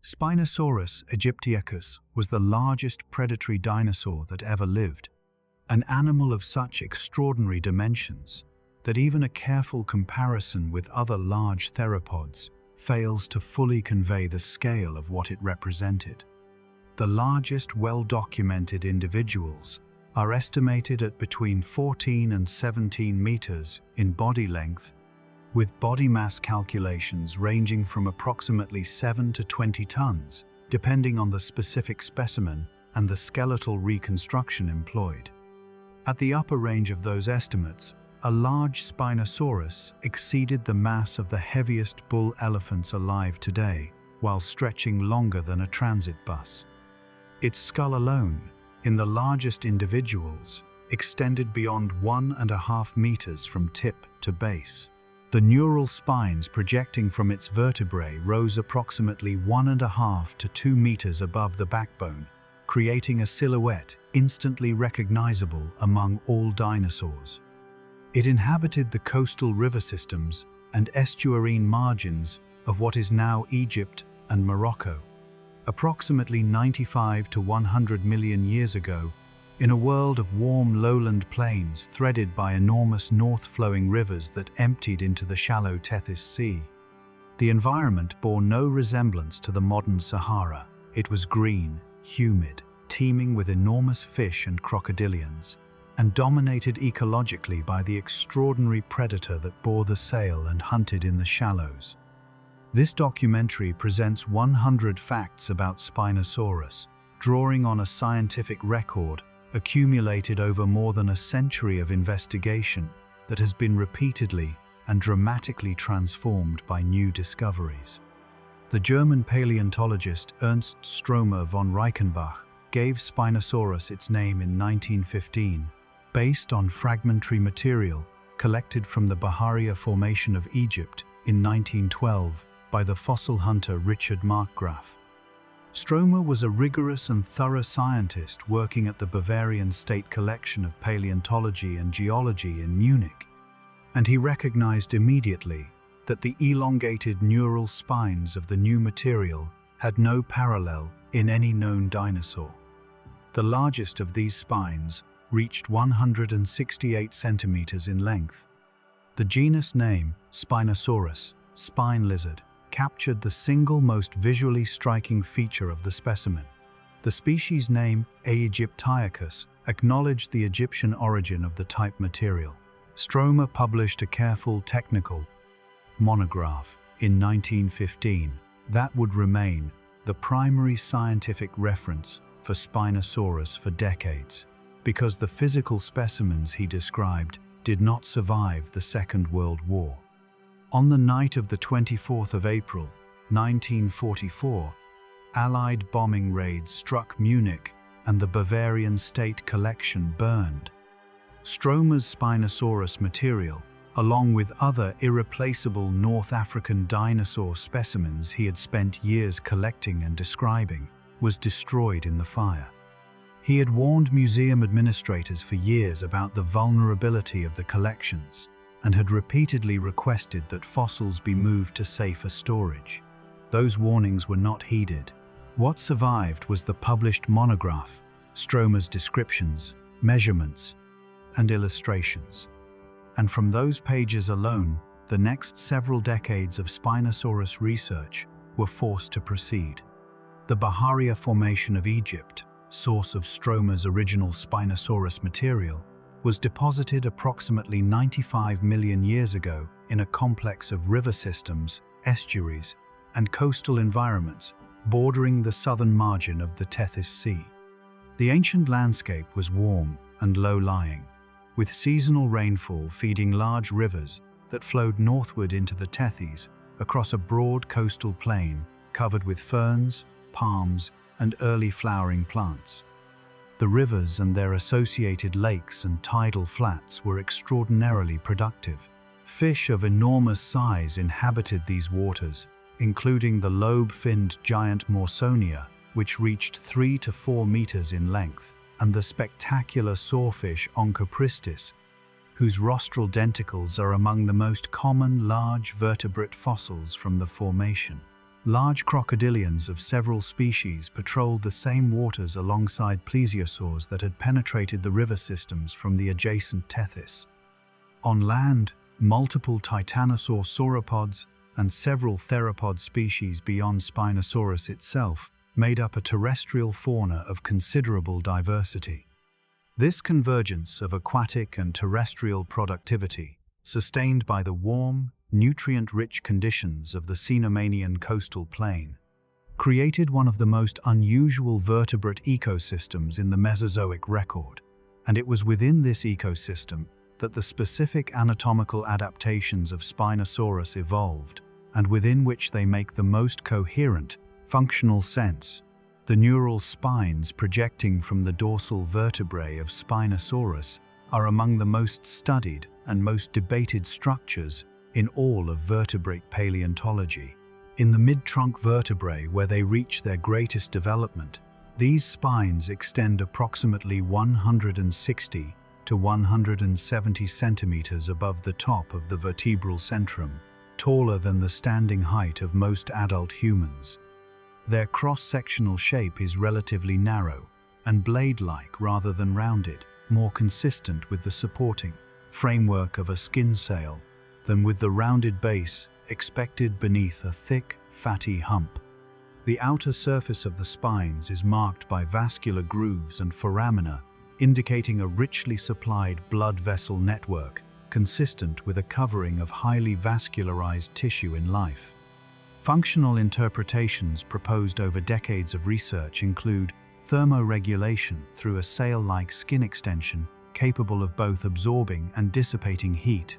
Spinosaurus aegyptiacus was the largest predatory dinosaur that ever lived, an animal of such extraordinary dimensions that even a careful comparison with other large theropods fails to fully convey the scale of what it represented. The largest well-documented individuals are estimated at between 14 and 17 meters in body length, with body mass calculations ranging from approximately 7 to 20 tons, depending on the specific specimen and the skeletal reconstruction employed. At the upper range of those estimates, a large Spinosaurus exceeded the mass of the heaviest bull elephants alive today, while stretching longer than a transit bus. Its skull alone, in the largest individuals, extended beyond 1.5 meters from tip to base. The neural spines projecting from its vertebrae rose approximately 1.5 to 2 meters above the backbone, creating a silhouette instantly recognizable among all dinosaurs. It inhabited the coastal river systems and estuarine margins of what is now Egypt and Morocco, approximately 95 to 100 million years ago, in a world of warm lowland plains threaded by enormous north-flowing rivers that emptied into the shallow Tethys Sea. The environment bore no resemblance to the modern Sahara. It was green, humid, teeming with enormous fish and crocodilians, and dominated ecologically by the extraordinary predator that bore the sail and hunted in the shallows. This documentary presents 100 facts about Spinosaurus, drawing on a scientific record accumulated over more than a century of investigation that has been repeatedly and dramatically transformed by new discoveries. The German paleontologist Ernst Stromer von Reichenbach gave Spinosaurus its name in 1915, based on fragmentary material collected from the Bahariya Formation of Egypt in 1912 by the fossil hunter Richard Markgraf. Stromer was a rigorous and thorough scientist working at the Bavarian State Collection of Paleontology and Geology in Munich, and he recognized immediately that the elongated neural spines of the new material had no parallel in any known dinosaur. The largest of these spines reached 168 centimeters in length. The genus name, Spinosaurus, spine lizard, captured the single most visually striking feature of the specimen. The species name, Aegyptiacus, acknowledged the Egyptian origin of the type material. Stromer published a careful technical monograph in 1915 that would remain the primary scientific reference for Spinosaurus for decades, because the physical specimens he described did not survive the Second World War. On the night of the 24th of April, 1944, Allied bombing raids struck Munich and the Bavarian State Collection burned. Stromer's Spinosaurus material, along with other irreplaceable North African dinosaur specimens he had spent years collecting and describing, was destroyed in the fire. He had warned museum administrators for years about the vulnerability of the collections, and had repeatedly requested that fossils be moved to safer storage. Those warnings were not heeded. What survived was the published monograph, Stromer's descriptions, measurements, and illustrations. And from those pages alone, the next several decades of Spinosaurus research were forced to proceed. The Bahariya Formation of Egypt, source of Stromer's original Spinosaurus material, was deposited approximately 95 million years ago in a complex of river systems, estuaries, and coastal environments bordering the southern margin of the Tethys Sea. The ancient landscape was warm and low-lying, with seasonal rainfall feeding large rivers that flowed northward into the Tethys across a broad coastal plain covered with ferns, palms, and early flowering plants. The rivers and their associated lakes and tidal flats were extraordinarily productive. Fish of enormous size inhabited these waters, including the lobe-finned giant Morsonia, which reached 3 to 4 meters in length, and the spectacular sawfish Onchopristis, whose rostral denticles are among the most common large vertebrate fossils from the formation. large crocodilians of several species patrolled the same waters alongside plesiosaurs that had penetrated the river systems from the adjacent Tethys. On land, multiple titanosaur sauropods and several theropod species beyond Spinosaurus itself made up a terrestrial fauna of considerable diversity. This convergence of aquatic and terrestrial productivity, sustained by the warm, nutrient-rich conditions of the Cenomanian coastal plain, created one of the most unusual vertebrate ecosystems in the Mesozoic record, and it was within this ecosystem that the specific anatomical adaptations of Spinosaurus evolved, and within which they make the most coherent, functional sense. The neural spines projecting from the dorsal vertebrae of Spinosaurus are among the most studied and most debated structures in all of vertebrate paleontology. In the mid-trunk vertebrae, where they reach their greatest development, these spines extend approximately 160 to 170 centimeters above the top of the vertebral centrum, taller than the standing height of most adult humans. Their cross-sectional shape is relatively narrow and blade-like rather than rounded, more consistent with the supporting framework of a skin sail than with the rounded base expected beneath a thick, fatty hump. The outer surface of the spines is marked by vascular grooves and foramina, indicating a richly supplied blood vessel network consistent with a covering of highly vascularized tissue in life. Functional interpretations proposed over decades of research include thermoregulation through a sail-like skin extension capable of both absorbing and dissipating heat,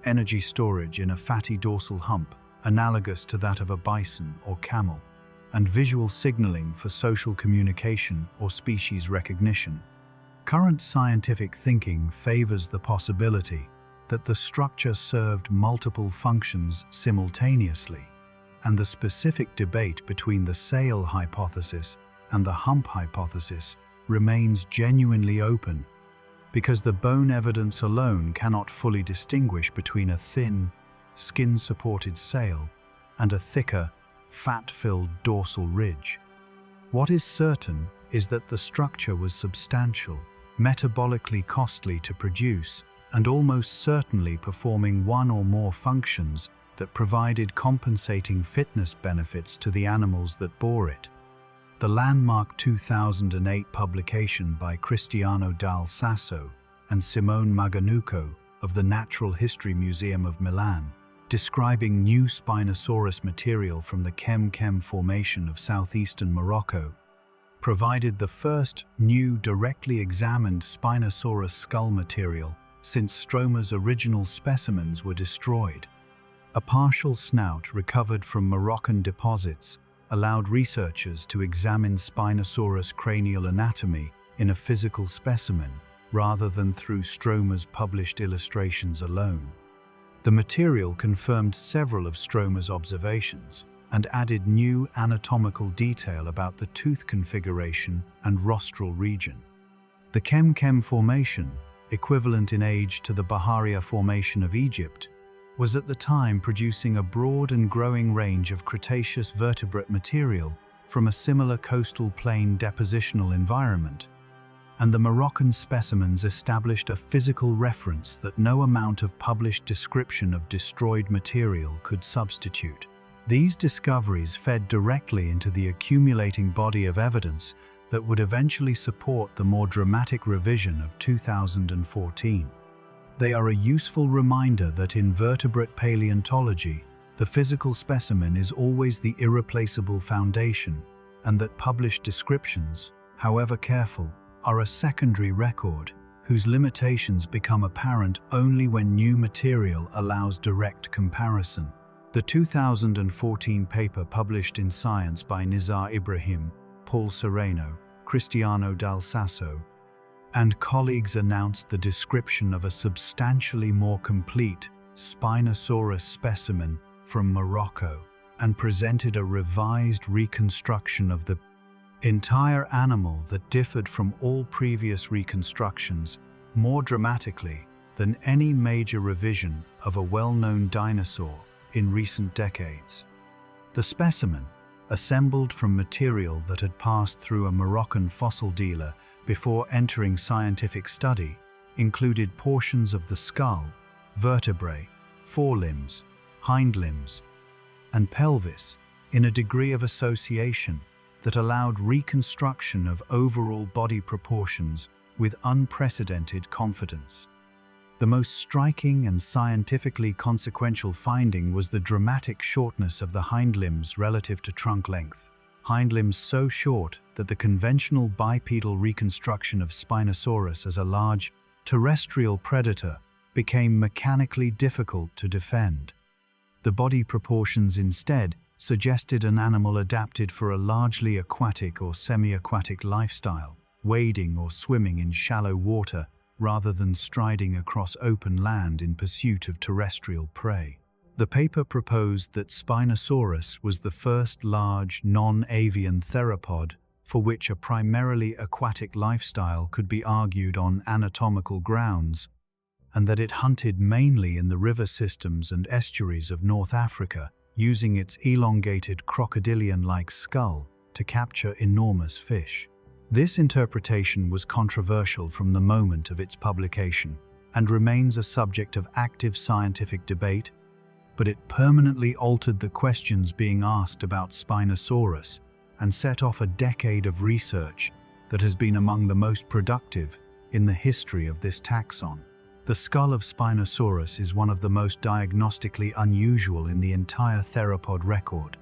energy storage in a fatty dorsal hump analogous to that of a bison or camel, and visual signaling for social communication or species recognition. Current scientific thinking favors the possibility that the structure served multiple functions simultaneously, and the specific debate between the sail hypothesis and the hump hypothesis remains genuinely open, because the bone evidence alone cannot fully distinguish between a thin, skin-supported sail and a thicker, fat-filled dorsal ridge. What is certain is that the structure was substantial, metabolically costly to produce, and almost certainly performing one or more functions that provided compensating fitness benefits to the animals that bore it. The landmark 2008 publication by Cristiano Dal Sasso and Simone Maganuco of the Natural History Museum of Milan, describing new Spinosaurus material from the Kem Formation of southeastern Morocco, provided the first new directly examined Spinosaurus skull material since Stromer's original specimens were destroyed. A partial snout recovered from Moroccan deposits allowed researchers to examine Spinosaurus cranial anatomy in a physical specimen rather than through Stromer's published illustrations alone. The material confirmed several of Stromer's observations and added new anatomical detail about the tooth configuration and rostral region. The Kem Formation, equivalent in age to the Bahariya Formation of Egypt, was at the time producing a broad and growing range of Cretaceous vertebrate material from a similar coastal plain depositional environment, and the Moroccan specimens established a physical reference that no amount of published description of destroyed material could substitute. These discoveries fed directly into the accumulating body of evidence that would eventually support the more dramatic revision of 2014. They are a useful reminder that in vertebrate paleontology, the physical specimen is always the irreplaceable foundation, and that published descriptions, however careful, are a secondary record whose limitations become apparent only when new material allows direct comparison. The 2014 paper published in Science by Nizar Ibrahim, Paul Sereno, Cristiano Dal Sasso, and colleagues announced the description of a substantially more complete Spinosaurus specimen from Morocco and presented a revised reconstruction of the entire animal that differed from all previous reconstructions more dramatically than any major revision of a well-known dinosaur in recent decades. The specimen, assembled from material that had passed through a Moroccan fossil dealer before entering scientific study, included portions of the skull, vertebrae, forelimbs, hindlimbs, and pelvis in a degree of association that allowed reconstruction of overall body proportions with unprecedented confidence. The most striking and scientifically consequential finding was the dramatic shortness of the hindlimbs relative to trunk length. Hindlimbs so short that the conventional bipedal reconstruction of Spinosaurus as a large, terrestrial predator became mechanically difficult to defend. The body proportions instead suggested an animal adapted for a largely aquatic or semi-aquatic lifestyle, wading or swimming in shallow water rather than striding across open land in pursuit of terrestrial prey. The paper proposed that Spinosaurus was the first large, non-avian theropod for which a primarily aquatic lifestyle could be argued on anatomical grounds, and that it hunted mainly in the river systems and estuaries of North Africa, using its elongated crocodilian-like skull to capture enormous fish. This interpretation was controversial from the moment of its publication and remains a subject of active scientific debate, but it permanently altered the questions being asked about Spinosaurus and set off a decade of research that has been among the most productive in the history of this taxon. The skull of Spinosaurus is one of the most diagnostically unusual in the entire theropod record.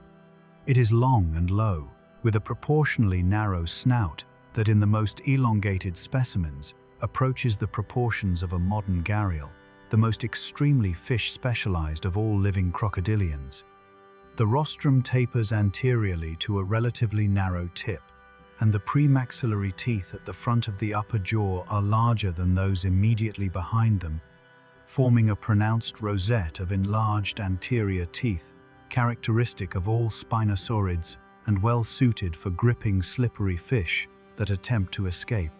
It is long and low, with a proportionally narrow snout that in the most elongated specimens approaches the proportions of a modern gharial, the most extremely fish-specialized of all living crocodilians. The rostrum tapers anteriorly to a relatively narrow tip, and the premaxillary teeth at the front of the upper jaw are larger than those immediately behind them, forming a pronounced rosette of enlarged anterior teeth, characteristic of all spinosaurids and well suited for gripping slippery fish that attempt to escape.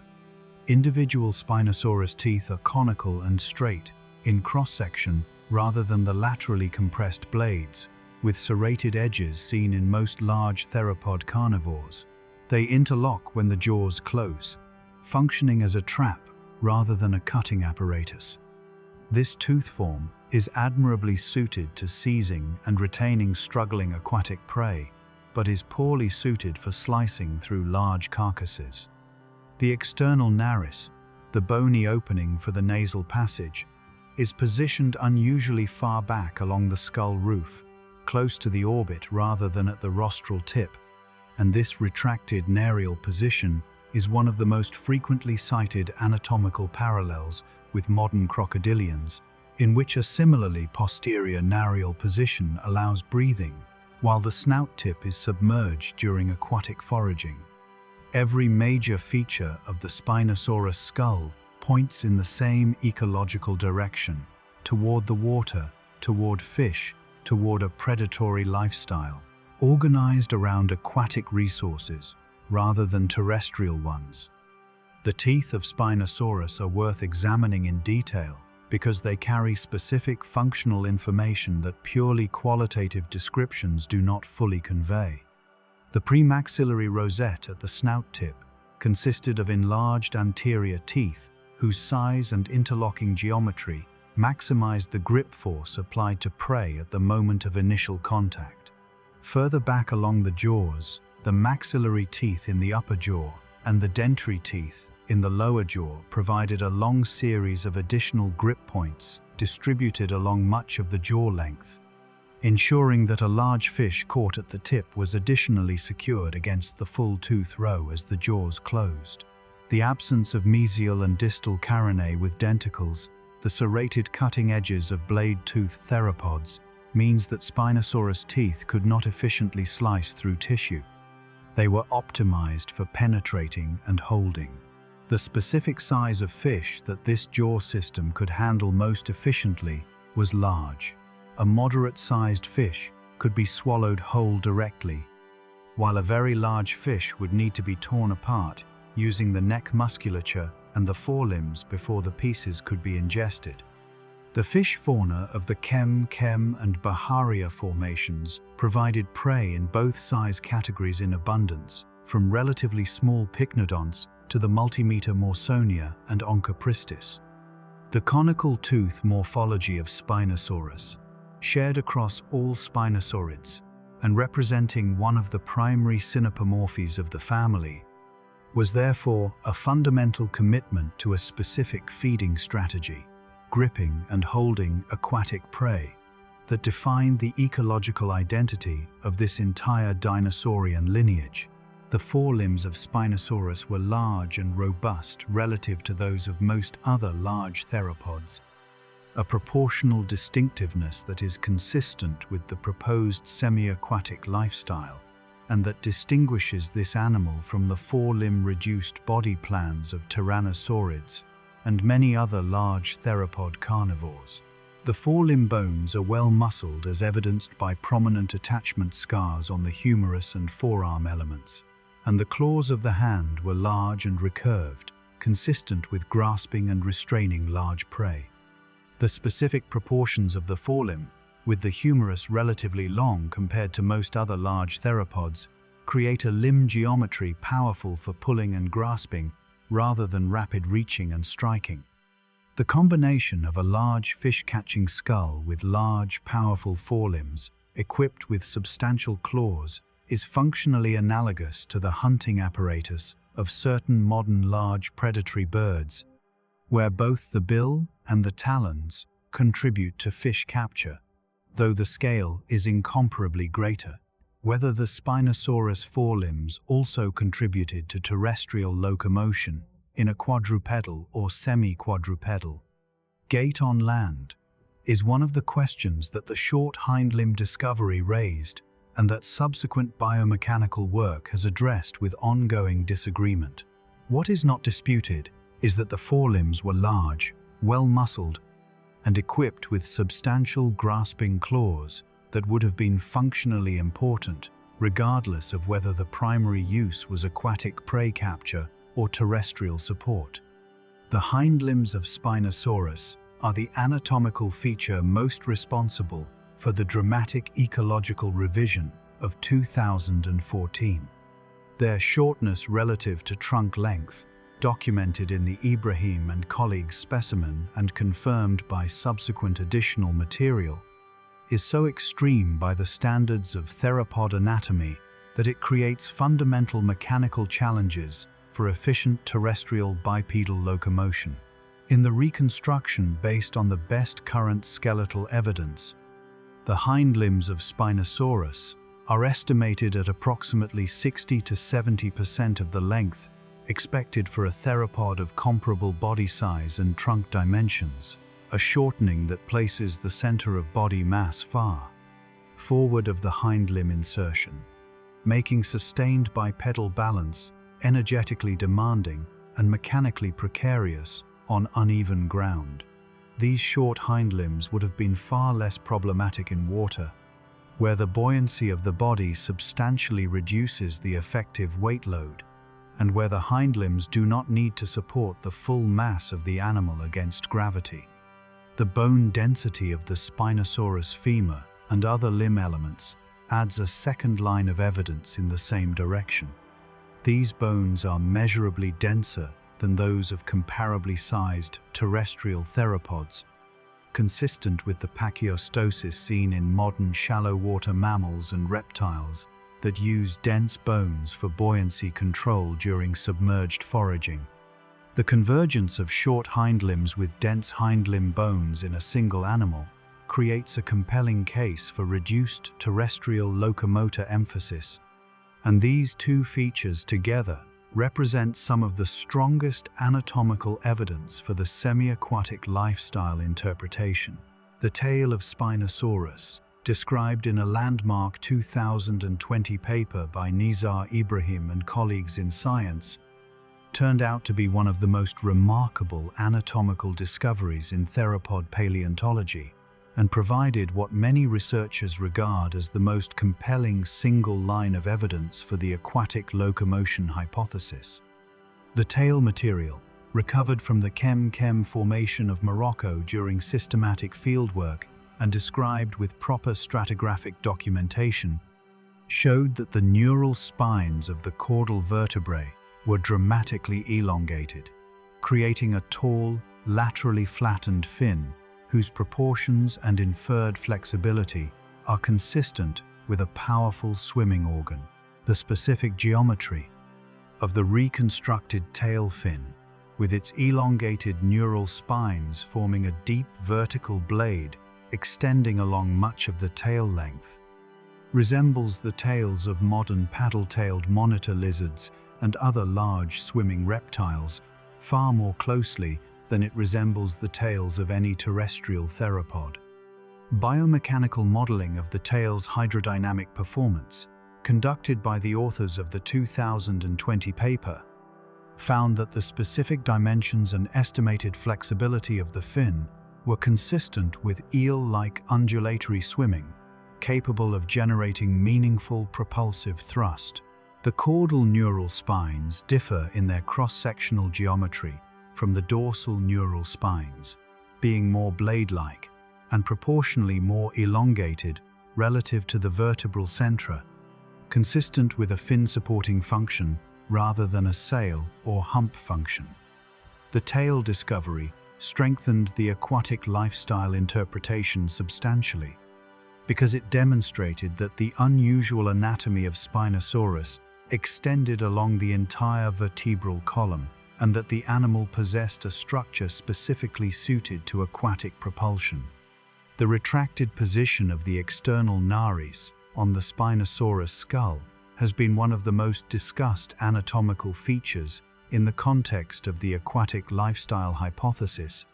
Individual Spinosaurus teeth are conical and straight in cross-section rather than the laterally compressed blades, with serrated edges seen in most large theropod carnivores. They interlock when the jaws close, functioning as a trap rather than a cutting apparatus. This tooth form is admirably suited to seizing and retaining struggling aquatic prey, but is poorly suited for slicing through large carcasses. The external nares, the bony opening for the nasal passage, is positioned unusually far back along the skull roof, close to the orbit rather than at the rostral tip, and this retracted narial position is one of the most frequently cited anatomical parallels with modern crocodilians, in which a similarly posterior narial position allows breathing, while the snout tip is submerged during aquatic foraging. Every major feature of the Spinosaurus skull points in the same ecological direction, toward the water, toward fish, toward a predatory lifestyle, organized around aquatic resources rather than terrestrial ones. The teeth of Spinosaurus are worth examining in detail because they carry specific functional information that purely qualitative descriptions do not fully convey. The premaxillary rosette at the snout tip consisted of enlarged anterior teeth whose size and interlocking geometry maximized the grip force applied to prey at the moment of initial contact. Further back along the jaws, the maxillary teeth in the upper jaw and the dentary teeth in the lower jaw provided a long series of additional grip points distributed along much of the jaw length, ensuring that a large fish caught at the tip was additionally secured against the full tooth row as the jaws closed. The absence of mesial and distal carinae with denticles, the serrated cutting edges of blade-toothed theropods, means that Spinosaurus teeth could not efficiently slice through tissue. They were optimized for penetrating and holding. The specific size of fish that this jaw system could handle most efficiently was large. A moderate-sized fish could be swallowed whole directly, while a very large fish would need to be torn apart using the neck musculature and the forelimbs before the pieces could be ingested. The fish fauna of the Kem and Baharia formations provided prey in both size categories in abundance, from relatively small pycnodonts to the multimeter Morsonia and Onchopristis. The conical tooth morphology of Spinosaurus, shared across all spinosaurids and representing one of the primary synapomorphies of the family, was therefore a fundamental commitment to a specific feeding strategy, gripping and holding aquatic prey, that defined the ecological identity of this entire dinosaurian lineage. The forelimbs of Spinosaurus were large and robust relative to those of most other large theropods, a proportional distinctiveness that is consistent with the proposed semi-aquatic lifestyle, and that distinguishes this animal from the four-limb-reduced body plans of tyrannosaurids and many other large theropod carnivores. The forelimb bones are well muscled, as evidenced by prominent attachment scars on the humerus and forearm elements, and the claws of the hand were large and recurved, consistent with grasping and restraining large prey. The specific proportions of the forelimb, with the humerus relatively long compared to most other large theropods, create a limb geometry powerful for pulling and grasping rather than rapid reaching and striking. The combination of a large fish-catching skull with large, powerful forelimbs, equipped with substantial claws, is functionally analogous to the hunting apparatus of certain modern large predatory birds, where both the bill and the talons contribute to fish capture, though the scale is incomparably greater. Whether the Spinosaurus forelimbs also contributed to terrestrial locomotion in a quadrupedal or semi-quadrupedal gait on land is one of the questions that the short hind limb discovery raised, and that subsequent biomechanical work has addressed with ongoing disagreement. What is not disputed is that the forelimbs were large, well-muscled, and equipped with substantial grasping claws that would have been functionally important, regardless of whether the primary use was aquatic prey capture or terrestrial support. The hind limbs of Spinosaurus are the anatomical feature most responsible for the dramatic ecological revision of 2014. Their shortness relative to trunk length, documented in the Ibrahim and colleagues specimen and confirmed by subsequent additional material, is so extreme by the standards of theropod anatomy that it creates fundamental mechanical challenges for efficient terrestrial bipedal locomotion. In the reconstruction based on the best current skeletal evidence, the hind limbs of Spinosaurus are estimated at approximately 60 to 70% of the length expected for a theropod of comparable body size and trunk dimensions, a shortening that places the center of body mass far forward of the hind limb insertion, making sustained bipedal balance energetically demanding and mechanically precarious on uneven ground. These short hind limbs would have been far less problematic in water, where the buoyancy of the body substantially reduces the effective weight load, and where the hind limbs do not need to support the full mass of the animal against gravity. The bone density of the Spinosaurus femur and other limb elements adds a second line of evidence in the same direction. These bones are measurably denser than those of comparably sized terrestrial theropods, consistent with the pachyostosis seen in modern shallow water mammals and reptiles that use dense bones for buoyancy control during submerged foraging. The convergence of short hind limbs with dense hind limb bones in a single animal creates a compelling case for reduced terrestrial locomotor emphasis, and these two features together represent some of the strongest anatomical evidence for the semi-aquatic lifestyle interpretation. The tale of Spinosaurus, described in a landmark 2020 paper by Nizar Ibrahim and colleagues in Science, turned out to be one of the most remarkable anatomical discoveries in theropod paleontology, and provided what many researchers regard as the most compelling single line of evidence for the aquatic locomotion hypothesis. The tail material, recovered from the Kem Kem Formation of Morocco during systematic fieldwork, and described with proper stratigraphic documentation, showed that the neural spines of the caudal vertebrae were dramatically elongated, creating a tall, laterally flattened fin whose proportions and inferred flexibility are consistent with a powerful swimming organ. The specific geometry of the reconstructed tail fin, with its elongated neural spines forming a deep vertical blade extending along much of the tail length, resembles the tails of modern paddle-tailed monitor lizards and other large swimming reptiles far more closely than it resembles the tails of any terrestrial theropod. Biomechanical modeling of the tail's hydrodynamic performance, conducted by the authors of the 2020 paper, found that the specific dimensions and estimated flexibility of the fin were consistent with eel-like undulatory swimming, capable of generating meaningful propulsive thrust. The caudal neural spines differ in their cross-sectional geometry from the dorsal neural spines, being more blade-like and proportionally more elongated relative to the vertebral centra, consistent with a fin-supporting function rather than a sail or hump function. The tail discovery strengthened the aquatic lifestyle interpretation substantially, because it demonstrated that the unusual anatomy of Spinosaurus extended along the entire vertebral column, and that the animal possessed a structure specifically suited to aquatic propulsion. The retracted position of the external nares on the Spinosaurus skull has been one of the most discussed anatomical features in the context of the aquatic lifestyle hypothesis,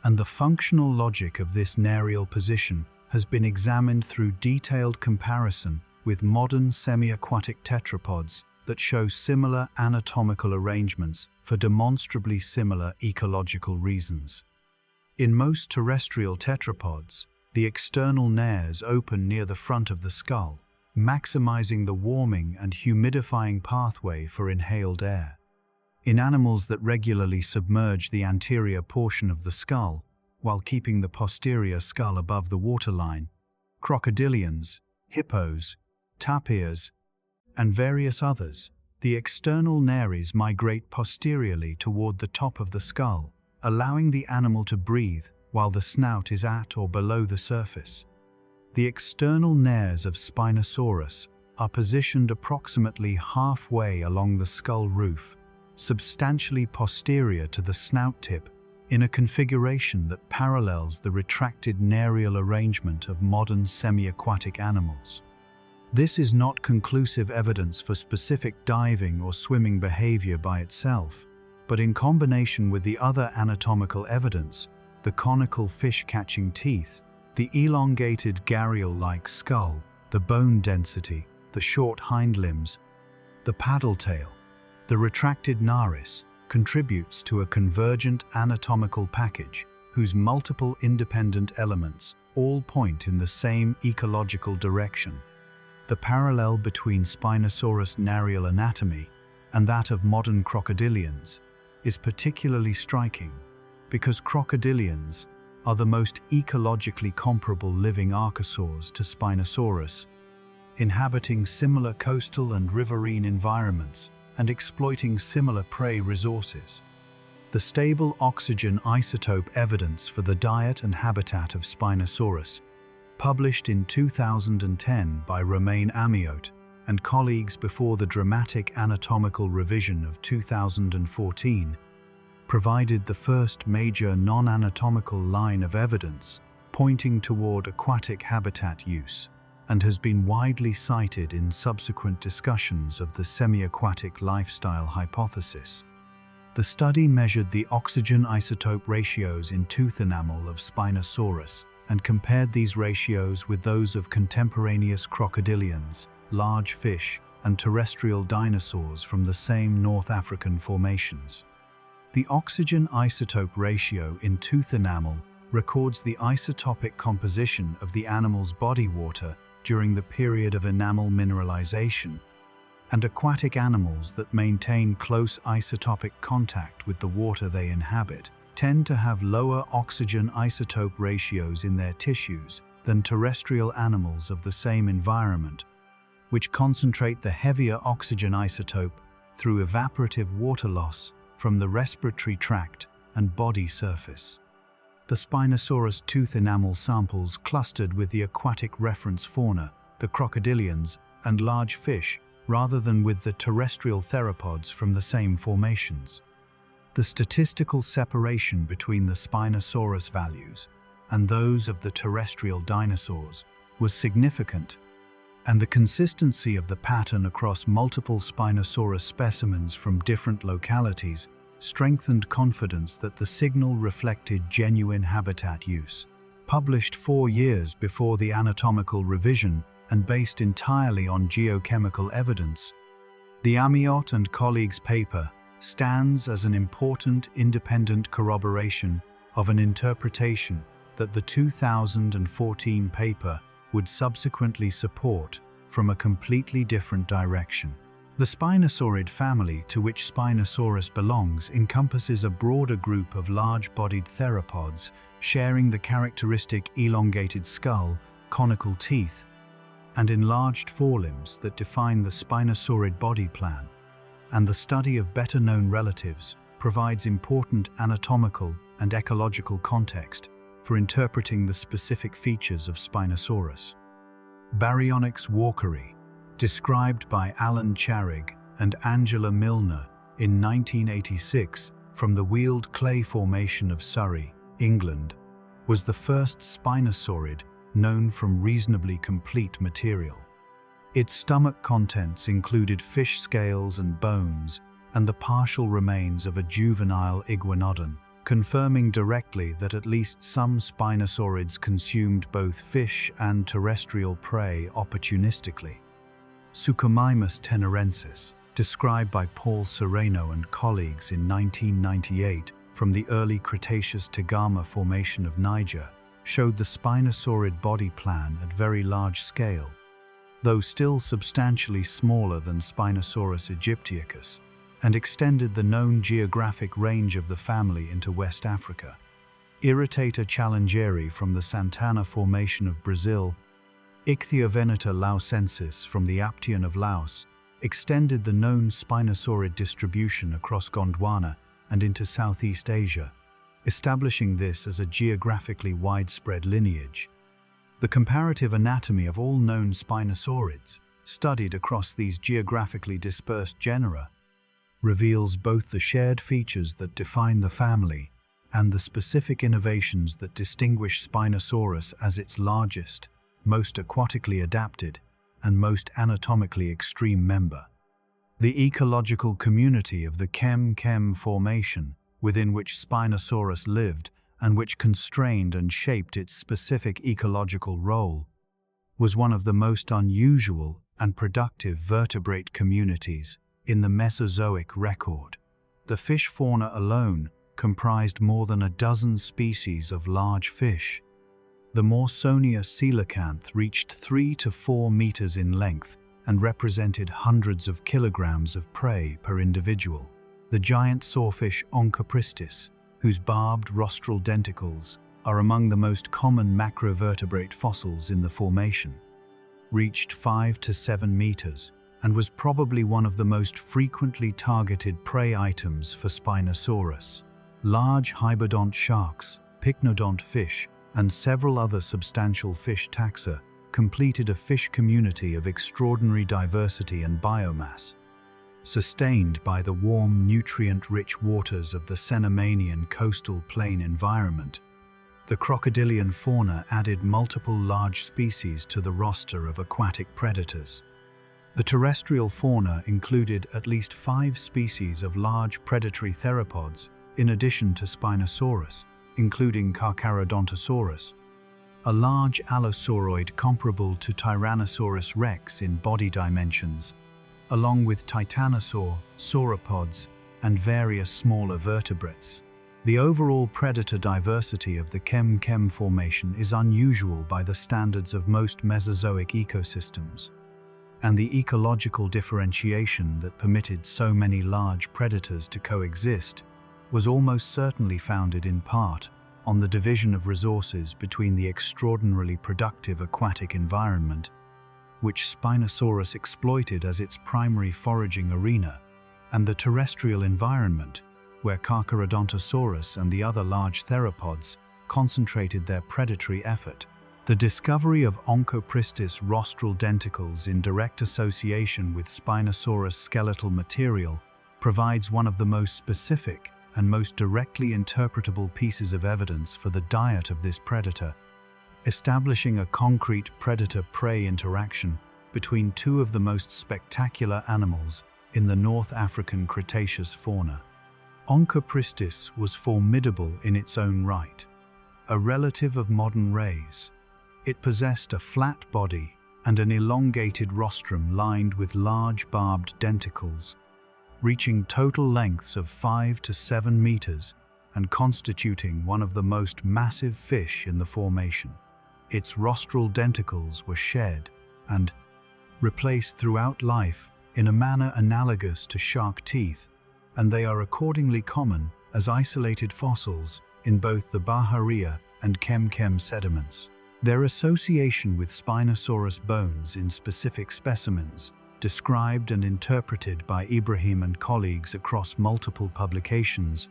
and the functional logic of this narial position has been examined through detailed comparison with modern semi-aquatic tetrapods that show similar anatomical arrangements for demonstrably similar ecological reasons. In most terrestrial tetrapods, the external nares open near the front of the skull, maximizing the warming and humidifying pathway for inhaled air. In animals that regularly submerge the anterior portion of the skull while keeping the posterior skull above the waterline, crocodilians, hippos, tapirs, and various others, the external nares migrate posteriorly toward the top of the skull, allowing the animal to breathe while the snout is at or below the surface. The external nares of Spinosaurus are positioned approximately halfway along the skull roof, substantially posterior to the snout tip, in a configuration that parallels the retracted narial arrangement of modern semi-aquatic animals. This is not conclusive evidence for specific diving or swimming behavior by itself, but in combination with the other anatomical evidence, the conical fish-catching teeth, the elongated gharial-like skull, the bone density, the short hind limbs, the paddle tail, the retracted nares, contributes to a convergent anatomical package whose multiple independent elements all point in the same ecological direction. The parallel between Spinosaurus narial anatomy and that of modern crocodilians is particularly striking because crocodilians are the most ecologically comparable living archosaurs to Spinosaurus, inhabiting similar coastal and riverine environments and exploiting similar prey resources. The stable oxygen isotope evidence for the diet and habitat of Spinosaurus, published in 2010 by Romain Amiot and colleagues before the dramatic anatomical revision of 2014, provided the first major non-anatomical line of evidence pointing toward aquatic habitat use, and has been widely cited in subsequent discussions of the semi-aquatic lifestyle hypothesis. The study measured the oxygen isotope ratios in tooth enamel of Spinosaurus and compared these ratios with those of contemporaneous crocodilians, large fish, and terrestrial dinosaurs from the same North African formations. The oxygen isotope ratio in tooth enamel records the isotopic composition of the animal's body water during the period of enamel mineralization, and aquatic animals that maintain close isotopic contact with the water they inhabit tend to have lower oxygen isotope ratios in their tissues than terrestrial animals of the same environment, which concentrate the heavier oxygen isotope through evaporative water loss from the respiratory tract and body surface. The Spinosaurus tooth enamel samples clustered with the aquatic reference fauna, the crocodilians, and large fish, rather than with the terrestrial theropods from the same formations. The statistical separation between the Spinosaurus values and those of the terrestrial dinosaurs was significant, and the consistency of the pattern across multiple Spinosaurus specimens from different localities strengthened confidence that the signal reflected genuine habitat use. Published 4 years before the anatomical revision and based entirely on geochemical evidence, the Amiot and colleagues' paper stands as an important independent corroboration of an interpretation that the 2014 paper would subsequently support from a completely different direction. The Spinosaurid family to which Spinosaurus belongs encompasses a broader group of large-bodied theropods sharing the characteristic elongated skull, conical teeth, and enlarged forelimbs that define the Spinosaurid body plan, and the study of better-known relatives provides important anatomical and ecological context for interpreting the specific features of Spinosaurus. Baryonyx walkeri, described by Alan Charig and Angela Milner in 1986 from the Weald Clay Formation of Surrey, England, was the first Spinosaurid known from reasonably complete material. Its stomach contents included fish scales and bones and the partial remains of a juvenile iguanodon, confirming directly that at least some Spinosaurids consumed both fish and terrestrial prey opportunistically. Suchomimus tenerensis, described by Paul Sereno and colleagues in 1998 from the early Cretaceous Tegama Formation of Niger, showed the Spinosaurid body plan at very large scale, though still substantially smaller than Spinosaurus aegyptiacus, and extended the known geographic range of the family into West Africa. Irritata challengeri from the Santana Formation of Brazil, Ichthyoveneta laosensis from the Aptian of Laos, extended the known Spinosaurid distribution across Gondwana and into Southeast Asia, establishing this as a geographically widespread lineage. The comparative anatomy of all known Spinosaurids, studied across these geographically dispersed genera, reveals both the shared features that define the family and the specific innovations that distinguish Spinosaurus as its largest, most aquatically adapted, and most anatomically extreme member. The ecological community of the Chem-Chem Formation, within which Spinosaurus lived and which constrained and shaped its specific ecological role, was one of the most unusual and productive vertebrate communities in the Mesozoic record. The fish fauna alone comprised more than a dozen species of large fish. The Morsonia coelacanth reached 3 to 4 meters in length and represented hundreds of kilograms of prey per individual. The giant sawfish Onchopristis, whose barbed rostral denticles are among the most common macrovertebrate fossils in the formation, reached 5 to 7 meters and was probably one of the most frequently targeted prey items for Spinosaurus. Large hybodont sharks, pycnodont fish, and several other substantial fish taxa completed a fish community of extraordinary diversity and biomass. Sustained by the warm, nutrient-rich waters of the Cenomanian coastal plain environment, the crocodilian fauna added multiple large species to the roster of aquatic predators. The terrestrial fauna included at least 5 species of large predatory theropods in addition to Spinosaurus, including Carcharodontosaurus, a large allosauroid comparable to Tyrannosaurus rex in body dimensions, along with titanosaur, sauropods, and various smaller vertebrates. The overall predator diversity of the Chem-Chem Formation is unusual by the standards of most Mesozoic ecosystems, and the ecological differentiation that permitted so many large predators to coexist was almost certainly founded in part on the division of resources between the extraordinarily productive aquatic environment, which Spinosaurus exploited as its primary foraging arena, and the terrestrial environment, where Carcharodontosaurus and the other large theropods concentrated their predatory effort. The discovery of Onchopristis rostral denticles in direct association with Spinosaurus skeletal material provides one of the most specific and most directly interpretable pieces of evidence for the diet of this predator, establishing a concrete predator-prey interaction between two of the most spectacular animals in the North African Cretaceous fauna. Onchopristis was formidable in its own right, a relative of modern rays. It possessed a flat body and an elongated rostrum lined with large barbed denticles, reaching total lengths of 5 to 7 meters and constituting one of the most massive fish in the formation. Its rostral denticles were shed and replaced throughout life in a manner analogous to shark teeth, and they are accordingly common as isolated fossils in both the Bahariya and Kem sediments. Their association with Spinosaurus bones in specific specimens, described and interpreted by Ibrahim and colleagues across multiple publications,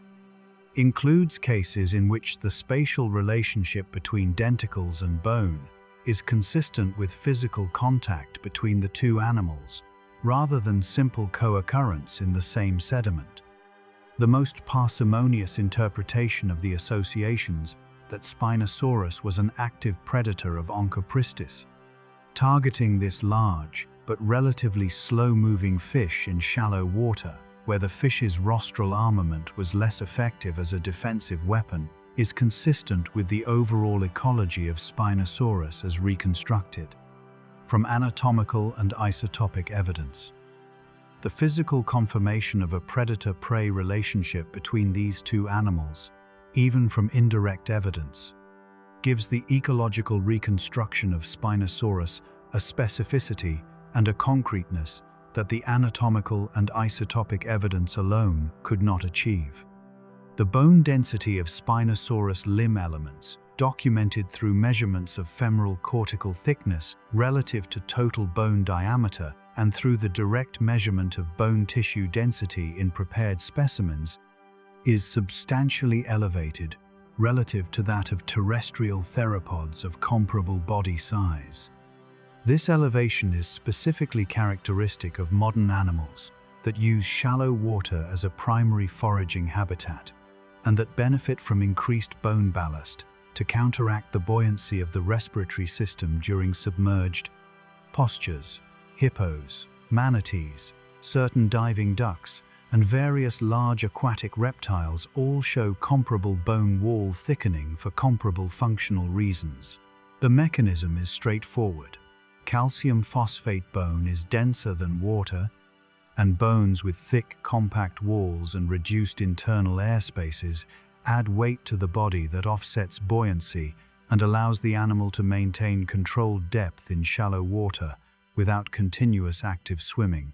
includes cases in which the spatial relationship between denticles and bone is consistent with physical contact between the two animals, rather than simple co-occurrence in the same sediment. The most parsimonious interpretation of the associations that Spinosaurus was an active predator of Onchopristis, targeting this large but relatively slow-moving fish in shallow water, where the fish's rostral armament was less effective as a defensive weapon, is consistent with the overall ecology of Spinosaurus as reconstructed from anatomical and isotopic evidence. The physical confirmation of a predator-prey relationship between these two animals, even from indirect evidence, gives the ecological reconstruction of Spinosaurus a specificity and a concreteness that the anatomical and isotopic evidence alone could not achieve. The bone density of Spinosaurus limb elements, documented through measurements of femoral cortical thickness relative to total bone diameter and through the direct measurement of bone tissue density in prepared specimens, is substantially elevated relative to that of terrestrial theropods of comparable body size. This elevation is specifically characteristic of modern animals that use shallow water as a primary foraging habitat and that benefit from increased bone ballast to counteract the buoyancy of the respiratory system during submerged postures. Hippos, manatees, certain diving ducks, and various large aquatic reptiles all show comparable bone wall thickening for comparable functional reasons. The mechanism is straightforward. Calcium phosphate bone is denser than water, and bones with thick, compact walls and reduced internal air spaces add weight to the body that offsets buoyancy and allows the animal to maintain controlled depth in shallow water without continuous active swimming.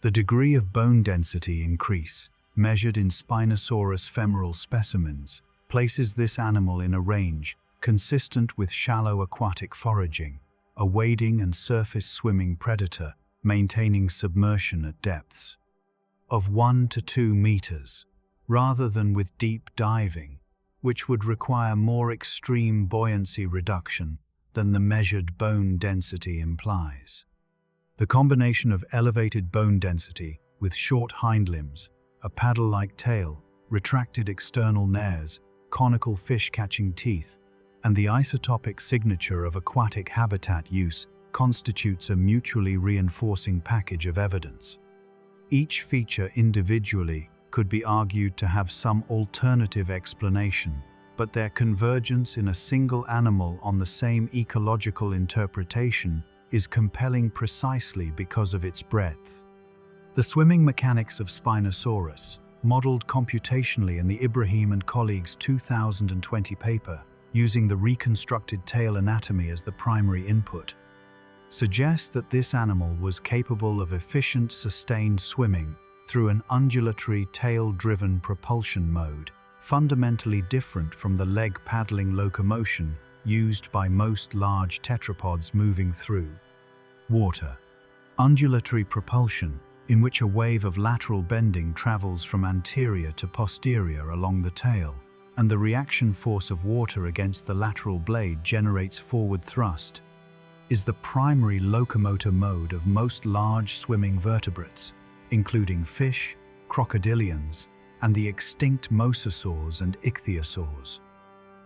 The degree of bone density increase, measured in Spinosaurus femoral specimens, places this animal in a range consistent with shallow aquatic foraging, a wading and surface swimming predator maintaining submersion at depths of 1 to 2 meters, rather than with deep diving, which would require more extreme buoyancy reduction than the measured bone density implies. The combination of elevated bone density with short hind limbs, a paddle-like tail, retracted external nares, conical fish-catching teeth, and the isotopic signature of aquatic habitat use constitutes a mutually reinforcing package of evidence. Each feature individually could be argued to have some alternative explanation, but their convergence in a single animal on the same ecological interpretation is compelling precisely because of its breadth. The swimming mechanics of Spinosaurus, modeled computationally in the Ibrahim and colleagues' 2020 paper, using the reconstructed tail anatomy as the primary input, suggest that this animal was capable of efficient, sustained swimming through an undulatory tail-driven propulsion mode, fundamentally different from the leg-paddling locomotion used by most large tetrapods moving through water. Undulatory propulsion, in which a wave of lateral bending travels from anterior to posterior along the tail, and the reaction force of water against the lateral blade generates forward thrust, is the primary locomotor mode of most large swimming vertebrates, including fish, crocodilians, and the extinct mosasaurs and ichthyosaurs.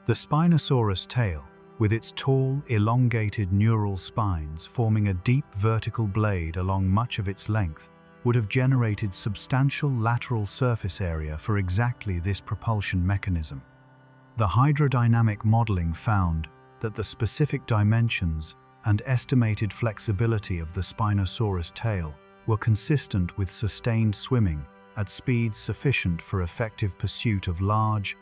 The Spinosaurus tail, with its tall, elongated neural spines forming a deep vertical blade along much of its length, would have generated substantial lateral surface area for exactly this propulsion mechanism. The hydrodynamic modeling found that the specific dimensions and estimated flexibility of the Spinosaurus tail were consistent with sustained swimming at speeds sufficient for effective pursuit of large,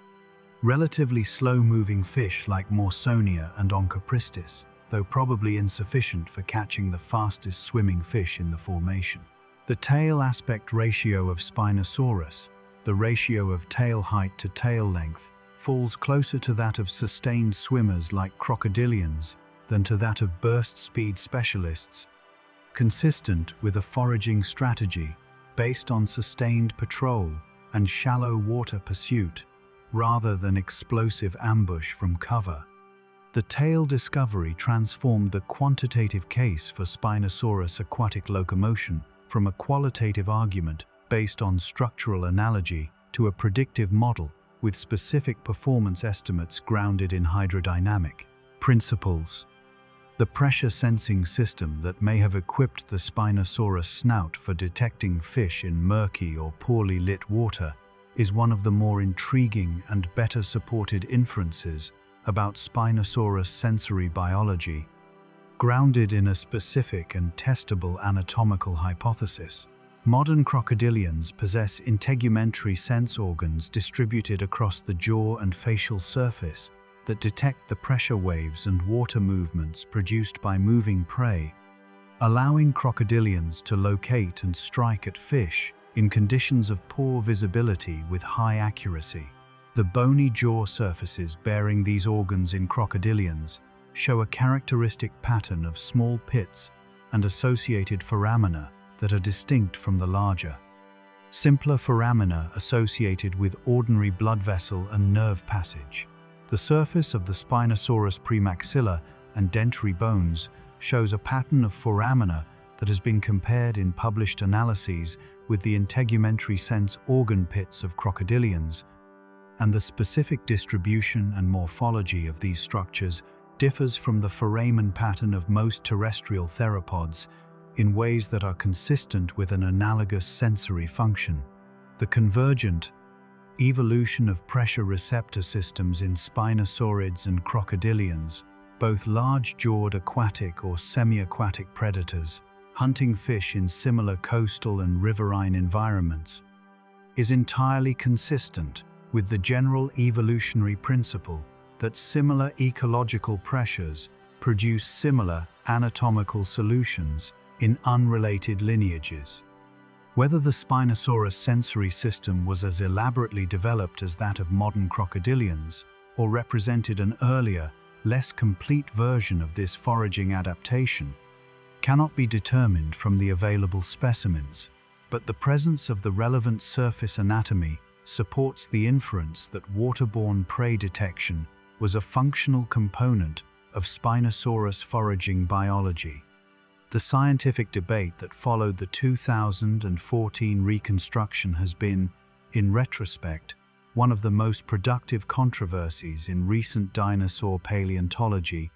relatively slow-moving fish like Morsonia and Onchopristis, though probably insufficient for catching the fastest swimming fish in the formation. The tail aspect ratio of Spinosaurus, the ratio of tail height to tail length, falls closer to that of sustained swimmers like crocodilians than to that of burst speed specialists, consistent with a foraging strategy based on sustained patrol and shallow water pursuit, rather than explosive ambush from cover. The tail discovery transformed the quantitative case for Spinosaurus aquatic locomotion from a qualitative argument based on structural analogy to a predictive model with specific performance estimates grounded in hydrodynamic principles. The pressure sensing system that may have equipped the Spinosaurus snout for detecting fish in murky or poorly lit water is one of the more intriguing and better supported inferences about Spinosaurus sensory biology, grounded in a specific and testable anatomical hypothesis. Modern crocodilians possess integumentary sense organs distributed across the jaw and facial surface that detect the pressure waves and water movements produced by moving prey, allowing crocodilians to locate and strike at fish in conditions of poor visibility with high accuracy. The bony jaw surfaces bearing these organs in crocodilians show a characteristic pattern of small pits and associated foramina that are distinct from the larger, simpler foramina associated with ordinary blood vessel and nerve passage. The surface of the Spinosaurus premaxilla and dentary bones shows a pattern of foramina that has been compared in published analyses with the integumentary sense organ pits of crocodilians, and the specific distribution and morphology of these structures differs from the foramen pattern of most terrestrial theropods in ways that are consistent with an analogous sensory function. The convergent evolution of pressure receptor systems in spinosaurids and crocodilians, both large-jawed aquatic or semi-aquatic predators, hunting fish in similar coastal and riverine environments, is entirely consistent with the general evolutionary principle that similar ecological pressures produce similar anatomical solutions in unrelated lineages. Whether the Spinosaurus sensory system was as elaborately developed as that of modern crocodilians, or represented an earlier, less complete version of this foraging adaptation, cannot be determined from the available specimens, but the presence of the relevant surface anatomy supports the inference that waterborne prey detection was a functional component of Spinosaurus foraging biology. The scientific debate that followed the 2014 reconstruction has been, in retrospect, one of the most productive controversies in recent dinosaur paleontology,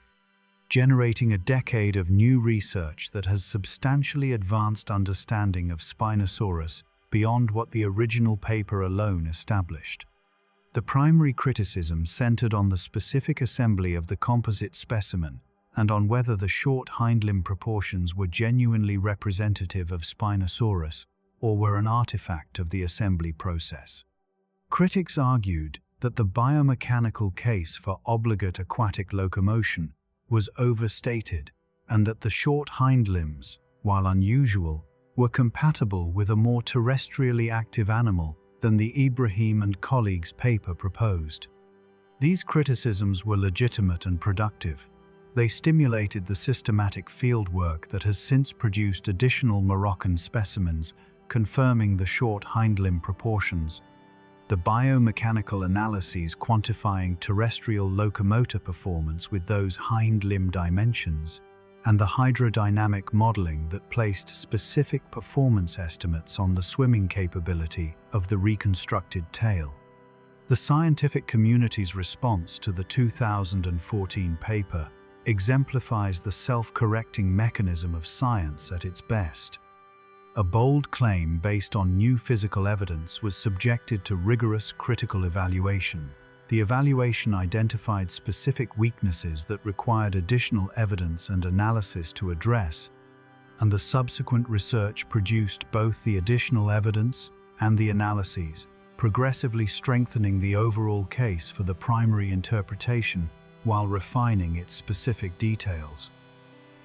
generating a decade of new research that has substantially advanced understanding of Spinosaurus beyond what the original paper alone established. The primary criticism centered on the specific assembly of the composite specimen and on whether the short hindlimb proportions were genuinely representative of Spinosaurus or were an artifact of the assembly process. Critics argued that the biomechanical case for obligate aquatic locomotion was overstated and that the short hindlimbs, while unusual, were compatible with a more terrestrially active animal than the Ibrahim and colleagues' paper proposed. These criticisms were legitimate and productive. They stimulated the systematic fieldwork that has since produced additional Moroccan specimens confirming the short hindlimb proportions, the biomechanical analyses quantifying terrestrial locomotor performance with those hind limb dimensions, and the hydrodynamic modeling that placed specific performance estimates on the swimming capability of the reconstructed tail. The scientific community's response to the 2014 paper exemplifies the self-correcting mechanism of science at its best. A bold claim based on new physical evidence was subjected to rigorous critical evaluation. The evaluation identified specific weaknesses that required additional evidence and analysis to address, and the subsequent research produced both the additional evidence and the analyses, progressively strengthening the overall case for the primary interpretation while refining its specific details.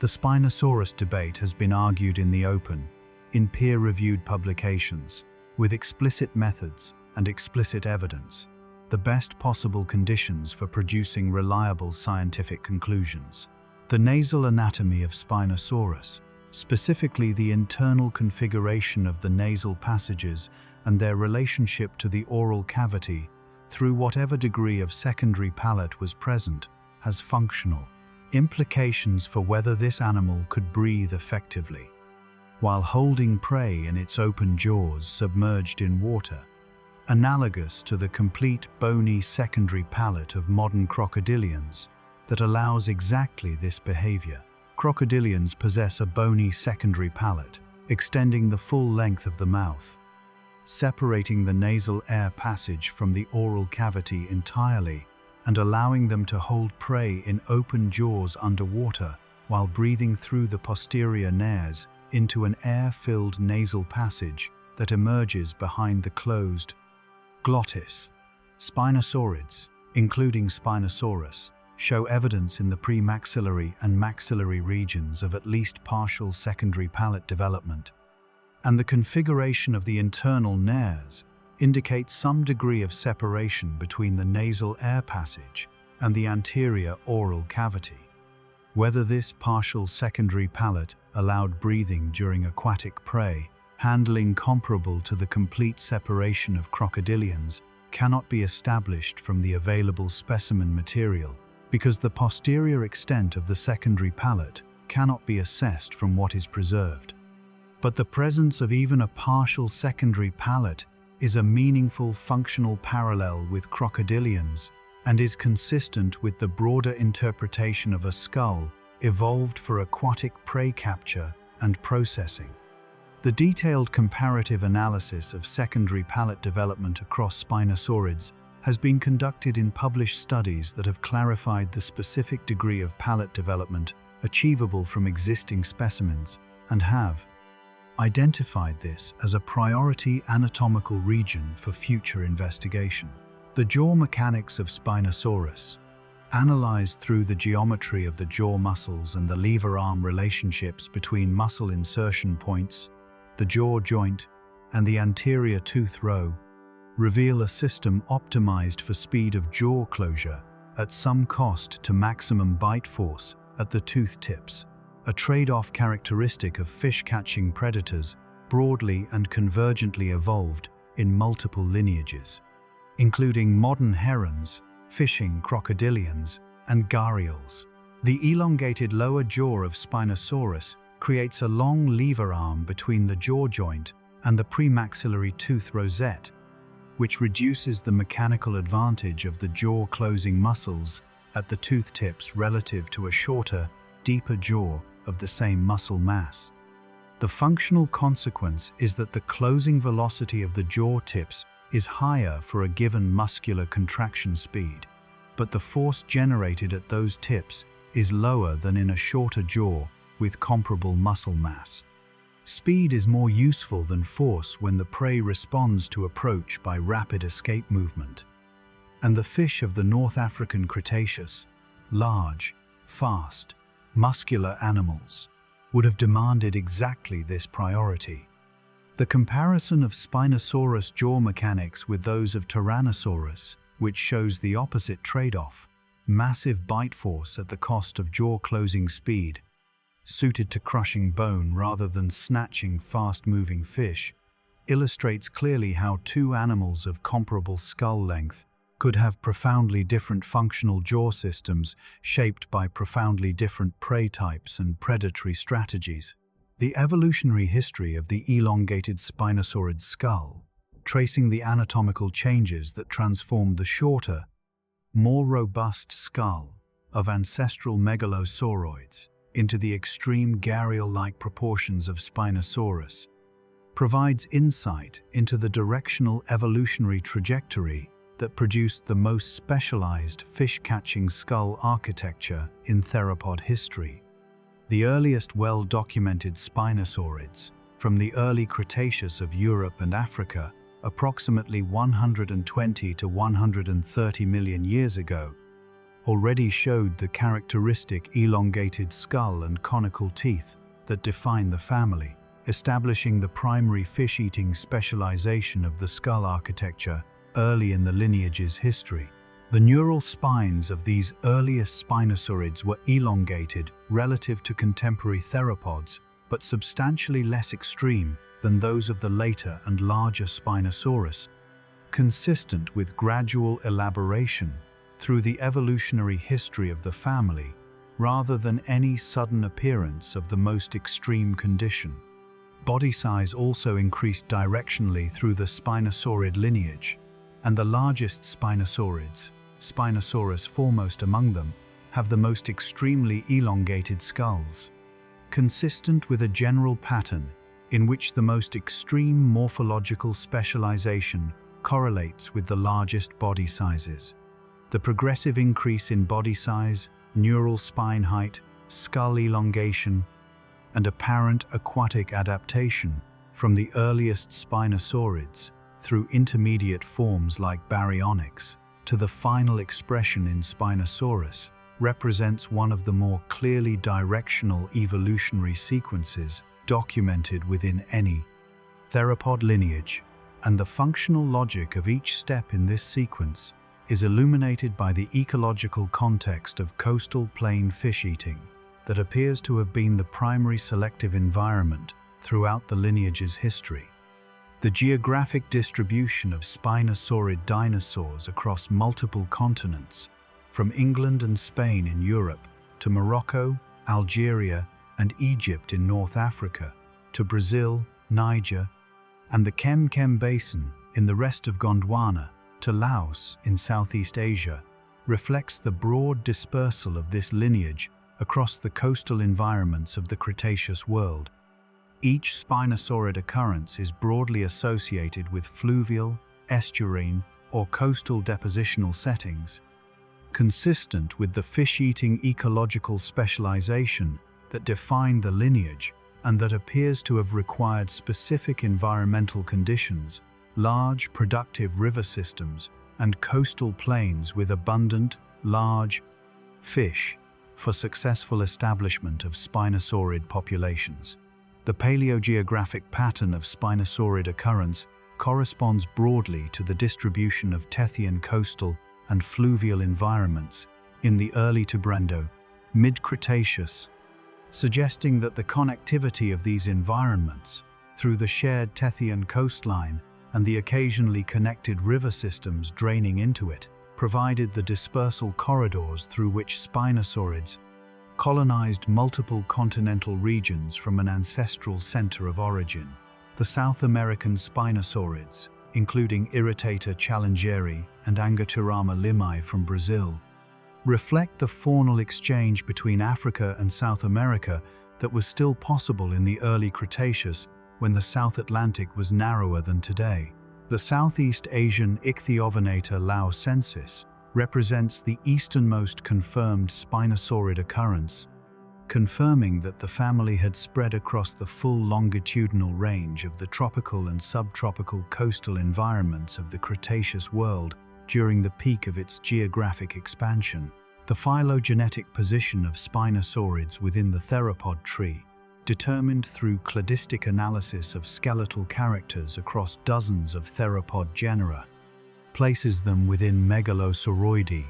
The Spinosaurus debate has been argued in the open, in peer-reviewed publications, with explicit methods and explicit evidence, the best possible conditions for producing reliable scientific conclusions. The nasal anatomy of Spinosaurus, specifically the internal configuration of the nasal passages and their relationship to the oral cavity, through whatever degree of secondary palate was present, has functional implications for whether this animal could breathe effectively while holding prey in its open jaws submerged in water, analogous to the complete bony secondary palate of modern crocodilians that allows exactly this behavior. Crocodilians possess a bony secondary palate, extending the full length of the mouth, separating the nasal air passage from the oral cavity entirely and allowing them to hold prey in open jaws underwater while breathing through the posterior nares into an air-filled nasal passage that emerges behind the closed glottis. Spinosaurids, including Spinosaurus, show evidence in the premaxillary and maxillary regions of at least partial secondary palate development, and the configuration of the internal nares indicates some degree of separation between the nasal air passage and the anterior oral cavity. Whether this partial secondary palate allowed breathing during aquatic prey, handling comparable to the complete separation of crocodilians, cannot be established from the available specimen material, because the posterior extent of the secondary palate cannot be assessed from what is preserved. But the presence of even a partial secondary palate is a meaningful functional parallel with crocodilians and is consistent with the broader interpretation of a skull evolved for aquatic prey capture and processing. The detailed comparative analysis of secondary palate development across Spinosaurids has been conducted in published studies that have clarified the specific degree of palate development achievable from existing specimens and have identified this as a priority anatomical region for future investigation. The jaw mechanics of Spinosaurus, analyzed through the geometry of the jaw muscles and the lever-arm relationships between muscle insertion points, the jaw joint, and the anterior tooth row, reveal a system optimized for speed of jaw closure at some cost to maximum bite force at the tooth tips, a trade-off characteristic of fish-catching predators broadly and convergently evolved in multiple lineages, including modern herons, fishing crocodilians, and gharials. The elongated lower jaw of Spinosaurus creates a long lever arm between the jaw joint and the premaxillary tooth rosette, which reduces the mechanical advantage of the jaw closing muscles at the tooth tips relative to a shorter, deeper jaw of the same muscle mass. The functional consequence is that the closing velocity of the jaw tips is higher for a given muscular contraction speed, but the force generated at those tips is lower than in a shorter jaw with comparable muscle mass. Speed is more useful than force when the prey responds to approach by rapid escape movement. And the fish of the North African Cretaceous, large, fast, muscular animals, would have demanded exactly this priority. The comparison of Spinosaurus jaw mechanics with those of Tyrannosaurus, which shows the opposite trade-off, massive bite force at the cost of jaw-closing speed, suited to crushing bone rather than snatching fast-moving fish, illustrates clearly how two animals of comparable skull length could have profoundly different functional jaw systems shaped by profoundly different prey types and predatory strategies. The evolutionary history of the elongated Spinosaurid skull, tracing the anatomical changes that transformed the shorter, more robust skull of ancestral megalosauroids into the extreme gharial-like proportions of Spinosaurus, provides insight into the directional evolutionary trajectory that produced the most specialized fish-catching skull architecture in theropod history. The earliest well-documented Spinosaurids, from the early Cretaceous of Europe and Africa, approximately 120 to 130 million years ago, already showed the characteristic elongated skull and conical teeth that define the family, establishing the primary fish-eating specialization of the skull architecture early in the lineage's history. The neural spines of these earliest Spinosaurids were elongated relative to contemporary theropods, but substantially less extreme than those of the later and larger Spinosaurus, consistent with gradual elaboration through the evolutionary history of the family, rather than any sudden appearance of the most extreme condition. Body size also increased directionally through the Spinosaurid lineage, and the largest Spinosaurids, Spinosaurus foremost among them, have the most extremely elongated skulls, consistent with a general pattern in which the most extreme morphological specialization correlates with the largest body sizes. The progressive increase in body size, neural spine height, skull elongation, and apparent aquatic adaptation from the earliest Spinosaurids through intermediate forms like baryonyx to the final expression in Spinosaurus represents one of the more clearly directional evolutionary sequences documented within any theropod lineage, and the functional logic of each step in this sequence is illuminated by the ecological context of coastal plain fish eating that appears to have been the primary selective environment throughout the lineage's history. The geographic distribution of Spinosaurid dinosaurs across multiple continents, from England and Spain in Europe to Morocco, Algeria, and Egypt in North Africa, to Brazil, Niger, and the Kem Basin in the rest of Gondwana, to Laos in Southeast Asia, reflects the broad dispersal of this lineage across the coastal environments of the Cretaceous world. Each Spinosaurid occurrence is broadly associated with fluvial, estuarine, or coastal depositional settings, consistent with the fish-eating ecological specialization that defined the lineage and that appears to have required specific environmental conditions, large productive river systems, and coastal plains with abundant, large fish for successful establishment of Spinosaurid populations. The paleogeographic pattern of Spinosaurid occurrence corresponds broadly to the distribution of Tethyan coastal and fluvial environments in the early to Brendo, mid-Cretaceous, suggesting that the connectivity of these environments through the shared Tethyan coastline and the occasionally connected river systems draining into it provided the dispersal corridors through which Spinosaurids colonized multiple continental regions from an ancestral center of origin. The South American Spinosaurids, including Irritata challengeri and Angoturama limai from Brazil, reflect the faunal exchange between Africa and South America that was still possible in the early Cretaceous when the South Atlantic was narrower than today. The Southeast Asian Ichthyovenator laosensis represents the easternmost confirmed Spinosaurid occurrence, confirming that the family had spread across the full longitudinal range of the tropical and subtropical coastal environments of the Cretaceous world during the peak of its geographic expansion. The phylogenetic position of Spinosaurids within the theropod tree determined through cladistic analysis of skeletal characters across dozens of theropod genera, places them within Megalosauroidae,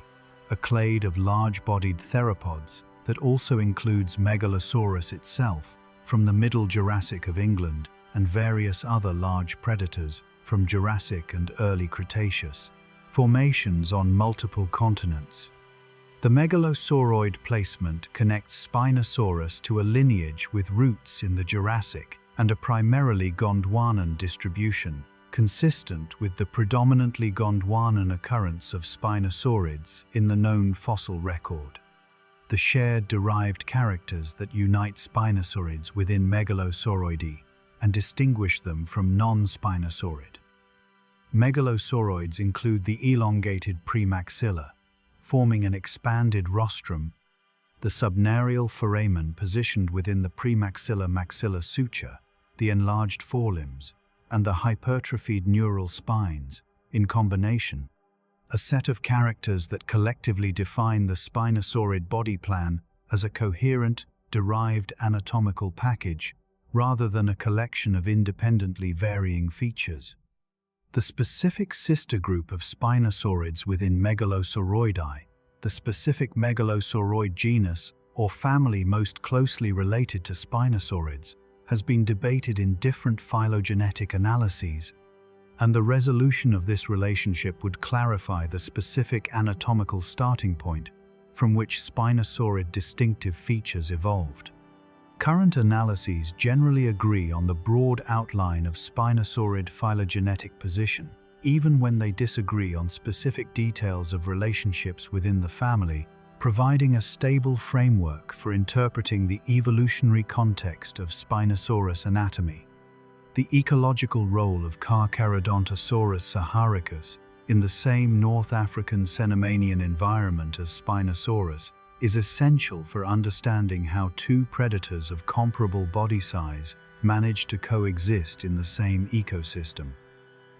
a clade of large-bodied theropods that also includes Megalosaurus itself from the Middle Jurassic of England and various other large predators from Jurassic and early Cretaceous, formations on multiple continents. The megalosauroid placement connects Spinosaurus to a lineage with roots in the Jurassic and a primarily Gondwanan distribution, consistent with the predominantly Gondwanan occurrence of Spinosaurids in the known fossil record. The shared derived characters that unite Spinosaurids within Megalosauroidae and distinguish them from non-Spinosaurid. Megalosauroids include the elongated premaxilla, forming an expanded rostrum, the subnarial foramen positioned within the premaxilla-maxilla suture, the enlarged forelimbs, and the hypertrophied neural spines, in combination, a set of characters that collectively define the Spinosaurid body plan as a coherent, derived anatomical package, rather than a collection of independently varying features. The specific sister group of Spinosaurids within Megalosauroidae, the specific Megalosauroid genus or family most closely related to Spinosaurids, has been debated in different phylogenetic analyses, and the resolution of this relationship would clarify the specific anatomical starting point from which Spinosaurid distinctive features evolved. Current analyses generally agree on the broad outline of Spinosaurid phylogenetic position, even when they disagree on specific details of relationships within the family, providing a stable framework for interpreting the evolutionary context of Spinosaurus anatomy. The ecological role of Carcharodontosaurus saharicus in the same North African Cenomanian environment as Spinosaurus is essential for understanding how two predators of comparable body size manage to coexist in the same ecosystem.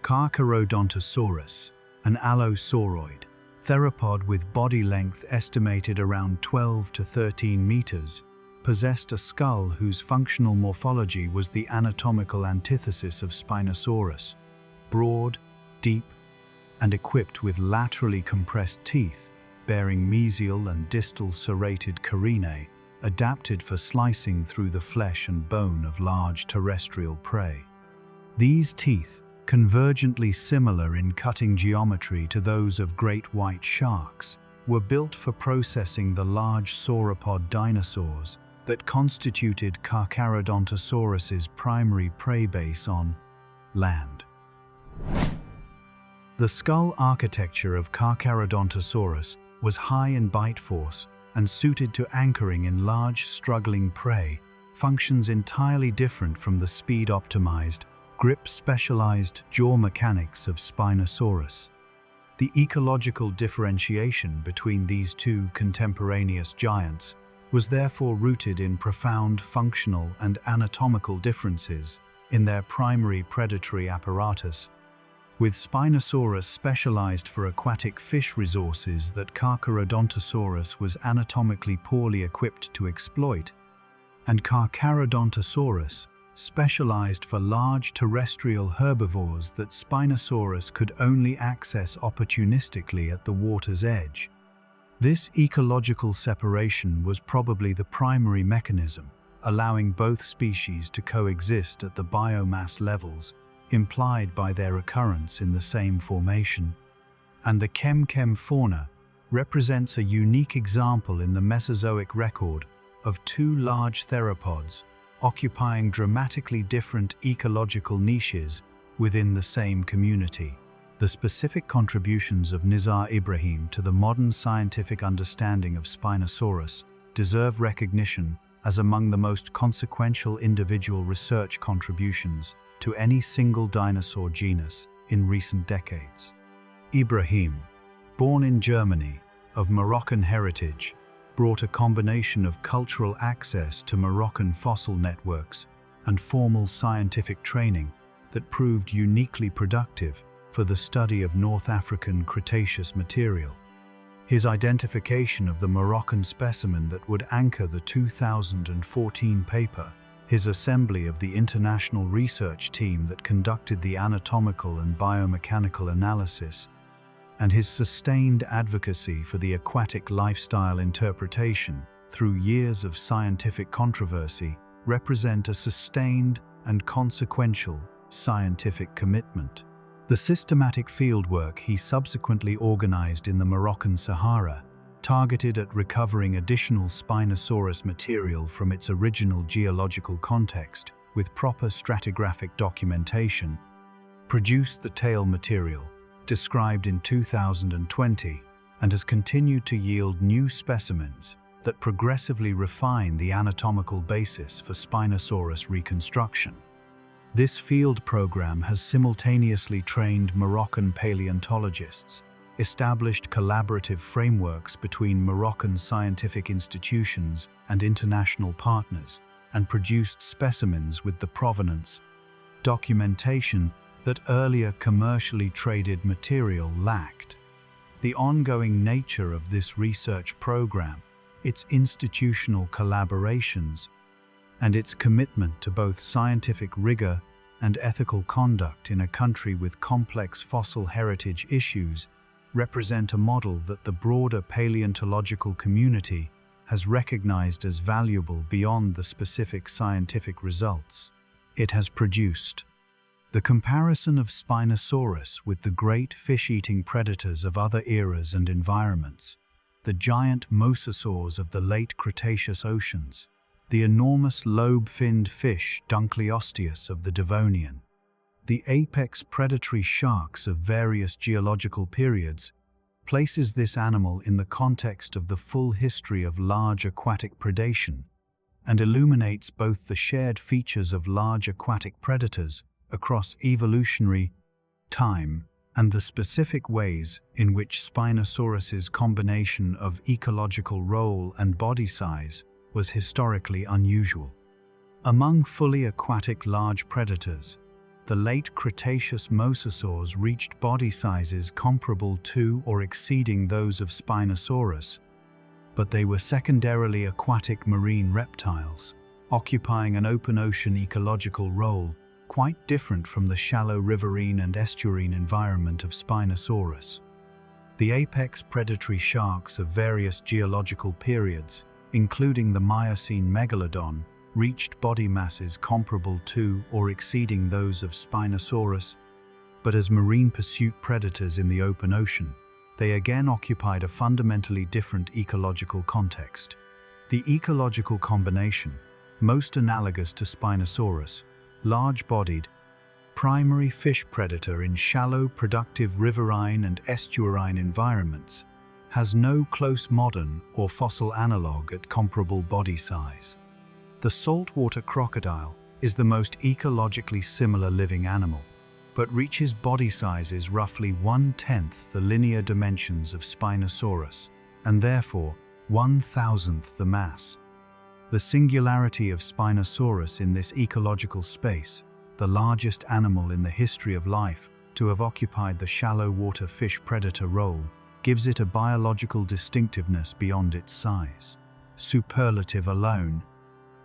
Carcharodontosaurus, an allosauroid, theropod with body length estimated around 12 to 13 meters, possessed a skull whose functional morphology was the anatomical antithesis of Spinosaurus, broad, deep, and equipped with laterally compressed teeth, bearing mesial and distal serrated carinae, adapted for slicing through the flesh and bone of large terrestrial prey. These teeth, convergently similar in cutting geometry to those of great white sharks, were built for processing the large sauropod dinosaurs that constituted Carcharodontosaurus's primary prey base on land. The skull architecture of Carcharodontosaurus was high in bite force and suited to anchoring in large, struggling prey, functions entirely different from the speed-optimized, grip-specialized jaw mechanics of Spinosaurus. The ecological differentiation between these two contemporaneous giants was therefore rooted in profound functional and anatomical differences in their primary predatory apparatus, with Spinosaurus specialized for aquatic fish resources that Carcharodontosaurus was anatomically poorly equipped to exploit, and Carcharodontosaurus specialized for large terrestrial herbivores that Spinosaurus could only access opportunistically at the water's edge. This ecological separation was probably the primary mechanism, allowing both species to coexist at the biomass levels implied by their occurrence in the same formation. And the Chem-Chem fauna represents a unique example in the Mesozoic record of two large theropods occupying dramatically different ecological niches within the same community. The specific contributions of Nizar Ibrahim to the modern scientific understanding of Spinosaurus deserve recognition as among the most consequential individual research contributions to any single dinosaur genus in recent decades. Ibrahim, born in Germany, of Moroccan heritage, brought a combination of cultural access to Moroccan fossil networks and formal scientific training that proved uniquely productive for the study of North African Cretaceous material. His identification of the Moroccan specimen that would anchor the 2014 paper his assembly of the international research team that conducted the anatomical and biomechanical analysis, and his sustained advocacy for the aquatic lifestyle interpretation through years of scientific controversy represent a sustained and consequential scientific commitment. The systematic fieldwork he subsequently organized in the Moroccan Sahara, targeted at recovering additional Spinosaurus material from its original geological context with proper stratigraphic documentation, produced the tail material described in 2020 and has continued to yield new specimens that progressively refine the anatomical basis for Spinosaurus reconstruction. This field program has simultaneously trained Moroccan paleontologists, established collaborative frameworks between Moroccan scientific institutions and international partners, and produced specimens with the provenance documentation that earlier commercially traded material lacked. The ongoing nature of this research program, its institutional collaborations, and its commitment to both scientific rigor and ethical conduct in a country with complex fossil heritage issues represent a model that the broader paleontological community has recognized as valuable beyond the specific scientific results it has produced. The comparison of Spinosaurus with the great fish-eating predators of other eras and environments, the giant mosasaurs of the late Cretaceous oceans, the enormous lobe-finned fish Dunkleosteus of the Devonian, the apex predatory sharks of various geological periods, places this animal in the context of the full history of large aquatic predation and illuminates both the shared features of large aquatic predators across evolutionary time and the specific ways in which Spinosaurus's combination of ecological role and body size was historically unusual. Among fully aquatic large predators, the late Cretaceous mosasaurs reached body sizes comparable to or exceeding those of Spinosaurus, but they were secondarily aquatic marine reptiles, occupying an open ocean ecological role quite different from the shallow riverine and estuarine environment of Spinosaurus. The apex predatory sharks of various geological periods, including the Miocene megalodon, reached body masses comparable to or exceeding those of Spinosaurus, but as marine pursuit predators in the open ocean, they again occupied a fundamentally different ecological context. The ecological combination, most analogous to Spinosaurus, large-bodied, primary fish predator in shallow, productive riverine and estuarine environments, has no close modern or fossil analog at comparable body size. The saltwater crocodile is the most ecologically similar living animal, but reaches body sizes roughly 1/10 the linear dimensions of Spinosaurus, and therefore 1/1000th the mass. The singularity of Spinosaurus in this ecological space, the largest animal in the history of life to have occupied the shallow water fish predator role, gives it a biological distinctiveness beyond its size. Superlative alone.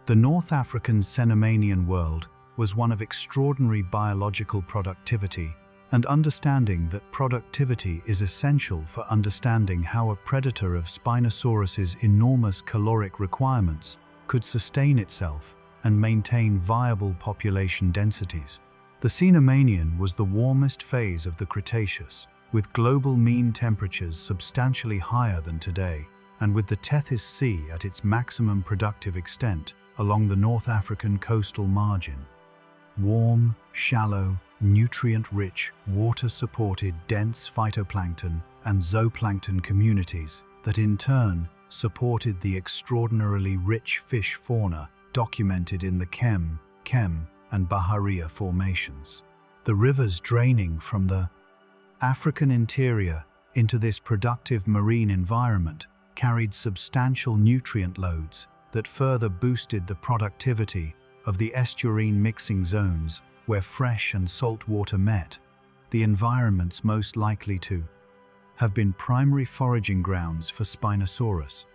The North African Cenomanian world was one of extraordinary biological productivity, and understanding that productivity is essential for understanding how a predator of Spinosaurus's enormous caloric requirements could sustain itself and maintain viable population densities. The Cenomanian was the warmest phase of the Cretaceous, with global mean temperatures substantially higher than today, and with the Tethys Sea at its maximum productive extent along the North African coastal margin. Warm, shallow, nutrient-rich, water-supported dense phytoplankton and zooplankton communities that in turn supported the extraordinarily rich fish fauna documented in the Kem, and Bahariya formations. The rivers draining from the African interior into this productive marine environment carried substantial nutrient loads that further boosted the productivity of the estuarine mixing zones where fresh and salt water met, the environments most likely to have been primary foraging grounds for Spinosaurus.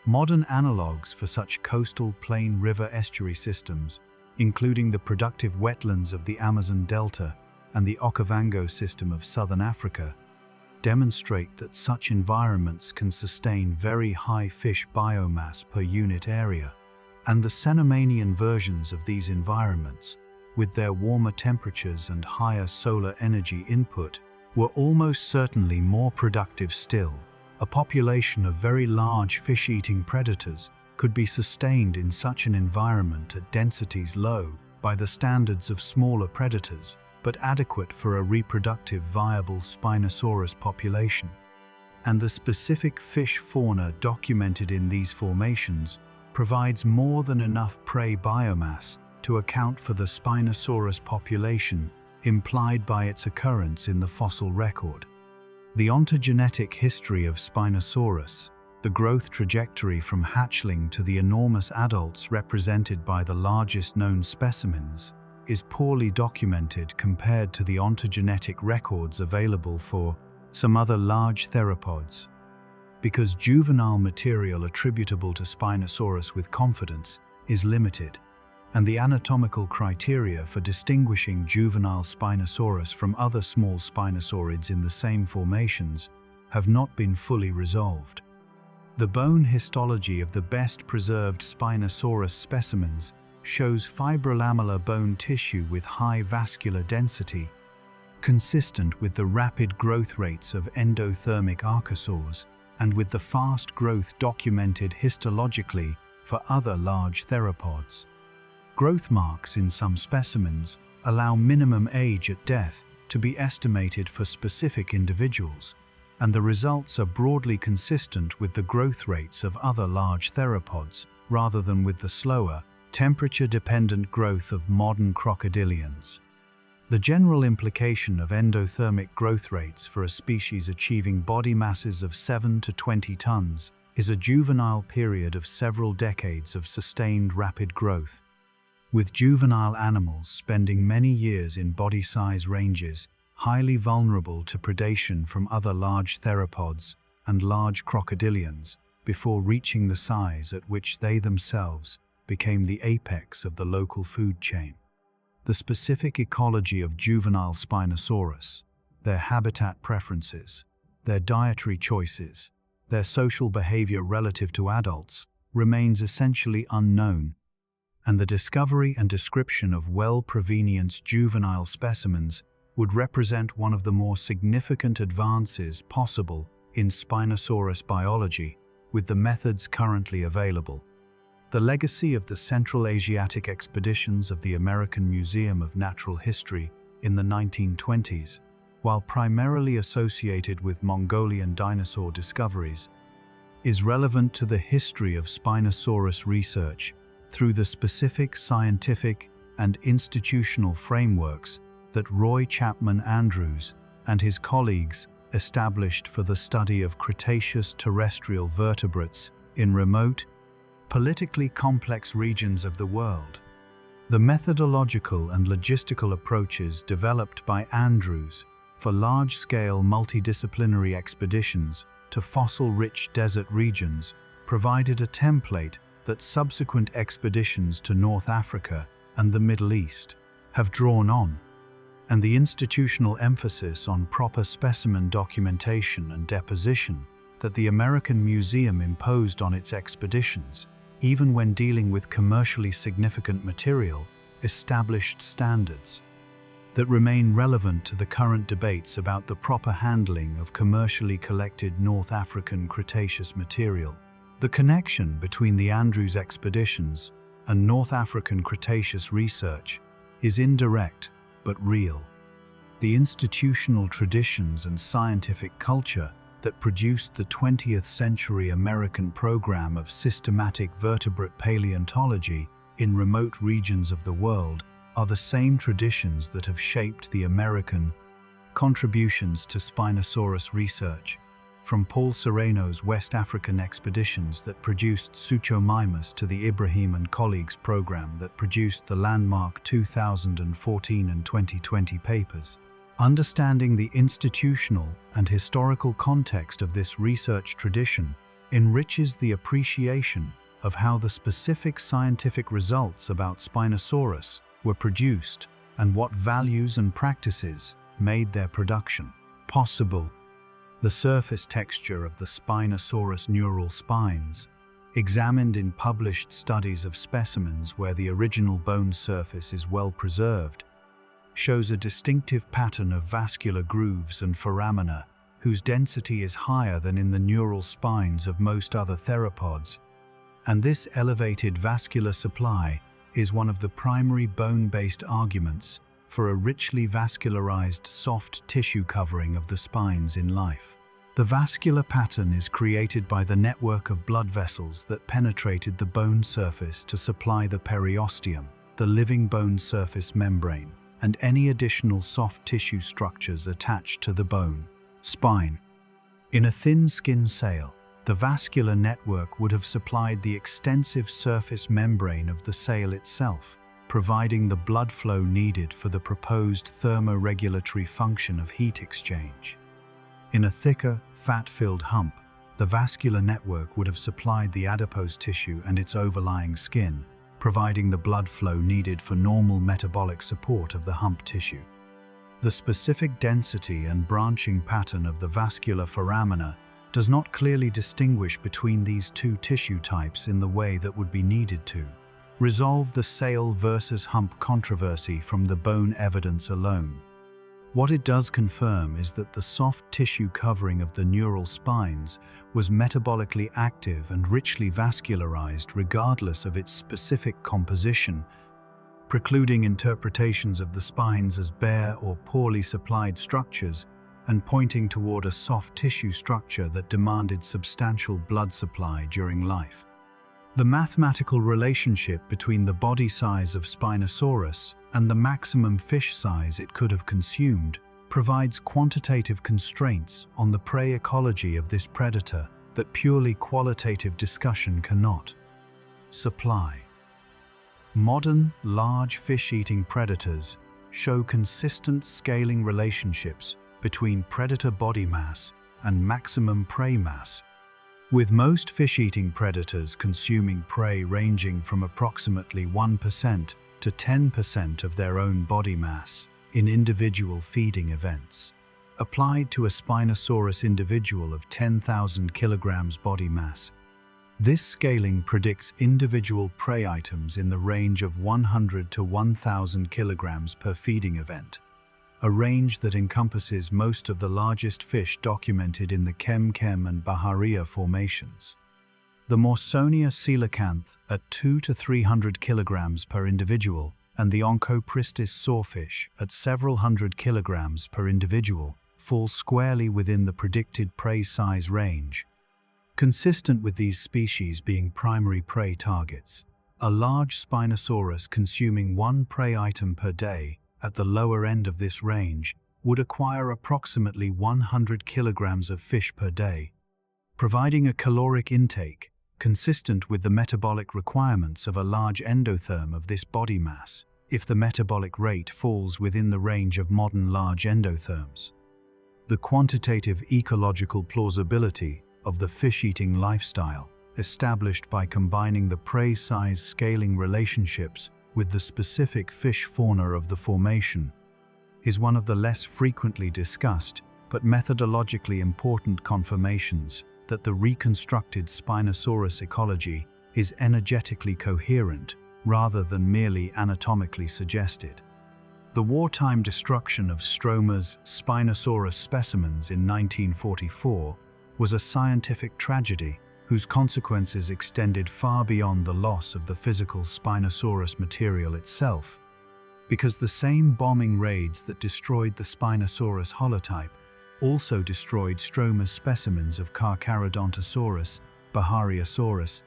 Modern analogues for such coastal plain river estuary systems including the productive wetlands of the Amazon Delta and the Okavango system of southern Africa, demonstrate that such environments can sustain very high fish biomass per unit area, and the Cenomanian versions of these environments, with their warmer temperatures and higher solar energy input, were almost certainly more productive still. A population of very large fish-eating predators could be sustained in such an environment at densities low by the standards of smaller predators, but adequate for a reproductive viable Spinosaurus population. And the specific fish fauna documented in these formations provides more than enough prey biomass to account for the Spinosaurus population implied by its occurrence in the fossil record. The ontogenetic history of Spinosaurus, the growth trajectory from hatchling to the enormous adults represented by the largest known specimens, is poorly documented compared to the ontogenetic records available for some other large theropods. Because juvenile material attributable to Spinosaurus with confidence is limited, and the anatomical criteria for distinguishing juvenile Spinosaurus from other small spinosaurids in the same formations have not been fully resolved. The bone histology of the best preserved Spinosaurus specimens shows fibrolamellar bone tissue with high vascular density, consistent with the rapid growth rates of endothermic archosaurs and with the fast growth documented histologically for other large theropods. Growth marks in some specimens allow minimum age at death to be estimated for specific individuals, and the results are broadly consistent with the growth rates of other large theropods rather than with the slower, temperature-dependent growth of modern crocodilians. The general implication of endothermic growth rates for a species achieving body masses of 7 to 20 tons is a juvenile period of several decades of sustained rapid growth, with juvenile animals spending many years in body size ranges highly vulnerable to predation from other large theropods and large crocodilians before reaching the size at which they themselves became the apex of the local food chain. The specific ecology of juvenile Spinosaurus, their habitat preferences, their dietary choices, their social behavior relative to adults remains essentially unknown, and the discovery and description of well-provenience juvenile specimens would represent one of the more significant advances possible in Spinosaurus biology with the methods currently available. The legacy of the Central Asiatic expeditions of the American Museum of Natural History in the 1920s, while primarily associated with Mongolian dinosaur discoveries, is relevant to the history of Spinosaurus research through the specific scientific and institutional frameworks that Roy Chapman Andrews and his colleagues established for the study of Cretaceous terrestrial vertebrates in remote, politically complex regions of the world. The methodological and logistical approaches developed by Andrews for large-scale multidisciplinary expeditions to fossil-rich desert regions provided a template that subsequent expeditions to North Africa and the Middle East have drawn on, and the institutional emphasis on proper specimen documentation and deposition that the American Museum imposed on its expeditions, even when dealing with commercially significant material, established standards that remain relevant to the current debates about the proper handling of commercially collected North African Cretaceous material. The connection between the Andrews expeditions and North African Cretaceous research is indirect but real. The institutional traditions and scientific culture that produced the 20th century American program of systematic vertebrate paleontology in remote regions of the world are the same traditions that have shaped the American contributions to Spinosaurus research, from Paul Sereno's West African expeditions that produced Suchomimus to the Ibrahim and colleagues program that produced the landmark 2014 and 2020 papers. Understanding the institutional and historical context of this research tradition enriches the appreciation of how the specific scientific results about Spinosaurus were produced and what values and practices made their production possible. The surface texture of the Spinosaurus neural spines, examined in published studies of specimens where the original bone surface is well preserved, shows a distinctive pattern of vascular grooves and foramina whose density is higher than in the neural spines of most other theropods, and this elevated vascular supply is one of the primary bone-based arguments for a richly vascularized soft tissue covering of the spines in life. The vascular pattern is created by the network of blood vessels that penetrated the bone surface to supply the periosteum, the living bone surface membrane, and any additional soft tissue structures attached to the bone spine. In a thin skin sail, the vascular network would have supplied the extensive surface membrane of the sail itself, providing the blood flow needed for the proposed thermoregulatory function of heat exchange. In a thicker, fat-filled hump, the vascular network would have supplied the adipose tissue and its overlying skin, providing the blood flow needed for normal metabolic support of the hump tissue. The specific density and branching pattern of the vascular foramina does not clearly distinguish between these two tissue types in the way that would be needed to resolve the sail versus hump controversy from the bone evidence alone. What it does confirm is that the soft tissue covering of the neural spines was metabolically active and richly vascularized regardless of its specific composition, precluding interpretations of the spines as bare or poorly supplied structures and pointing toward a soft tissue structure that demanded substantial blood supply during life. The mathematical relationship between the body size of Spinosaurus and the maximum fish size it could have consumed provides quantitative constraints on the prey ecology of this predator that purely qualitative discussion cannot supply. Modern, large fish-eating predators show consistent scaling relationships between predator body mass and maximum prey mass, with most fish-eating predators consuming prey ranging from approximately 1% to 10% of their own body mass in individual feeding events. Applied to a Spinosaurus individual of 10,000 kilograms body mass, this scaling predicts individual prey items in the range of 100 to 1,000 kilograms per feeding event, a range that encompasses most of the largest fish documented in the Kem-Kem and Bahariya formations. The Morsonia coelacanth at 2 to 300 kilograms per individual and the Onchopristis sawfish at several hundred kilograms per individual fall squarely within the predicted prey size range. Consistent with these species being primary prey targets, a large Spinosaurus consuming one prey item per day at the lower end of this range would acquire approximately 100 kilograms of fish per day, providing a caloric intake consistent with the metabolic requirements of a large endotherm of this body mass, if the metabolic rate falls within the range of modern large endotherms. The quantitative ecological plausibility of the fish-eating lifestyle, established by combining the prey size scaling relationships with the specific fish fauna of the formation, is one of the less frequently discussed but methodologically important confirmations that the reconstructed Spinosaurus ecology is energetically coherent rather than merely anatomically suggested. The wartime destruction of Stromer's Spinosaurus specimens in 1944 was a scientific tragedy whose consequences extended far beyond the loss of the physical Spinosaurus material itself, because the same bombing raids that destroyed the Spinosaurus holotype also destroyed Stromer's specimens of Carcharodontosaurus, Bahariasaurus,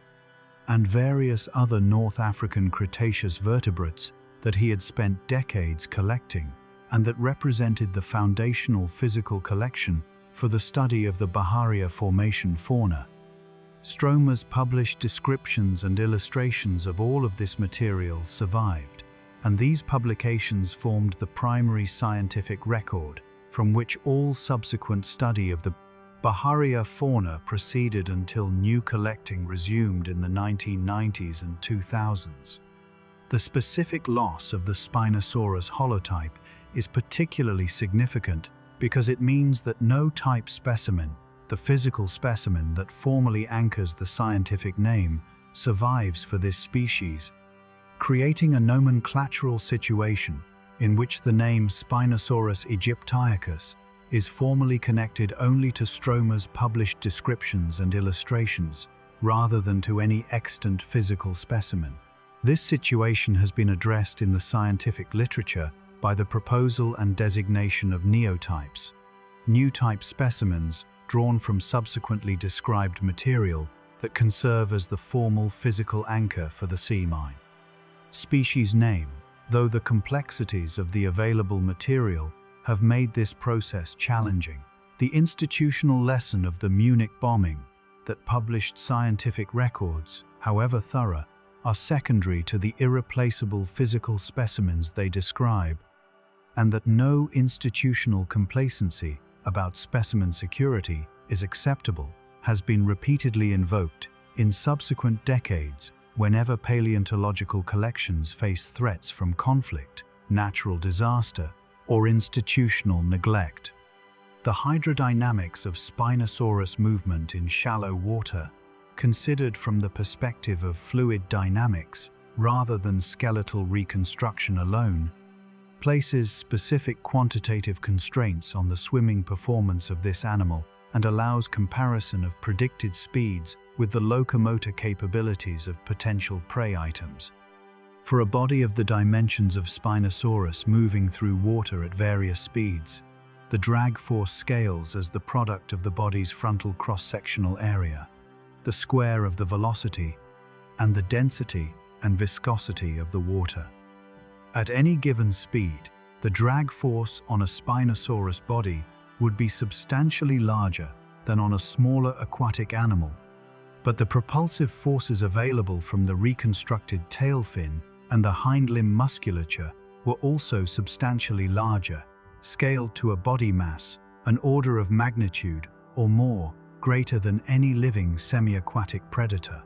and various other North African Cretaceous vertebrates that he had spent decades collecting and that represented the foundational physical collection for the study of the Baharia Formation fauna. Stromer's published descriptions and illustrations of all of this material survived, and these publications formed the primary scientific record from which all subsequent study of the Bahariya fauna proceeded until new collecting resumed in the 1990s and 2000s. The specific loss of the Spinosaurus holotype is particularly significant because it means that no type specimen, the physical specimen that formally anchors the scientific name, survives for this species, creating a nomenclatural situation in which the name Spinosaurus aegyptiacus is formally connected only to Stromer's published descriptions and illustrations, rather than to any extant physical specimen. This situation has been addressed in the scientific literature by the proposal and designation of neotypes, new type specimens drawn from subsequently described material that can serve as the formal physical anchor for the sea mine. Species name, though the complexities of the available material have made this process challenging. The institutional lesson of the Munich bombing, that published scientific records, however thorough, are secondary to the irreplaceable physical specimens they describe, and that no institutional complacency about specimen security is acceptable, has been repeatedly invoked in subsequent decades whenever paleontological collections face threats from conflict, natural disaster, or institutional neglect. The hydrodynamics of Spinosaurus movement in shallow water, considered from the perspective of fluid dynamics rather than skeletal reconstruction alone, places specific quantitative constraints on the swimming performance of this animal and allows comparison of predicted speeds with the locomotor capabilities of potential prey items. For a body of the dimensions of Spinosaurus moving through water at various speeds, the drag force scales as the product of the body's frontal cross-sectional area, the square of the velocity, and the density and viscosity of the water. At any given speed, the drag force on a Spinosaurus body would be substantially larger than on a smaller aquatic animal, but the propulsive forces available from the reconstructed tail fin and the hind limb musculature were also substantially larger, scaled to a body mass an order of magnitude or more greater than any living semi-aquatic predator.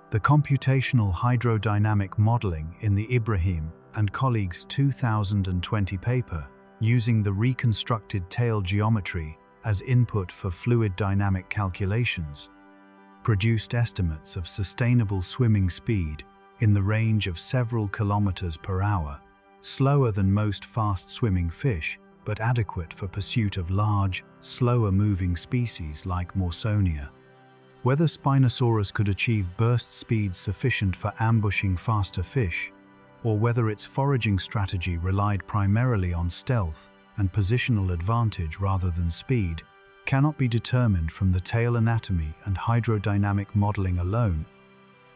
The computational hydrodynamic modeling in the Ibrahim and colleagues' 2020 paper, using the reconstructed tail geometry as input for fluid dynamic calculations, produced estimates of sustainable swimming speed in the range of several kilometers per hour, slower than most fast-swimming fish, but adequate for pursuit of large, slower-moving species like Morsonia. Whether Spinosaurus could achieve burst speeds sufficient for ambushing faster fish, or whether its foraging strategy relied primarily on stealth and positional advantage rather than speed, cannot be determined from the tail anatomy and hydrodynamic modeling alone,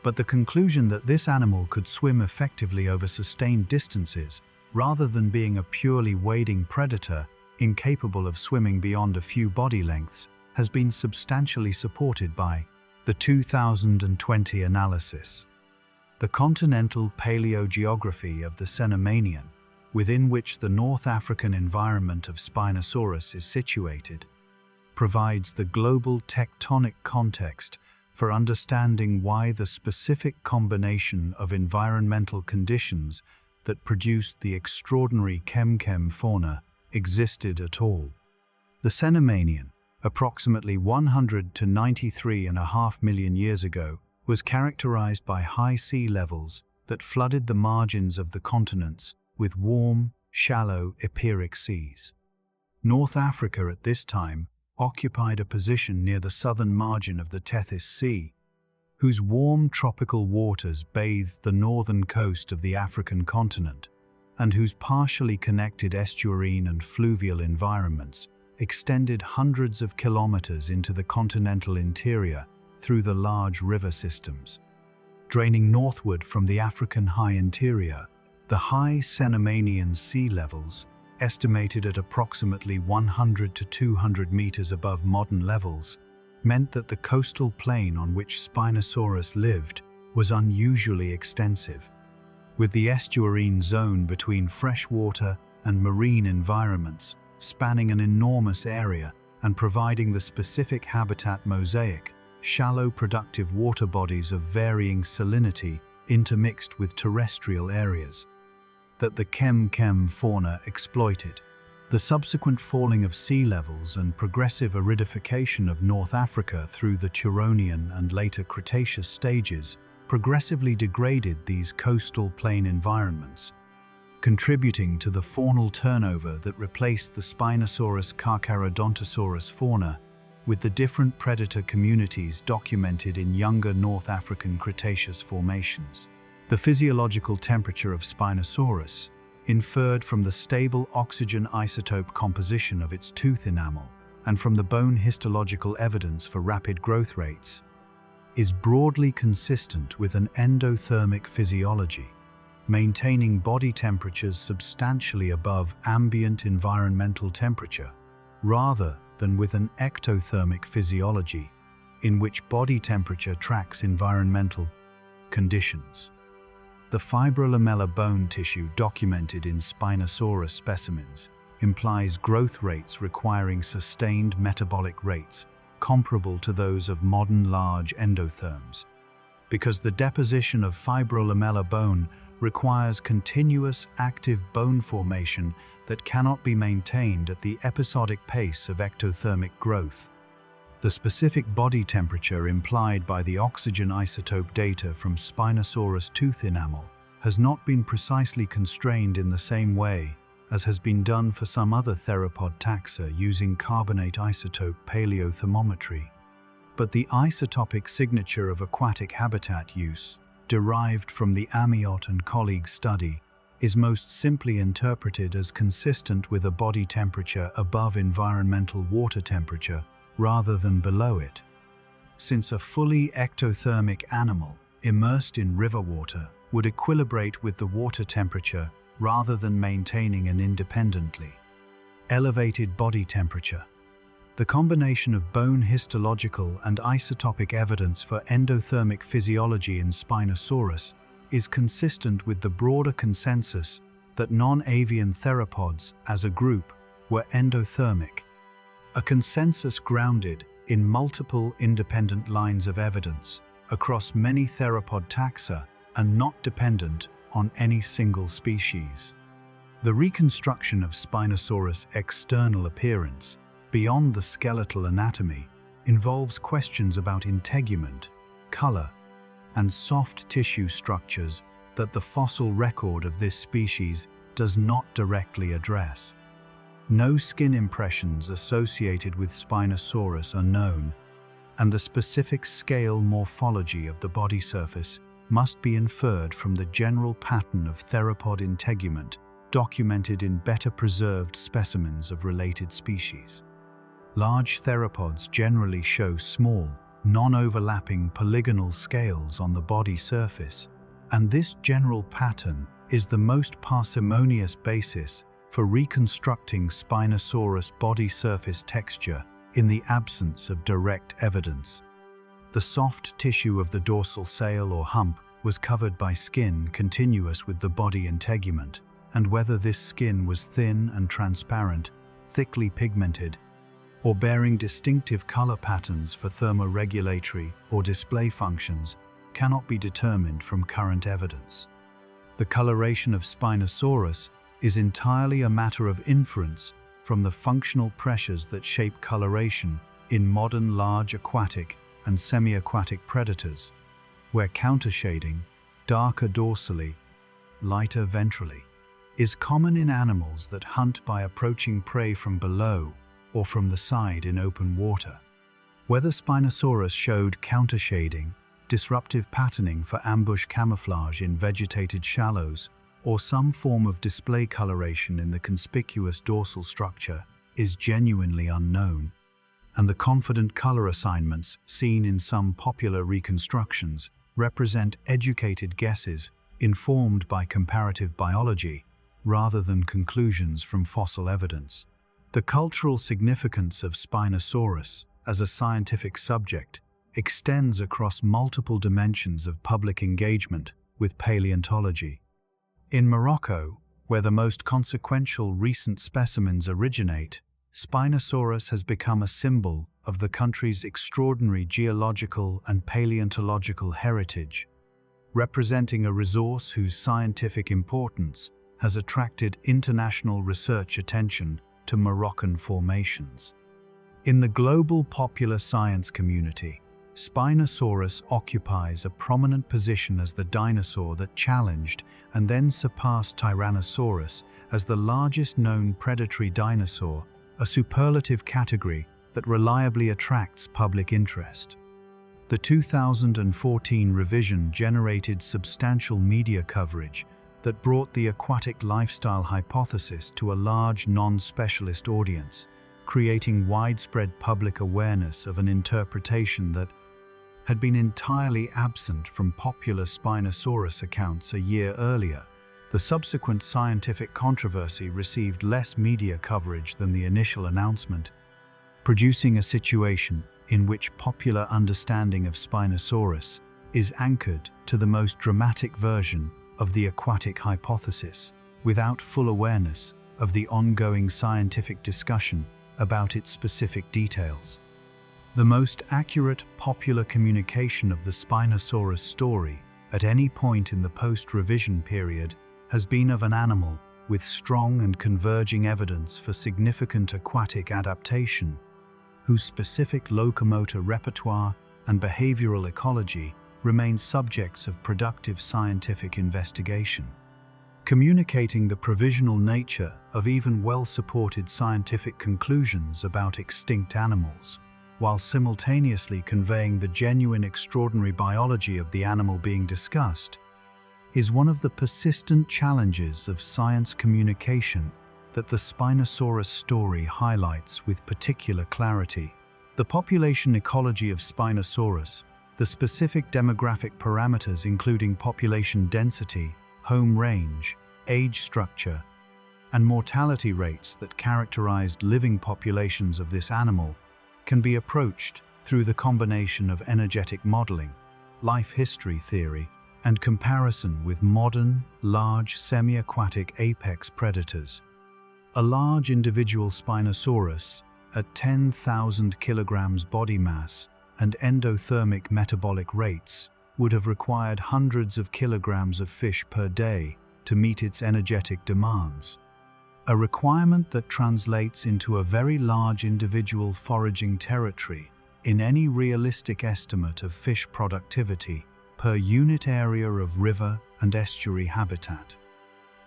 but the conclusion that this animal could swim effectively over sustained distances rather than being a purely wading predator incapable of swimming beyond a few body lengths has been substantially supported by the 2020 analysis. The continental paleogeography of the Cenomanian, within which the North African environment of Spinosaurus is situated, provides the global tectonic context for understanding why the specific combination of environmental conditions that produced the extraordinary chem-chem fauna existed at all. The Cenomanian, approximately 100 to 93.5 million years ago, was characterized by high sea levels that flooded the margins of the continents with warm, shallow, epiric seas. North Africa at this time occupied a position near the southern margin of the Tethys Sea, whose warm tropical waters bathed the northern coast of the African continent, and whose partially connected estuarine and fluvial environments extended hundreds of kilometers into the continental interior through the large river systems. Draining northward from the African high interior, the high Cenomanian sea levels, estimated at approximately 100 to 200 meters above modern levels, meant that the coastal plain on which Spinosaurus lived was unusually extensive, with the estuarine zone between freshwater and marine environments spanning an enormous area and providing the specific habitat mosaic, shallow productive water bodies of varying salinity intermixed with terrestrial areas that the chem fauna exploited. The subsequent falling of sea levels and progressive aridification of North Africa through the Turonian and later Cretaceous stages progressively degraded these coastal plain environments, contributing to the faunal turnover that replaced the Spinosaurus Carcharodontosaurus fauna with the different predator communities documented in younger North African Cretaceous formations. The physiological temperature of Spinosaurus, inferred from the stable oxygen isotope composition of its tooth enamel and from the bone histological evidence for rapid growth rates, is broadly consistent with an endothermic physiology, maintaining body temperatures substantially above ambient environmental temperature, rather than with an ectothermic physiology, in which body temperature tracks environmental conditions. The fibrolamellar bone tissue documented in Spinosaurus specimens implies growth rates requiring sustained metabolic rates comparable to those of modern large endotherms, because the deposition of fibrolamellar bone requires continuous active bone formation that cannot be maintained at the episodic pace of ectothermic growth. The specific body temperature implied by the oxygen isotope data from Spinosaurus tooth enamel has not been precisely constrained in the same way as has been done for some other theropod taxa using carbonate isotope paleothermometry. But the isotopic signature of aquatic habitat use, derived from the Amiot and colleagues study, is most simply interpreted as consistent with a body temperature above environmental water temperature rather than below it. Since a fully ectothermic animal immersed in river water would equilibrate with the water temperature rather than maintaining an independently elevated body temperature. The combination of bone histological and isotopic evidence for endothermic physiology in Spinosaurus is consistent with the broader consensus that non-avian theropods, as a group, were endothermic, a consensus grounded in multiple independent lines of evidence across many theropod taxa and not dependent on any single species. The reconstruction of Spinosaurus' external appearance, beyond the skeletal anatomy, involves questions about integument, color, and soft tissue structures that the fossil record of this species does not directly address. No skin impressions associated with Spinosaurus are known, and the specific scale morphology of the body surface must be inferred from the general pattern of theropod integument documented in better preserved specimens of related species. Large theropods generally show small, non-overlapping polygonal scales on the body surface, and this general pattern is the most parsimonious basis for reconstructing Spinosaurus body surface texture in the absence of direct evidence. The soft tissue of the dorsal sail or hump was covered by skin continuous with the body integument, and whether this skin was thin and transparent, thickly pigmented, or bearing distinctive color patterns for thermoregulatory or display functions cannot be determined from current evidence. The coloration of Spinosaurus is entirely a matter of inference from the functional pressures that shape coloration in modern large aquatic and semi-aquatic predators, where countershading, darker dorsally, lighter ventrally, is common in animals that hunt by approaching prey from below or from the side in open water. Whether Spinosaurus showed countershading, disruptive patterning for ambush camouflage in vegetated shallows, or some form of display coloration in the conspicuous dorsal structure is genuinely unknown, and the confident color assignments seen in some popular reconstructions represent educated guesses informed by comparative biology rather than conclusions from fossil evidence. The cultural significance of Spinosaurus as a scientific subject extends across multiple dimensions of public engagement with paleontology. In Morocco, where the most consequential recent specimens originate, Spinosaurus has become a symbol of the country's extraordinary geological and paleontological heritage, representing a resource whose scientific importance has attracted international research attention to Moroccan formations. In the global popular science community, Spinosaurus occupies a prominent position as the dinosaur that challenged and then surpassed Tyrannosaurus as the largest known predatory dinosaur, a superlative category that reliably attracts public interest. The 2014 revision generated substantial media coverage that brought the aquatic lifestyle hypothesis to a large non-specialist audience, creating widespread public awareness of an interpretation that had been entirely absent from popular Spinosaurus accounts a year earlier. The subsequent scientific controversy received less media coverage than the initial announcement, producing a situation in which popular understanding of Spinosaurus is anchored to the most dramatic version of the aquatic hypothesis, without full awareness of the ongoing scientific discussion about its specific details. The most accurate popular communication of the Spinosaurus story at any point in the post-revision period has been of an animal with strong and converging evidence for significant aquatic adaptation, whose specific locomotor repertoire and behavioral ecology remain subjects of productive scientific investigation. Communicating the provisional nature of even well-supported scientific conclusions about extinct animals, while simultaneously conveying the genuine extraordinary biology of the animal being discussed, is one of the persistent challenges of science communication that the Spinosaurus story highlights with particular clarity. The population ecology of Spinosaurus, the specific demographic parameters including population density, home range, age structure, and mortality rates that characterized living populations of this animal, can be approached through the combination of energetic modeling, life history theory, and comparison with modern, large semi-aquatic apex predators. A large individual Spinosaurus, at 10,000 kilograms body mass and endothermic metabolic rates, would have required hundreds of kilograms of fish per day to meet its energetic demands. A requirement that translates into a very large individual foraging territory in any realistic estimate of fish productivity per unit area of river and estuary habitat.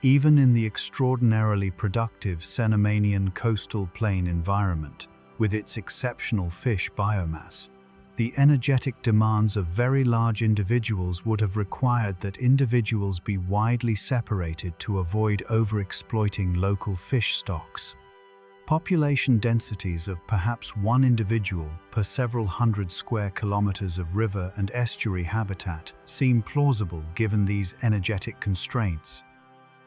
Even in the extraordinarily productive Cenomanian coastal plain environment, with its exceptional fish biomass, the energetic demands of very large individuals would have required that individuals be widely separated to avoid overexploiting local fish stocks. Population densities of perhaps one individual per several hundred square kilometers of river and estuary habitat seem plausible given these energetic constraints,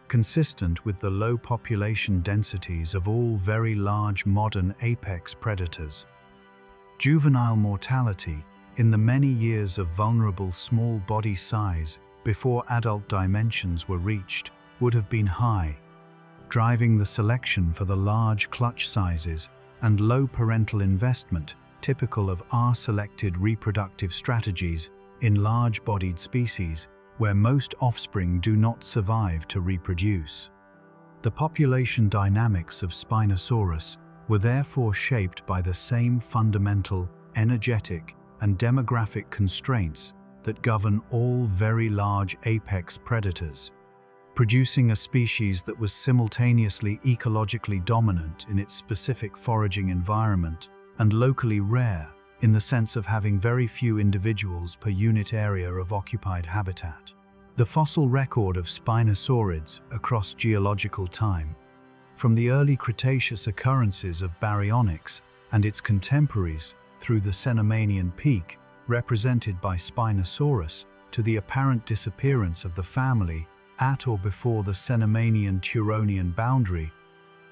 consistent with the low population densities of all very large modern apex predators. Juvenile mortality in the many years of vulnerable small body size before adult dimensions were reached would have been high, driving the selection for the large clutch sizes and low parental investment typical of R-selected reproductive strategies in large-bodied species where most offspring do not survive to reproduce. The population dynamics of Spinosaurus were therefore shaped by the same fundamental, energetic, and demographic constraints that govern all very large apex predators, producing a species that was simultaneously ecologically dominant in its specific foraging environment and locally rare in the sense of having very few individuals per unit area of occupied habitat. The fossil record of Spinosaurids across geological time, from the early Cretaceous occurrences of baryonyx and its contemporaries through the Cenomanian peak, represented by Spinosaurus, to the apparent disappearance of the family at or before the Cenomanian-Turonian boundary,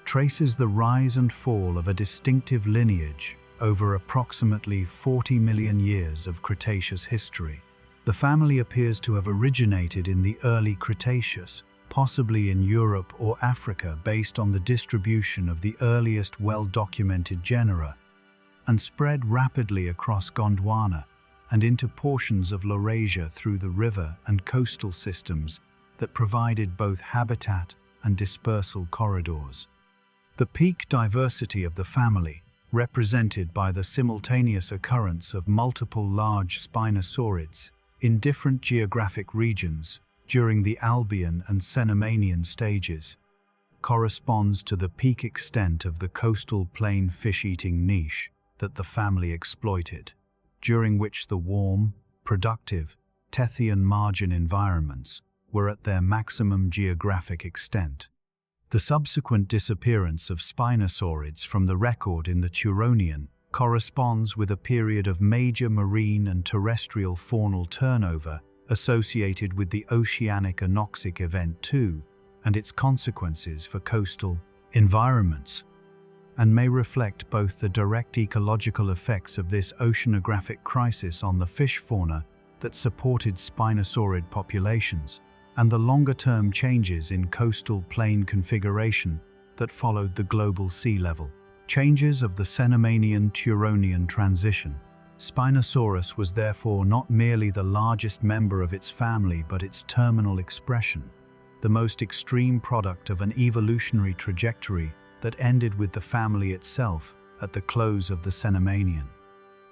traces the rise and fall of a distinctive lineage over approximately 40 million years of Cretaceous history. The family appears to have originated in the early Cretaceous, possibly in Europe or Africa based on the distribution of the earliest well-documented genera, and spread rapidly across Gondwana and into portions of Laurasia through the river and coastal systems that provided both habitat and dispersal corridors. The peak diversity of the family, represented by the simultaneous occurrence of multiple large spinosaurids in different geographic regions during the Albian and Cenomanian stages, corresponds to the peak extent of the coastal plain fish-eating niche that the family exploited, during which the warm, productive, Tethyan margin environments were at their maximum geographic extent. The subsequent disappearance of spinosaurids from the record in the Turonian corresponds with a period of major marine and terrestrial faunal turnover associated with the oceanic anoxic event 2 and its consequences for coastal environments, and may reflect both the direct ecological effects of this oceanographic crisis on the fish fauna that supported spinosaurid populations, and the longer-term changes in coastal plain configuration that followed the global sea level changes of the Cenomanian-Turonian transition. Spinosaurus was therefore not merely the largest member of its family but its terminal expression, the most extreme product of an evolutionary trajectory that ended with the family itself at the close of the Cenomanian.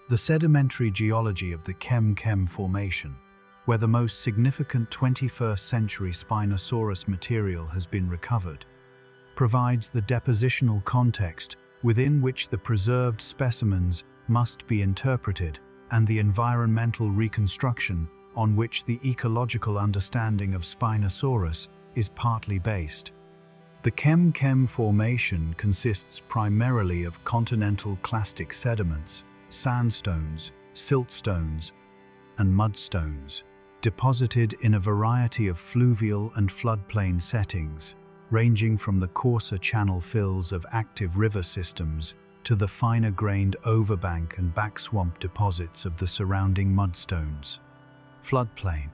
The sedimentary geology of the Kem-Kem Formation, where the most significant 21st century Spinosaurus material has been recovered, provides the depositional context within which the preserved specimens must be interpreted and the environmental reconstruction on which the ecological understanding of Spinosaurus is partly based. The Kem-Kem Formation consists primarily of continental clastic sediments, sandstones, siltstones, and mudstones, deposited in a variety of fluvial and floodplain settings, ranging from the coarser channel fills of active river systems to the finer-grained overbank and backswamp deposits of the surrounding mudstones. Floodplain.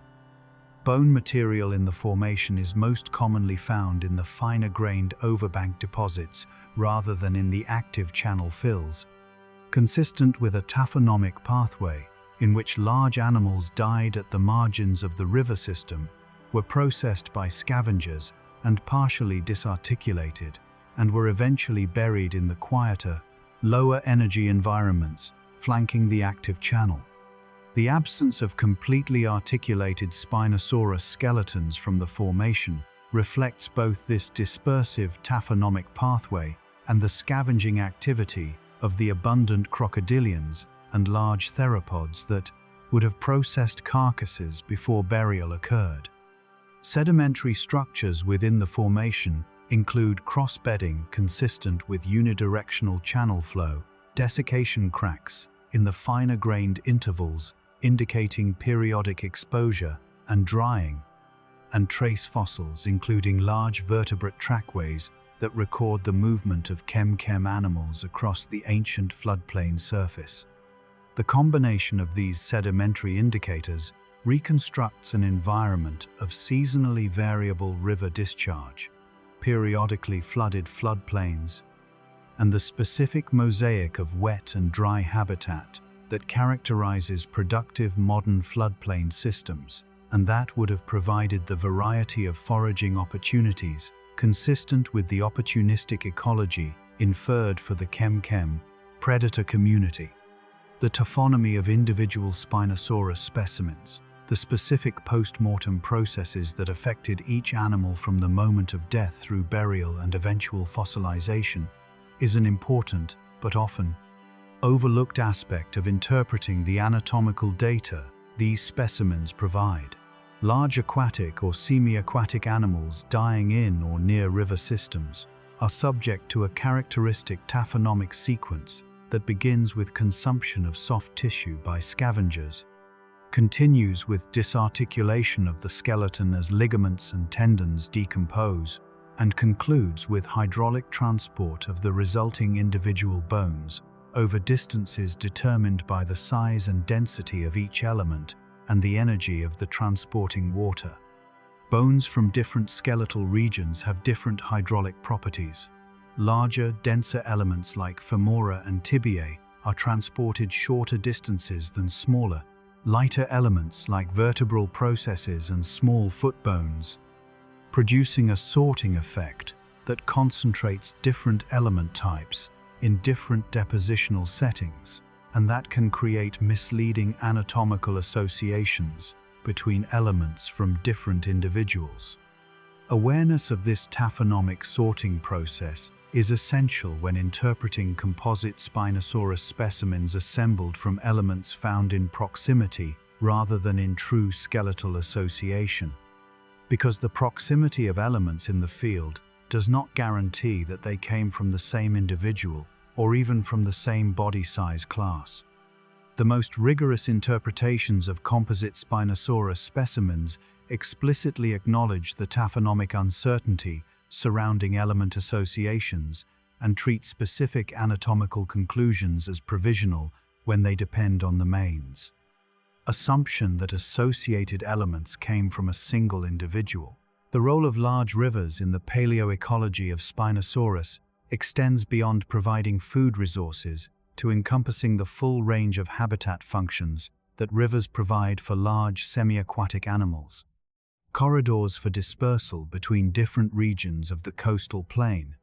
Bone material in the formation is most commonly found in the finer-grained overbank deposits rather than in the active channel fills, consistent with a taphonomic pathway in which large animals died at the margins of the river system, were processed by scavengers and partially disarticulated, and were eventually buried in the quieter, lower-energy environments flanking the active channel. The absence of completely articulated Spinosaurus skeletons from the formation reflects both this dispersive taphonomic pathway and the scavenging activity of the abundant crocodilians and large theropods that would have processed carcasses before burial occurred. Sedimentary structures within the formation include cross-bedding consistent with unidirectional channel flow, desiccation cracks in the finer-grained intervals indicating periodic exposure and drying, and trace fossils including large vertebrate trackways that record the movement of Kem-Kem animals across the ancient floodplain surface. The combination of these sedimentary indicators reconstructs an environment of seasonally variable river discharge, periodically flooded floodplains, and the specific mosaic of wet and dry habitat that characterizes productive modern floodplain systems, and that would have provided the variety of foraging opportunities consistent with the opportunistic ecology inferred for the Kem-Kem predator community. The taphonomy of individual Spinosaurus specimens, the specific post-mortem processes that affected each animal from the moment of death through burial and eventual fossilization, is an important, but often overlooked aspect of interpreting the anatomical data these specimens provide. Large aquatic or semi-aquatic animals dying in or near river systems are subject to a characteristic taphonomic sequence that begins with consumption of soft tissue by scavengers, continues with disarticulation of the skeleton as ligaments and tendons decompose, and concludes with hydraulic transport of the resulting individual bones over distances determined by the size and density of each element and the energy of the transporting water. Bones from different skeletal regions have different hydraulic properties. Larger, denser elements like femora and tibiae are transported shorter distances than smaller, lighter elements like vertebral processes and small foot bones, producing a sorting effect that concentrates different element types in different depositional settings, and that can create misleading anatomical associations between elements from different individuals. Awareness of this taphonomic sorting process is essential when interpreting composite Spinosaurus specimens assembled from elements found in proximity rather than in true skeletal association, because the proximity of elements in the field does not guarantee that they came from the same individual or even from the same body size class. The most rigorous interpretations of composite Spinosaurus specimens explicitly acknowledge the taphonomic uncertainty surrounding element associations and treat specific anatomical conclusions as provisional when they depend on the mains assumption that associated elements came from a single individual. The role of large rivers in the paleoecology of Spinosaurus extends beyond providing food resources to encompassing the full range of habitat functions that rivers provide for large semi-aquatic animals. Corridors for dispersal between different regions of the coastal plain,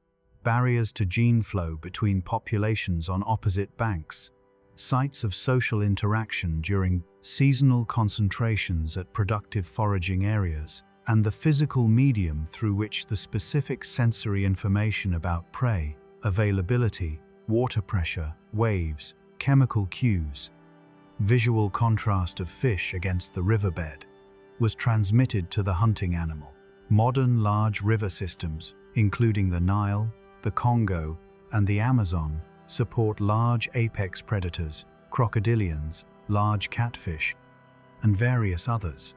barriers to gene flow between populations on opposite banks, sites of social interaction during seasonal concentrations at productive foraging areas, and the physical medium through which the specific sensory information about prey, availability, water pressure, waves, chemical cues, visual contrast of fish against the riverbed, was transmitted to the hunting animal. Modern large river systems, including the Nile, the Congo, and the Amazon, support large apex predators, crocodilians, large catfish, and various others,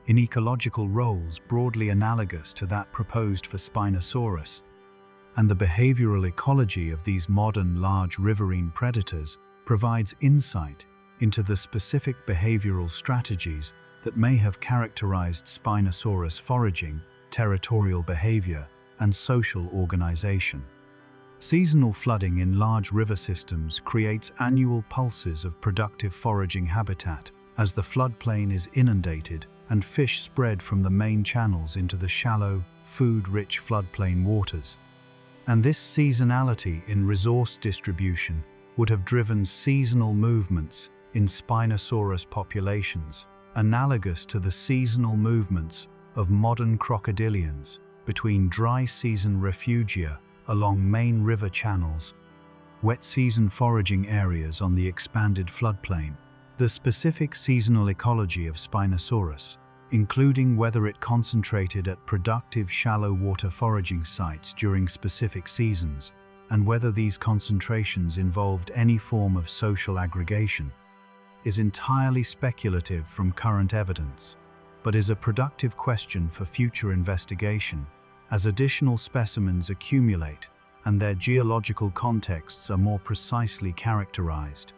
in ecological roles broadly analogous to that proposed for Spinosaurus, and the behavioral ecology of these modern large riverine predators provides insight into the specific behavioral strategies that may have characterized Spinosaurus foraging, territorial behavior, and social organization. Seasonal flooding in large river systems creates annual pulses of productive foraging habitat as the floodplain is inundated and fish spread from the main channels into the shallow, food-rich floodplain waters. And this seasonality in resource distribution would have driven seasonal movements in Spinosaurus populations, analogous to the seasonal movements of modern crocodilians between dry season refugia along main river channels, wet season foraging areas on the expanded floodplain. The specific seasonal ecology of Spinosaurus, including whether it concentrated at productive shallow water foraging sites during specific seasons, and whether these concentrations involved any form of social aggregation, is entirely speculative from current evidence, but is a productive question for future investigation as additional specimens accumulate and their geological contexts are more precisely characterized.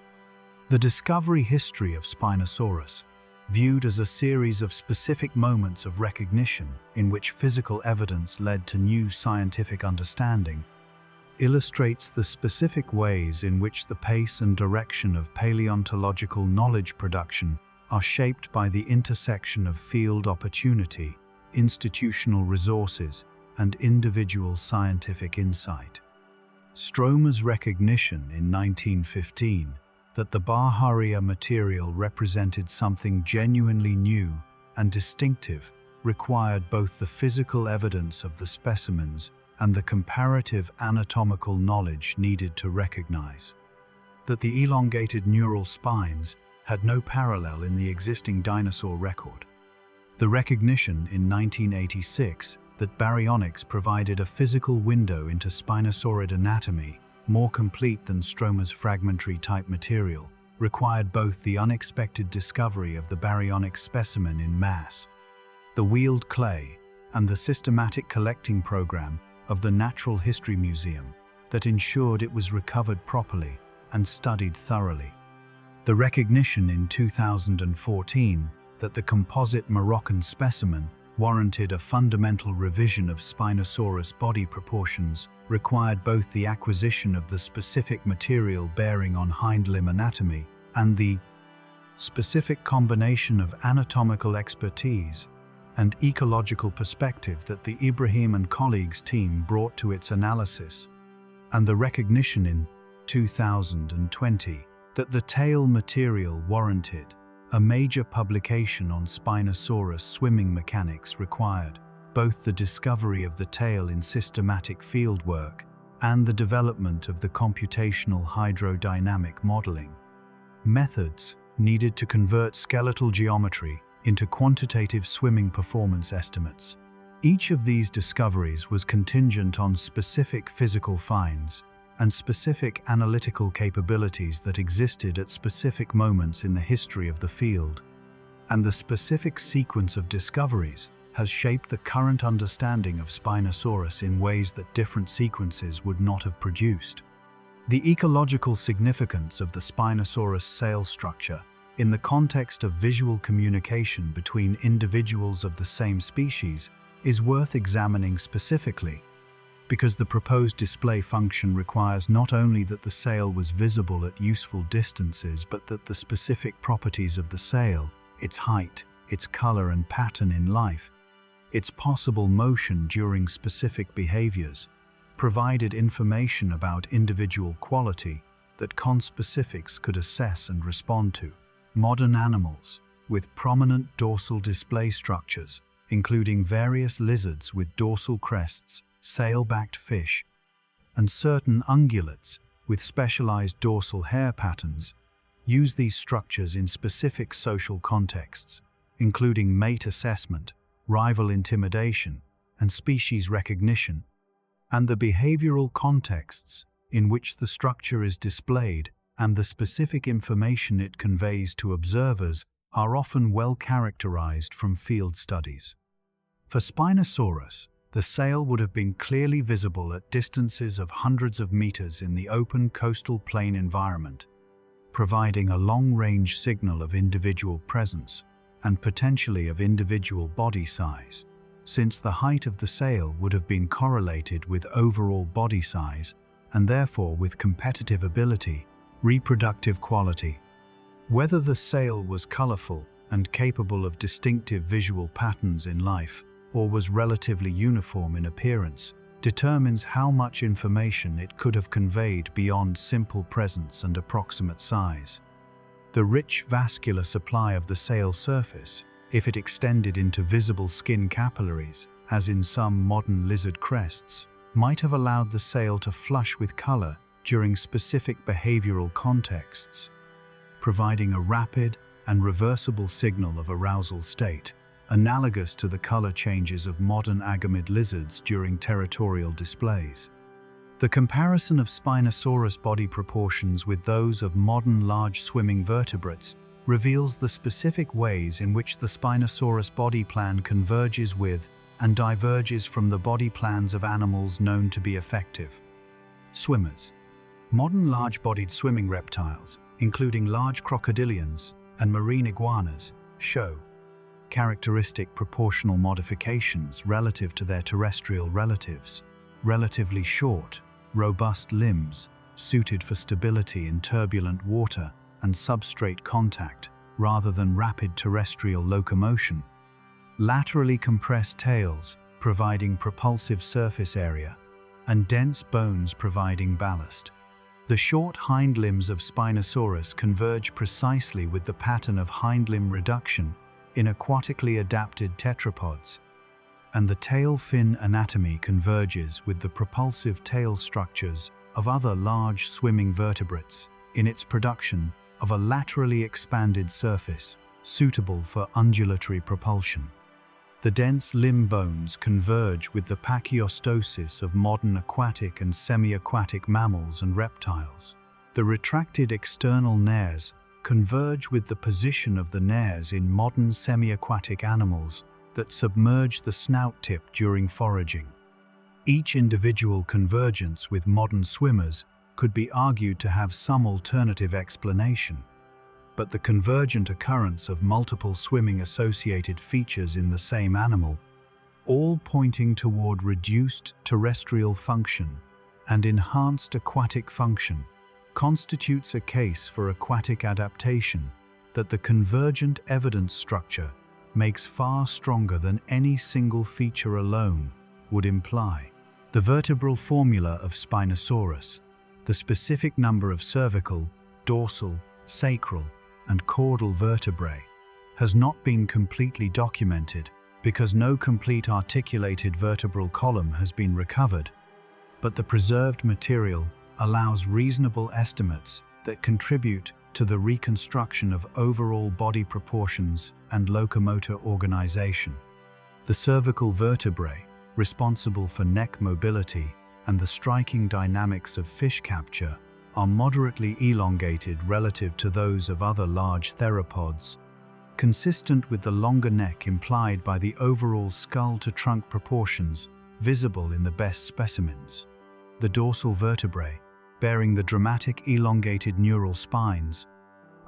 The discovery history of Spinosaurus, viewed as a series of specific moments of recognition in which physical evidence led to new scientific understanding, illustrates the specific ways in which the pace and direction of paleontological knowledge production are shaped by the intersection of field opportunity, institutional resources, and individual scientific insight. Stromer's recognition in 1915 that the Baharia material represented something genuinely new and distinctive required both the physical evidence of the specimens and the comparative anatomical knowledge needed to recognize that the elongated neural spines had no parallel in the existing dinosaur record. The recognition in 1986 that baryonyx provided a physical window into Spinosaurid anatomy more complete than Stromer's fragmentary type material required both the unexpected discovery of the baryonyx specimen in mass, the wheeled clay, and the systematic collecting program of the Natural History Museum that ensured it was recovered properly and studied thoroughly. The recognition in 2014 that the composite Moroccan specimen warranted a fundamental revision of Spinosaurus body proportions, required both the acquisition of the specific material bearing on hind limb anatomy and the specific combination of anatomical expertise and ecological perspective that the Ibrahim and colleagues team brought to its analysis, and the recognition in 2020 that the tail material warranted a major publication on Spinosaurus swimming mechanics required both the discovery of the tail in systematic fieldwork and the development of the computational hydrodynamic modeling methods needed to convert skeletal geometry into quantitative swimming performance estimates. Each of these discoveries was contingent on specific physical finds and specific analytical capabilities that existed at specific moments in the history of the field, and the specific sequence of discoveries has shaped the current understanding of Spinosaurus in ways that different sequences would not have produced. The ecological significance of the Spinosaurus sail structure in the context of visual communication between individuals of the same species is worth examining specifically, because the proposed display function requires not only that the sail was visible at useful distances, but that the specific properties of the sail, its height, its color and pattern in life, its possible motion during specific behaviors, provided information about individual quality that conspecifics could assess and respond to. Modern animals, with prominent dorsal display structures, including various lizards with dorsal crests, sail-backed fish, and certain ungulates with specialized dorsal hair patterns, use these structures in specific social contexts, including mate assessment, rival intimidation, and species recognition, and the behavioral contexts in which the structure is displayed and the specific information it conveys to observers are often well characterized from field studies. For Spinosaurus, the sail would have been clearly visible at distances of hundreds of meters in the open coastal plain environment, providing a long-range signal of individual presence and potentially of individual body size, since the height of the sail would have been correlated with overall body size and therefore with competitive ability, reproductive quality. Whether the sail was colorful and capable of distinctive visual patterns in life, or was relatively uniform in appearance, determines how much information it could have conveyed beyond simple presence and approximate size. The rich vascular supply of the sail surface, if it extended into visible skin capillaries, as in some modern lizard crests, might have allowed the sail to flush with color during specific behavioral contexts, providing a rapid and reversible signal of arousal state, analogous to the color changes of modern agamid lizards during territorial displays. The comparison of Spinosaurus body proportions with those of modern large swimming vertebrates reveals the specific ways in which the Spinosaurus body plan converges with and diverges from the body plans of animals known to be effective. Swimmers. Modern large-bodied swimming reptiles, including large crocodilians and marine iguanas, show characteristic proportional modifications relative to their terrestrial relatives: relatively short, robust limbs, suited for stability in turbulent water and substrate contact rather than rapid terrestrial locomotion; laterally compressed tails, providing propulsive surface area, and dense bones providing ballast. The short hind limbs of Spinosaurus converge precisely with the pattern of hind limb reduction in aquatically adapted tetrapods, and the tail fin anatomy converges with the propulsive tail structures of other large swimming vertebrates in its production of a laterally expanded surface suitable for undulatory propulsion. The dense limb bones converge with the pachyostosis of modern aquatic and semi-aquatic mammals and reptiles. The retracted external nares converge with the position of the nares in modern semi-aquatic animals that submerge the snout tip during foraging. Each individual convergence with modern swimmers could be argued to have some alternative explanation, but the convergent occurrence of multiple swimming-associated features in the same animal all pointing toward reduced terrestrial function and enhanced aquatic function, constitutes a case for aquatic adaptation that the convergent evidence structure makes far stronger than any single feature alone would imply. The vertebral formula of Spinosaurus, the specific number of cervical, dorsal, sacral, and caudal vertebrae, has not been completely documented because no complete articulated vertebral column has been recovered, but the preserved material allows reasonable estimates that contribute to the reconstruction of overall body proportions and locomotor organization. The cervical vertebrae, responsible for neck mobility and the striking dynamics of fish capture, are moderately elongated relative to those of other large theropods, consistent with the longer neck implied by the overall skull-to-trunk proportions visible in the best specimens. The dorsal vertebrae, bearing the dramatic elongated neural spines,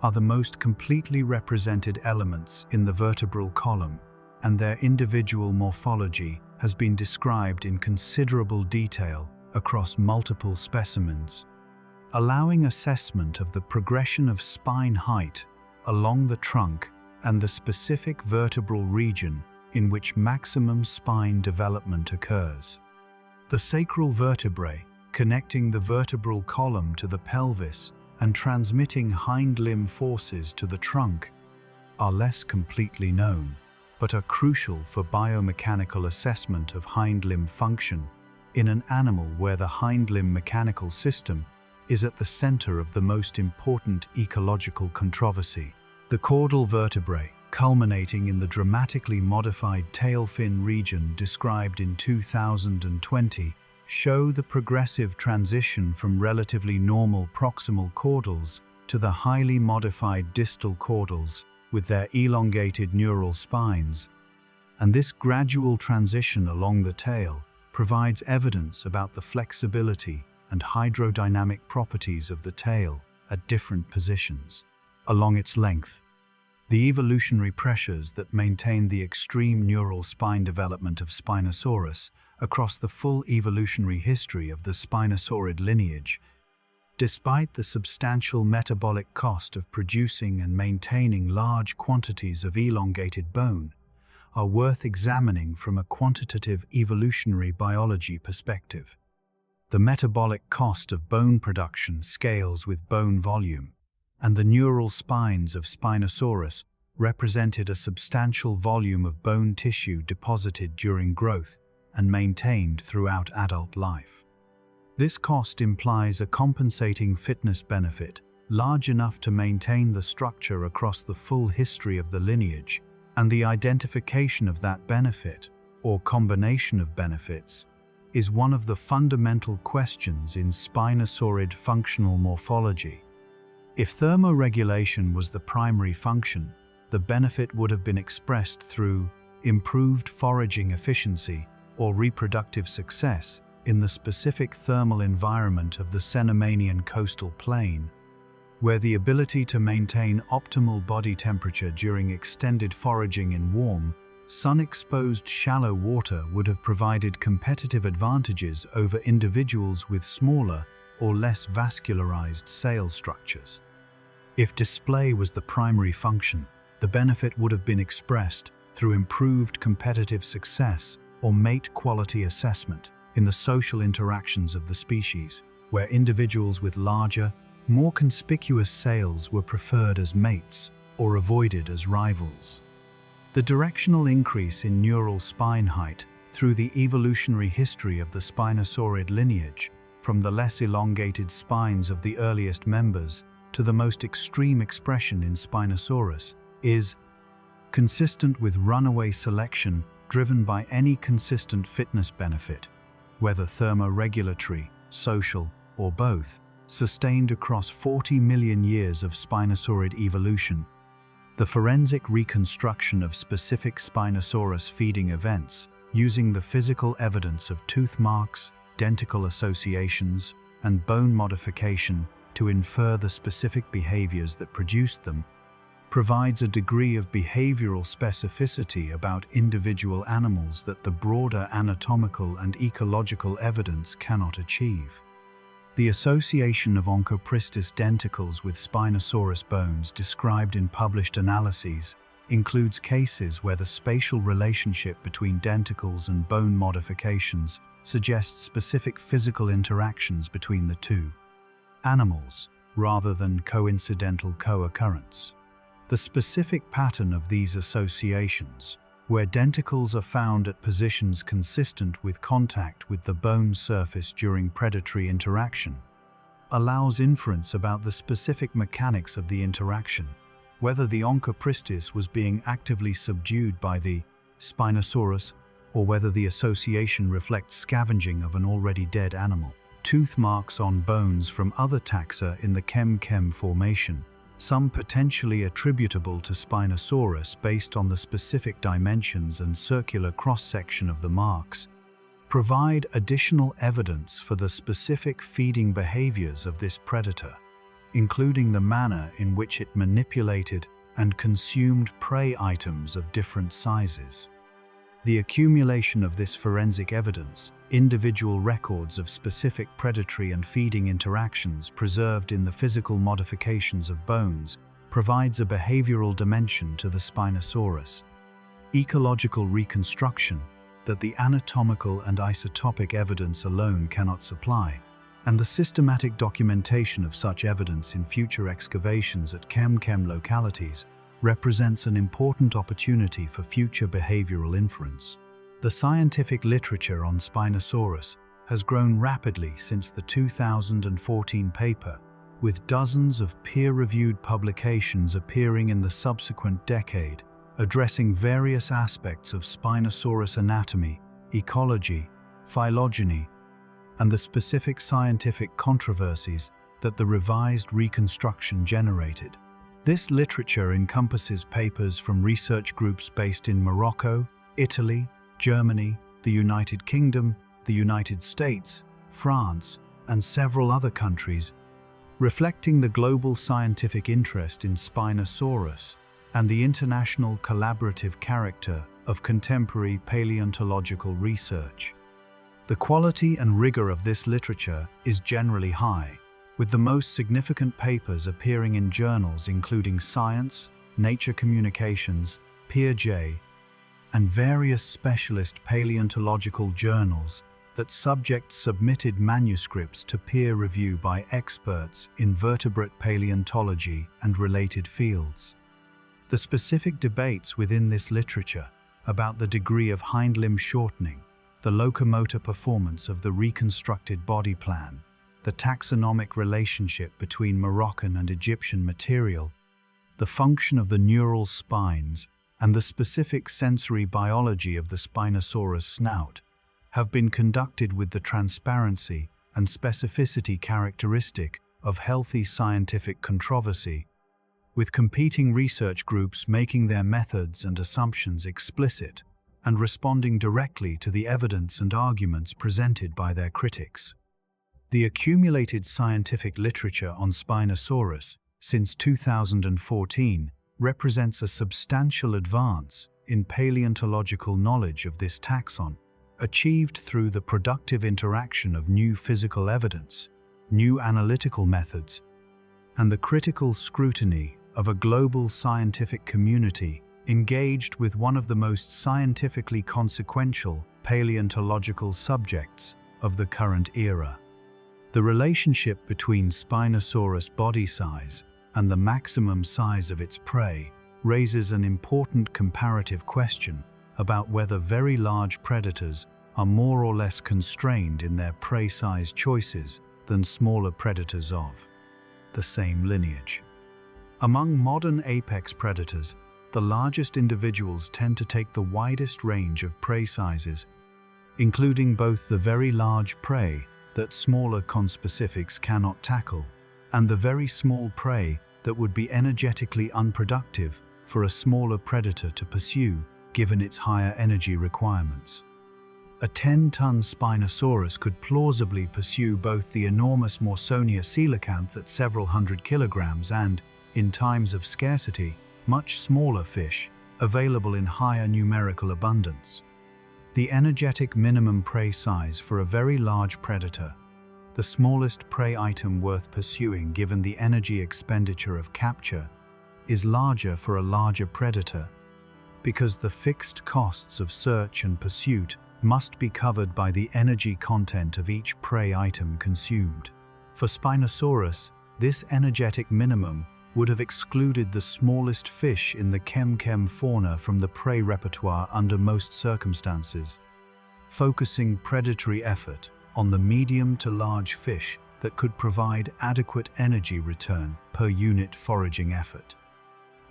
are the most completely represented elements in the vertebral column, and their individual morphology has been described in considerable detail across multiple specimens, allowing assessment of the progression of spine height along the trunk and the specific vertebral region in which maximum spine development occurs. The sacral vertebrae, connecting the vertebral column to the pelvis and transmitting hind limb forces to the trunk, are less completely known, but are crucial for biomechanical assessment of hind limb function in an animal where the hind limb mechanical system is at the center of the most important ecological controversy. The caudal vertebrae, culminating in the dramatically modified tail fin region described in 2020, show the progressive transition from relatively normal proximal caudals to the highly modified distal caudals with their elongated neural spines, and this gradual transition along the tail provides evidence about the flexibility and hydrodynamic properties of the tail at different positions along its length. The evolutionary pressures that maintain the extreme neural spine development of Spinosaurus across the full evolutionary history of the Spinosaurid lineage, despite the substantial metabolic cost of producing and maintaining large quantities of elongated bone, are worth examining from a quantitative evolutionary biology perspective. The metabolic cost of bone production scales with bone volume, and the neural spines of Spinosaurus represented a substantial volume of bone tissue deposited during growth and maintained throughout adult life. This cost implies a compensating fitness benefit large enough to maintain the structure across the full history of the lineage, and the identification of that benefit, or combination of benefits, is one of the fundamental questions in Spinosaurid functional morphology. If thermoregulation was the primary function, the benefit would have been expressed through improved foraging efficiency or reproductive success in the specific thermal environment of the Cenomanian coastal plain, where the ability to maintain optimal body temperature during extended foraging in warm, sun-exposed shallow water would have provided competitive advantages over individuals with smaller or less vascularized sail structures. If display was the primary function, the benefit would have been expressed through improved competitive success or mate quality assessment in the social interactions of the species, where individuals with larger, more conspicuous sails were preferred as mates or avoided as rivals. The directional increase in neural spine height through the evolutionary history of the Spinosaurid lineage, from the less elongated spines of the earliest members to the most extreme expression in Spinosaurus, is consistent with runaway selection driven by any consistent fitness benefit, whether thermoregulatory, social, or both, sustained across 40 million years of Spinosaurid evolution. The forensic reconstruction of specific Spinosaurus feeding events, using the physical evidence of tooth marks, denticle associations, and bone modification to infer the specific behaviors that produced them, provides a degree of behavioral specificity about individual animals that the broader anatomical and ecological evidence cannot achieve. The association of Onchopristis denticles with Spinosaurus bones described in published analyses includes cases where the spatial relationship between denticles and bone modifications suggests specific physical interactions between the two animals, rather than coincidental co-occurrence. The specific pattern of these associations, where denticles are found at positions consistent with contact with the bone surface during predatory interaction, allows inference about the specific mechanics of the interaction, whether the Onchopristis was being actively subdued by the Spinosaurus or whether the association reflects scavenging of an already dead animal. Tooth marks on bones from other taxa in the Chem-Chem formation, some potentially attributable to Spinosaurus based on the specific dimensions and circular cross-section of the marks, provide additional evidence for the specific feeding behaviors of this predator, including the manner in which it manipulated and consumed prey items of different sizes. The accumulation of this forensic evidence, individual records of specific predatory and feeding interactions preserved in the physical modifications of bones, provides a behavioral dimension to the Spinosaurus. Ecological reconstruction that the anatomical and isotopic evidence alone cannot supply, and the systematic documentation of such evidence in future excavations at Chem-Chem localities represents an important opportunity for future behavioral inference. The scientific literature on Spinosaurus has grown rapidly since the 2014 paper, with dozens of peer-reviewed publications appearing in the subsequent decade, addressing various aspects of Spinosaurus anatomy, ecology, phylogeny, and the specific scientific controversies that the revised reconstruction generated. This literature encompasses papers from research groups based in Morocco, Italy, Germany, the United Kingdom, the United States, France, and several other countries, reflecting the global scientific interest in Spinosaurus and the international collaborative character of contemporary paleontological research. The quality and rigor of this literature is generally high, with the most significant papers appearing in journals including Science, Nature Communications, PeerJ, and various specialist paleontological journals that subject submitted manuscripts to peer review by experts in vertebrate paleontology and related fields. The specific debates within this literature about the degree of hind limb shortening, the locomotor performance of the reconstructed body plan, the taxonomic relationship between Moroccan and Egyptian material, the function of the neural spines, and the specific sensory biology of the Spinosaurus snout, have been conducted with the transparency and specificity characteristic of healthy scientific controversy, with competing research groups making their methods and assumptions explicit and responding directly to the evidence and arguments presented by their critics. The accumulated scientific literature on Spinosaurus since 2014 represents a substantial advance in paleontological knowledge of this taxon, achieved through the productive interaction of new physical evidence, new analytical methods, and the critical scrutiny of a global scientific community engaged with one of the most scientifically consequential paleontological subjects of the current era. The relationship between Spinosaurus body size and the maximum size of its prey raises an important comparative question about whether very large predators are more or less constrained in their prey size choices than smaller predators of the same lineage. Among modern apex predators, the largest individuals tend to take the widest range of prey sizes, including both the very large prey that smaller conspecifics cannot tackle, and the very small prey that would be energetically unproductive for a smaller predator to pursue, given its higher energy requirements. A 10-ton Spinosaurus could plausibly pursue both the enormous Morsonia coelacanth at several hundred kilograms and, in times of scarcity, much smaller fish, available in higher numerical abundance. The energetic minimum prey size for a very large predator, the smallest prey item worth pursuing given the energy expenditure of capture, is larger for a larger predator, because the fixed costs of search and pursuit must be covered by the energy content of each prey item consumed. For Spinosaurus, this energetic minimum would have excluded the smallest fish in the chem-chem fauna from the prey repertoire under most circumstances, focusing predatory effort on the medium to large fish that could provide adequate energy return per unit foraging effort.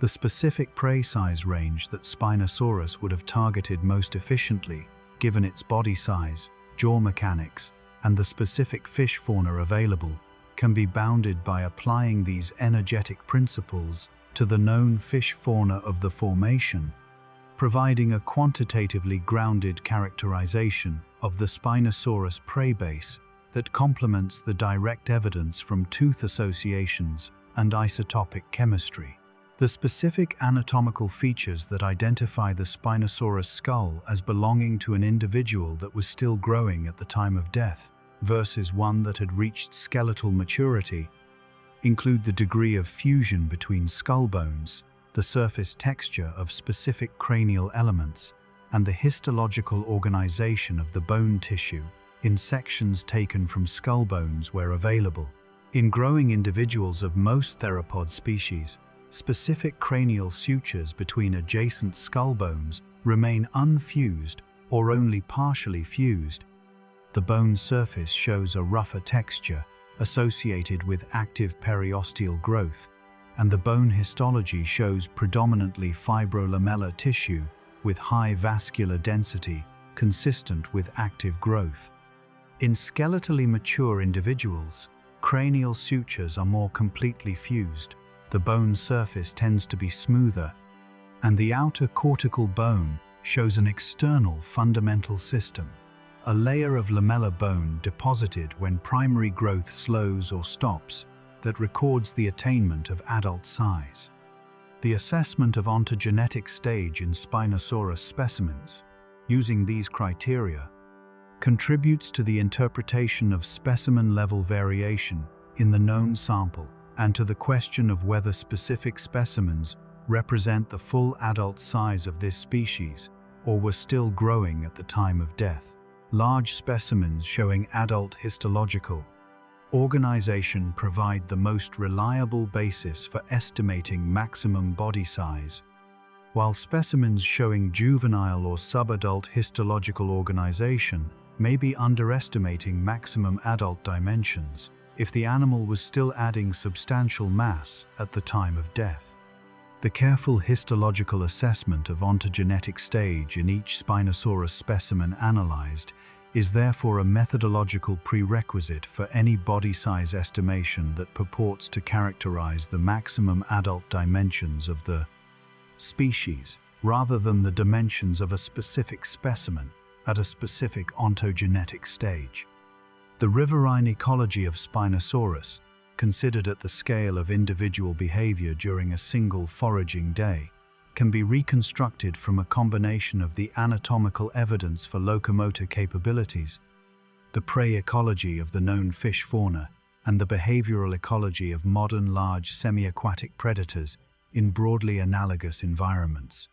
The specific prey size range that Spinosaurus would have targeted most efficiently, given its body size, jaw mechanics, and the specific fish fauna available, can be bounded by applying these energetic principles to the known fish fauna of the formation, providing a quantitatively grounded characterization of the Spinosaurus prey base that complements the direct evidence from tooth associations and isotopic chemistry. The specific anatomical features that identify the Spinosaurus skull as belonging to an individual that was still growing at the time of death versus one that had reached skeletal maturity include the degree of fusion between skull bones, the surface texture of specific cranial elements, and the histological organization of the bone tissue in sections taken from skull bones where available. In growing individuals of most theropod species, specific cranial sutures between adjacent skull bones remain unfused or only partially fused. The bone surface shows a rougher texture associated with active periosteal growth, and the bone histology shows predominantly fibrolamellar tissue with high vascular density consistent with active growth. In skeletally mature individuals, cranial sutures are more completely fused. The bone surface tends to be smoother, and the outer cortical bone shows an external fundamental system, a layer of lamellar bone deposited when primary growth slows or stops that records the attainment of adult size. The assessment of ontogenetic stage in Spinosaurus specimens, using these criteria, contributes to the interpretation of specimen-level variation in the known sample and to the question of whether specific specimens represent the full adult size of this species or were still growing at the time of death. Large specimens showing adult histological organization provide the most reliable basis for estimating maximum body size, while specimens showing juvenile or subadult histological organization may be underestimating maximum adult dimensions if the animal was still adding substantial mass at the time of death. The careful histological assessment of ontogenetic stage in each Spinosaurus specimen analyzed is therefore a methodological prerequisite for any body size estimation that purports to characterize the maximum adult dimensions of the species, rather than the dimensions of a specific specimen at a specific ontogenetic stage. The riverine ecology of Spinosaurus, considered at the scale of individual behavior during a single foraging day, can be reconstructed from a combination of the anatomical evidence for locomotor capabilities, the prey ecology of the known fish fauna, and the behavioral ecology of modern large semi-aquatic predators in broadly analogous environments.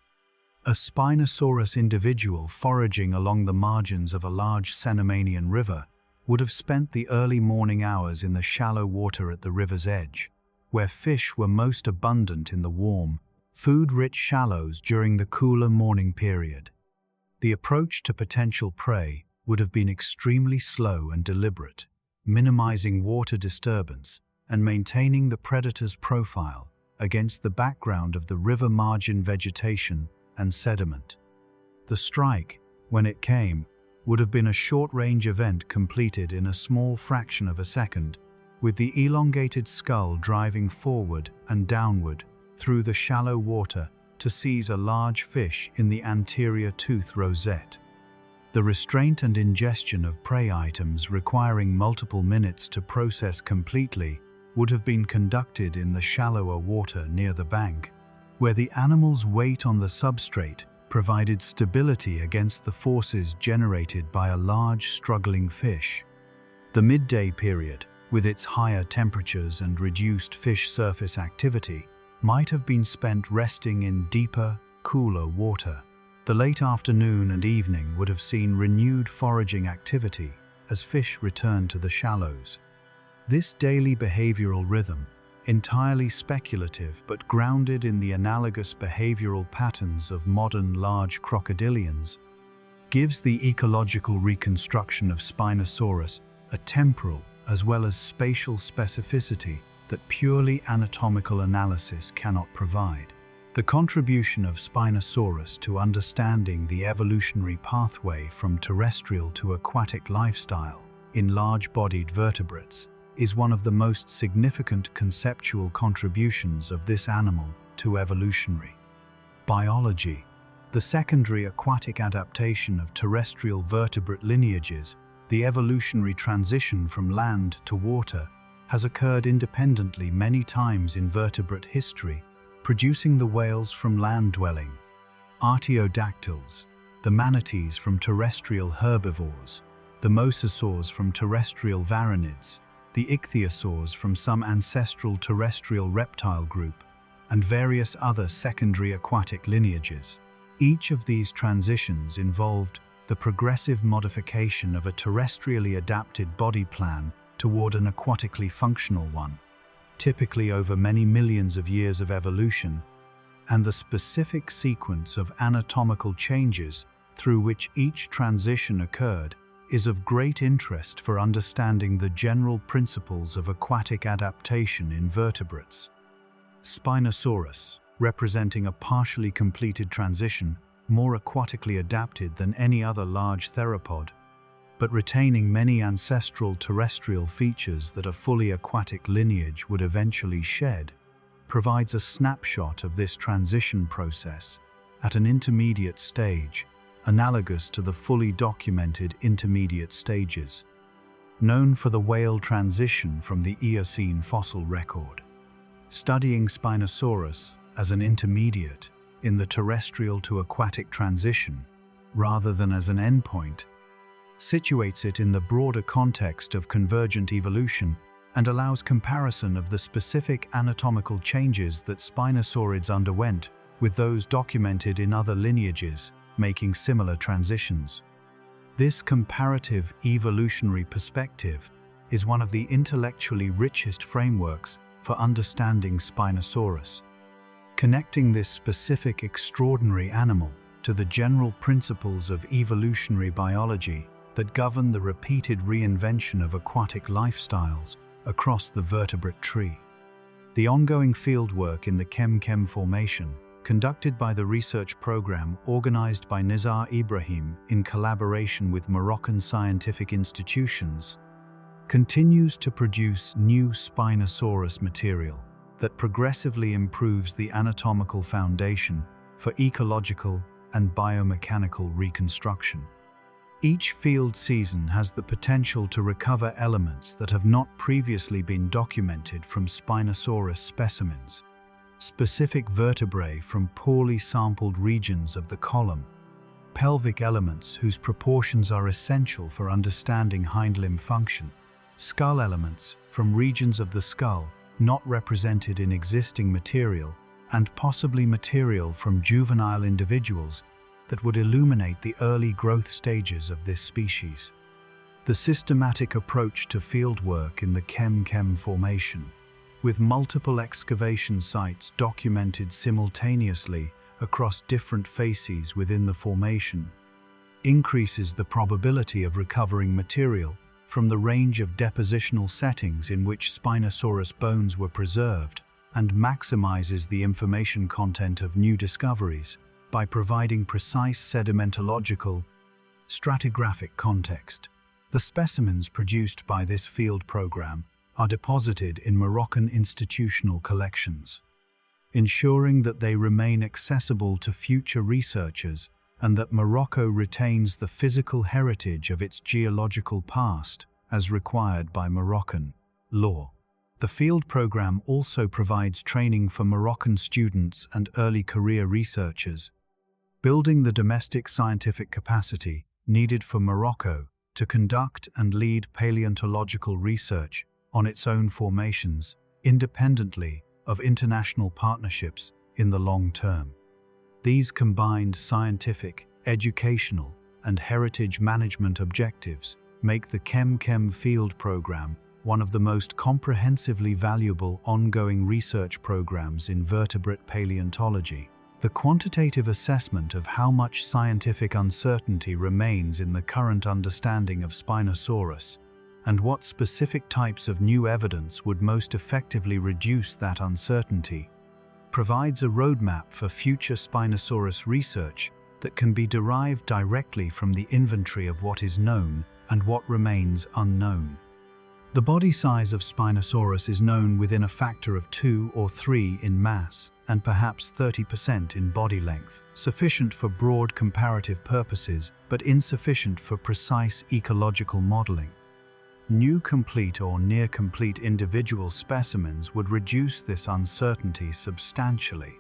A Spinosaurus individual foraging along the margins of a large Cenomanian river would have spent the early morning hours in the shallow water at the river's edge, where fish were most abundant in the warm, food-rich shallows during the cooler morning period. The approach to potential prey would have been extremely slow and deliberate, minimizing water disturbance and maintaining the predator's profile against the background of the river margin vegetation and sediment. The strike, when it came, would have been a short-range event completed in a small fraction of a second, with the elongated skull driving forward and downward through the shallow water to seize a large fish in the anterior tooth rosette. The restraint and ingestion of prey items requiring multiple minutes to process completely would have been conducted in the shallower water near the bank, where the animal's weight on the substrate provided stability against the forces generated by a large struggling fish. The midday period, with its higher temperatures and reduced fish surface activity, might have been spent resting in deeper, cooler water. The late afternoon and evening would have seen renewed foraging activity as fish returned to the shallows. This daily behavioral rhythm, entirely speculative but grounded in the analogous behavioral patterns of modern large crocodilians, gives the ecological reconstruction of Spinosaurus a temporal as well as spatial specificity that purely anatomical analysis cannot provide. The contribution of Spinosaurus to understanding the evolutionary pathway from terrestrial to aquatic lifestyle in large-bodied vertebrates is one of the most significant conceptual contributions of this animal to evolutionary biology. The secondary aquatic adaptation of terrestrial vertebrate lineages, the evolutionary transition from land to water, has occurred independently many times in vertebrate history, producing the whales from land-dwelling artiodactyls, the manatees from terrestrial herbivores, the mosasaurs from terrestrial varanids, the ichthyosaurs from some ancestral terrestrial reptile group, and various other secondary aquatic lineages. Each of these transitions involved the progressive modification of a terrestrially adapted body plan toward an aquatically functional one, typically over many millions of years of evolution, and the specific sequence of anatomical changes through which each transition occurred is of great interest for understanding the general principles of aquatic adaptation in vertebrates. Spinosaurus, representing a partially completed transition, more aquatically adapted than any other large theropod, but retaining many ancestral terrestrial features that a fully aquatic lineage would eventually shed, provides a snapshot of this transition process at an intermediate stage, analogous to the fully documented intermediate stages, known for the whale transition from the Eocene fossil record. Studying Spinosaurus as an intermediate in the terrestrial to aquatic transition, rather than as an endpoint, situates it in the broader context of convergent evolution and allows comparison of the specific anatomical changes that spinosaurids underwent with those documented in other lineages, making similar transitions. This comparative evolutionary perspective is one of the intellectually richest frameworks for understanding Spinosaurus, connecting this specific extraordinary animal to the general principles of evolutionary biology that govern the repeated reinvention of aquatic lifestyles across the vertebrate tree. The ongoing fieldwork in the Kem Formation, conducted by the research program organized by Nizar Ibrahim in collaboration with Moroccan scientific institutions, continues to produce new Spinosaurus material that progressively improves the anatomical foundation for ecological and biomechanical reconstruction. Each field season has the potential to recover elements that have not previously been documented from Spinosaurus specimens, specific vertebrae from poorly sampled regions of the column, pelvic elements whose proportions are essential for understanding hindlimb function, skull elements from regions of the skull not represented in existing material, and possibly material from juvenile individuals that would illuminate the early growth stages of this species. The systematic approach to fieldwork in the Kem Formation, with multiple excavation sites documented simultaneously across different facies within the formation, increases the probability of recovering material from the range of depositional settings in which Spinosaurus bones were preserved, and maximizes the information content of new discoveries by providing precise sedimentological, stratigraphic context. The specimens produced by this field program are deposited in Moroccan institutional collections, ensuring that they remain accessible to future researchers and that Morocco retains the physical heritage of its geological past as required by Moroccan law. The field program also provides training for Moroccan students and early career researchers, building the domestic scientific capacity needed for Morocco to conduct and lead paleontological research on its own formations, independently of international partnerships in the long term. These combined scientific, educational, and heritage management objectives make the Chem field program one of the most comprehensively valuable ongoing research programs in vertebrate paleontology. The quantitative assessment of how much scientific uncertainty remains in the current understanding of Spinosaurus, and what specific types of new evidence would most effectively reduce that uncertainty, provides a roadmap for future Spinosaurus research that can be derived directly from the inventory of what is known and what remains unknown. The body size of Spinosaurus is known within a factor of 2 or 3 in mass and perhaps 30% in body length, sufficient for broad comparative purposes but insufficient for precise ecological modeling. New complete or near-complete individual specimens would reduce this uncertainty substantially.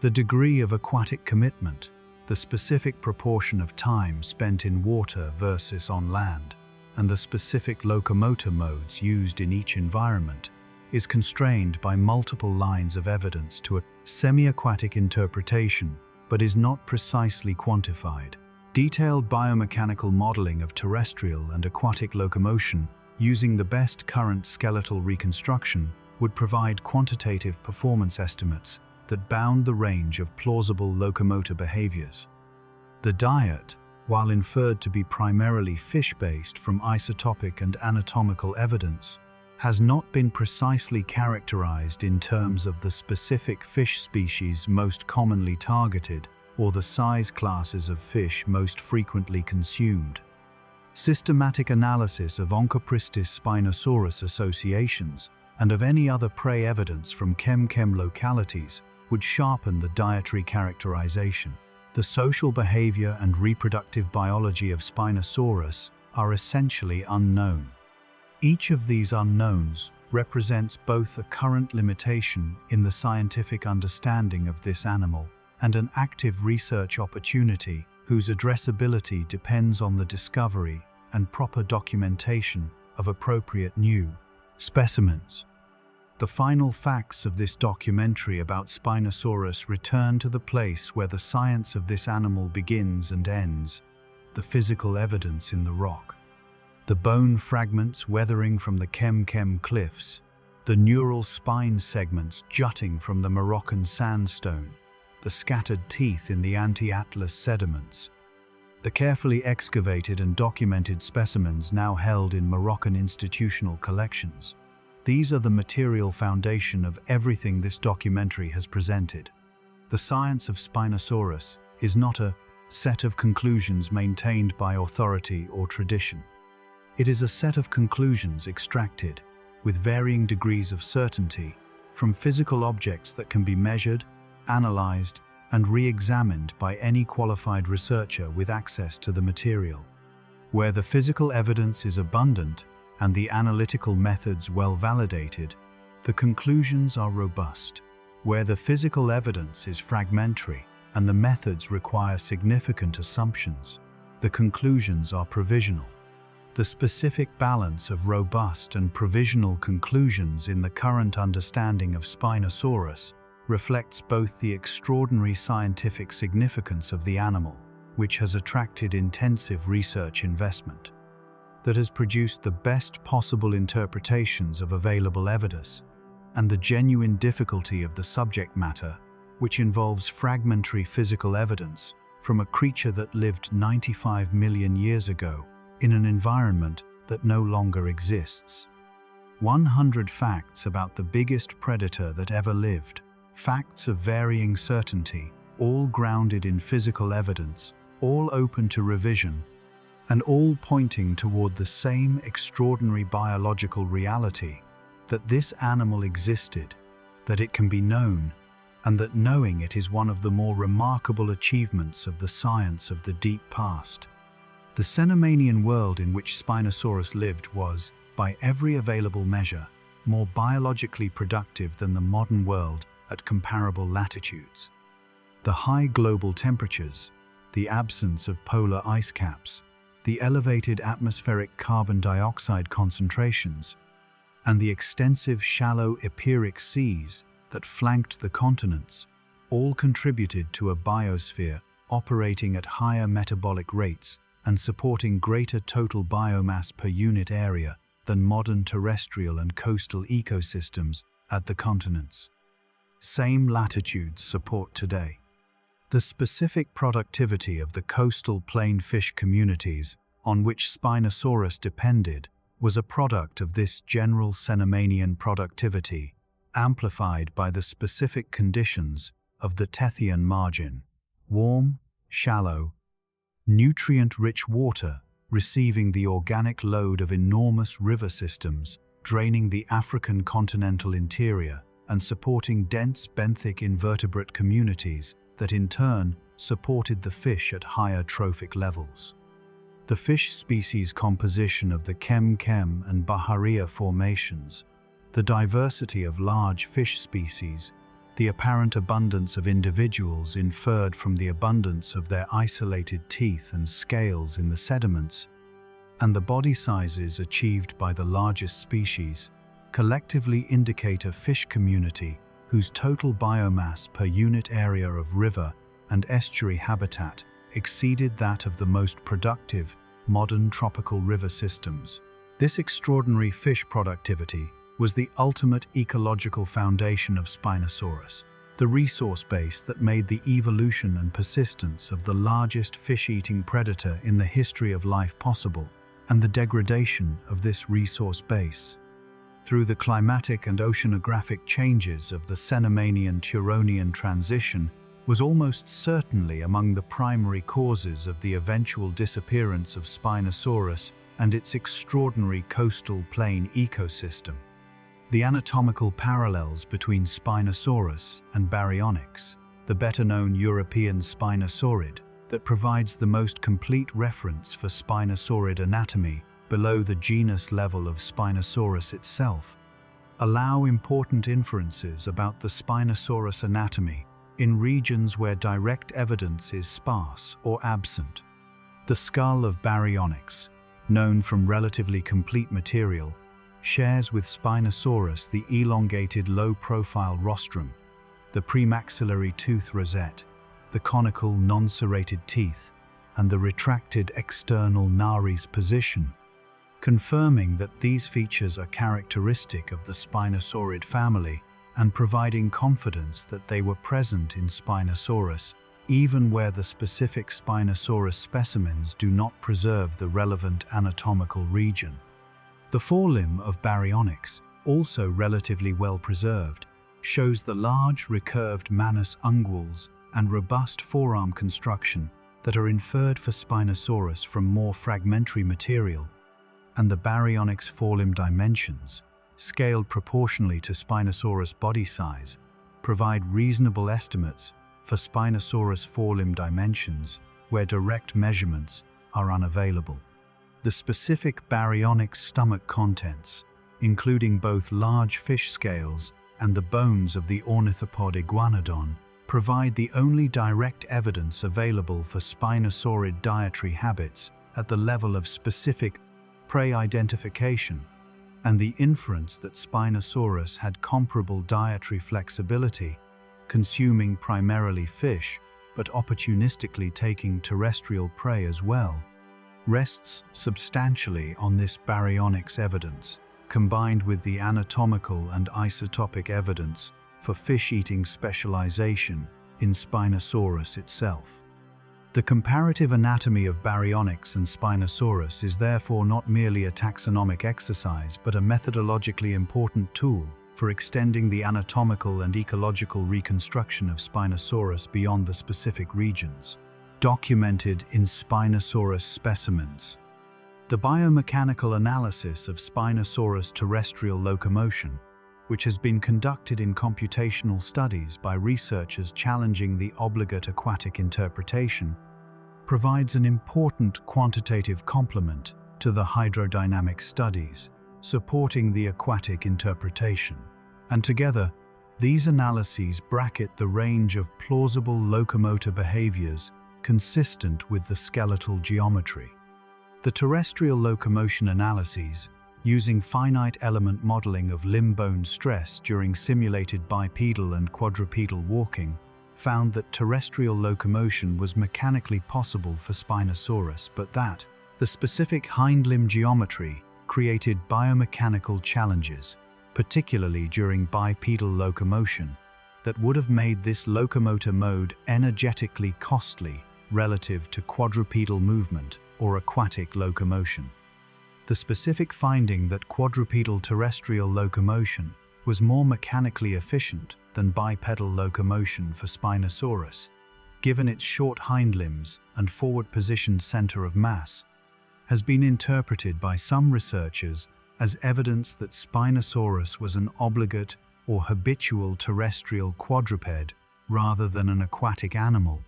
The degree of aquatic commitment, the specific proportion of time spent in water versus on land, and the specific locomotor modes used in each environment is constrained by multiple lines of evidence to a semi-aquatic interpretation, but is not precisely quantified. Detailed biomechanical modeling of terrestrial and aquatic locomotion using the best current skeletal reconstruction would provide quantitative performance estimates that bound the range of plausible locomotor behaviors. The diet, while inferred to be primarily fish-based from isotopic and anatomical evidence, has not been precisely characterized in terms of the specific fish species most commonly targeted or the size classes of fish most frequently consumed. Systematic analysis of Onchopristis spinosaurus associations and of any other prey evidence from chem localities would sharpen the dietary characterization. The social behavior and reproductive biology of Spinosaurus are essentially unknown. Each of these unknowns represents both a current limitation in the scientific understanding of this animal and an active research opportunity whose addressability depends on the discovery and proper documentation of appropriate new specimens. The final facts of this documentary about Spinosaurus return to the place where the science of this animal begins and ends, the physical evidence in the rock. The bone fragments weathering from the Chem cliffs, the neural spine segments jutting from the Moroccan sandstone, the scattered teeth in the anti-Atlas sediments, the carefully excavated and documented specimens now held in Moroccan institutional collections. These are the material foundation of everything this documentary has presented. The science of Spinosaurus is not a set of conclusions maintained by authority or tradition. It is a set of conclusions extracted, with varying degrees of certainty, from physical objects that can be measured, analyzed, and re-examined by any qualified researcher with access to the material. Where the physical evidence is abundant and the analytical methods well validated, the conclusions are robust. Where the physical evidence is fragmentary and the methods require significant assumptions, the conclusions are provisional. The specific balance of robust and provisional conclusions in the current understanding of Spinosaurus reflects both the extraordinary scientific significance of the animal, which has attracted intensive research investment, that has produced the best possible interpretations of available evidence, and the genuine difficulty of the subject matter, which involves fragmentary physical evidence from a creature that lived 95 million years ago in an environment that no longer exists. 100 facts about the biggest predator that ever lived, facts of varying certainty, all grounded in physical evidence, all open to revision, and all pointing toward the same extraordinary biological reality, that this animal existed, that it can be known, and that knowing it is one of the more remarkable achievements of the science of the deep past. The Cenomanian world in which Spinosaurus lived was, by every available measure, more biologically productive than the modern world at comparable latitudes. The high global temperatures, the absence of polar ice caps, the elevated atmospheric carbon dioxide concentrations, and the extensive shallow epiric seas that flanked the continents all contributed to a biosphere operating at higher metabolic rates and supporting greater total biomass per unit area than modern terrestrial and coastal ecosystems at the continents. Same latitudes support today. The specific productivity of the coastal plain fish communities on which Spinosaurus depended was a product of this general Cenomanian productivity, amplified by the specific conditions of the Tethyan margin: warm, shallow, nutrient-rich water receiving the organic load of enormous river systems, draining the African continental interior and supporting dense benthic invertebrate communities that in turn supported the fish at higher trophic levels. The fish species composition of the Kem-Kem and Bahariya formations, the diversity of large fish species, the apparent abundance of individuals inferred from the abundance of their isolated teeth and scales in the sediments, and the body sizes achieved by the largest species, collectively indicate a fish community whose total biomass per unit area of river and estuary habitat exceeded that of the most productive modern tropical river systems. This extraordinary fish productivity was the ultimate ecological foundation of Spinosaurus, the resource base that made the evolution and persistence of the largest fish-eating predator in the history of life possible, and the degradation of this resource base through the climatic and oceanographic changes of the Cenomanian-Turonian transition was almost certainly among the primary causes of the eventual disappearance of Spinosaurus and its extraordinary coastal plain ecosystem. The anatomical parallels between Spinosaurus and Baryonyx, the better-known European Spinosaurid, that provides the most complete reference for Spinosaurid anatomy below the genus level of Spinosaurus itself, allow important inferences about the Spinosaurus anatomy in regions where direct evidence is sparse or absent. The skull of Baryonyx, known from relatively complete material, shares with Spinosaurus the elongated low-profile rostrum, the premaxillary tooth rosette, the conical non-serrated teeth, and the retracted external nares position, confirming that these features are characteristic of the Spinosaurid family and providing confidence that they were present in Spinosaurus, even where the specific Spinosaurus specimens do not preserve the relevant anatomical region. The forelimb of Baryonyx, also relatively well preserved, shows the large recurved manus unguals and robust forearm construction that are inferred for Spinosaurus from more fragmentary material, and the Baryonyx forelimb dimensions, scaled proportionally to Spinosaurus body size, provide reasonable estimates for Spinosaurus forelimb dimensions where direct measurements are unavailable. The specific Baryonyx stomach contents, including both large fish scales and the bones of the ornithopod iguanodon, provide the only direct evidence available for Spinosaurid dietary habits at the level of specific prey identification, and the inference that Spinosaurus had comparable dietary flexibility, consuming primarily fish but opportunistically taking terrestrial prey as well, rests substantially on this Baryonyx evidence, combined with the anatomical and isotopic evidence for fish-eating specialization in Spinosaurus itself. The comparative anatomy of Baryonyx and Spinosaurus is therefore not merely a taxonomic exercise but a methodologically important tool for extending the anatomical and ecological reconstruction of Spinosaurus beyond the specific regions documented in Spinosaurus specimens. The biomechanical analysis of Spinosaurus terrestrial locomotion, which has been conducted in computational studies by researchers challenging the obligate aquatic interpretation, provides an important quantitative complement to the hydrodynamic studies, supporting the aquatic interpretation. And together, these analyses bracket the range of plausible locomotor behaviors consistent with the skeletal geometry. The terrestrial locomotion analyses, using finite element modeling of limb bone stress during simulated bipedal and quadrupedal walking, found that terrestrial locomotion was mechanically possible for Spinosaurus, but that the specific hind limb geometry created biomechanical challenges, particularly during bipedal locomotion, that would have made this locomotor mode energetically costly relative to quadrupedal movement or aquatic locomotion. The specific finding that quadrupedal terrestrial locomotion was more mechanically efficient than bipedal locomotion for Spinosaurus, given its short hind limbs and forward-positioned center of mass, has been interpreted by some researchers as evidence that Spinosaurus was an obligate or habitual terrestrial quadruped rather than an aquatic animal,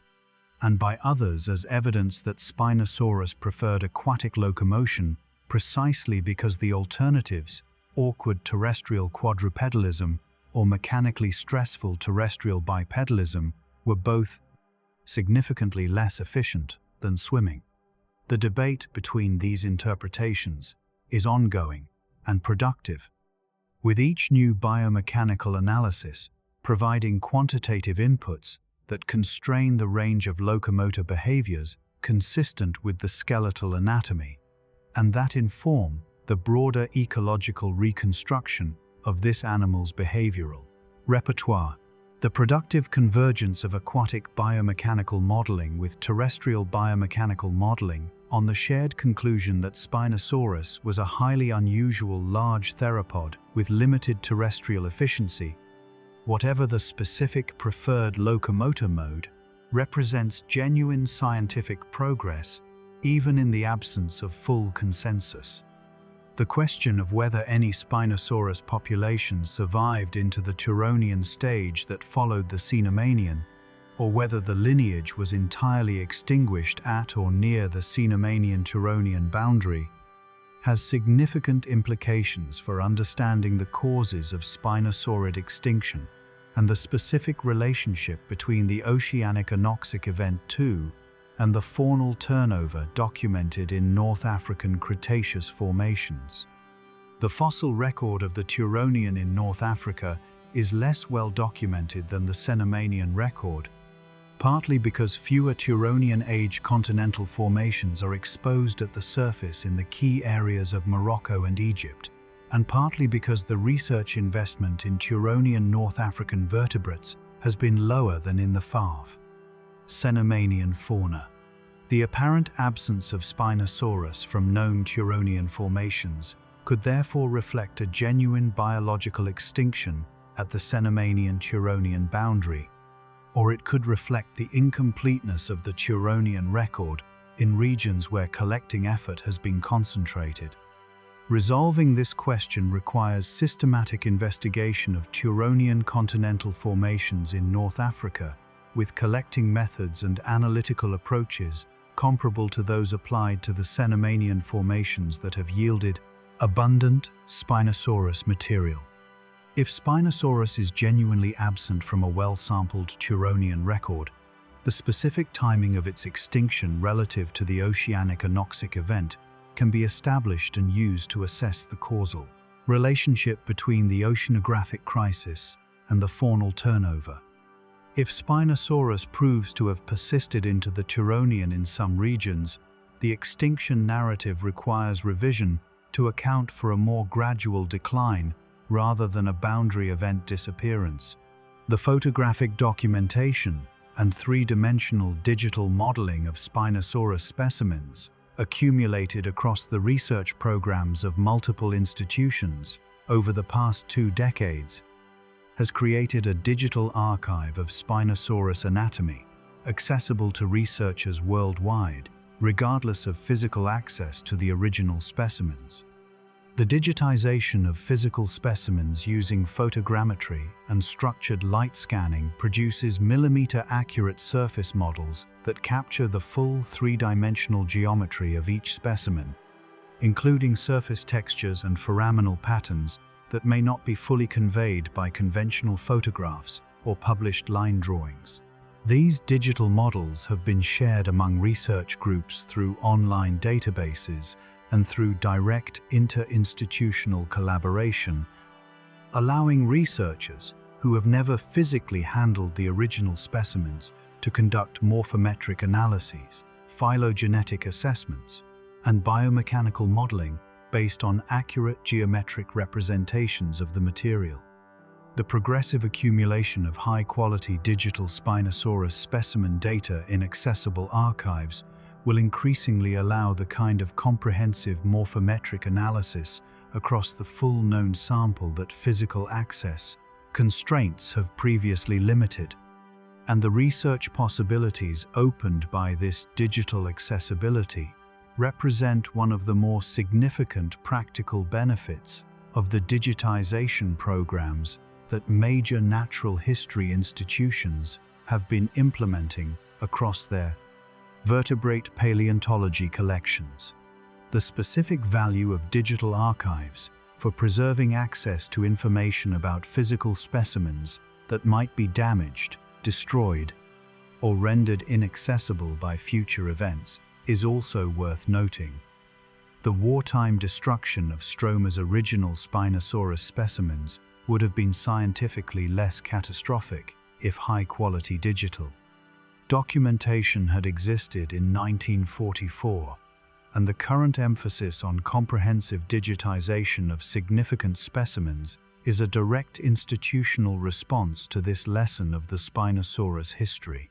and by others as evidence that Spinosaurus preferred aquatic locomotion precisely because the alternatives, awkward terrestrial quadrupedalism or mechanically stressful terrestrial bipedalism, were both significantly less efficient than swimming. The debate between these interpretations is ongoing and productive, with each new biomechanical analysis providing quantitative inputs that constrain the range of locomotor behaviors consistent with the skeletal anatomy, and that inform the broader ecological reconstruction of this animal's behavioral repertoire. The productive convergence of aquatic biomechanical modeling with terrestrial biomechanical modeling on the shared conclusion that Spinosaurus was a highly unusual large theropod with limited terrestrial efficiency, whatever the specific preferred locomotor mode, represents genuine scientific progress even in the absence of full consensus. The question of whether any Spinosaurus populations survived into the Turonian stage that followed the Cenomanian, or whether the lineage was entirely extinguished at or near the Cenomanian-Turonian boundary, has significant implications for understanding the causes of Spinosaurid extinction and the specific relationship between the oceanic anoxic event II and the faunal turnover documented in North African Cretaceous formations. The fossil record of the Turonian in North Africa is less well documented than the Cenomanian record, partly because fewer Turonian-age continental formations are exposed at the surface in the key areas of Morocco and Egypt, and partly because the research investment in Turonian North African vertebrates has been lower than in the FAV. Cenomanian fauna. The apparent absence of Spinosaurus from known Turonian formations could therefore reflect a genuine biological extinction at the Cenomanian-Turonian boundary, or it could reflect the incompleteness of the Turonian record in regions where collecting effort has been concentrated. Resolving this question requires systematic investigation of Turonian continental formations in North Africa, with collecting methods and analytical approaches comparable to those applied to the Cenomanian formations that have yielded abundant Spinosaurus material. If Spinosaurus is genuinely absent from a well-sampled Turonian record, the specific timing of its extinction relative to the oceanic anoxic event can be established and used to assess the causal relationship between the oceanographic crisis and the faunal turnover. If Spinosaurus proves to have persisted into the Turonian in some regions, the extinction narrative requires revision to account for a more gradual decline rather than a boundary event disappearance. The photographic documentation and three-dimensional digital modeling of Spinosaurus specimens, accumulated across the research programs of multiple institutions over the past 2 decades, has created a digital archive of Spinosaurus anatomy, accessible to researchers worldwide, regardless of physical access to the original specimens. The digitization of physical specimens using photogrammetry and structured light scanning produces millimeter-accurate surface models that capture the full 3-dimensional geometry of each specimen, including surface textures and foraminal patterns that may not be fully conveyed by conventional photographs or published line drawings. These digital models have been shared among research groups through online databases and through direct inter-institutional collaboration, allowing researchers who have never physically handled the original specimens to conduct morphometric analyses, phylogenetic assessments, and biomechanical modeling based on accurate geometric representations of the material. The progressive accumulation of high-quality digital Spinosaurus specimen data in accessible archives will increasingly allow the kind of comprehensive morphometric analysis across the full known sample that physical access constraints have previously limited. And the research possibilities opened by this digital accessibility represent one of the more significant practical benefits of the digitization programs that major natural history institutions have been implementing across their vertebrate paleontology collections. The specific value of digital archives for preserving access to information about physical specimens that might be damaged, destroyed, or rendered inaccessible by future events is also worth noting. The wartime destruction of Stromer's original Spinosaurus specimens would have been scientifically less catastrophic if high-quality digital documentation had existed in 1944, and the current emphasis on comprehensive digitization of significant specimens is a direct institutional response to this lesson of the Spinosaurus history.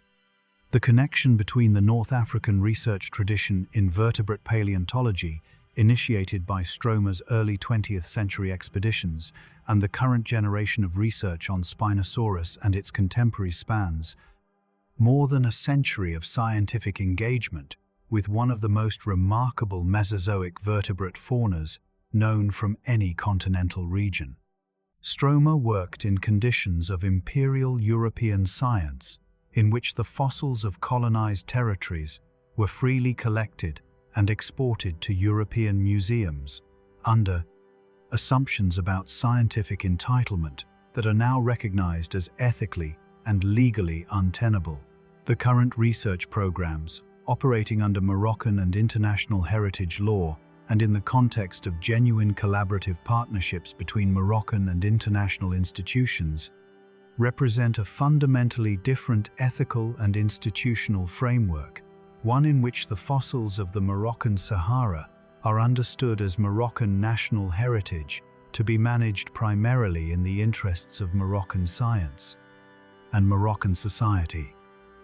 The connection between the North African research tradition in vertebrate paleontology, initiated by Stromer's early 20th century expeditions, and the current generation of research on Spinosaurus and its contemporaries spans more than a century of scientific engagement with one of the most remarkable Mesozoic vertebrate faunas known from any continental region. Stromer worked in conditions of imperial European science, in which the fossils of colonized territories were freely collected and exported to European museums under assumptions about scientific entitlement that are now recognized as ethically and legally untenable. The current research programs, operating under Moroccan and international heritage law and in the context of genuine collaborative partnerships between Moroccan and international institutions, represent a fundamentally different ethical and institutional framework, one in which the fossils of the Moroccan Sahara are understood as Moroccan national heritage to be managed primarily in the interests of Moroccan science and Moroccan society,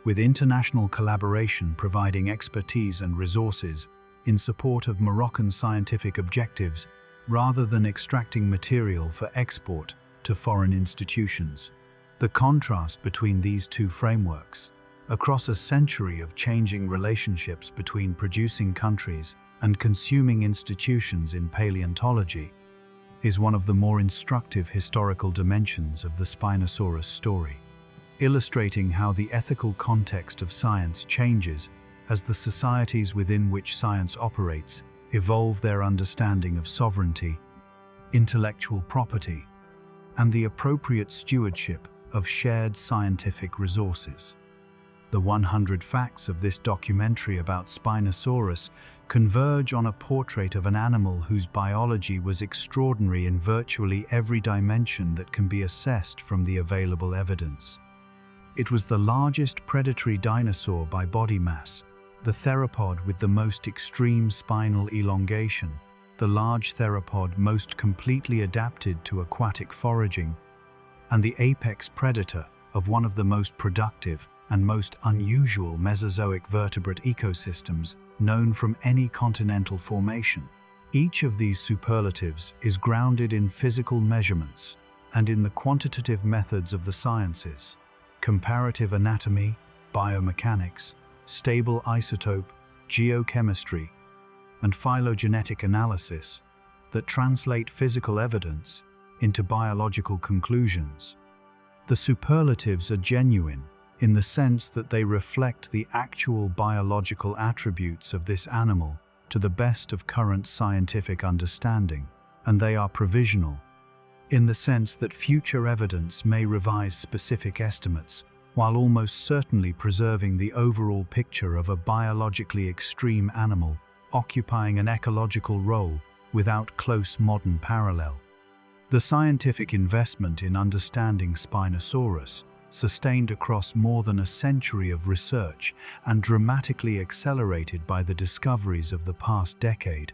with international collaboration providing expertise and resources in support of Moroccan scientific objectives rather than extracting material for export to foreign institutions. The contrast between these two frameworks, across a century of changing relationships between producing countries and consuming institutions in paleontology, is one of the more instructive historical dimensions of the Spinosaurus story, illustrating how the ethical context of science changes as the societies within which science operates evolve their understanding of sovereignty, intellectual property, and the appropriate stewardship of shared scientific resources. The 100 facts of this documentary about Spinosaurus converge on a portrait of an animal whose biology was extraordinary in virtually every dimension that can be assessed from the available evidence. It was the largest predatory dinosaur by body mass, the theropod with the most extreme spinal elongation, the large theropod most completely adapted to aquatic foraging, and the apex predator of one of the most productive and most unusual Mesozoic vertebrate ecosystems known from any continental formation. Each of these superlatives is grounded in physical measurements and in the quantitative methods of the sciences: comparative anatomy, biomechanics, stable isotope, geochemistry, and phylogenetic analysis that translate physical evidence into biological conclusions. The superlatives are genuine in the sense that they reflect the actual biological attributes of this animal to the best of current scientific understanding, and they are provisional, in the sense that future evidence may revise specific estimates, while almost certainly preserving the overall picture of a biologically extreme animal occupying an ecological role without close modern parallel. The scientific investment in understanding Spinosaurus, sustained across more than a century of research and dramatically accelerated by the discoveries of the past decade,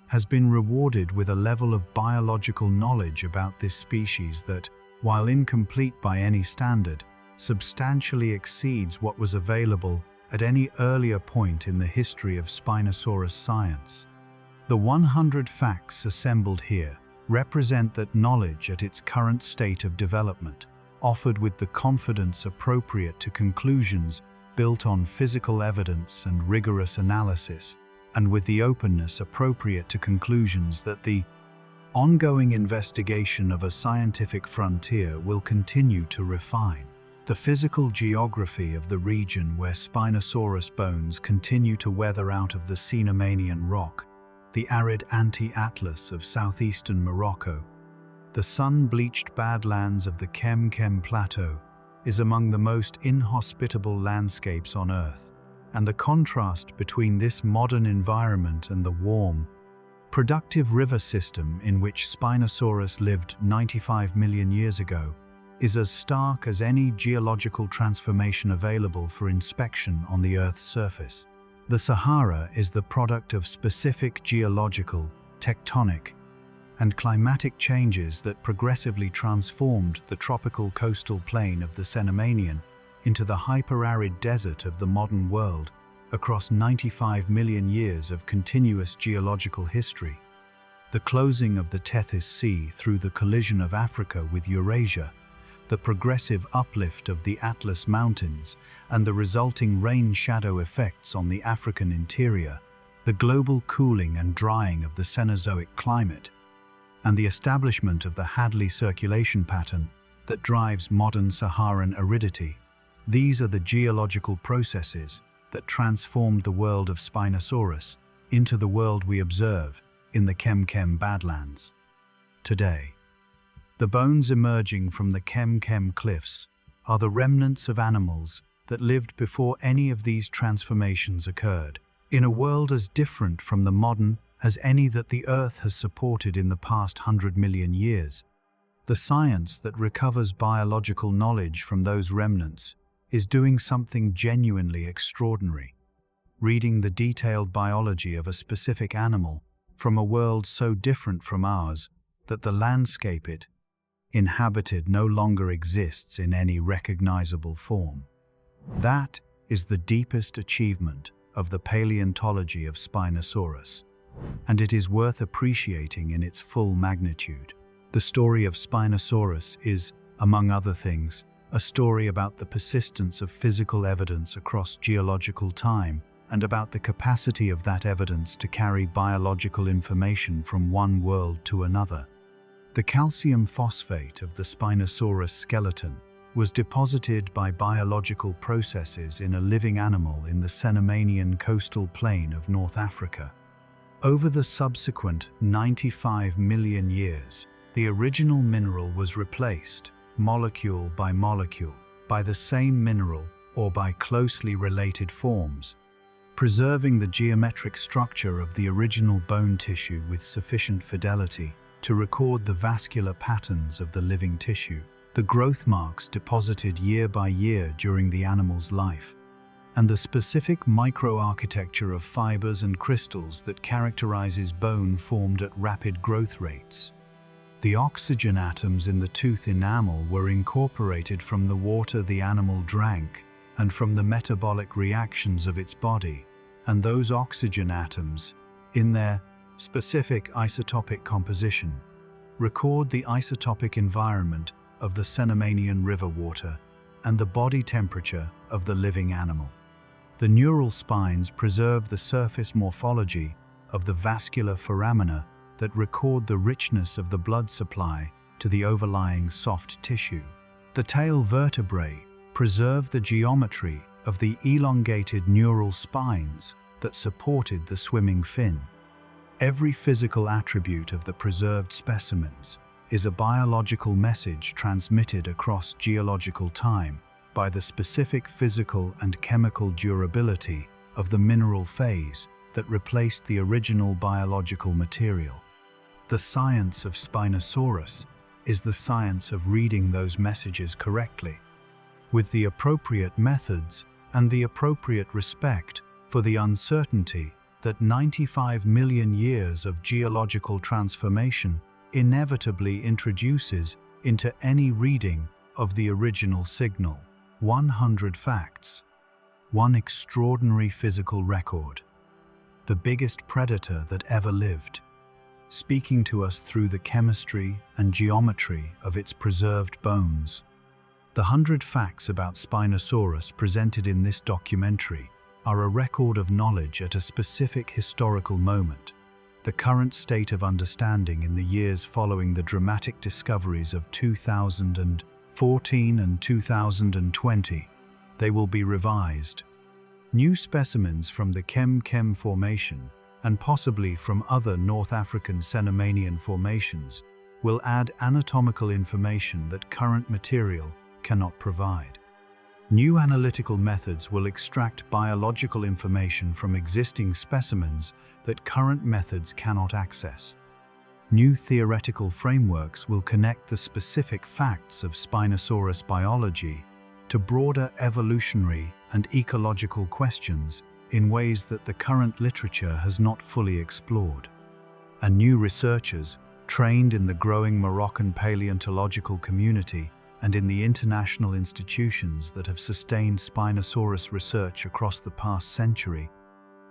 has been rewarded with a level of biological knowledge about this species that, while incomplete by any standard, substantially exceeds what was available at any earlier point in the history of Spinosaurus science. The 100 facts assembled here represent that knowledge at its current state of development, offered with the confidence appropriate to conclusions built on physical evidence and rigorous analysis, and with the openness appropriate to conclusions that the ongoing investigation of a scientific frontier will continue to refine. The physical geography of the region where Spinosaurus bones continue to weather out of the Cenomanian rock, the arid anti-Atlas of southeastern Morocco, the sun-bleached badlands of the Kem Plateau, is among the most inhospitable landscapes on Earth, and the contrast between this modern environment and the warm, productive river system in which Spinosaurus lived 95 million years ago is as stark as any geological transformation available for inspection on the Earth's surface. The Sahara is the product of specific geological, tectonic, and climatic changes that progressively transformed the tropical coastal plain of the Cenomanian into the hyper-arid desert of the modern world across 95 million years of continuous geological history. The closing of the Tethys Sea through the collision of Africa with Eurasia, the progressive uplift of the Atlas Mountains and the resulting rain shadow effects on the African interior, the global cooling and drying of the Cenozoic climate, and the establishment of the Hadley circulation pattern that drives modern Saharan aridity. These are the geological processes that transformed the world of Spinosaurus into the world we observe in the Kem Badlands. Today, the bones emerging from the Kem cliffs are the remnants of animals that lived before any of these transformations occurred, in a world as different from the modern as any that the Earth has supported in the past 100 million years. The science that recovers biological knowledge from those remnants is doing something genuinely extraordinary, reading the detailed biology of a specific animal from a world so different from ours that the landscape it inhabited no longer exists in any recognizable form. That is the deepest achievement of the paleontology of Spinosaurus, and it is worth appreciating in its full magnitude. The story of Spinosaurus is, among other things, a story about the persistence of physical evidence across geological time and about the capacity of that evidence to carry biological information from one world to another. The calcium phosphate of the Spinosaurus skeleton was deposited by biological processes in a living animal in the Cenomanian coastal plain of North Africa. Over the subsequent 95 million years, the original mineral was replaced, molecule by molecule, by the same mineral or by closely related forms, preserving the geometric structure of the original bone tissue with sufficient fidelity to record the vascular patterns of the living tissue, the growth marks deposited year by year during the animal's life, and the specific microarchitecture of fibers and crystals that characterizes bone formed at rapid growth rates. The oxygen atoms in the tooth enamel were incorporated from the water the animal drank and from the metabolic reactions of its body, and those oxygen atoms, in their specific isotopic composition, record the isotopic environment of the Cenomanian river water and the body temperature of the living animal. The neural spines preserve the surface morphology of the vascular foramina that record the richness of the blood supply to the overlying soft tissue. The tail vertebrae preserve the geometry of the elongated neural spines that supported the swimming fin. Every physical attribute of the preserved specimens is a biological message transmitted across geological time by the specific physical and chemical durability of the mineral phase that replaced the original biological material. The science of Spinosaurus is the science of reading those messages correctly, with the appropriate methods and the appropriate respect for the uncertainty that 95 million years of geological transformation inevitably introduces into any reading of the original signal. 100 facts. One extraordinary physical record. The biggest predator that ever lived, speaking to us through the chemistry and geometry of its preserved bones. The 100 facts about Spinosaurus presented in this documentary are a record of knowledge at a specific historical moment, the current state of understanding in the years following the dramatic discoveries of 2014 and 2020. They will be revised. New specimens from the Kem Formation and possibly from other North African Cenomanian formations will add anatomical information that current material cannot provide. New analytical methods will extract biological information from existing specimens that current methods cannot access. New theoretical frameworks will connect the specific facts of Spinosaurus biology to broader evolutionary and ecological questions in ways that the current literature has not fully explored. And new researchers, trained in the growing Moroccan paleontological community and in the international institutions that have sustained Spinosaurus research across the past century,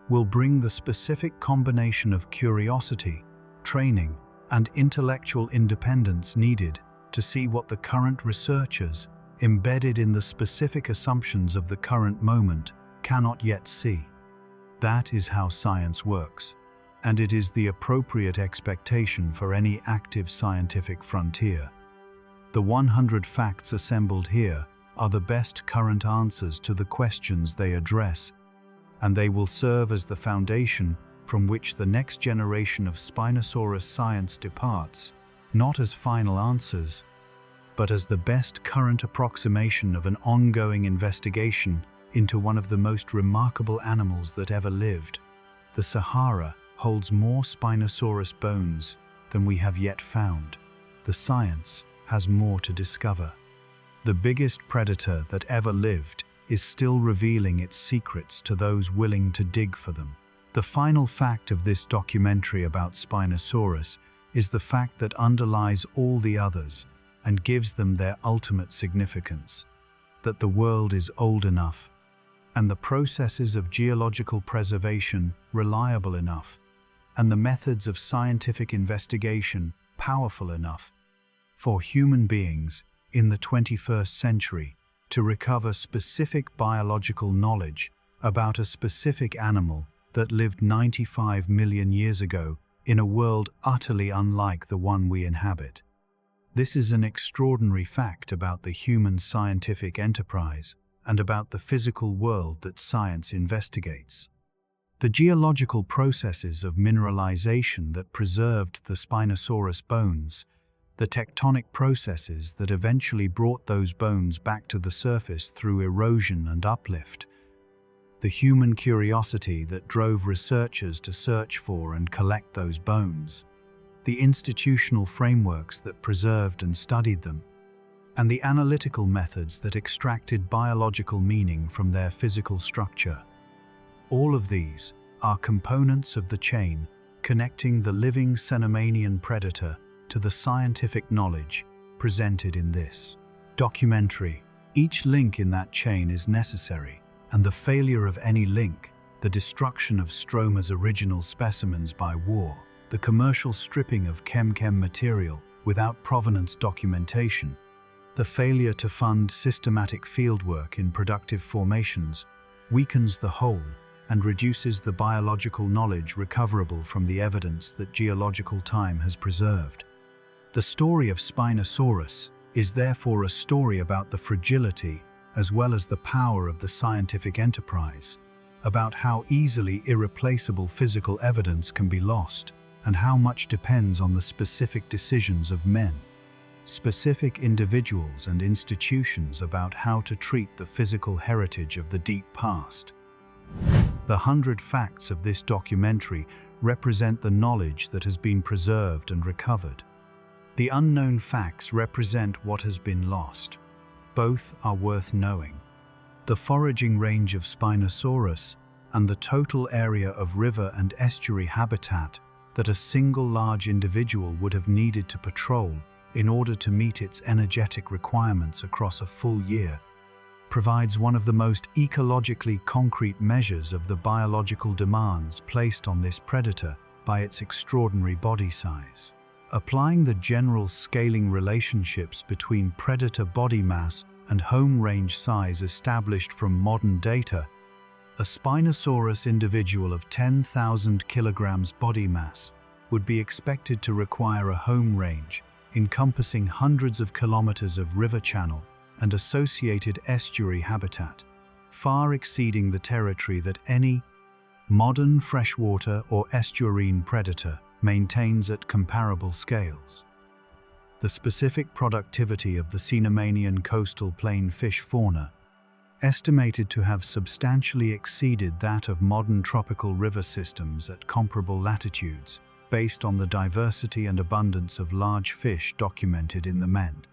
will bring the specific combination of curiosity, training, and intellectual independence needed to see what the current researchers, embedded in the specific assumptions of the current moment, cannot yet see. That is how science works, and it is the appropriate expectation for any active scientific frontier. The 100 facts assembled here are the best current answers to the questions they address, and they will serve as the foundation from which the next generation of Spinosaurus science departs, not as final answers, but as the best current approximation of an ongoing investigation into one of the most remarkable animals that ever lived. The Sahara holds more Spinosaurus bones than we have yet found. The science has more to discover. The biggest predator that ever lived is still revealing its secrets to those willing to dig for them. The final fact of this documentary about Spinosaurus is the fact that underlies all the others and gives them their ultimate significance, that the world is old enough and the processes of geological preservation reliable enough, and the methods of scientific investigation powerful enough for human beings in the 21st century to recover specific biological knowledge about a specific animal that lived 95 million years ago in a world utterly unlike the one we inhabit. This is an extraordinary fact about the human scientific enterprise and about the physical world that science investigates. The geological processes of mineralization that preserved the Spinosaurus bones, the tectonic processes that eventually brought those bones back to the surface through erosion and uplift, the human curiosity that drove researchers to search for and collect those bones, the institutional frameworks that preserved and studied them, and the analytical methods that extracted biological meaning from their physical structure. All of these are components of the chain connecting the living Cenomanian predator to the scientific knowledge presented in this documentary. Each link in that chain is necessary, and the failure of any link, the destruction of Stroma's original specimens by war, the commercial stripping of chem material without provenance documentation, the failure to fund systematic fieldwork in productive formations, weakens the whole and reduces the biological knowledge recoverable from the evidence that geological time has preserved. The story of Spinosaurus is therefore a story about the fragility as well as the power of the scientific enterprise, about how easily irreplaceable physical evidence can be lost and how much depends on the specific decisions of men, specific individuals and institutions about how to treat the physical heritage of the deep past. The 100 facts of this documentary represent the knowledge that has been preserved and recovered. The unknown facts represent what has been lost. Both are worth knowing. The foraging range of Spinosaurus and the total area of river and estuary habitat that a single large individual would have needed to patrol in order to meet its energetic requirements across a full year provides one of the most ecologically concrete measures of the biological demands placed on this predator by its extraordinary body size. Applying the general scaling relationships between predator body mass and home range size established from modern data, a Spinosaurus individual of 10,000 kilograms body mass would be expected to require a home range encompassing hundreds of kilometers of river channel and associated estuary habitat, far exceeding the territory that any modern freshwater or estuarine predator maintains at comparable scales. The specific productivity of the Cenomanian coastal plain fish fauna, estimated to have substantially exceeded that of modern tropical river systems at comparable latitudes, based on the diversity and abundance of large fish documented in the Mend,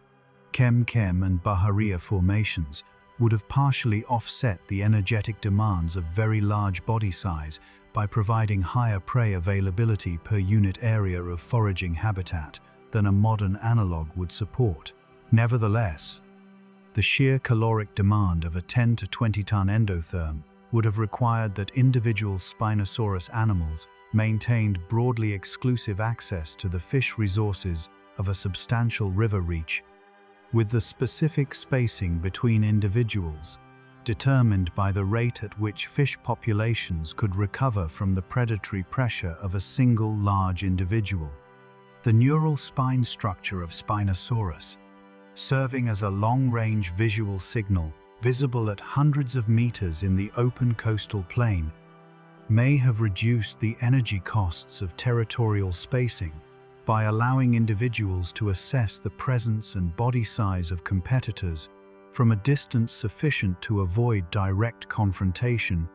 Kem and Bahariya formations, would have partially offset the energetic demands of very large body size by providing higher prey availability per unit area of foraging habitat than a modern analog would support. Nevertheless, the sheer caloric demand of a 10 to 20 ton endotherm would have required that individual Spinosaurus animals maintained broadly exclusive access to the fish resources of a substantial river reach, with the specific spacing between individuals determined by the rate at which fish populations could recover from the predatory pressure of a single large individual. The neural spine structure of Spinosaurus, serving as a long-range visual signal visible at hundreds of meters in the open coastal plain, may have reduced the energy costs of territorial spacing by allowing individuals to assess the presence and body size of competitors from a distance sufficient to avoid direct confrontation,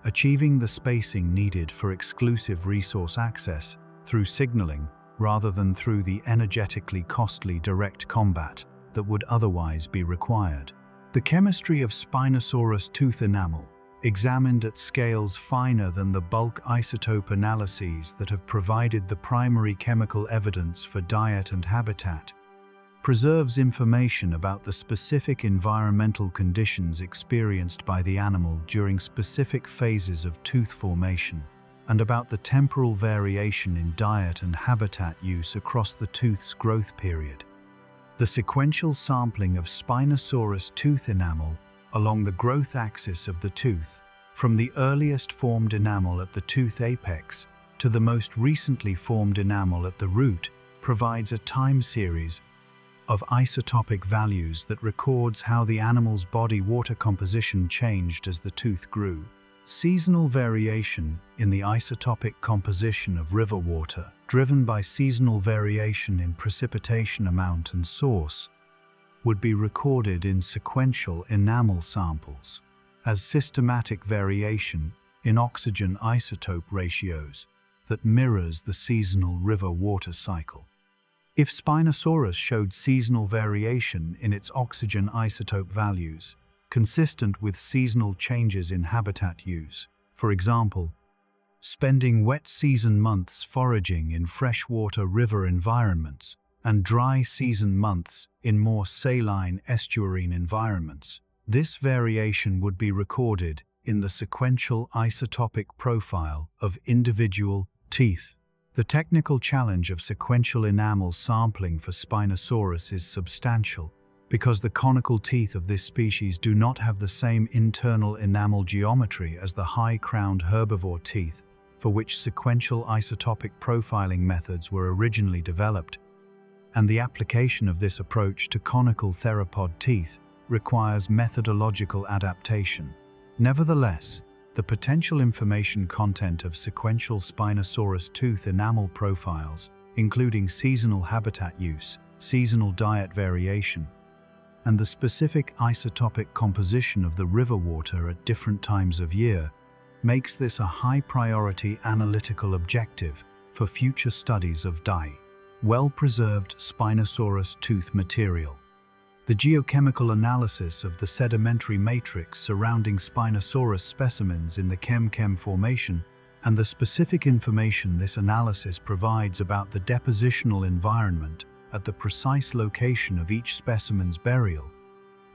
achieving the spacing needed for exclusive resource access through signaling rather than through the energetically costly direct combat that would otherwise be required. The chemistry of Spinosaurus tooth enamel, examined at scales finer than the bulk isotope analyses that have provided the primary chemical evidence for diet and habitat, preserves information about the specific environmental conditions experienced by the animal during specific phases of tooth formation, and about the temporal variation in diet and habitat use across the tooth's growth period. The sequential sampling of Spinosaurus tooth enamel along the growth axis of the tooth, from the earliest formed enamel at the tooth apex to the most recently formed enamel at the root, provides a time series of isotopic values that records how the animal's body water composition changed as the tooth grew. Seasonal variation in the isotopic composition of river water, driven by seasonal variation in precipitation amount and source, would be recorded in sequential enamel samples as systematic variation in oxygen isotope ratios that mirrors the seasonal river water cycle. If Spinosaurus showed seasonal variation in its oxygen isotope values, consistent with seasonal changes in habitat use, for example, spending wet season months foraging in freshwater river environments and dry season months in more saline estuarine environments, this variation would be recorded in the sequential isotopic profile of individual teeth. The technical challenge of sequential enamel sampling for Spinosaurus is substantial, because the conical teeth of this species do not have the same internal enamel geometry as the high-crowned herbivore teeth, for which sequential isotopic profiling methods were originally developed, and the application of this approach to conical theropod teeth requires methodological adaptation. Nevertheless, The potential information content of sequential Spinosaurus tooth enamel profiles, including seasonal habitat use, seasonal diet variation, and the specific isotopic composition of the river water at different times of year, makes this a high-priority analytical objective for future studies of well-preserved Spinosaurus tooth material. The geochemical analysis of the sedimentary matrix surrounding Spinosaurus specimens in the Chem-Chem formation and the specific information this analysis provides about the depositional environment at the precise location of each specimen's burial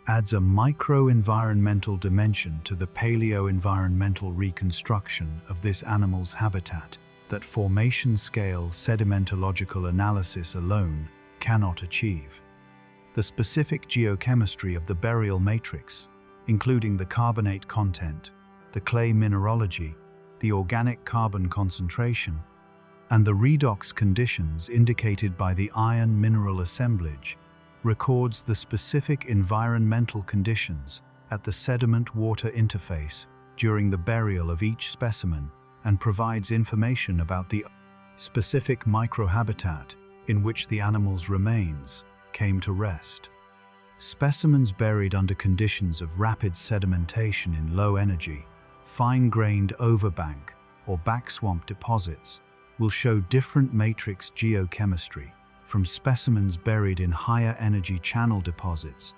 adds a micro-environmental dimension to the paleo-environmental reconstruction of this animal's habitat that formation-scale sedimentological analysis alone cannot achieve. The specific geochemistry of the burial matrix, including the carbonate content, the clay mineralogy, the organic carbon concentration, and the redox conditions indicated by the iron mineral assemblage, records the specific environmental conditions at the sediment-water interface during the burial of each specimen and provides information about the specific microhabitat in which the animal's remains came to rest. Specimens buried under conditions of rapid sedimentation in low-energy, fine-grained overbank or backswamp deposits will show different matrix geochemistry from specimens buried in higher-energy channel deposits,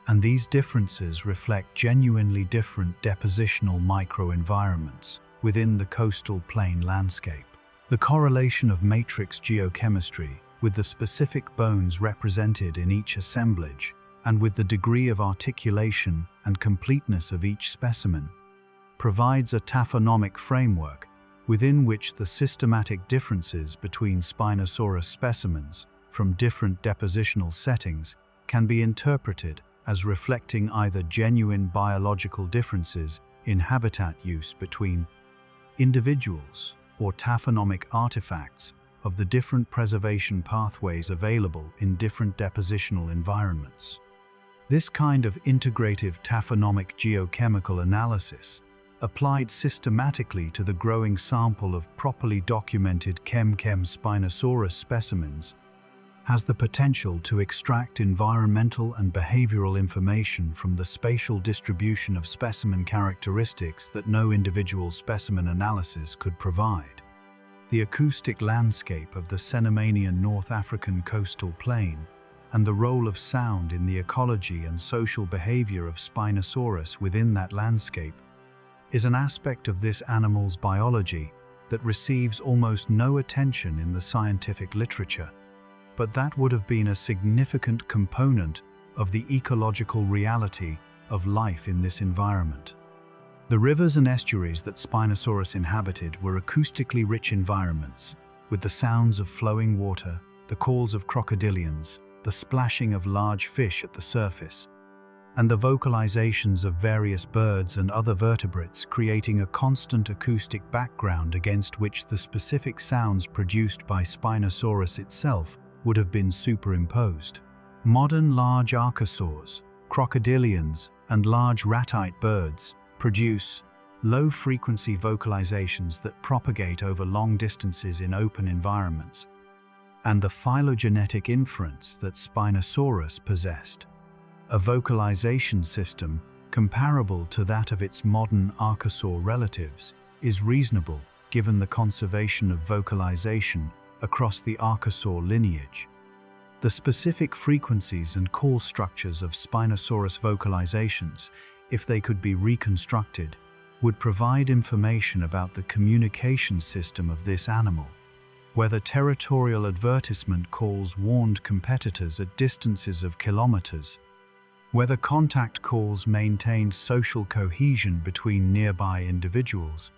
and these differences reflect genuinely different depositional microenvironments within the coastal plain landscape. The correlation of matrix geochemistry with the specific bones represented in each assemblage and with the degree of articulation and completeness of each specimen provides a taphonomic framework within which the systematic differences between Spinosaurus specimens from different depositional settings can be interpreted as reflecting either genuine biological differences in habitat use between individuals or taphonomic artifacts of the different preservation pathways available in different depositional environments. This kind of integrative taphonomic geochemical analysis, applied systematically to the growing sample of properly documented Chem-Chem Spinosaurus specimens, has the potential to extract environmental and behavioral information from the spatial distribution of specimen characteristics that no individual specimen analysis could provide. The acoustic landscape of the Cenomanian North African coastal plain and the role of sound in the ecology and social behavior of Spinosaurus within that landscape is an aspect of this animal's biology that receives almost no attention in the scientific literature, but that would have been a significant component of the ecological reality of life in this environment. The rivers and estuaries that Spinosaurus inhabited were acoustically rich environments, with the sounds of flowing water, the calls of crocodilians, the splashing of large fish at the surface, and the vocalizations of various birds and other vertebrates creating a constant acoustic background against which the specific sounds produced by Spinosaurus itself would have been superimposed. Modern large archosaurs, crocodilians, and large ratite birds produce low-frequency vocalizations that propagate over long distances in open environments, and the phylogenetic inference that Spinosaurus possessed, a vocalization system comparable to that of its modern archosaur relatives, is reasonable given the conservation of vocalization across the archosaur lineage. The specific frequencies and call structures of Spinosaurus vocalizations, if they could be reconstructed, would provide information about the communication system of this animal, whether territorial advertisement calls warned competitors at distances of kilometers, whether contact calls maintained social cohesion between nearby individuals,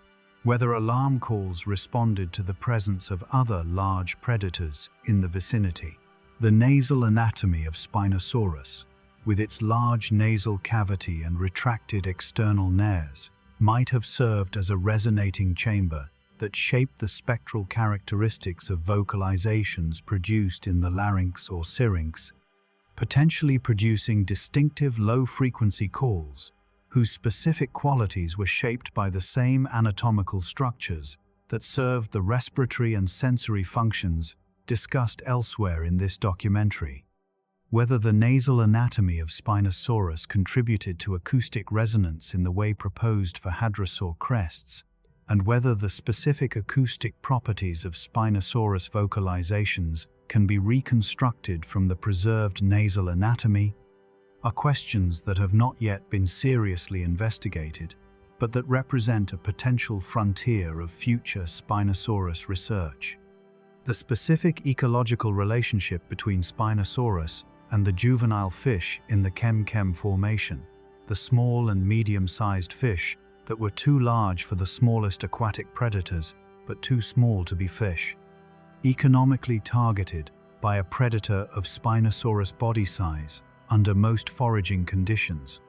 whether alarm calls responded to the presence of other large predators in the vicinity. The nasal anatomy of Spinosaurus, with its large nasal cavity and retracted external nares, might have served as a resonating chamber that shaped the spectral characteristics of vocalizations produced in the larynx or syrinx, potentially producing distinctive low-frequency calls whose specific qualities were shaped by the same anatomical structures that served the respiratory and sensory functions discussed elsewhere in this documentary. Whether the nasal anatomy of Spinosaurus contributed to acoustic resonance in the way proposed for hadrosaur crests, and whether the specific acoustic properties of Spinosaurus vocalizations can be reconstructed from the preserved nasal anatomy, are questions that have not yet been seriously investigated, but that represent a potential frontier of future Spinosaurus research. The specific ecological relationship between Spinosaurus and the juvenile fish in the Kem-Kem formation, the small and medium-sized fish that were too large for the smallest aquatic predators but too small to be fish, economically targeted by a predator of Spinosaurus body size under most foraging conditions,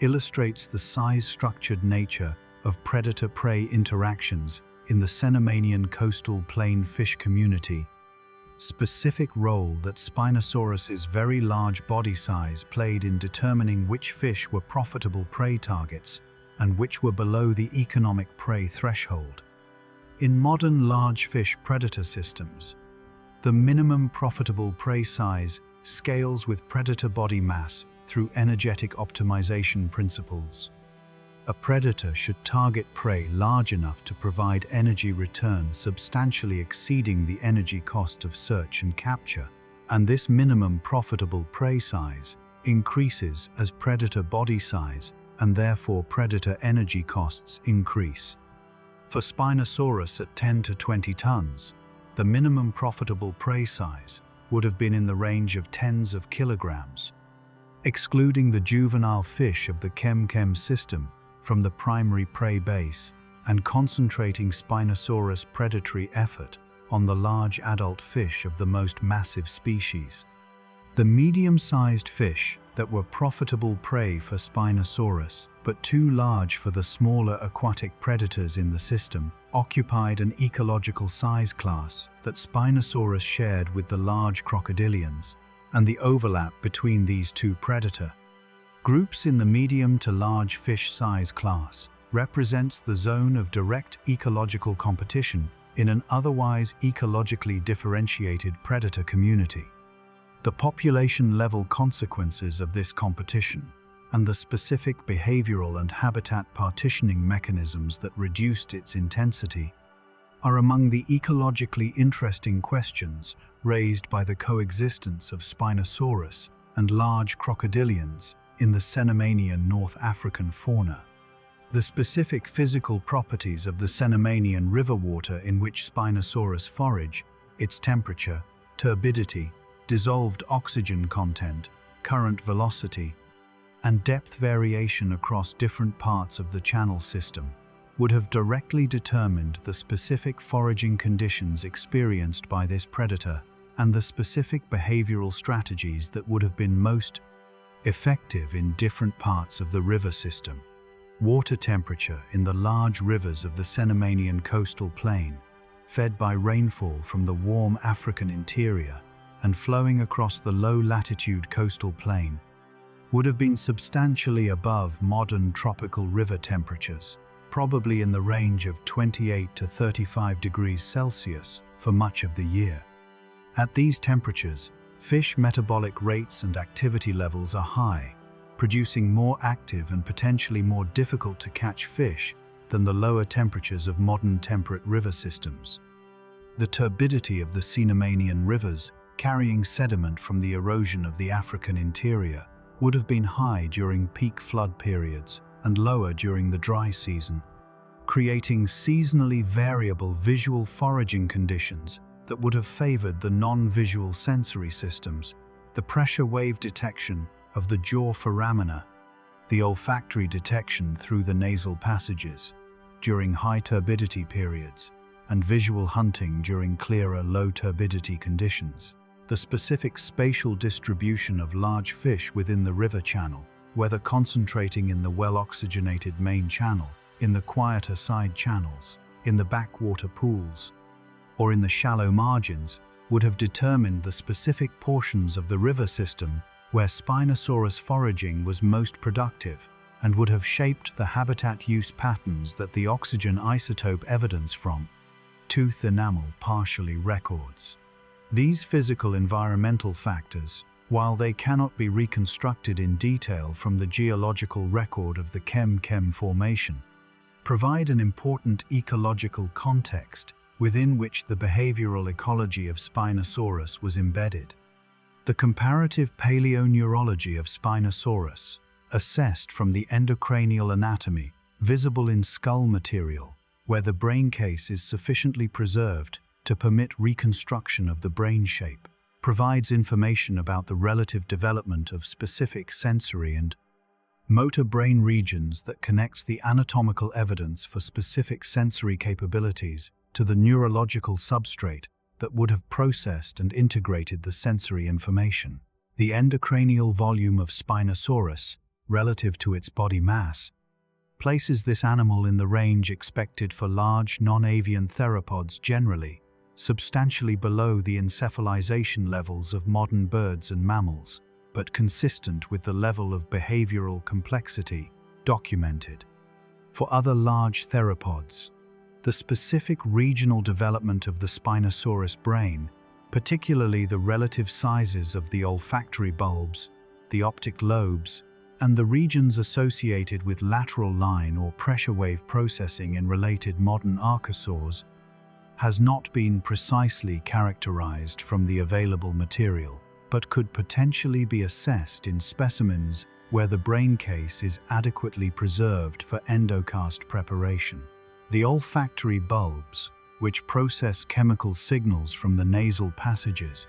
illustrates the size-structured nature of predator-prey interactions in the Cenomanian coastal plain fish community, specific role that Spinosaurus's very large body size played in determining which fish were profitable prey targets and which were below the economic prey threshold. In modern large fish predator systems, the minimum profitable prey size scales with predator body mass through energetic optimization principles. A predator should target prey large enough to provide energy return substantially exceeding the energy cost of search and capture, and this minimum profitable prey size increases as predator body size and therefore predator energy costs increase. For Spinosaurus at 10 to 20 tons, the minimum profitable prey size would have been in the range of tens of kilograms. Excluding the juvenile fish of the Kem-Kem system from the primary prey base and concentrating Spinosaurus' predatory effort on the large adult fish of the most massive species. The medium-sized fish that were profitable prey for Spinosaurus but too large for the smaller aquatic predators in the system occupied an ecological size class that Spinosaurus shared with the large crocodilians, and the overlap between these two predator groups in the medium to large fish size class represents the zone of direct ecological competition in an otherwise ecologically differentiated predator community. The population-level consequences of this competition and the specific behavioral and habitat partitioning mechanisms that reduced its intensity are among the ecologically interesting questions raised by the coexistence of Spinosaurus and large crocodilians in the Cenomanian North African fauna. The specific physical properties of the Cenomanian river water in which Spinosaurus forage, its temperature, turbidity, dissolved oxygen content, current velocity, and depth variation across different parts of the channel system would have directly determined the specific foraging conditions experienced by this predator and the specific behavioral strategies that would have been most effective in different parts of the river system. Water temperature in the large rivers of the Cenomanian coastal plain, fed by rainfall from the warm African interior and flowing across the low-latitude coastal plain, would have been substantially above modern tropical river temperatures, probably in the range of 28 to 35 degrees Celsius for much of the year. At these temperatures, fish metabolic rates and activity levels are high, producing more active and potentially more difficult to catch fish than the lower temperatures of modern temperate river systems. The turbidity of the Cenomanian rivers, carrying sediment from the erosion of the African interior, would have been high during peak flood periods and lower during the dry season, creating seasonally variable visual foraging conditions that would have favored the non-visual sensory systems, the pressure wave detection of the jaw foramina, the olfactory detection through the nasal passages during high turbidity periods, and visual hunting during clearer low turbidity conditions. The specific spatial distribution of large fish within the river channel, whether concentrating in the well-oxygenated main channel, in the quieter side channels, in the backwater pools, or in the shallow margins, would have determined the specific portions of the river system where Spinosaurus foraging was most productive and would have shaped the habitat use patterns that the oxygen isotope evidence from tooth enamel partially records. These physical environmental factors, while they cannot be reconstructed in detail from the geological record of the Chem formation, provide an important ecological context within which the behavioral ecology of Spinosaurus was embedded. The comparative paleoneurology of Spinosaurus, assessed from the endocranial anatomy visible in skull material, where the brain case is sufficiently preserved to permit reconstruction of the brain shape, provides information about the relative development of specific sensory and motor brain regions that connects the anatomical evidence for specific sensory capabilities to the neurological substrate that would have processed and integrated the sensory information. The endocranial volume of Spinosaurus, relative to its body mass, places this animal in the range expected for large non-avian theropods generally, substantially below the encephalization levels of modern birds and mammals, but consistent with the level of behavioral complexity documented. For other large theropods, the specific regional development of the Spinosaurus brain, particularly the relative sizes of the olfactory bulbs, the optic lobes, and the regions associated with lateral line or pressure wave processing in related modern archosaurs, has not been precisely characterized from the available material, but could potentially be assessed in specimens where the brain case is adequately preserved for endocast preparation. The olfactory bulbs, which process chemical signals from the nasal passages,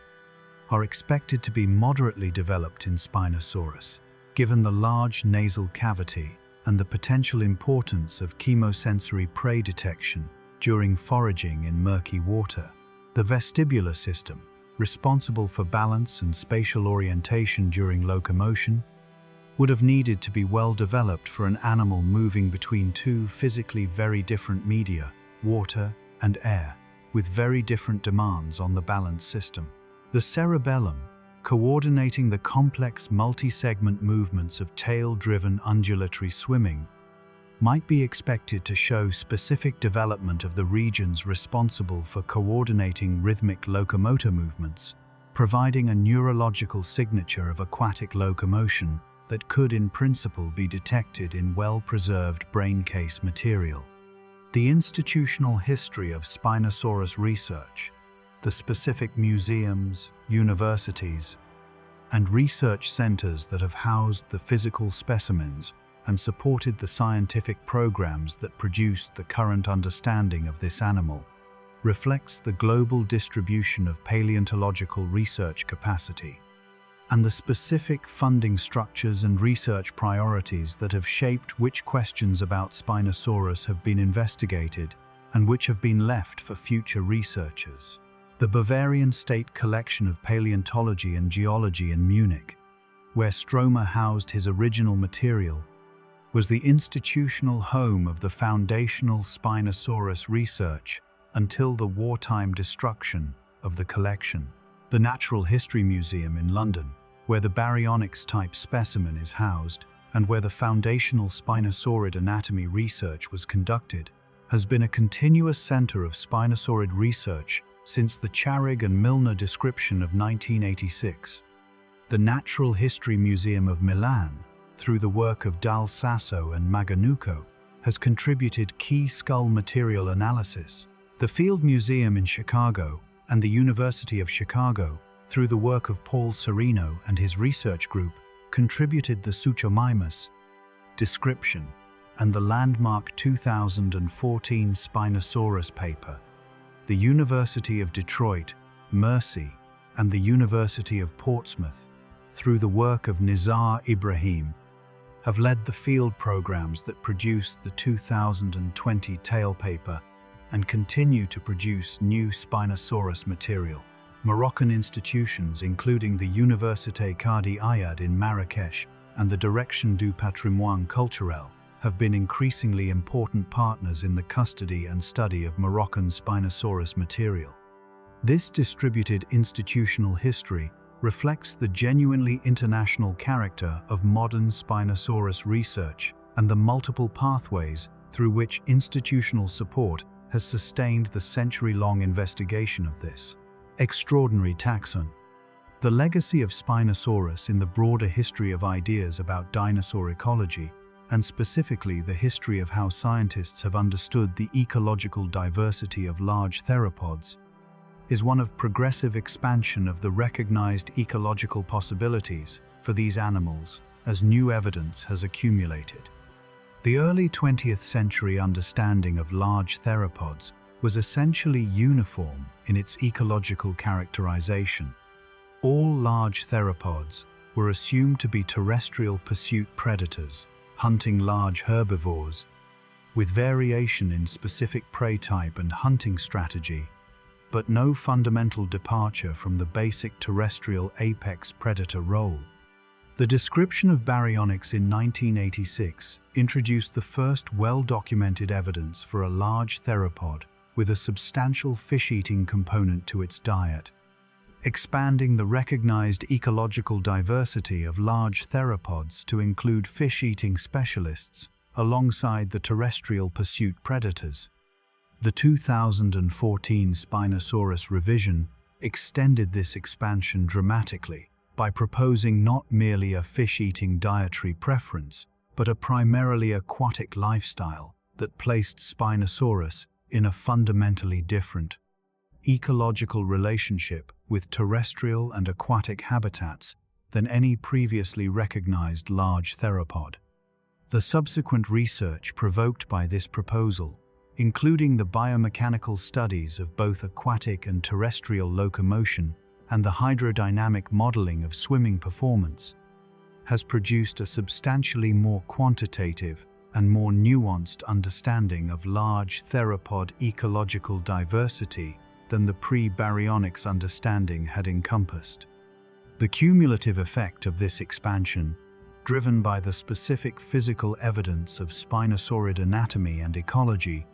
are expected to be moderately developed in Spinosaurus, given the large nasal cavity and the potential importance of chemosensory prey detection during foraging in murky water. The vestibular system, responsible for balance and spatial orientation during locomotion, would have needed to be well developed for an animal moving between two physically very different media, water and air, with very different demands on the balance system. The cerebellum, coordinating the complex multi-segment movements of tail-driven undulatory swimming, might be expected to show specific development of the regions responsible for coordinating rhythmic locomotor movements, providing a neurological signature of aquatic locomotion that could in principle be detected in well-preserved brain case material. The institutional history of Spinosaurus research, the specific museums, universities, and research centers that have housed the physical specimens and supported the scientific programs that produced the current understanding of this animal, reflects the global distribution of paleontological research capacity and the specific funding structures and research priorities that have shaped which questions about Spinosaurus have been investigated and which have been left for future researchers. The Bavarian State Collection of Paleontology and Geology in Munich, where Stromer housed his original material, was the institutional home of the foundational Spinosaurus research until the wartime destruction of the collection. The Natural History Museum in London, where the baryonyx-type specimen is housed and where the foundational Spinosaurid anatomy research was conducted, has been a continuous center of Spinosaurid research since the Charig and Milner description of 1986. The Natural History Museum of Milan, through the work of Dal Sasso and Maganuco, has contributed key skull material analysis. The Field Museum in Chicago and the University of Chicago, through the work of Paul Serino and his research group, contributed the Suchomimus description and the landmark 2014 Spinosaurus paper. The University of Detroit, Mercy, and the University of Portsmouth, through the work of Nizar Ibrahim, have led the field programs that produced the 2020 tail paper and continue to produce new Spinosaurus material. Moroccan institutions, including the Université Qadi Ayad in Marrakech and the Direction du Patrimoine Culturel, have been increasingly important partners in the custody and study of Moroccan Spinosaurus material. This distributed institutional history reflects the genuinely international character of modern Spinosaurus research and the multiple pathways through which institutional support has sustained the century-long investigation of this extraordinary taxon. The legacy of Spinosaurus in the broader history of ideas about dinosaur ecology, and specifically the history of how scientists have understood the ecological diversity of large theropods, is one of progressive expansion of the recognized ecological possibilities for these animals as new evidence has accumulated. The early 20th century understanding of large theropods was essentially uniform in its ecological characterization. All large theropods were assumed to be terrestrial pursuit predators, hunting large herbivores, with variation in specific prey type and hunting strategy, but no fundamental departure from the basic terrestrial apex predator role. The description of baryonyx in 1986 introduced the first well-documented evidence for a large theropod with a substantial fish-eating component to its diet, expanding the recognized ecological diversity of large theropods to include fish-eating specialists alongside the terrestrial pursuit predators. The 2014 Spinosaurus revision extended this expansion dramatically by proposing not merely a fish-eating dietary preference, but a primarily aquatic lifestyle that placed Spinosaurus in a fundamentally different ecological relationship with terrestrial and aquatic habitats than any previously recognized large theropod. The subsequent research provoked by this proposal, including the biomechanical studies of both aquatic and terrestrial locomotion and the hydrodynamic modeling of swimming performance, has produced a substantially more quantitative and more nuanced understanding of large theropod ecological diversity than the pre-baryonyx understanding had encompassed. The cumulative effect of this expansion, driven by the specific physical evidence of spinosaurid anatomy and ecology,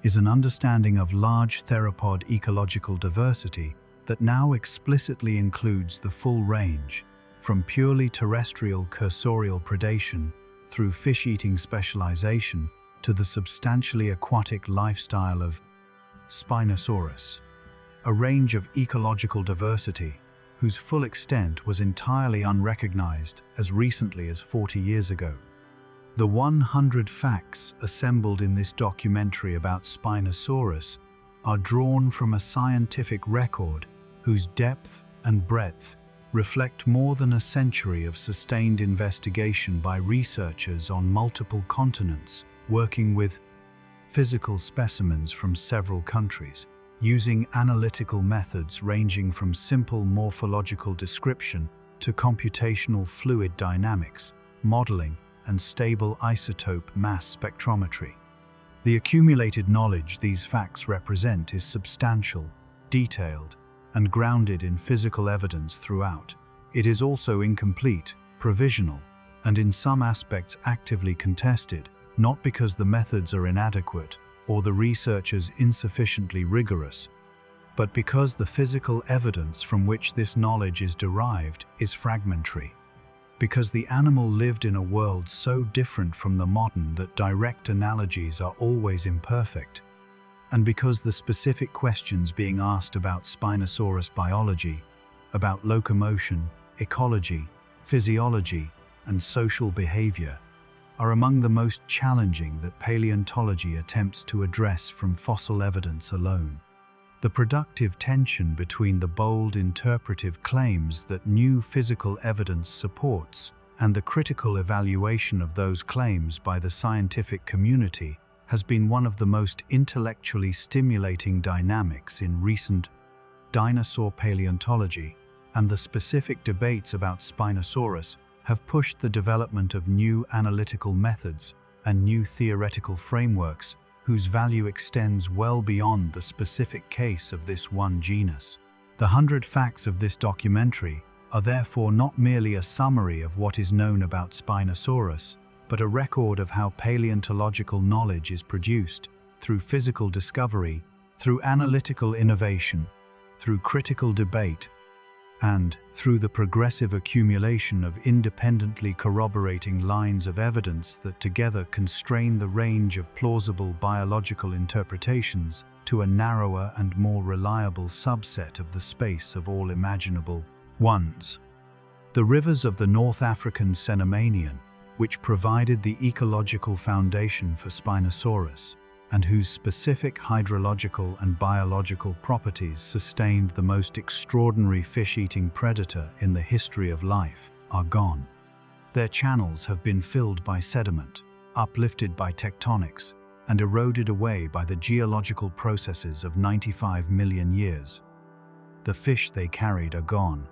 is an understanding of large theropod ecological diversity that now explicitly includes the full range, from purely terrestrial cursorial predation through fish-eating specialization to the substantially aquatic lifestyle of Spinosaurus, a range of ecological diversity whose full extent was entirely unrecognized as recently as 40 years ago. The 100 facts assembled in this documentary about Spinosaurus are drawn from a scientific record whose depth and breadth reflect more than a century of sustained investigation by researchers on multiple continents, working with physical specimens from several countries, using analytical methods ranging from simple morphological description to computational fluid dynamics, modeling, and stable isotope mass spectrometry. The accumulated knowledge these facts represent is substantial, detailed, and grounded in physical evidence throughout. It is also incomplete, provisional, and in some aspects actively contested, not because the methods are inadequate or the researchers insufficiently rigorous, but because the physical evidence from which this knowledge is derived is fragmentary. Because the animal lived in a world so different from the modern that direct analogies are always imperfect, and because the specific questions being asked about Spinosaurus biology, about locomotion, ecology, physiology, and social behavior, are among the most challenging that paleontology attempts to address from fossil evidence alone. The productive tension between the bold interpretive claims that new physical evidence supports and the critical evaluation of those claims by the scientific community has been one of the most intellectually stimulating dynamics in recent dinosaur paleontology, and the specific debates about Spinosaurus have pushed the development of new analytical methods and new theoretical frameworks whose value extends well beyond the specific case of this one genus. The 100 facts of this documentary are therefore not merely a summary of what is known about Spinosaurus, but a record of how paleontological knowledge is produced through physical discovery, through analytical innovation, through critical debate, And, through the progressive accumulation of independently corroborating lines of evidence that together constrain the range of plausible biological interpretations to a narrower and more reliable subset of the space of all imaginable ones. The rivers of the North African Cenomanian, which provided the ecological foundation for Spinosaurus, and whose specific hydrological and biological properties sustained the most extraordinary fish-eating predator in the history of life, are gone. Their channels have been filled by sediment, uplifted by tectonics, and eroded away by the geological processes of 95 million years. The fish they carried are gone.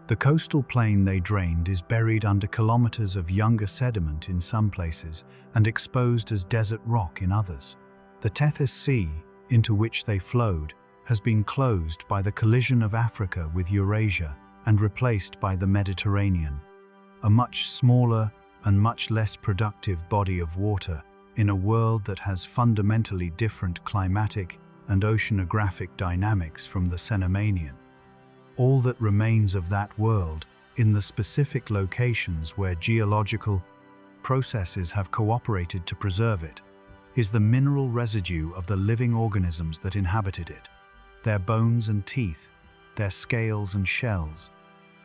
The coastal plain they drained is buried under kilometers of younger sediment in some places and exposed as desert rock in others. The Tethys Sea, into which they flowed, has been closed by the collision of Africa with Eurasia and replaced by the Mediterranean, a much smaller and much less productive body of water in a world that has fundamentally different climatic and oceanographic dynamics from the Cenomanian. All that remains of that world, in the specific locations where geological processes have cooperated to preserve it, is the mineral residue of the living organisms that inhabited it, their bones and teeth, their scales and shells,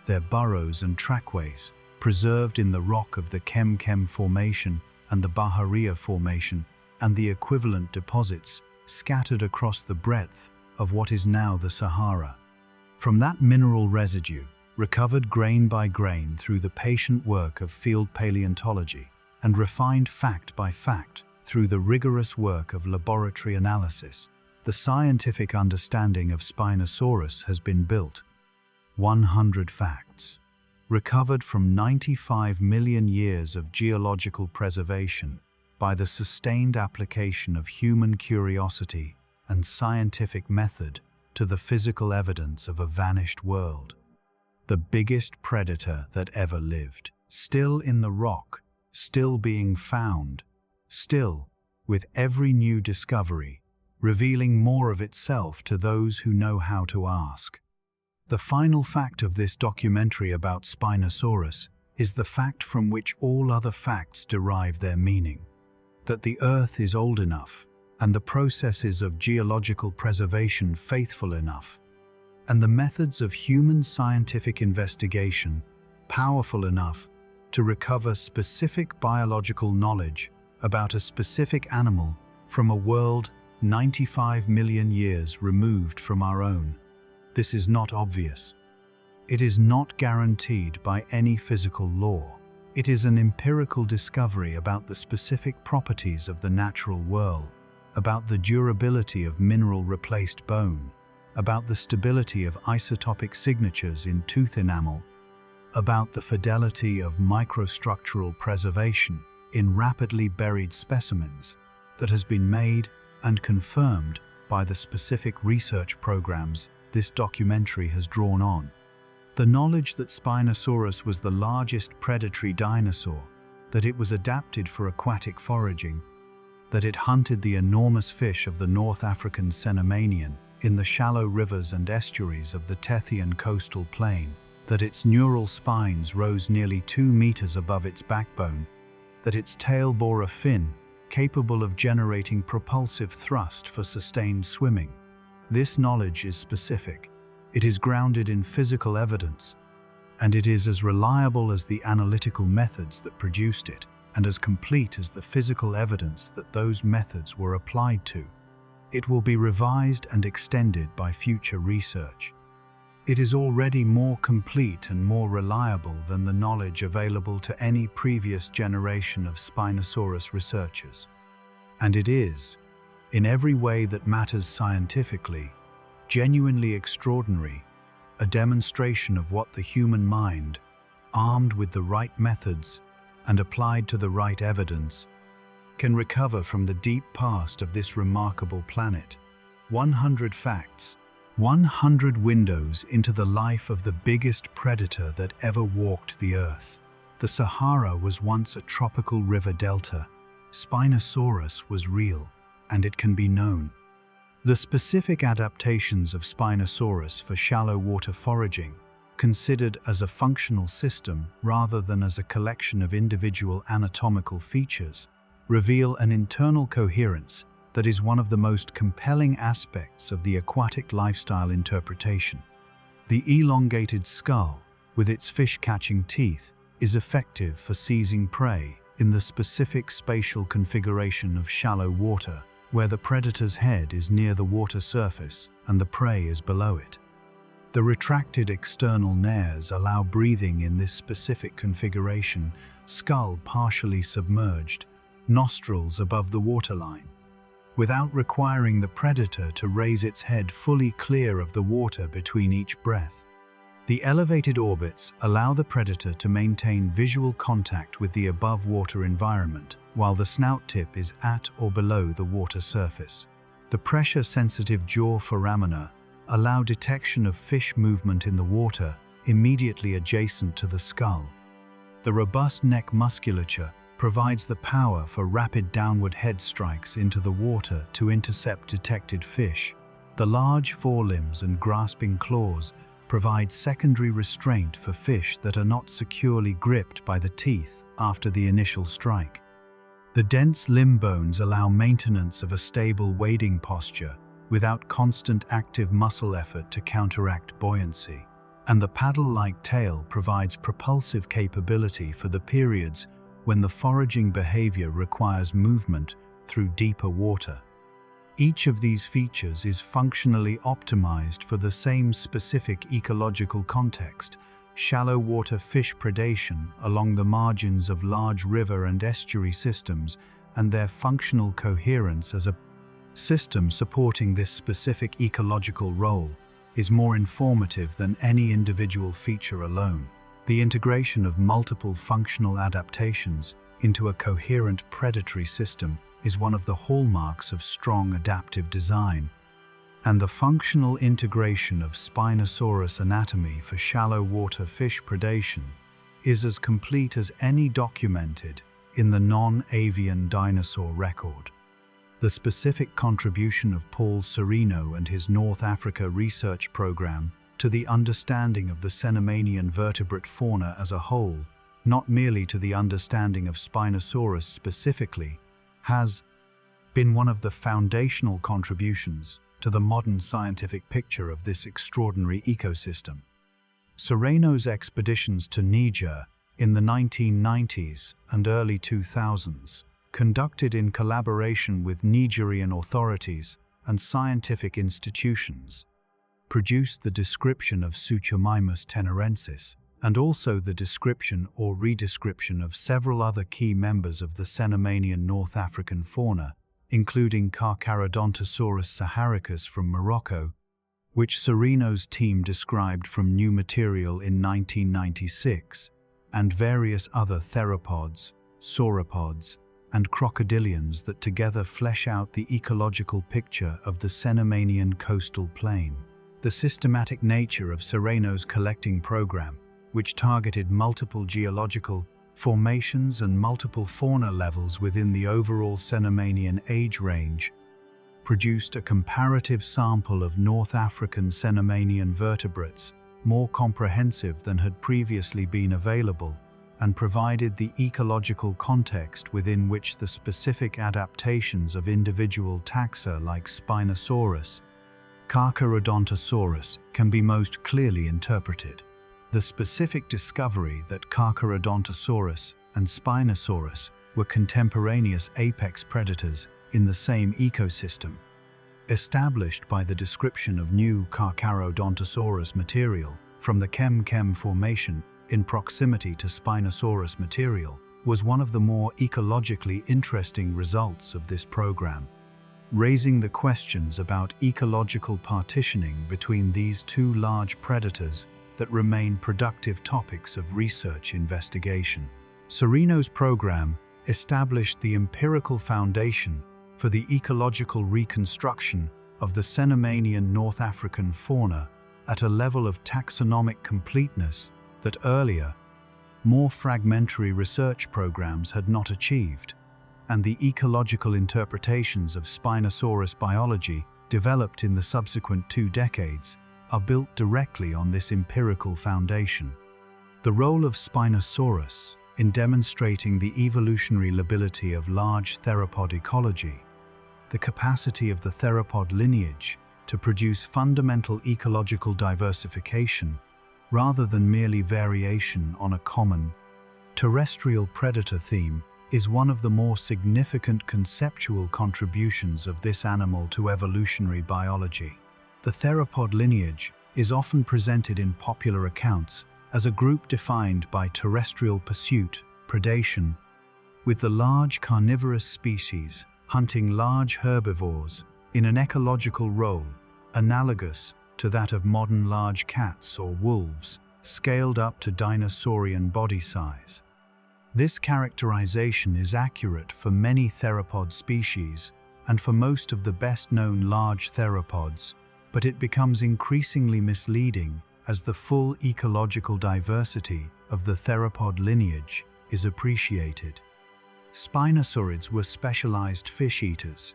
their burrows and trackways, preserved in the rock of the Kem Formation and the Bahariya Formation, and the equivalent deposits scattered across the breadth of what is now the Sahara. From that mineral residue, recovered grain by grain through the patient work of field paleontology, and refined fact by fact through the rigorous work of laboratory analysis, the scientific understanding of Spinosaurus has been built. 100 facts, recovered from 95 million years of geological preservation by the sustained application of human curiosity and scientific method to the physical evidence of a vanished world. The biggest predator that ever lived, still in the rock, still being found, still, with every new discovery, revealing more of itself to those who know how to ask. The final fact of this documentary about Spinosaurus is the fact from which all other facts derive their meaning, that the Earth is old enough, and the processes of geological preservation faithful enough, and the methods of human scientific investigation powerful enough to recover specific biological knowledge about a specific animal from a world 95 million years removed from our own. This is not obvious. It is not guaranteed by any physical law. It is an empirical discovery about the specific properties of the natural world, about the durability of mineral-replaced bone, about the stability of isotopic signatures in tooth enamel, about the fidelity of microstructural preservation in rapidly buried specimens that has been made and confirmed by the specific research programs this documentary has drawn on. The knowledge that Spinosaurus was the largest predatory dinosaur, that it was adapted for aquatic foraging, that it hunted the enormous fish of the North African Cenomanian in the shallow rivers and estuaries of the Tethyan coastal plain, that its neural spines rose nearly 2 meters above its backbone, that its tail bore a fin capable of generating propulsive thrust for sustained swimming. This knowledge is specific. It is grounded in physical evidence, and it is as reliable as the analytical methods that produced it, and as complete as the physical evidence that those methods were applied to. It will be revised and extended by future research. It is already more complete and more reliable than the knowledge available to any previous generation of Spinosaurus researchers. And it is, in every way that matters scientifically, genuinely extraordinary, a demonstration of what the human mind, armed with the right methods and applied to the right evidence, can recover from the deep past of this remarkable planet. 100 facts, 100 windows into the life of the biggest predator that ever walked the earth. The Sahara was once a tropical river delta. Spinosaurus was real, and it can be known. The specific adaptations of Spinosaurus for shallow water foraging, considered as a functional system rather than as a collection of individual anatomical features, reveal an internal coherence that is one of the most compelling aspects of the aquatic lifestyle interpretation. The elongated skull, with its fish-catching teeth, is effective for seizing prey in the specific spatial configuration of shallow water, where the predator's head is near the water surface and the prey is below it. The retracted external nares allow breathing in this specific configuration, skull partially submerged, nostrils above the waterline, without requiring the predator to raise its head fully clear of the water between each breath. The elevated orbits allow the predator to maintain visual contact with the above-water environment, while the snout tip is at or below the water surface. The pressure-sensitive jaw foramina allow detection of fish movement in the water immediately adjacent to the skull. The robust neck musculature provides the power for rapid downward head strikes into the water to intercept detected fish. The large forelimbs and grasping claws provide secondary restraint for fish that are not securely gripped by the teeth after the initial strike. The dense limb bones allow maintenance of a stable wading posture without constant active muscle effort to counteract buoyancy, and the paddle-like tail provides propulsive capability for the periods when the foraging behavior requires movement through deeper water. Each of these features is functionally optimized for the same specific ecological context: shallow water fish predation along the margins of large river and estuary systems, and their functional coherence as a system supporting this specific ecological role is more informative than any individual feature alone. The integration of multiple functional adaptations into a coherent predatory system is one of the hallmarks of strong adaptive design, and the functional integration of Spinosaurus anatomy for shallow water fish predation is as complete as any documented in the non-avian dinosaur record. The specific contribution of Paul Sereno and his North Africa research program to the understanding of the Cenomanian vertebrate fauna as a whole, not merely to the understanding of Spinosaurus specifically, has been one of the foundational contributions to the modern scientific picture of this extraordinary ecosystem. Sereno's expeditions to Niger in the 1990s and early 2000s, conducted in collaboration with Nigerian authorities and scientific institutions, produced the description of Suchomimus tenerensis, and also the description or redescription of several other key members of the Cenomanian North African fauna, including Carcharodontosaurus saharicus from Morocco, which Sereno's team described from new material in 1996, and various other theropods, sauropods, and crocodilians that together flesh out the ecological picture of the Cenomanian coastal plain. The systematic nature of Sereno's collecting program, which targeted multiple geological formations and multiple fauna levels within the overall Cenomanian age range, produced a comparative sample of North African Cenomanian vertebrates, more comprehensive than had previously been available, and provided the ecological context within which the specific adaptations of individual taxa like Spinosaurus, Carcharodontosaurus can be most clearly interpreted. The specific discovery that Carcharodontosaurus and Spinosaurus were contemporaneous apex predators in the same ecosystem, established by the description of new Carcharodontosaurus material from the Chem-Chem formation in proximity to Spinosaurus material, was one of the more ecologically interesting results of this program, raising the questions about ecological partitioning between these two large predators that remain productive topics of research investigation. Sereno's program established the empirical foundation for the ecological reconstruction of the Cenomanian North African fauna at a level of taxonomic completeness that earlier, more fragmentary research programs had not achieved, and the ecological interpretations of Spinosaurus biology developed in the subsequent 2 decades are built directly on this empirical foundation. The role of Spinosaurus in demonstrating the evolutionary lability of large theropod ecology, the capacity of the theropod lineage to produce fundamental ecological diversification rather than merely variation on a common terrestrial predator theme, is one of the more significant conceptual contributions of this animal to evolutionary biology. The theropod lineage is often presented in popular accounts as a group defined by terrestrial pursuit, predation, with the large carnivorous species hunting large herbivores in an ecological role analogous to that of modern large cats or wolves, scaled up to dinosaurian body size. This characterization is accurate for many theropod species and for most of the best-known large theropods, but it becomes increasingly misleading as the full ecological diversity of the theropod lineage is appreciated. Spinosaurids were specialized fish eaters.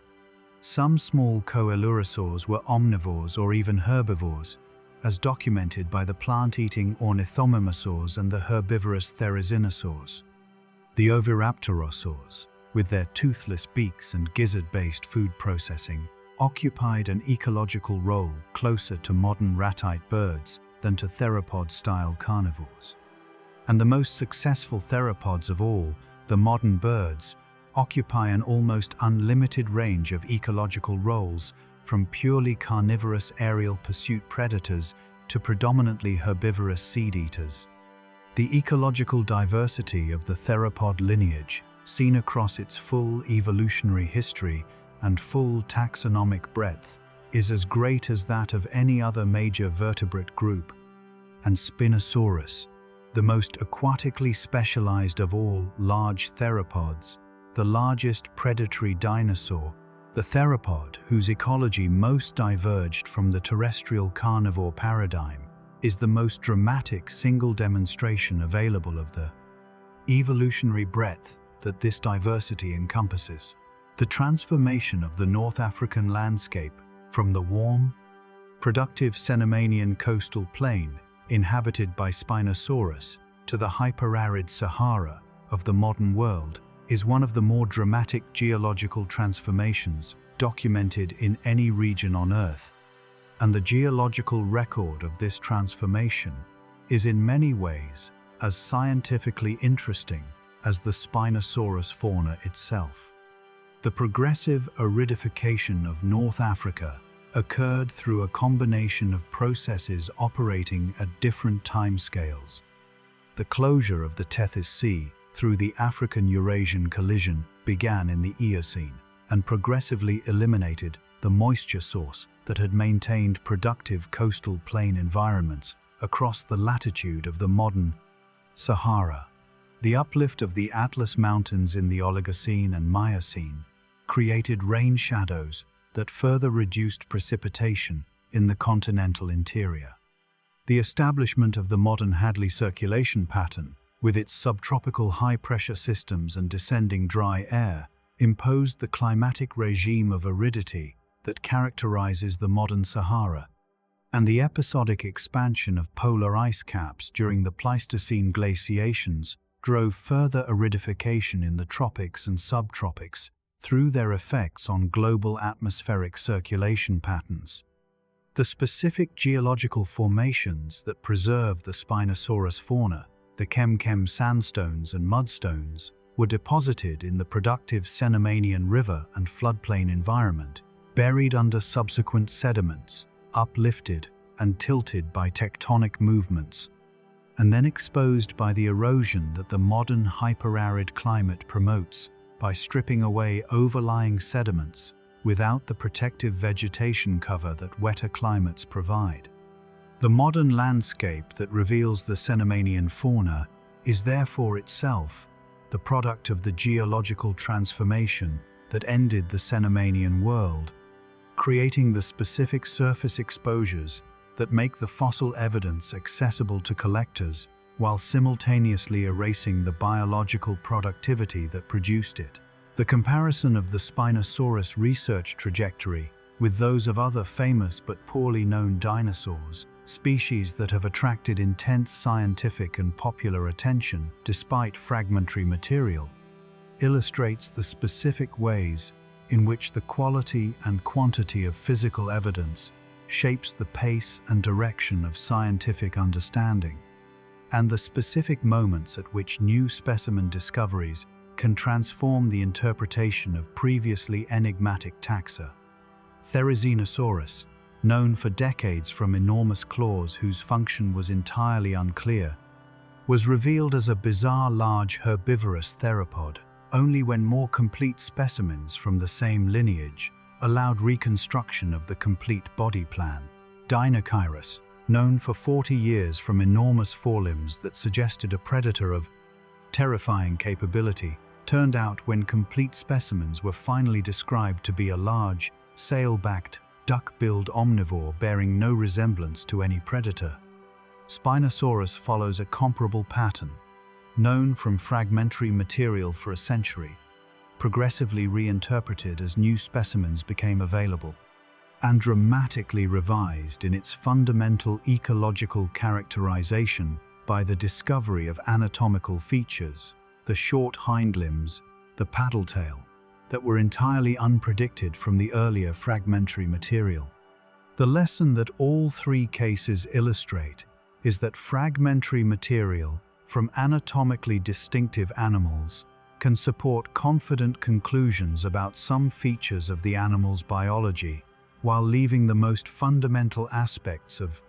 Some small coelurosaurs were omnivores or even herbivores, as documented by the plant-eating ornithomimosaurs and the herbivorous therizinosaurs. The oviraptorosaurs, with their toothless beaks and gizzard-based food processing, occupied an ecological role closer to modern ratite birds than to theropod-style carnivores. And the most successful theropods of all, the modern birds, occupy an almost unlimited range of ecological roles, from purely carnivorous aerial pursuit predators to predominantly herbivorous seed-eaters. The ecological diversity of the theropod lineage, seen across its full evolutionary history and full taxonomic breadth, is as great as that of any other major vertebrate group. And Spinosaurus, the most aquatically specialized of all large theropods, the largest predatory dinosaur, the theropod whose ecology most diverged from the terrestrial carnivore paradigm, is the most dramatic single demonstration available of the evolutionary breadth that this diversity encompasses. The transformation of the North African landscape from the warm, productive Cenomanian coastal plain inhabited by Spinosaurus to the hyperarid Sahara of the modern world is one of the more dramatic geological transformations documented in any region on Earth. And the geological record of this transformation is in many ways as scientifically interesting as the Spinosaurus fauna itself. The progressive aridification of North Africa occurred through a combination of processes operating at different timescales. The closure of the Tethys Sea through the African-Eurasian collision began in the Eocene and progressively eliminated the moisture source that had maintained productive coastal plain environments across the latitude of the modern Sahara. The uplift of the Atlas Mountains in the Oligocene and Miocene created rain shadows that further reduced precipitation in the continental interior. The establishment of the modern Hadley circulation pattern, with its subtropical high-pressure systems and descending dry air, imposed the climatic regime of aridity that characterizes the modern Sahara, and the episodic expansion of polar ice caps during the Pleistocene glaciations drove further aridification in the tropics and subtropics through their effects on global atmospheric circulation patterns. The specific geological formations that preserve the Spinosaurus fauna, the Kem sandstones and mudstones, were deposited in the productive Cenomanian river and floodplain environment, buried under subsequent sediments, uplifted and tilted by tectonic movements, and then exposed by the erosion that the modern hyperarid climate promotes by stripping away overlying sediments without the protective vegetation cover that wetter climates provide. The modern landscape that reveals the Cenomanian fauna is therefore itself the product of the geological transformation that ended the Cenomanian world, creating the specific surface exposures that make the fossil evidence accessible to collectors while simultaneously erasing the biological productivity that produced it. The comparison of the Spinosaurus research trajectory with those of other famous but poorly known dinosaurs, species that have attracted intense scientific and popular attention despite fragmentary material, illustrates the specific ways in which the quality and quantity of physical evidence shapes the pace and direction of scientific understanding, and the specific moments at which new specimen discoveries can transform the interpretation of previously enigmatic taxa. Therizinosaurus, known for decades from enormous claws whose function was entirely unclear, was revealed as a bizarre large herbivorous theropod only when more complete specimens from the same lineage allowed reconstruction of the complete body plan. Dinosaurs, known for 40 years from enormous forelimbs that suggested a predator of terrifying capability, turned out when complete specimens were finally described to be a large, sail-backed, duck-billed omnivore bearing no resemblance to any predator. Spinosaurus follows a comparable pattern, known from fragmentary material for a century, progressively reinterpreted as new specimens became available, and dramatically revised in its fundamental ecological characterization by the discovery of anatomical features, the short hind limbs, the paddle tail, that were entirely unpredicted from the earlier fragmentary material. The lesson that all three cases illustrate is that fragmentary material from anatomically distinctive animals can support confident conclusions about some features of the animal's biology, while leaving the most fundamental aspects of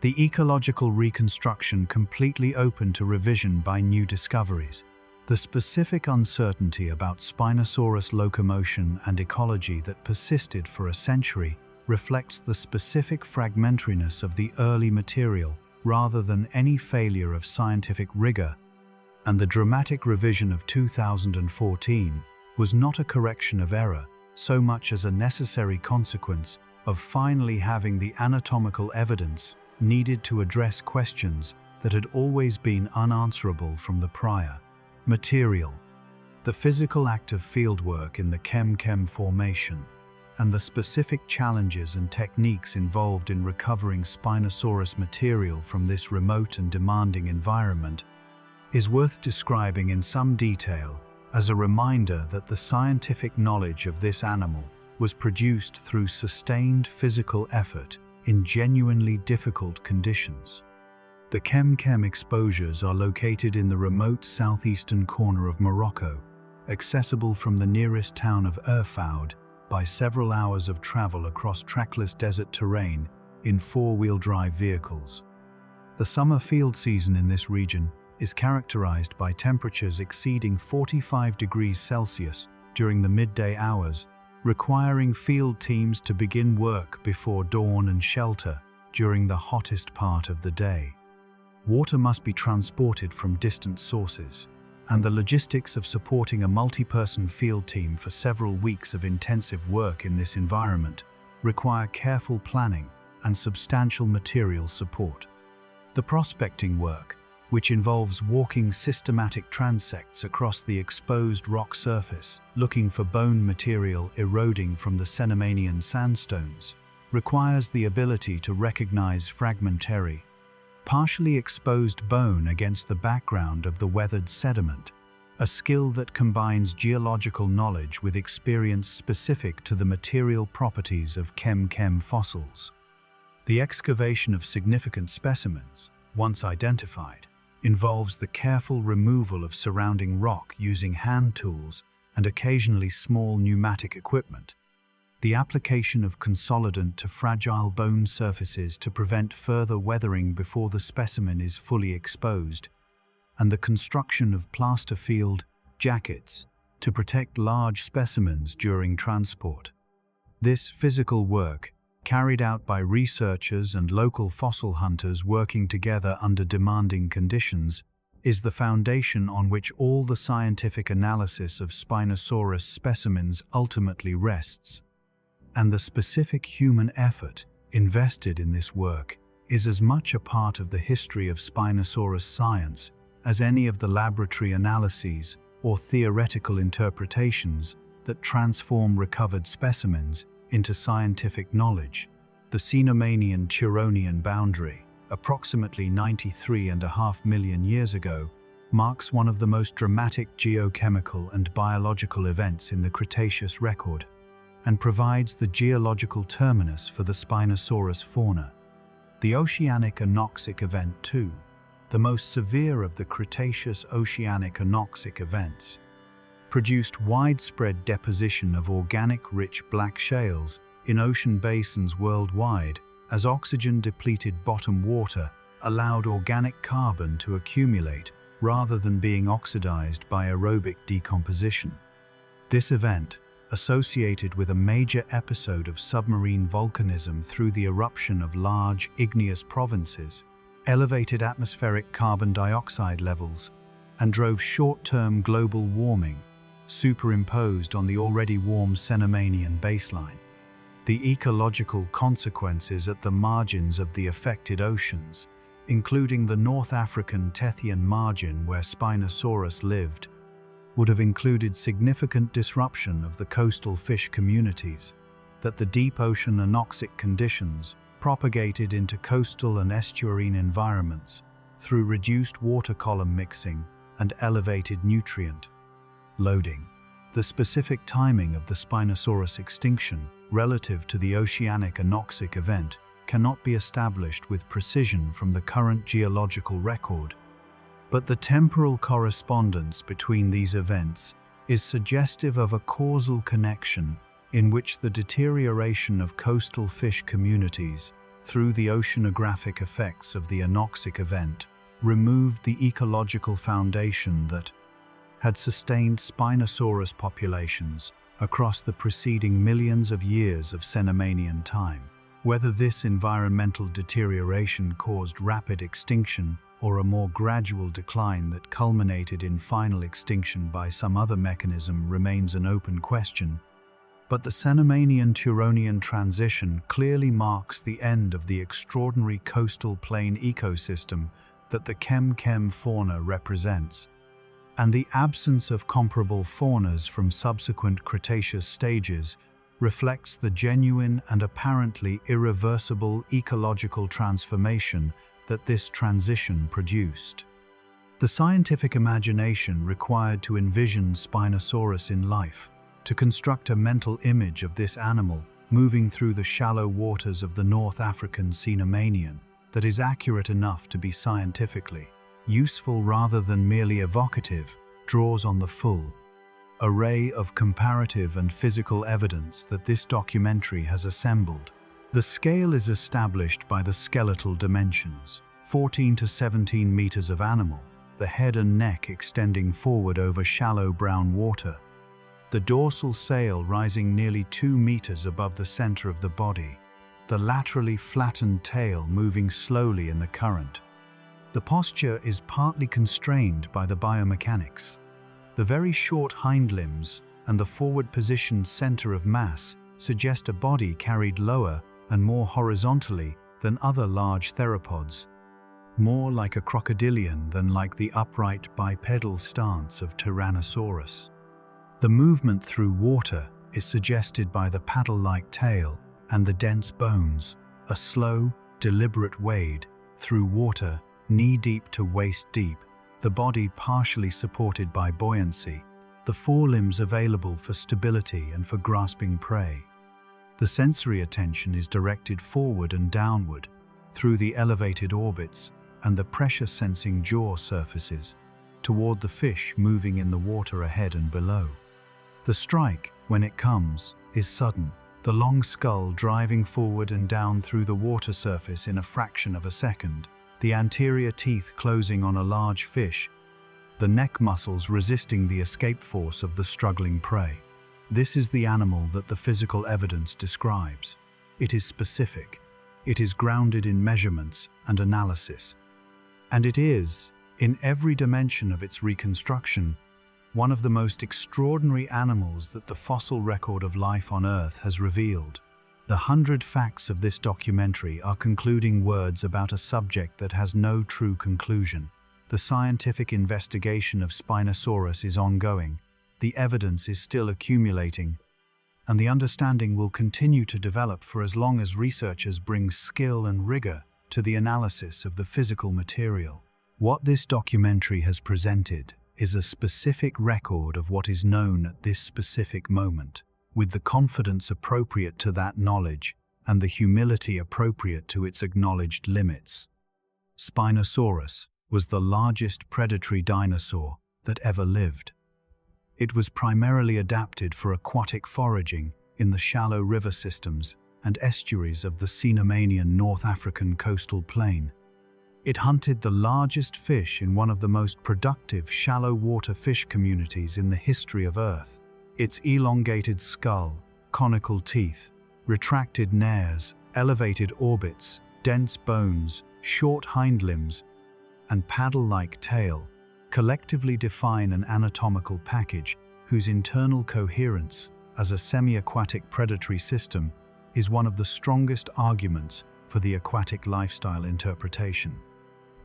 the ecological reconstruction completely open to revision by new discoveries. The specific uncertainty about Spinosaurus locomotion and ecology that persisted for a century reflects the specific fragmentariness of the early material rather than any failure of scientific rigor, and the dramatic revision of 2014 was not a correction of error so much as a necessary consequence of finally having the anatomical evidence needed to address questions that had always been unanswerable from the prior. Material. The physical act of fieldwork in the Chem-Chem formation, and the specific challenges and techniques involved in recovering Spinosaurus material from this remote and demanding environment, is worth describing in some detail as a reminder that the scientific knowledge of this animal was produced through sustained physical effort in genuinely difficult conditions. The Chem-Chem exposures are located in the remote southeastern corner of Morocco, accessible from the nearest town of Erfoud by several hours of travel across trackless desert terrain in four-wheel drive vehicles. The summer field season in this region is characterized by temperatures exceeding 45 degrees Celsius during the midday hours, requiring field teams to begin work before dawn and shelter during the hottest part of the day. Water must be transported from distant sources, and the logistics of supporting a multi-person field team for several weeks of intensive work in this environment require careful planning and substantial material support. The prospecting work, which involves walking systematic transects across the exposed rock surface, looking for bone material eroding from the Cenomanian sandstones, requires the ability to recognize fragmentary, partially exposed bone against the background of the weathered sediment, a skill that combines geological knowledge with experience specific to the material properties of Chem-Chem fossils. The excavation of significant specimens, once identified, involves the careful removal of surrounding rock using hand tools and occasionally small pneumatic equipment, the application of consolidant to fragile bone surfaces to prevent further weathering before the specimen is fully exposed, and the construction of plaster field jackets to protect large specimens during transport. This physical work, carried out by researchers and local fossil hunters working together under demanding conditions, is the foundation on which all the scientific analysis of Spinosaurus specimens ultimately rests. And the specific human effort invested in this work is as much a part of the history of Spinosaurus science as any of the laboratory analyses or theoretical interpretations that transform recovered specimens into scientific knowledge, the Cenomanian-Turonian boundary, approximately 93.5 million years ago, marks one of the most dramatic geochemical and biological events in the Cretaceous record, and provides the geological terminus for the Spinosaurus fauna. The oceanic anoxic event, too, the most severe of the Cretaceous oceanic anoxic events, produced widespread deposition of organic-rich black shales in ocean basins worldwide as oxygen-depleted bottom water allowed organic carbon to accumulate rather than being oxidized by aerobic decomposition. This event, associated with a major episode of submarine volcanism through the eruption of large igneous provinces, elevated atmospheric carbon dioxide levels, and drove short-term global warming, superimposed on the already warm Cenomanian baseline. The ecological consequences at the margins of the affected oceans, including the North African Tethyan margin where Spinosaurus lived, would have included significant disruption of the coastal fish communities, that the deep ocean anoxic conditions propagated into coastal and estuarine environments through reduced water column mixing and elevated nutrient loading. The specific timing of the Spinosaurus extinction relative to the oceanic anoxic event cannot be established with precision from the current geological record, but the temporal correspondence between these events is suggestive of a causal connection in which the deterioration of coastal fish communities through the oceanographic effects of the anoxic event removed the ecological foundation that had sustained Spinosaurus populations across the preceding millions of years of Cenomanian time. Whether this environmental deterioration caused rapid extinction or a more gradual decline that culminated in final extinction by some other mechanism remains an open question, but the Cenomanian-Turonian transition clearly marks the end of the extraordinary coastal plain ecosystem that the chem-chem fauna represents, and the absence of comparable faunas from subsequent Cretaceous stages reflects the genuine and apparently irreversible ecological transformation that this transition produced. The scientific imagination required to envision Spinosaurus in life, to construct a mental image of this animal moving through the shallow waters of the North African Cenomanian, that is accurate enough to be scientifically useful rather than merely evocative, draws on the full array of comparative and physical evidence that this documentary has assembled. The scale is established by the skeletal dimensions, 14 to 17 meters of animal, the head and neck extending forward over shallow brown water, the dorsal sail rising nearly 2 meters above the center of the body, the laterally flattened tail moving slowly in the current. The posture is partly constrained by the biomechanics. The very short hind limbs and the forward-positioned center of mass suggest a body carried lower and more horizontally than other large theropods, more like a crocodilian than like the upright bipedal stance of Tyrannosaurus. The movement through water is suggested by the paddle-like tail and the dense bones, a slow, deliberate wade through water knee-deep to waist-deep, the body partially supported by buoyancy, the forelimbs available for stability and for grasping prey. The sensory attention is directed forward and downward through the elevated orbits and the pressure-sensing jaw surfaces toward the fish moving in the water ahead and below. The strike, when it comes, is sudden, the long skull driving forward and down through the water surface in a fraction of a second, the anterior teeth closing on a large fish, the neck muscles resisting the escape force of the struggling prey. This is the animal that the physical evidence describes. It is specific. It is grounded in measurements and analysis. And it is, in every dimension of its reconstruction, one of the most extraordinary animals that the fossil record of life on Earth has revealed. The 100 facts of this documentary are concluding words about a subject that has no true conclusion. The scientific investigation of Spinosaurus is ongoing. The evidence is still accumulating. and the understanding will continue to develop for as long as researchers bring skill and rigor to the analysis of the physical material. What this documentary has presented is a specific record of what is known at this specific moment, with the confidence appropriate to that knowledge and the humility appropriate to its acknowledged limits. Spinosaurus was the largest predatory dinosaur that ever lived. It was primarily adapted for aquatic foraging in the shallow river systems and estuaries of the Cenomanian North African coastal plain. It hunted the largest fish in one of the most productive shallow water fish communities in the history of Earth. Its elongated skull, conical teeth, retracted nares, elevated orbits, dense bones, short hind limbs, and paddle-like tail collectively define an anatomical package whose internal coherence as a semi-aquatic predatory system is one of the strongest arguments for the aquatic lifestyle interpretation.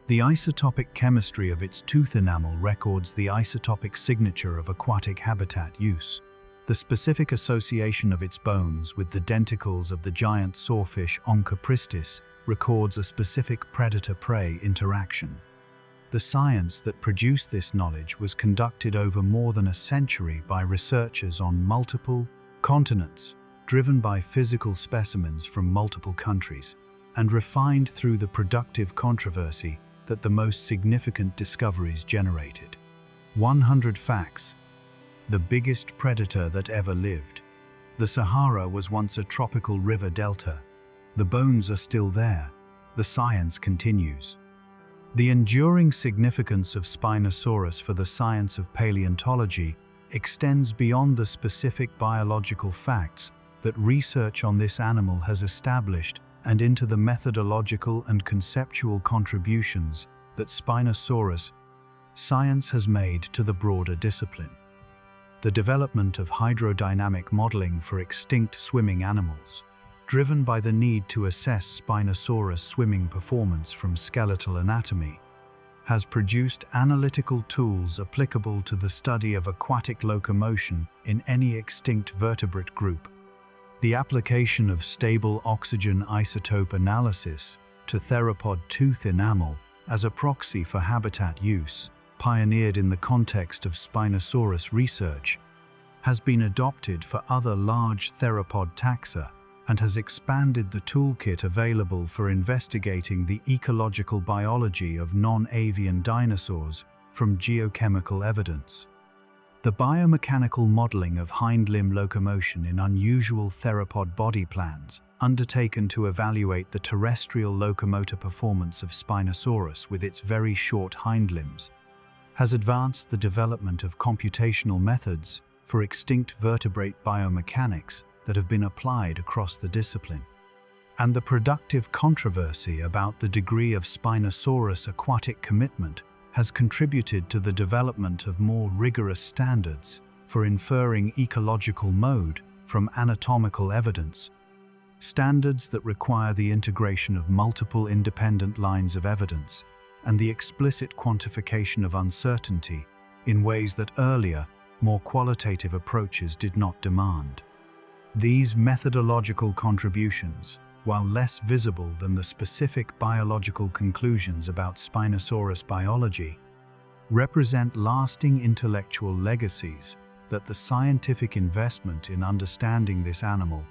The isotopic chemistry of its tooth enamel records the isotopic signature of aquatic habitat use. The specific association of its bones with the denticles of the giant sawfish Onchopristis records a specific predator-prey interaction. The science that produced this knowledge was conducted over more than a century by researchers on multiple continents, driven by physical specimens from multiple countries, and refined through the productive controversy that the most significant discoveries generated. 100 facts. The biggest predator that ever lived. The Sahara was once a tropical river delta. The bones are still there. The science continues. The enduring significance of Spinosaurus for the science of paleontology extends beyond the specific biological facts that research on this animal has established and into the methodological and conceptual contributions that Spinosaurus science has made to the broader discipline. The development of hydrodynamic modeling for extinct swimming animals, driven by the need to assess Spinosaurus swimming performance from skeletal anatomy, has produced analytical tools applicable to the study of aquatic locomotion in any extinct vertebrate group. The application of stable oxygen isotope analysis to theropod tooth enamel as a proxy for habitat use, pioneered in the context of Spinosaurus research, has been adopted for other large theropod taxa and has expanded the toolkit available for investigating the ecological biology of non-avian dinosaurs from geochemical evidence. The biomechanical modeling of hind limb locomotion in unusual theropod body plans, undertaken to evaluate the terrestrial locomotor performance of Spinosaurus with its very short hind limbs, has advanced the development of computational methods for extinct vertebrate biomechanics that have been applied across the discipline. And the productive controversy about the degree of Spinosaurus aquatic commitment has contributed to the development of more rigorous standards for inferring ecological mode from anatomical evidence, standards that require the integration of multiple independent lines of evidence and the explicit quantification of uncertainty in ways that earlier, more qualitative approaches did not demand. These methodological contributions, while less visible than the specific biological conclusions about Spinosaurus biology, represent lasting intellectual legacies that the scientific investment in understanding this animal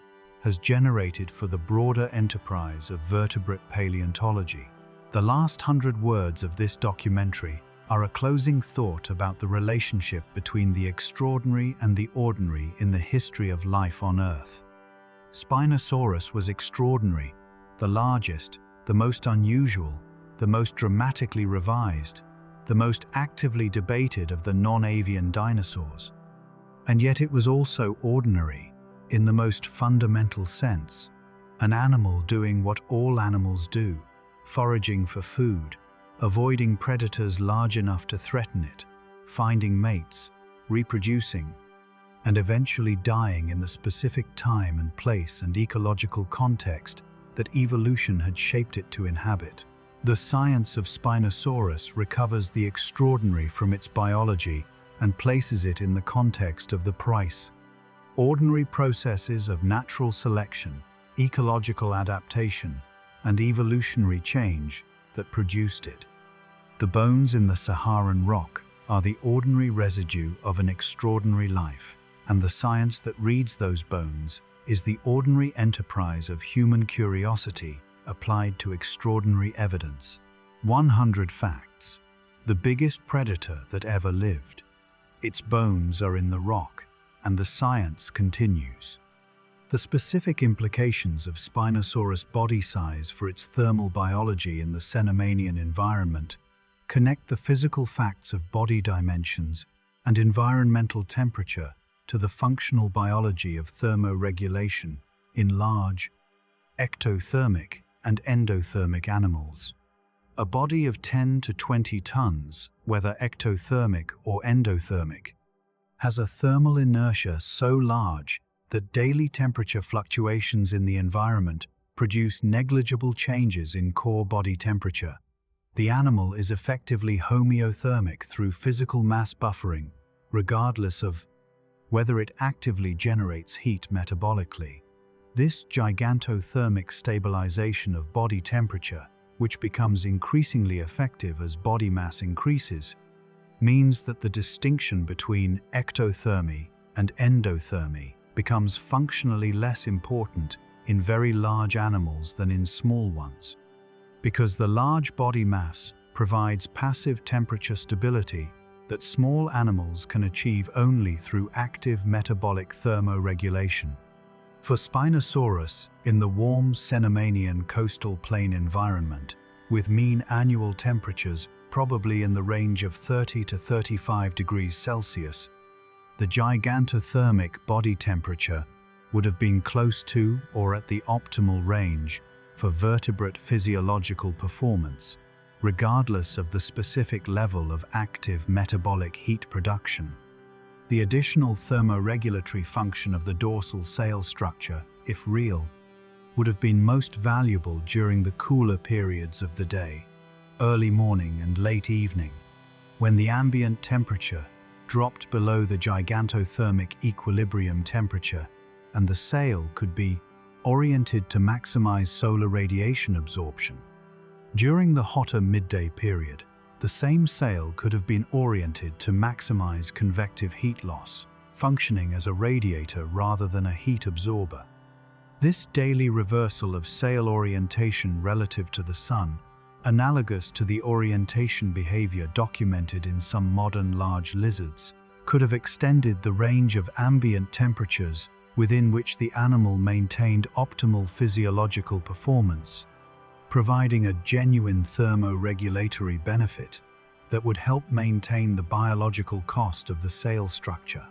has generated for the broader enterprise of vertebrate paleontology. The last 100 words of this documentary are a closing thought about the relationship between the extraordinary and the ordinary in the history of life on Earth. Spinosaurus was extraordinary, the largest, the most unusual, the most dramatically revised, the most actively debated of the non-avian dinosaurs. And yet it was also ordinary, in the most fundamental sense, an animal doing what all animals do, foraging for food, avoiding predators large enough to threaten it, finding mates, reproducing, and eventually dying in the specific time and place and ecological context that evolution had shaped it to inhabit. The science of Spinosaurus recovers the extraordinary from its biology and places it in the context of the price, ordinary processes of natural selection, ecological adaptation, and evolutionary change that produced it. The bones in the Saharan rock are the ordinary residue of an extraordinary life, and the science that reads those bones is the ordinary enterprise of human curiosity applied to extraordinary evidence. 100 facts. The biggest predator that ever lived. Its bones are in the rock, and the science continues. The specific implications of Spinosaurus body size for its thermal biology in the Cenomanian environment connect the physical facts of body dimensions and environmental temperature to the functional biology of thermoregulation in large, ectothermic and endothermic animals. A body of 10 to 20 tons, whether ectothermic or endothermic, has a thermal inertia so large that daily temperature fluctuations in the environment produce negligible changes in core body temperature. The animal is effectively homeothermic through physical mass buffering, regardless of whether it actively generates heat metabolically. This gigantothermic stabilization of body temperature, which becomes increasingly effective as body mass increases, means that the distinction between ectothermy and endothermy becomes functionally less important in very large animals than in small ones. Because the large body mass provides passive temperature stability that small animals can achieve only through active metabolic thermoregulation. For Spinosaurus, in the warm Cenomanian coastal plain environment, with mean annual temperatures probably in the range of 30 to 35 degrees Celsius, the gigantothermic body temperature would have been close to or at the optimal range for vertebrate physiological performance, regardless of the specific level of active metabolic heat production. The additional thermoregulatory function of the dorsal sail structure, if real, would have been most valuable during the cooler periods of the day, early morning and late evening, when the ambient temperature dropped below the gigantothermic equilibrium temperature and the sail could be oriented to maximize solar radiation absorption. During the hotter midday period, the same sail could have been oriented to maximize convective heat loss, functioning as a radiator rather than a heat absorber. This daily reversal of sail orientation relative to the sun, analogous to the orientation behavior documented in some modern large lizards, could have extended the range of ambient temperatures within which the animal maintained optimal physiological performance, providing a genuine thermoregulatory benefit that would help maintain the biological cost of the sail structure.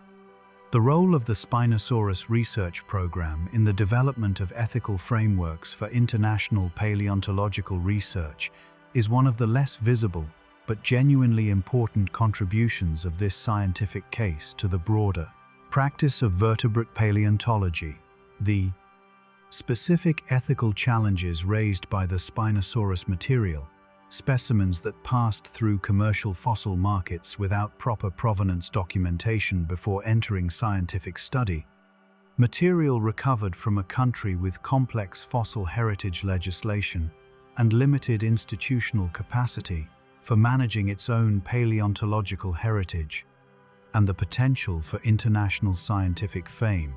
The role of the Spinosaurus research program in the development of ethical frameworks for international paleontological research is one of the less visible but genuinely important contributions of this scientific case to the broader practice of vertebrate paleontology. The specific ethical challenges raised by the Spinosaurus material, specimens that passed through commercial fossil markets without proper provenance documentation before entering scientific study, material recovered from a country with complex fossil heritage legislation and limited institutional capacity for managing its own paleontological heritage, and the potential for international scientific fame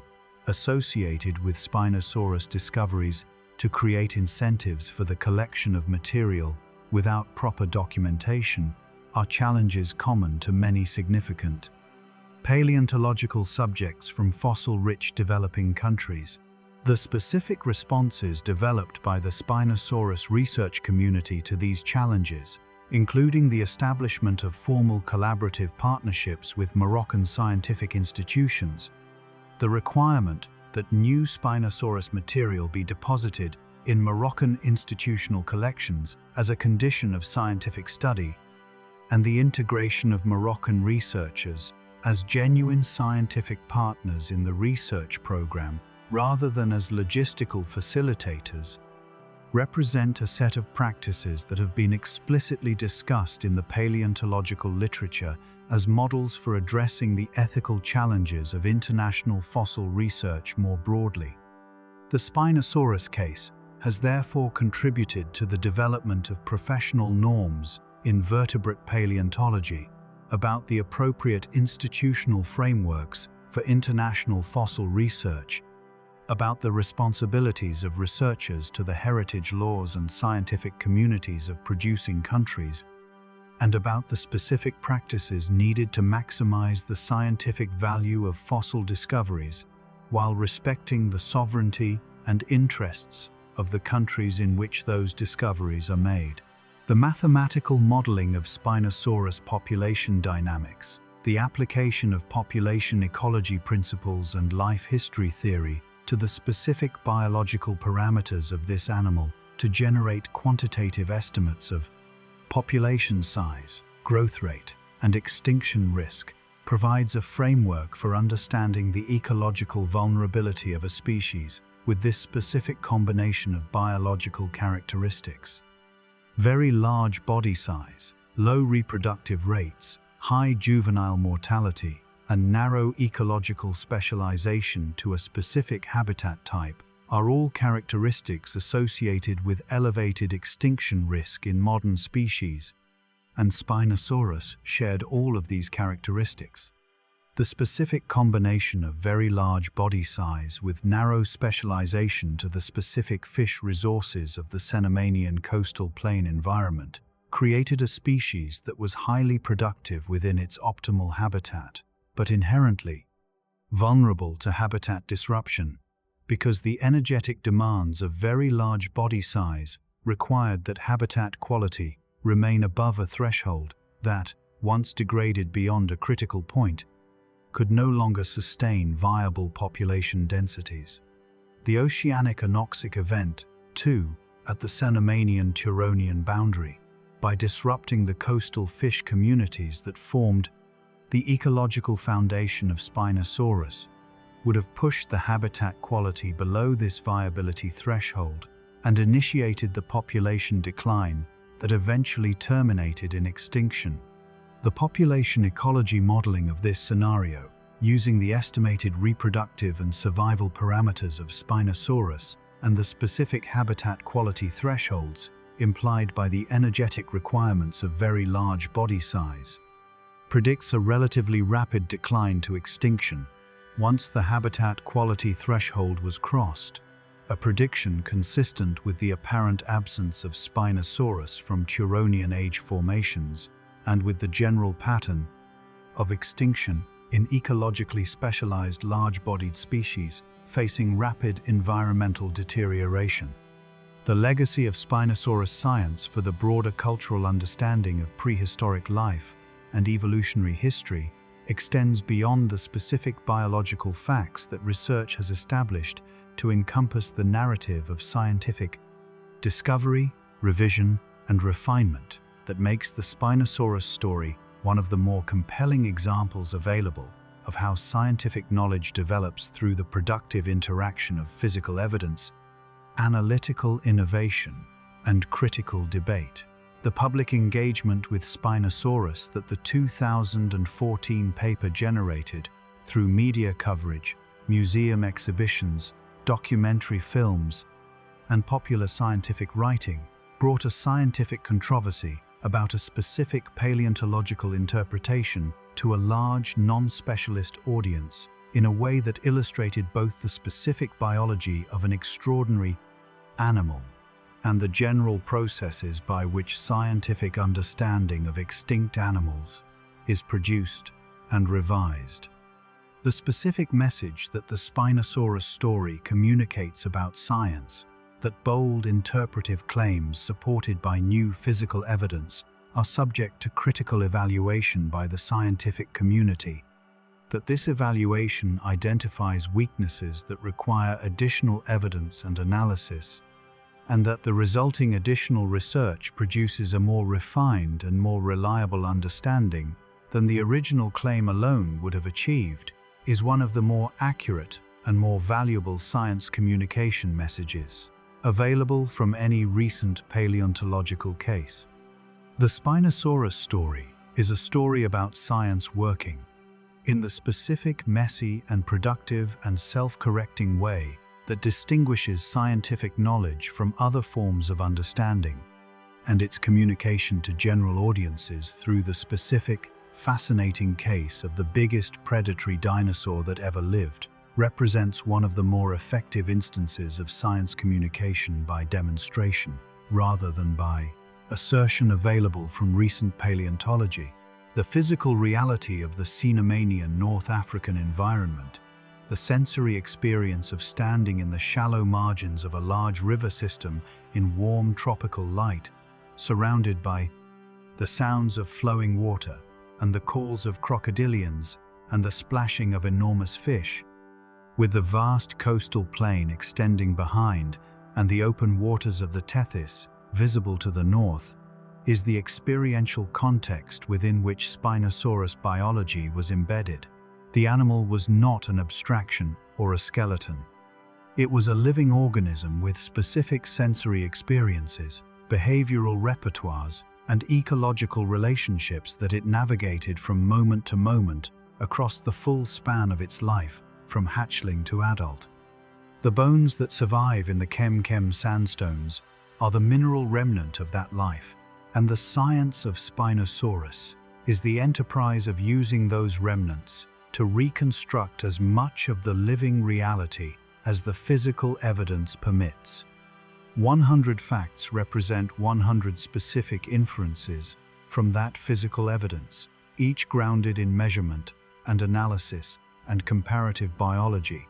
associated with Spinosaurus discoveries to create incentives for the collection of material without proper documentation are challenges common to many significant paleontological subjects from fossil-rich developing countries. The specific responses developed by the Spinosaurus research community to these challenges, including the establishment of formal collaborative partnerships with Moroccan scientific institutions, the requirement that new Spinosaurus material be deposited in Moroccan institutional collections as a condition of scientific study, and the integration of Moroccan researchers as genuine scientific partners in the research program rather than as logistical facilitators, represent a set of practices that have been explicitly discussed in the paleontological literature as models for addressing the ethical challenges of international fossil research more broadly. The Spinosaurus case has therefore contributed to the development of professional norms in vertebrate paleontology about the appropriate institutional frameworks for international fossil research, about the responsibilities of researchers to the heritage laws and scientific communities of producing countries, and about the specific practices needed to maximize the scientific value of fossil discoveries while respecting the sovereignty and interests of the countries in which those discoveries are made. The mathematical modeling of Spinosaurus population dynamics, the application of population ecology principles and life history theory to the specific biological parameters of this animal to generate quantitative estimates of population size, growth rate, and extinction risk, provides a framework for understanding the ecological vulnerability of a species with this specific combination of biological characteristics. Very large body size, low reproductive rates, high juvenile mortality, and narrow ecological specialization to a specific habitat type are all characteristics associated with elevated extinction risk in modern species, and Spinosaurus shared all of these characteristics. The specific combination of very large body size with narrow specialization to the specific fish resources of the Cenomanian coastal plain environment created a species that was highly productive within its optimal habitat, but inherently vulnerable to habitat disruption, because the energetic demands of very large body size required that habitat quality remain above a threshold that, once degraded beyond a critical point, could no longer sustain viable population densities. The oceanic anoxic event, too, at the Cenomanian-Turonian boundary, by disrupting the coastal fish communities that formed the ecological foundation of Spinosaurus, would have pushed the habitat quality below this viability threshold and initiated the population decline that eventually terminated in extinction. The population ecology modeling of this scenario, using the estimated reproductive and survival parameters of Spinosaurus and the specific habitat quality thresholds implied by the energetic requirements of very large body size, predicts a relatively rapid decline to extinction once the habitat quality threshold was crossed, a prediction consistent with the apparent absence of Spinosaurus from Turonian age formations and with the general pattern of extinction in ecologically specialized large-bodied species facing rapid environmental deterioration. The legacy of Spinosaurus science for the broader cultural understanding of prehistoric life and evolutionary history extends beyond the specific biological facts that research has established to encompass the narrative of scientific discovery, revision, and refinement that makes the Spinosaurus story one of the more compelling examples available of how scientific knowledge develops through the productive interaction of physical evidence, analytical innovation, and critical debate. The public engagement with Spinosaurus that the 2014 paper generated through media coverage, museum exhibitions, documentary films, and popular scientific writing brought a scientific controversy about a specific paleontological interpretation to a large non-specialist audience in a way that illustrated both the specific biology of an extraordinary animal and the general processes by which scientific understanding of extinct animals is produced and revised. The specific message that the Spinosaurus story communicates about science, that bold interpretive claims supported by new physical evidence are subject to critical evaluation by the scientific community, that this evaluation identifies weaknesses that require additional evidence and analysis, and that the resulting additional research produces a more refined and more reliable understanding than the original claim alone would have achieved, is one of the more accurate and more valuable science communication messages. available from any recent paleontological case. The Spinosaurus story is a story about science working in the specific, messy, and productive and self-correcting way that distinguishes scientific knowledge from other forms of understanding, and its communication to general audiences through the specific, fascinating case of the biggest predatory dinosaur that ever lived represents one of the more effective instances of science communication by demonstration, rather than by assertion available from recent paleontology. The physical reality of the Cenomanian North African environment, the sensory experience of standing in the shallow margins of a large river system in warm tropical light, surrounded by the sounds of flowing water and the calls of crocodilians and the splashing of enormous fish, with the vast coastal plain extending behind and the open waters of the Tethys visible to the north, is the experiential context within which Spinosaurus biology was embedded. The animal was not an abstraction or a skeleton. It was a living organism with specific sensory experiences, behavioral repertoires, and ecological relationships that it navigated from moment to moment across the full span of its life, from hatchling to adult. The bones that survive in the Kem sandstones are the mineral remnant of that life, and the science of Spinosaurus is the enterprise of using those remnants to reconstruct as much of the living reality as the physical evidence permits. 100 facts represent 100 specific inferences from that physical evidence, each grounded in measurement and analysis and comparative biology,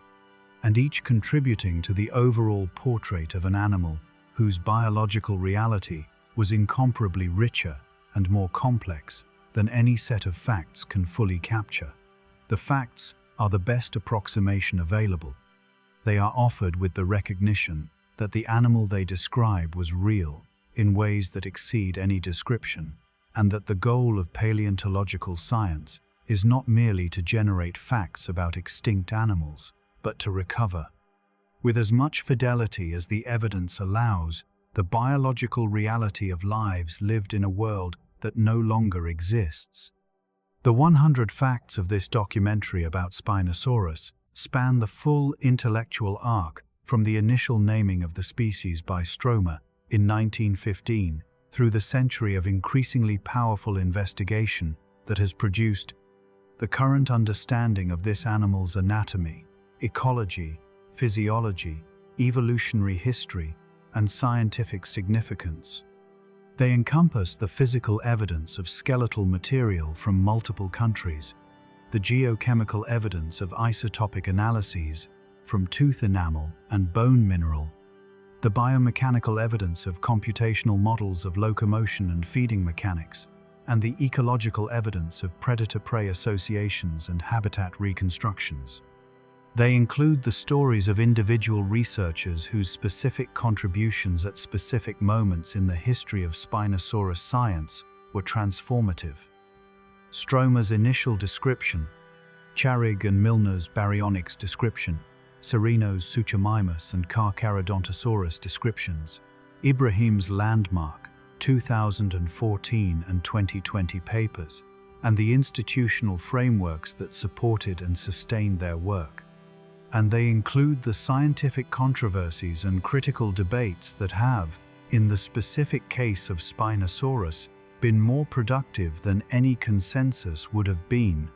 and each contributing to the overall portrait of an animal whose biological reality was incomparably richer and more complex than any set of facts can fully capture. The facts are the best approximation available. They are offered with the recognition that the animal they describe was real in ways that exceed any description, and that the goal of paleontological science is not merely to generate facts about extinct animals, but to recover, with as much fidelity as the evidence allows, the biological reality of lives lived in a world that no longer exists. The 100 facts of this documentary about Spinosaurus span the full intellectual arc from the initial naming of the species by Stromer in 1915 through the century of increasingly powerful investigation that has produced the current understanding of this animal's anatomy, ecology, physiology, evolutionary history, and scientific significance. They encompass the physical evidence of skeletal material from multiple countries, the geochemical evidence of isotopic analyses from tooth enamel and bone mineral, the biomechanical evidence of computational models of locomotion and feeding mechanics, and the ecological evidence of predator-prey associations and habitat reconstructions. They include the stories of individual researchers whose specific contributions at specific moments in the history of Spinosaurus science were transformative. Stromer's initial description, Charig and Milner's baryonyx description, Serino's Suchomimus and Carcharodontosaurus descriptions, Ibrahim's landmark 2014 and 2020 papers, and the institutional frameworks that supported and sustained their work. And they include the scientific controversies and critical debates that have, in the specific case of Spinosaurus, been more productive than any consensus would have been,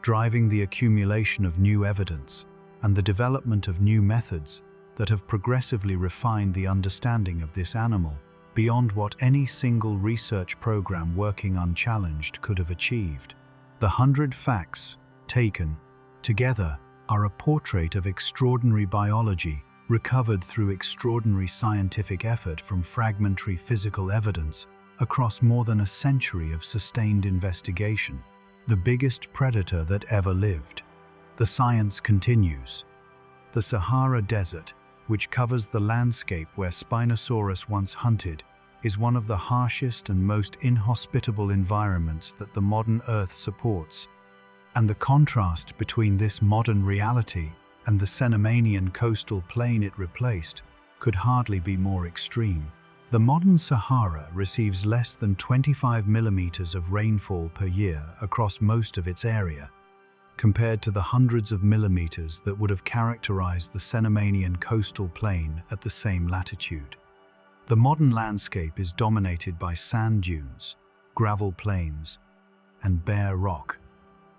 driving the accumulation of new evidence and the development of new methods that have progressively refined the understanding of this animal beyond what any single research program working unchallenged could have achieved. The 100 facts, taken together, are a portrait of extraordinary biology recovered through extraordinary scientific effort from fragmentary physical evidence across more than a century of sustained investigation. The biggest predator that ever lived. The science continues. The Sahara Desert, which covers the landscape where Spinosaurus once hunted, is one of the harshest and most inhospitable environments that the modern Earth supports. And the contrast between this modern reality and the Cenomanian coastal plain it replaced could hardly be more extreme. The modern Sahara receives less than 25 millimeters of rainfall per year across most of its area, compared to the hundreds of millimeters that would have characterized the Cenomanian coastal plain at the same latitude. The modern landscape is dominated by sand dunes, gravel plains, and bare rock,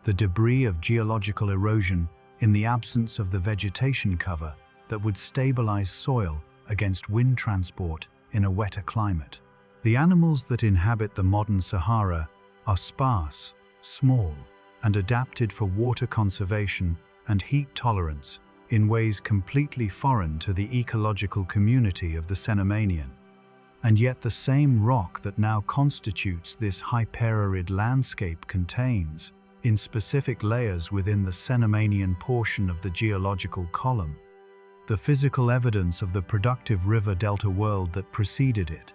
the debris of geological erosion in the absence of the vegetation cover that would stabilize soil against wind transport in a wetter climate. The animals that inhabit the modern Sahara are sparse, small, and adapted for water conservation and heat tolerance in ways completely foreign to the ecological community of the Cenomanian. And yet the same rock that now constitutes this hyperarid landscape contains, in specific layers within the Cenomanian portion of the geological column, the physical evidence of the productive river delta world that preceded it,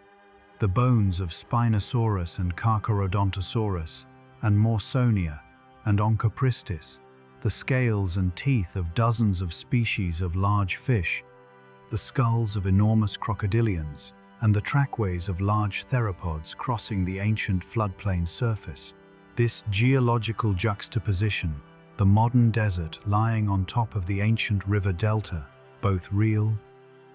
the bones of Spinosaurus and Carcharodontosaurus, and Morsonia and Onchopristis, the scales and teeth of dozens of species of large fish, the skulls of enormous crocodilians, and the trackways of large theropods crossing the ancient floodplain surface. This geological juxtaposition, the modern desert lying on top of the ancient river delta, both real,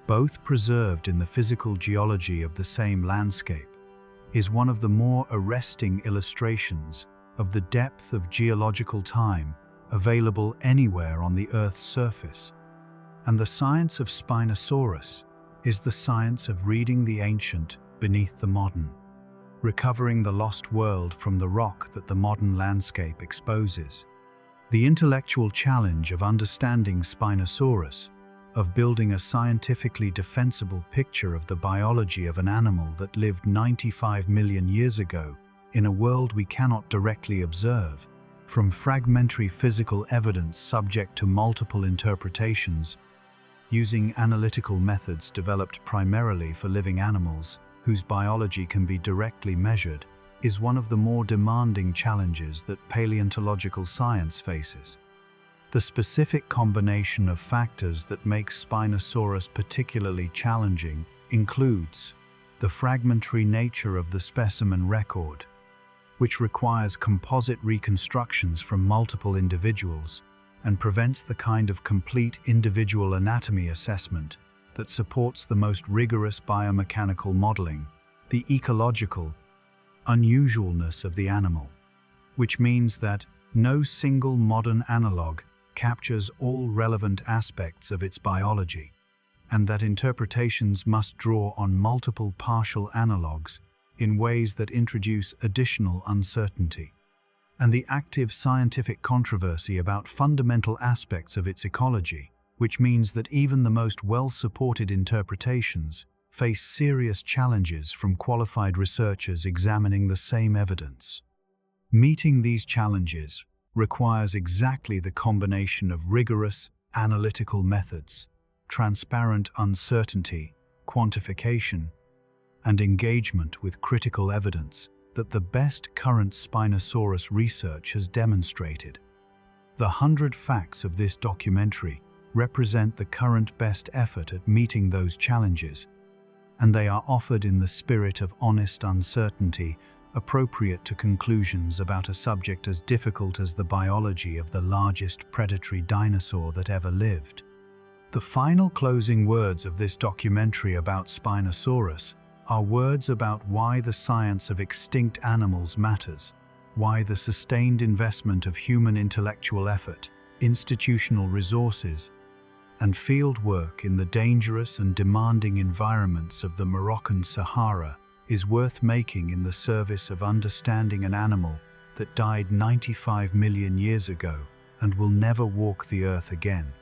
both preserved in the physical geology of the same landscape, is one of the more arresting illustrations of the depth of geological time available anywhere on the Earth's surface. And the science of Spinosaurus is the science of reading the ancient beneath the modern, recovering the lost world from the rock that the modern landscape exposes. The intellectual challenge of understanding Spinosaurus, of building a scientifically defensible picture of the biology of an animal that lived 95 million years ago in a world we cannot directly observe, from fragmentary physical evidence subject to multiple interpretations, using analytical methods developed primarily for living animals whose biology can be directly measured, is one of the more demanding challenges that paleontological science faces. The specific combination of factors that makes Spinosaurus particularly challenging includes the fragmentary nature of the specimen record, which requires composite reconstructions from multiple individuals and prevents the kind of complete individual anatomy assessment that supports the most rigorous biomechanical modeling, the ecological unusualness of the animal, which means that no single modern analog captures all relevant aspects of its biology, and that interpretations must draw on multiple partial analogs in ways that introduce additional uncertainty, and the active scientific controversy about fundamental aspects of its ecology, which means that even the most well-supported interpretations face serious challenges from qualified researchers examining the same evidence. Meeting these challenges requires exactly the combination of rigorous analytical methods, transparent uncertainty, quantification, and engagement with critical evidence that the best current Spinosaurus research has demonstrated. The 100 facts of this documentary represent the current best effort at meeting those challenges, and they are offered in the spirit of honest uncertainty, appropriate to conclusions about a subject as difficult as the biology of the largest predatory dinosaur that ever lived. The final closing words of this documentary about Spinosaurus are words about why the science of extinct animals matters, why the sustained investment of human intellectual effort, institutional resources, and field work in the dangerous and demanding environments of the Moroccan Sahara is worth making in the service of understanding an animal that died 95 million years ago and will never walk the earth again.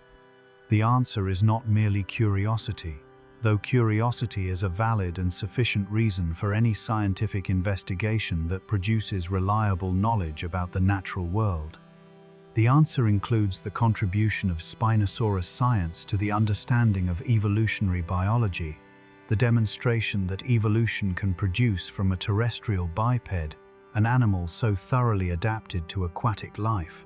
The answer is not merely curiosity, though curiosity is a valid and sufficient reason for any scientific investigation that produces reliable knowledge about the natural world. The answer includes the contribution of Spinosaurus science to the understanding of evolutionary biology, the demonstration that evolution can produce from a terrestrial biped an animal so thoroughly adapted to aquatic life,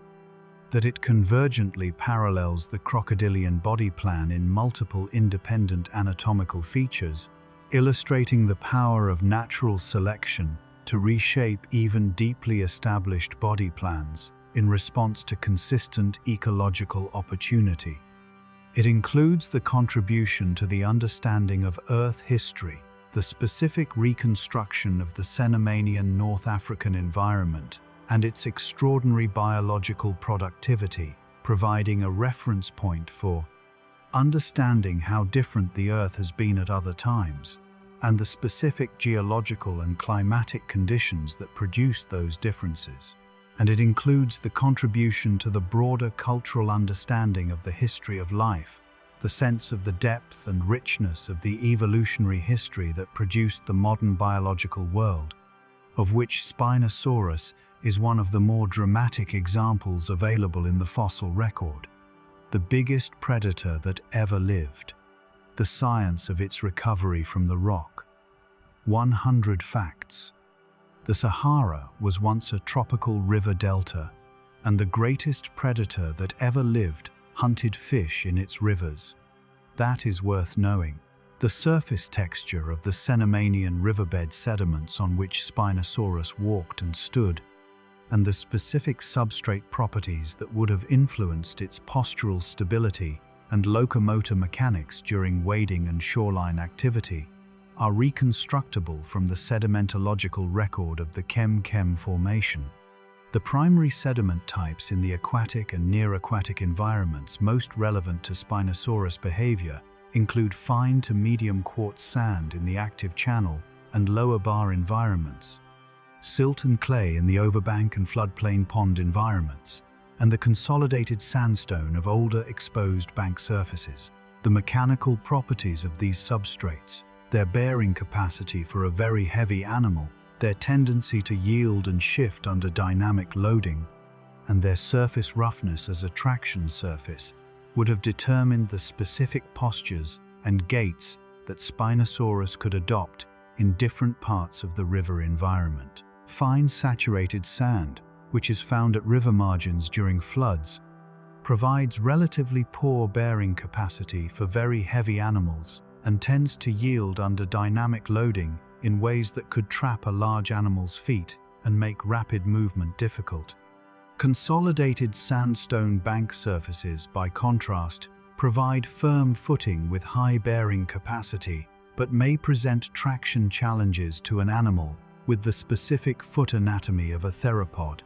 that it convergently parallels the crocodilian body plan in multiple independent anatomical features, illustrating the power of natural selection to reshape even deeply established body plans in response to consistent ecological opportunity. It includes the contribution to the understanding of Earth history, the specific reconstruction of the Cenomanian North African environment, and its extraordinary biological productivity, providing a reference point for understanding how different the Earth has been at other times, and the specific geological and climatic conditions that produce those differences. And it includes the contribution to the broader cultural understanding of the history of life, the sense of the depth and richness of the evolutionary history that produced the modern biological world, of which Spinosaurus is one of the more dramatic examples available in the fossil record. The biggest predator that ever lived. The science of its recovery from the rock. 100 facts. The Sahara was once a tropical river delta, and the greatest predator that ever lived hunted fish in its rivers. That is worth knowing. The surface texture of the Cenomanian riverbed sediments on which Spinosaurus walked and stood, and the specific substrate properties that would have influenced its postural stability and locomotor mechanics during wading and shoreline activity, are reconstructible from the sedimentological record of the Chem-Chem Formation. The primary sediment types in the aquatic and near-aquatic environments most relevant to Spinosaurus behavior include fine to medium quartz sand in the active channel and lower bar environments, silt and clay in the overbank and floodplain pond environments, and the consolidated sandstone of older exposed bank surfaces. The mechanical properties of these substrates, their bearing capacity for a very heavy animal, their tendency to yield and shift under dynamic loading, and their surface roughness as a traction surface, would have determined the specific postures and gaits that Spinosaurus could adopt in different parts of the river environment. Fine saturated sand, which is found at river margins during floods, provides relatively poor bearing capacity for very heavy animals and tends to yield under dynamic loading in ways that could trap a large animal's feet and make rapid movement difficult. Consolidated sandstone bank surfaces, by contrast, provide firm footing with high bearing capacity, but may present traction challenges to an animal with the specific foot anatomy of a theropod.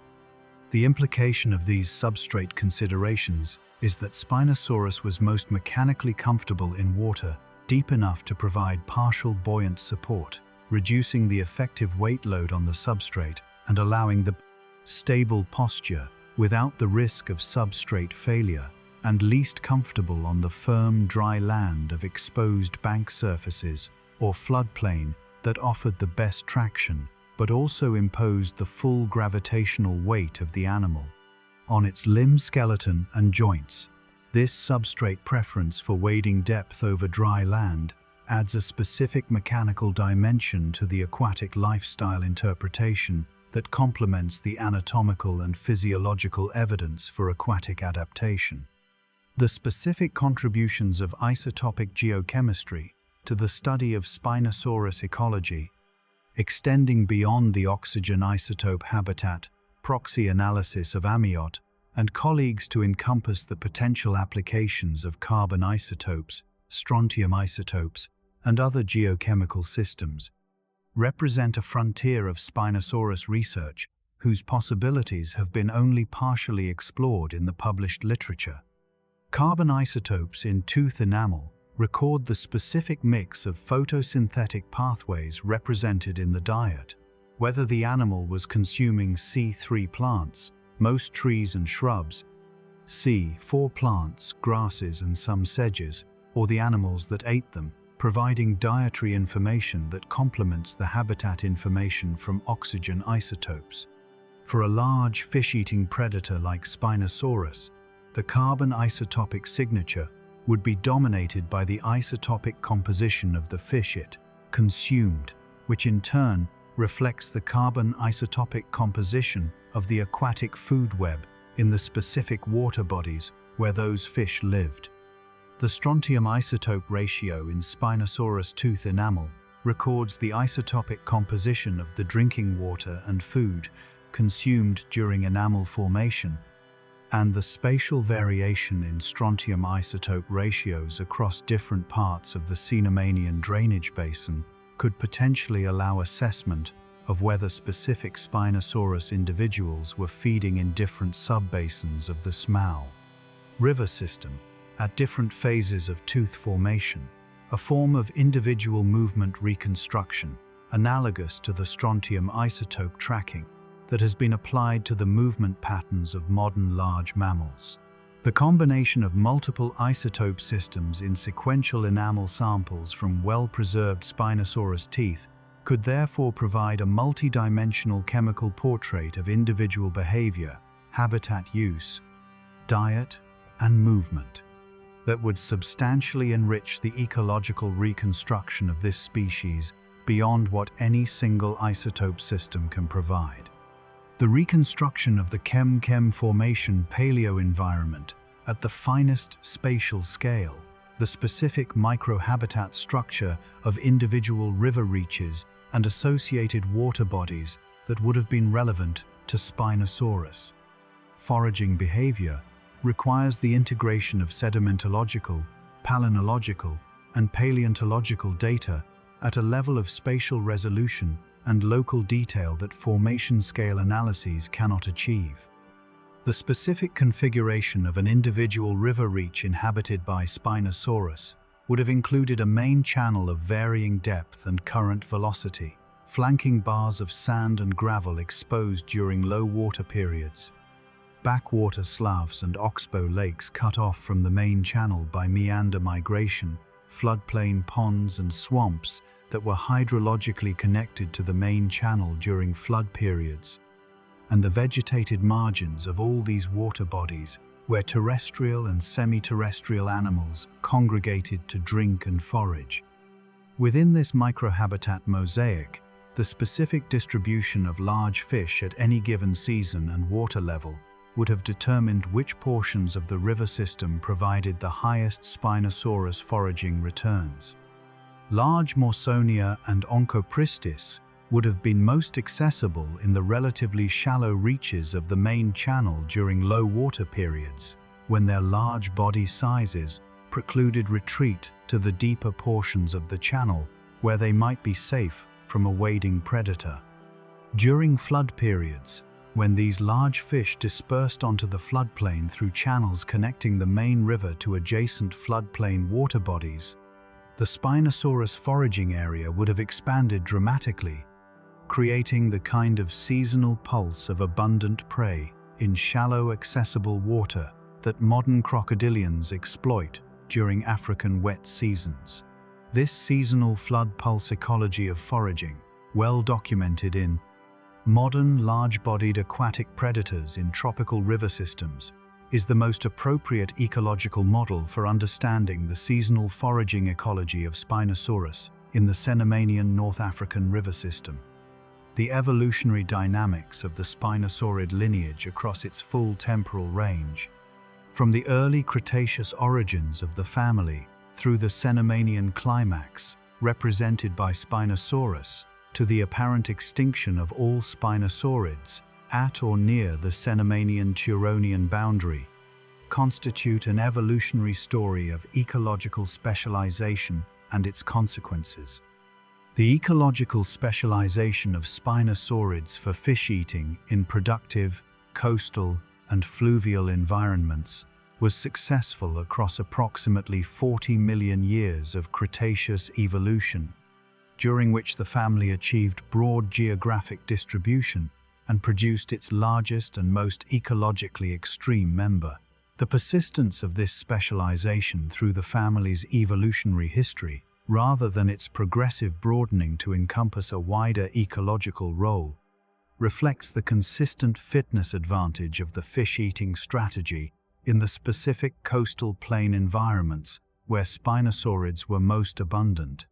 The implication of these substrate considerations is that Spinosaurus was most mechanically comfortable in water deep enough to provide partial buoyant support, reducing the effective weight load on the substrate and allowing the stable posture without the risk of substrate failure, and least comfortable on the firm, dry land of exposed bank surfaces or floodplain that offered the best traction, but also imposed the full gravitational weight of the animal on its limb skeleton and joints. This substrate preference for wading depth over dry land adds a specific mechanical dimension to the aquatic lifestyle interpretation that complements the anatomical and physiological evidence for aquatic adaptation. The specific contributions of isotopic geochemistry to the study of Spinosaurus ecology, extending beyond the oxygen isotope habitat, proxy analysis of amyot, and colleagues to encompass the potential applications of carbon isotopes, strontium isotopes, and other geochemical systems, represent a frontier of Spinosaurus research whose possibilities have been only partially explored in the published literature. Carbon isotopes in tooth enamel record the specific mix of photosynthetic pathways represented in the diet, whether the animal was consuming C3 plants, most trees and shrubs, C4 plants, grasses and some sedges, or the animals that ate them, providing dietary information that complements the habitat information from oxygen isotopes. For a large fish-eating predator like Spinosaurus, the carbon isotopic signature would be dominated by the isotopic composition of the fish it consumed, which in turn reflects the carbon isotopic composition of the aquatic food web in the specific water bodies where those fish lived. The strontium isotope ratio in Spinosaurus tooth enamel records the isotopic composition of the drinking water and food consumed during enamel formation, and the spatial variation in strontium isotope ratios across different parts of the Cenomanian drainage basin could potentially allow assessment of whether specific Spinosaurus individuals were feeding in different subbasins of the Smau river system at different phases of tooth formation, a form of individual movement reconstruction analogous to the strontium isotope tracking that has been applied to the movement patterns of modern large mammals. The combination of multiple isotope systems in sequential enamel samples from well-preserved Spinosaurus teeth could therefore provide a multidimensional chemical portrait of individual behavior, habitat use, diet, and movement that would substantially enrich the ecological reconstruction of this species beyond what any single isotope system can provide. The reconstruction of the Chem-Chem formation paleo-environment at the finest spatial scale, the specific microhabitat structure of individual river reaches and associated water bodies that would have been relevant to Spinosaurus. Foraging behavior requires the integration of sedimentological, palynological, and paleontological data at a level of spatial resolution and local detail that formation-scale analyses cannot achieve. The specific configuration of an individual river reach inhabited by Spinosaurus would have included a main channel of varying depth and current velocity, flanking bars of sand and gravel exposed during low water periods, backwater sloughs and oxbow lakes cut off from the main channel by meander migration, floodplain ponds and swamps that were hydrologically connected to the main channel during flood periods, and the vegetated margins of all these water bodies where terrestrial and semi-terrestrial animals congregated to drink and forage. Within this microhabitat mosaic, the specific distribution of large fish at any given season and water level would have determined which portions of the river system provided the highest Spinosaurus foraging returns. Large Morsonia and Onchopristis would have been most accessible in the relatively shallow reaches of the main channel during low water periods, when their large body sizes precluded retreat to the deeper portions of the channel where they might be safe from a wading predator. During flood periods, when these large fish dispersed onto the floodplain through channels connecting the main river to adjacent floodplain water bodies, the Spinosaurus foraging area would have expanded dramatically, creating the kind of seasonal pulse of abundant prey in shallow, accessible water that modern crocodilians exploit during African wet seasons. This seasonal flood pulse ecology of foraging, well documented in Modern Large-Bodied Aquatic Predators in Tropical River Systems, is the most appropriate ecological model for understanding the seasonal foraging ecology of Spinosaurus in the Cenomanian North African river system. The evolutionary dynamics of the Spinosaurid lineage across its full temporal range, from the early Cretaceous origins of the family through the Cenomanian climax, represented by Spinosaurus, to the apparent extinction of all Spinosaurids at or near the Cenomanian-Turonian boundary, constitute an evolutionary story of ecological specialization and its consequences. The ecological specialization of Spinosaurids for fish eating in productive, coastal, and fluvial environments was successful across approximately 40 million years of Cretaceous evolution, during which the family achieved broad geographic distribution and produced its largest and most ecologically extreme member. The persistence of this specialization through the family's evolutionary history, rather than its progressive broadening to encompass a wider ecological role, reflects the consistent fitness advantage of the fish-eating strategy in the specific coastal plain environments where Spinosaurids were most abundant.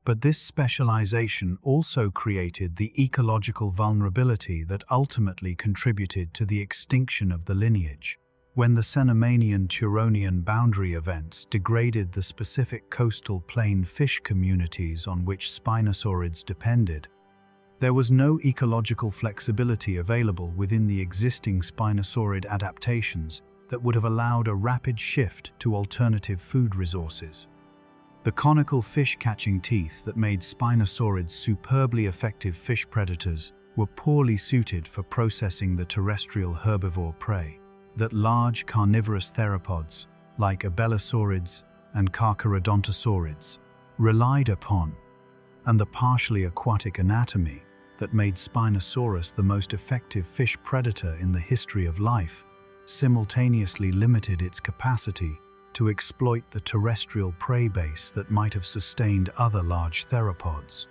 But this specialization also created the ecological vulnerability that ultimately contributed to the extinction of the lineage. When the Cenomanian-Turonian boundary events degraded the specific coastal plain fish communities on which spinosaurids depended, there was no ecological flexibility available within the existing spinosaurid adaptations that would have allowed a rapid shift to alternative food resources. The conical fish-catching teeth that made spinosaurids superbly effective fish predators were poorly suited for processing the terrestrial herbivore prey that large carnivorous theropods, like abelisaurids and carcharodontosaurids, relied upon, and the partially aquatic anatomy that made Spinosaurus the most effective fish predator in the history of life simultaneously limited its capacity to exploit the terrestrial prey base that might have sustained other large theropods.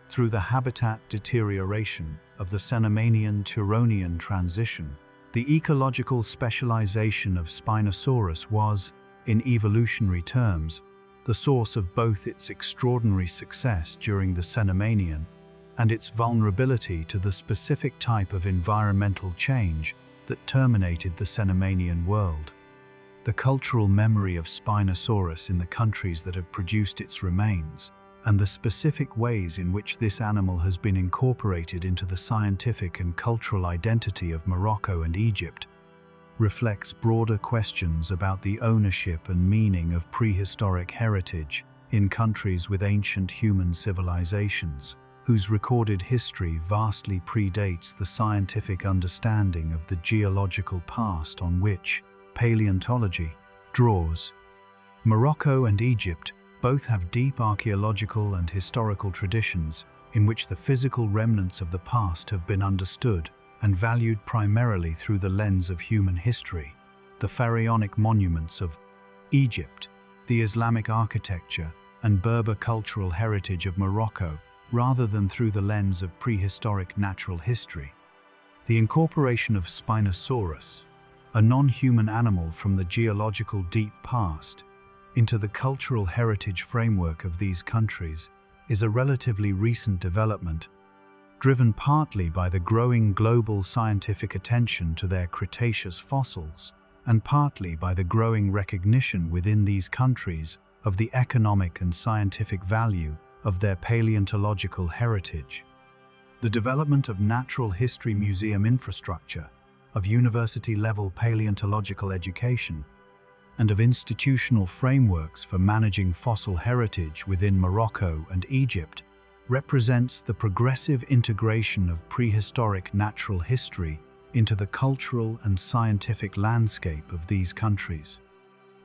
Through the habitat deterioration of the Cenomanian-Turonian transition, the ecological specialization of Spinosaurus was, in evolutionary terms, the source of both its extraordinary success during the Cenomanian and its vulnerability to the specific type of environmental change that terminated the Cenomanian world. The cultural memory of Spinosaurus in the countries that have produced its remains, and the specific ways in which this animal has been incorporated into the scientific and cultural identity of Morocco and Egypt, reflects broader questions about the ownership and meaning of prehistoric heritage in countries with ancient human civilizations, whose recorded history vastly predates the scientific understanding of the geological past on which paleontology draws. Morocco and Egypt both have deep archaeological and historical traditions in which the physical remnants of the past have been understood and valued primarily through the lens of human history. The pharaonic monuments of Egypt, the Islamic architecture and Berber cultural heritage of Morocco, rather than through the lens of prehistoric natural history. The incorporation of Spinosaurus, a non-human animal from the geological deep past, into the cultural heritage framework of these countries is a relatively recent development, driven partly by the growing global scientific attention to their Cretaceous fossils, and partly by the growing recognition within these countries of the economic and scientific value of their paleontological heritage. The development of natural history museum infrastructure, of university-level paleontological education, and of institutional frameworks for managing fossil heritage within Morocco and Egypt represents the progressive integration of prehistoric natural history into the cultural and scientific landscape of these countries.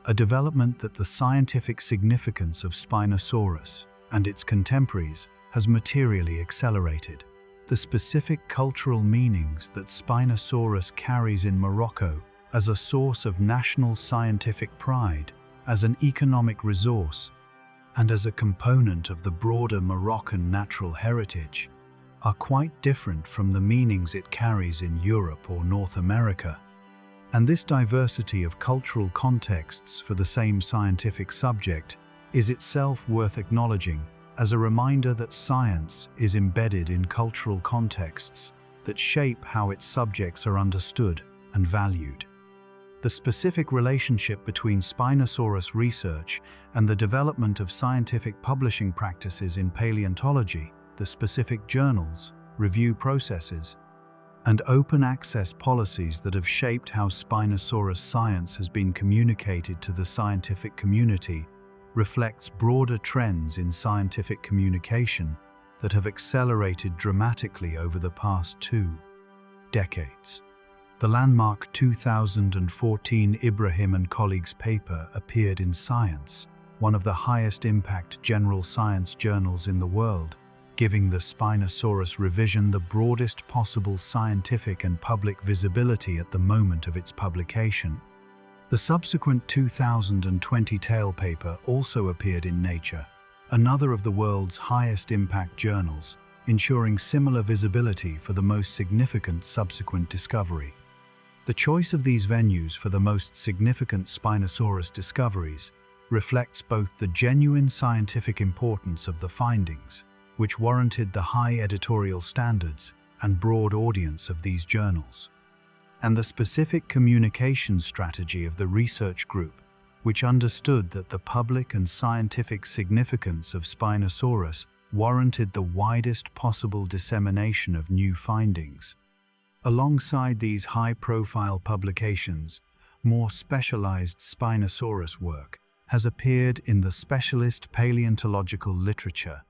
A development that the scientific significance of Spinosaurus and its contemporaries has materially accelerated. The specific cultural meanings that Spinosaurus carries in Morocco as a source of national scientific pride, as an economic resource, and as a component of the broader Moroccan natural heritage, are quite different from the meanings it carries in Europe or North America. And this diversity of cultural contexts for the same scientific subject is itself worth acknowledging as a reminder that science is embedded in cultural contexts that shape how its subjects are understood and valued. The specific relationship between Spinosaurus research and the development of scientific publishing practices in paleontology, the specific journals, review processes, and open access policies that have shaped how Spinosaurus science has been communicated to the scientific community reflects broader trends in scientific communication that have accelerated dramatically over the past 2 decades. The landmark 2014 Ibrahim and colleagues paper appeared in Science, one of the highest impact general science journals in the world, giving the Spinosaurus revision the broadest possible scientific and public visibility at the moment of its publication. The subsequent 2020 tail paper also appeared in Nature, another of the world's highest impact journals, ensuring similar visibility for the most significant subsequent discovery. The choice of these venues for the most significant Spinosaurus discoveries reflects both the genuine scientific importance of the findings, which warranted the high editorial standards and broad audience of these journals, and the specific communication strategy of the research group, which understood that the public and scientific significance of Spinosaurus warranted the widest possible dissemination of new findings. Alongside these high-profile publications, more specialized Spinosaurus work has appeared in the specialist paleontological literature,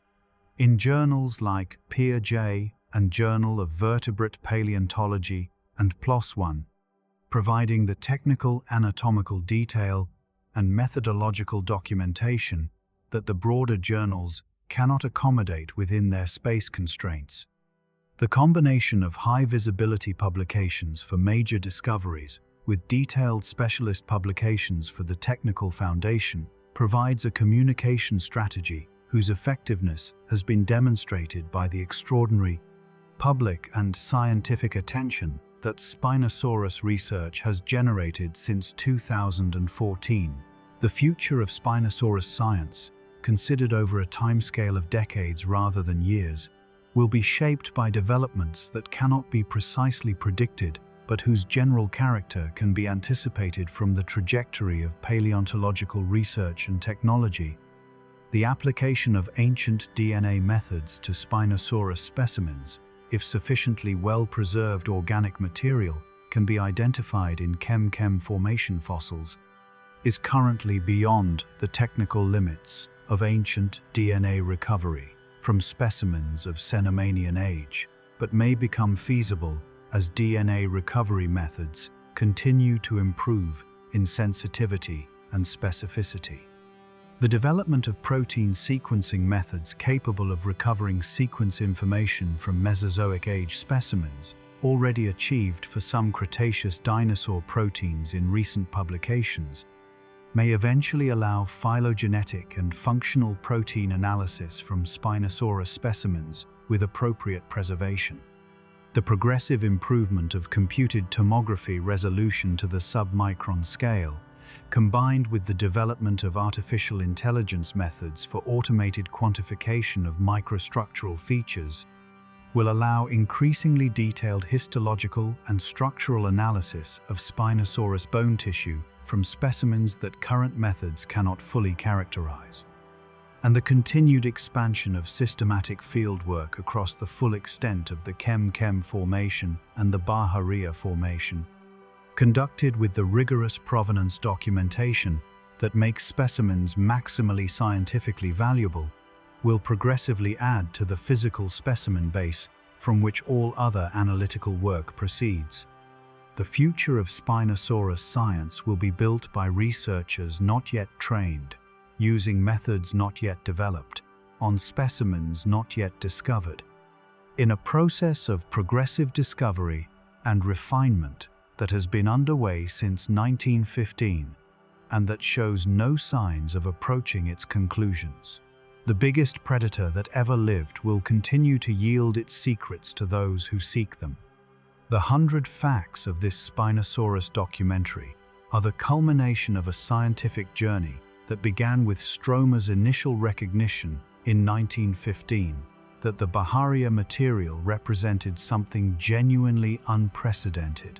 in journals like Peer and Journal of Vertebrate Paleontology and PLOS One, providing the technical anatomical detail and methodological documentation that the broader journals cannot accommodate within their space constraints. The combination of high-visibility publications for major discoveries with detailed specialist publications for the technical foundation provides a communication strategy whose effectiveness has been demonstrated by the extraordinary public and scientific attention that Spinosaurus research has generated since 2014. The future of Spinosaurus science, considered over a timescale of decades rather than years, will be shaped by developments that cannot be precisely predicted but whose general character can be anticipated from the trajectory of paleontological research and technology. The application of ancient DNA methods to Spinosaurus specimens, if sufficiently well-preserved organic material can be identified in chem-chem formation fossils, is currently beyond the technical limits of ancient DNA recovery from specimens of Cenomanian age, but may become feasible as DNA recovery methods continue to improve in sensitivity and specificity. The development of protein sequencing methods capable of recovering sequence information from Mesozoic age specimens, already achieved for some Cretaceous dinosaur proteins in recent publications, may eventually allow phylogenetic and functional protein analysis from Spinosaurus specimens with appropriate preservation. The progressive improvement of computed tomography resolution to the submicron scale, combined with the development of artificial intelligence methods for automated quantification of microstructural features, will allow increasingly detailed histological and structural analysis of Spinosaurus bone tissue from specimens that current methods cannot fully characterize. And the continued expansion of systematic fieldwork across the full extent of the chem-chem formation and the Bahariya formation, conducted with the rigorous provenance documentation that makes specimens maximally scientifically valuable, will progressively add to the physical specimen base from which all other analytical work proceeds. The future of Spinosaurus science will be built by researchers not yet trained, using methods not yet developed, on specimens not yet discovered, in a process of progressive discovery and refinement that has been underway since 1915 and that shows no signs of approaching its conclusions. The biggest predator that ever lived will continue to yield its secrets to those who seek them. The 100 facts of this Spinosaurus documentary are the culmination of a scientific journey that began with Stromer's initial recognition in 1915 that the Bahariya material represented something genuinely unprecedented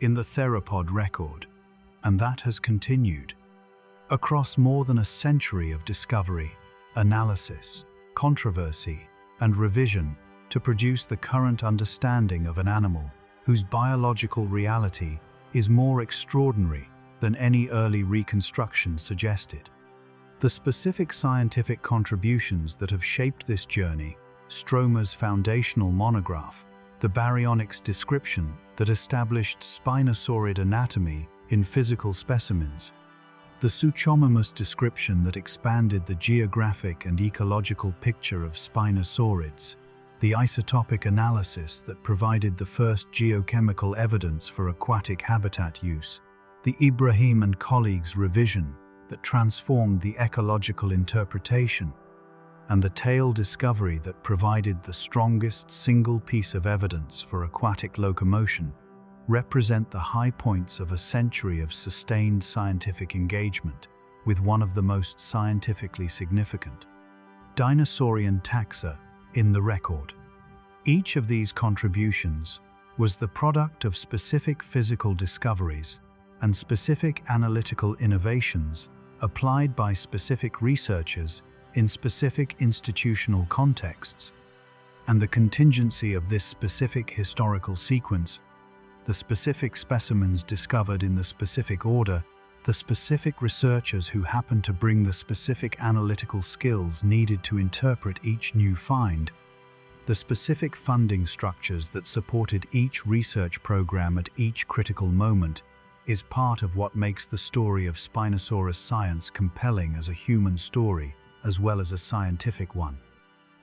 in the theropod record, and that has continued across more than a century of discovery, analysis, controversy, and revision to produce the current understanding of an animal whose biological reality is more extraordinary than any early reconstruction suggested. The specific scientific contributions that have shaped this journey, Stromer's foundational monograph, the baryonyx description that established Spinosaurid anatomy in physical specimens, the Suchomimus description that expanded the geographic and ecological picture of Spinosaurids, the isotopic analysis that provided the first geochemical evidence for aquatic habitat use, the Ibrahim and colleagues' revision that transformed the ecological interpretation, and the tail discovery that provided the strongest single piece of evidence for aquatic locomotion, represent the high points of a century of sustained scientific engagement with one of the most scientifically significant dinosaurian taxa in the record. Each of these contributions was the product of specific physical discoveries and specific analytical innovations applied by specific researchers in specific institutional contexts, and the contingency of this specific historical sequence, the specific specimens discovered in the specific order, the specific researchers who happened to bring the specific analytical skills needed to interpret each new find, the specific funding structures that supported each research program at each critical moment, is part of what makes the story of Spinosaurus science compelling as a human story as well as a scientific one.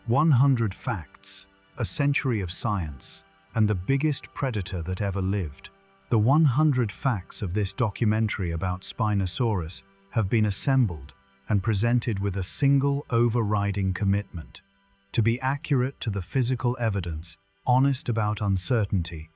100 facts, a century of science, and the biggest predator that ever lived. The 100 facts of this documentary about Spinosaurus have been assembled and presented with a single overriding commitment: to be accurate to the physical evidence, honest about uncertainty,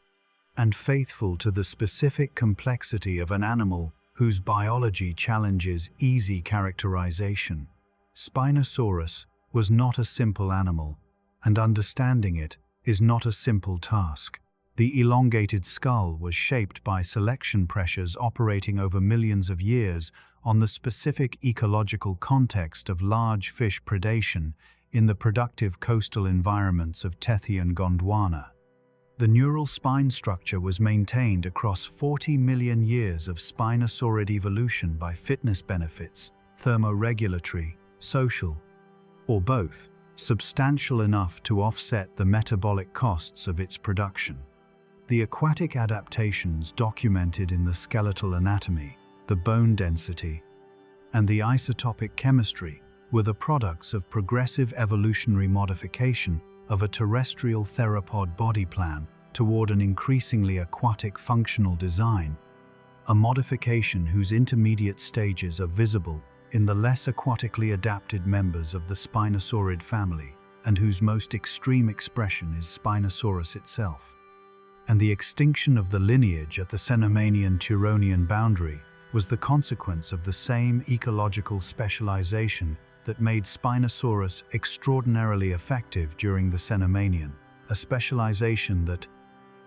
and faithful to the specific complexity of an animal whose biology challenges easy characterization. Spinosaurus was not a simple animal, and understanding it is not a simple task. The elongated skull was shaped by selection pressures operating over millions of years on the specific ecological context of large fish predation in the productive coastal environments of Tethys and Gondwana. The neural spine structure was maintained across 40 million years of spinosaurid evolution by fitness benefits, thermoregulatory, social, or both, substantial enough to offset the metabolic costs of its production. The aquatic adaptations documented in the skeletal anatomy, the bone density, and the isotopic chemistry were the products of progressive evolutionary modification of a terrestrial theropod body plan toward an increasingly aquatic functional design, a modification whose intermediate stages are visible in the less aquatically adapted members of the Spinosaurid family, and whose most extreme expression is Spinosaurus itself. And the extinction of the lineage at the Cenomanian-Turonian boundary was the consequence of the same ecological specialization that made Spinosaurus extraordinarily effective during the Cenomanian, a specialization that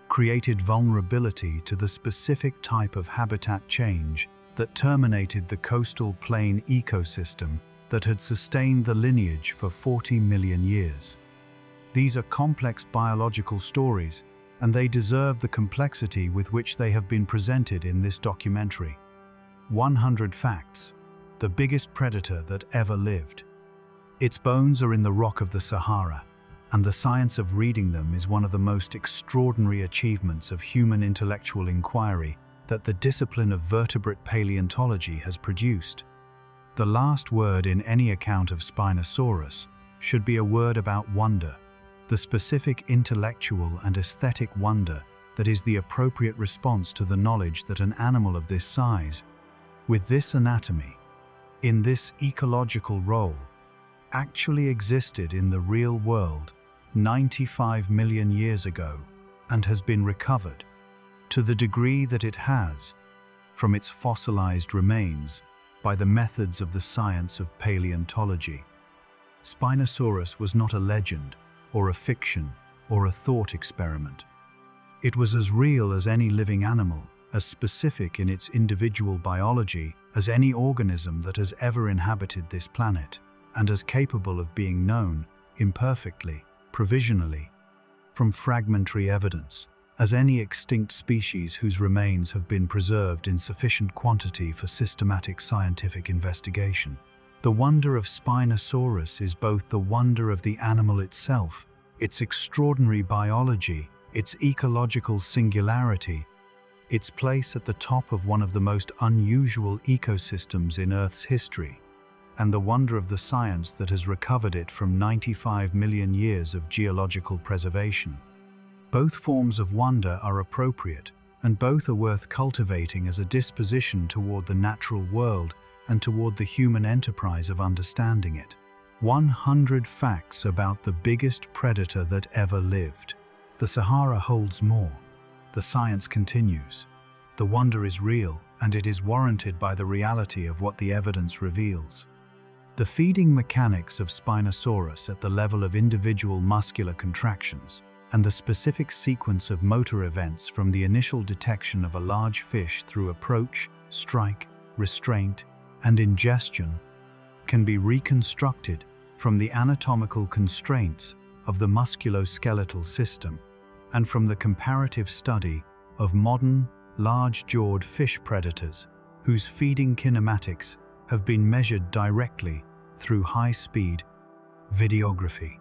created vulnerability to the specific type of habitat change that terminated the coastal plain ecosystem that had sustained the lineage for 40 million years. These are complex biological stories, and they deserve the complexity with which they have been presented in this documentary. 100 facts, the biggest predator that ever lived. Its bones are in the rock of the Sahara, and the science of reading them is one of the most extraordinary achievements of human intellectual inquiry that the discipline of vertebrate paleontology has produced. The last word in any account of Spinosaurus should be a word about wonder, the specific intellectual and aesthetic wonder that is the appropriate response to the knowledge that an animal of this size, with this anatomy, in this ecological role, actually existed in the real world 95 million years ago and has been recovered, to the degree that it has, from its fossilized remains, by the methods of the science of paleontology. Spinosaurus was not a legend, or a fiction, or a thought experiment. It was as real as any living animal, as specific in its individual biology as any organism that has ever inhabited this planet, and as capable of being known, imperfectly, provisionally, from fragmentary evidence, as any extinct species whose remains have been preserved in sufficient quantity for systematic scientific investigation. The wonder of Spinosaurus is both the wonder of the animal itself, its extraordinary biology, its ecological singularity, its place at the top of one of the most unusual ecosystems in Earth's history, and the wonder of the science that has recovered it from 95 million years of geological preservation. Both forms of wonder are appropriate, and both are worth cultivating as a disposition toward the natural world and toward the human enterprise of understanding it. 100 facts about the biggest predator that ever lived. The Sahara holds more. The science continues. The wonder is real, and it is warranted by the reality of what the evidence reveals. The feeding mechanics of Spinosaurus at the level of individual muscular contractions and the specific sequence of motor events from the initial detection of a large fish through approach, strike, restraint, and ingestion can be reconstructed from the anatomical constraints of the musculoskeletal system and from the comparative study of modern, large-jawed fish predators whose feeding kinematics have been measured directly through high-speed videography.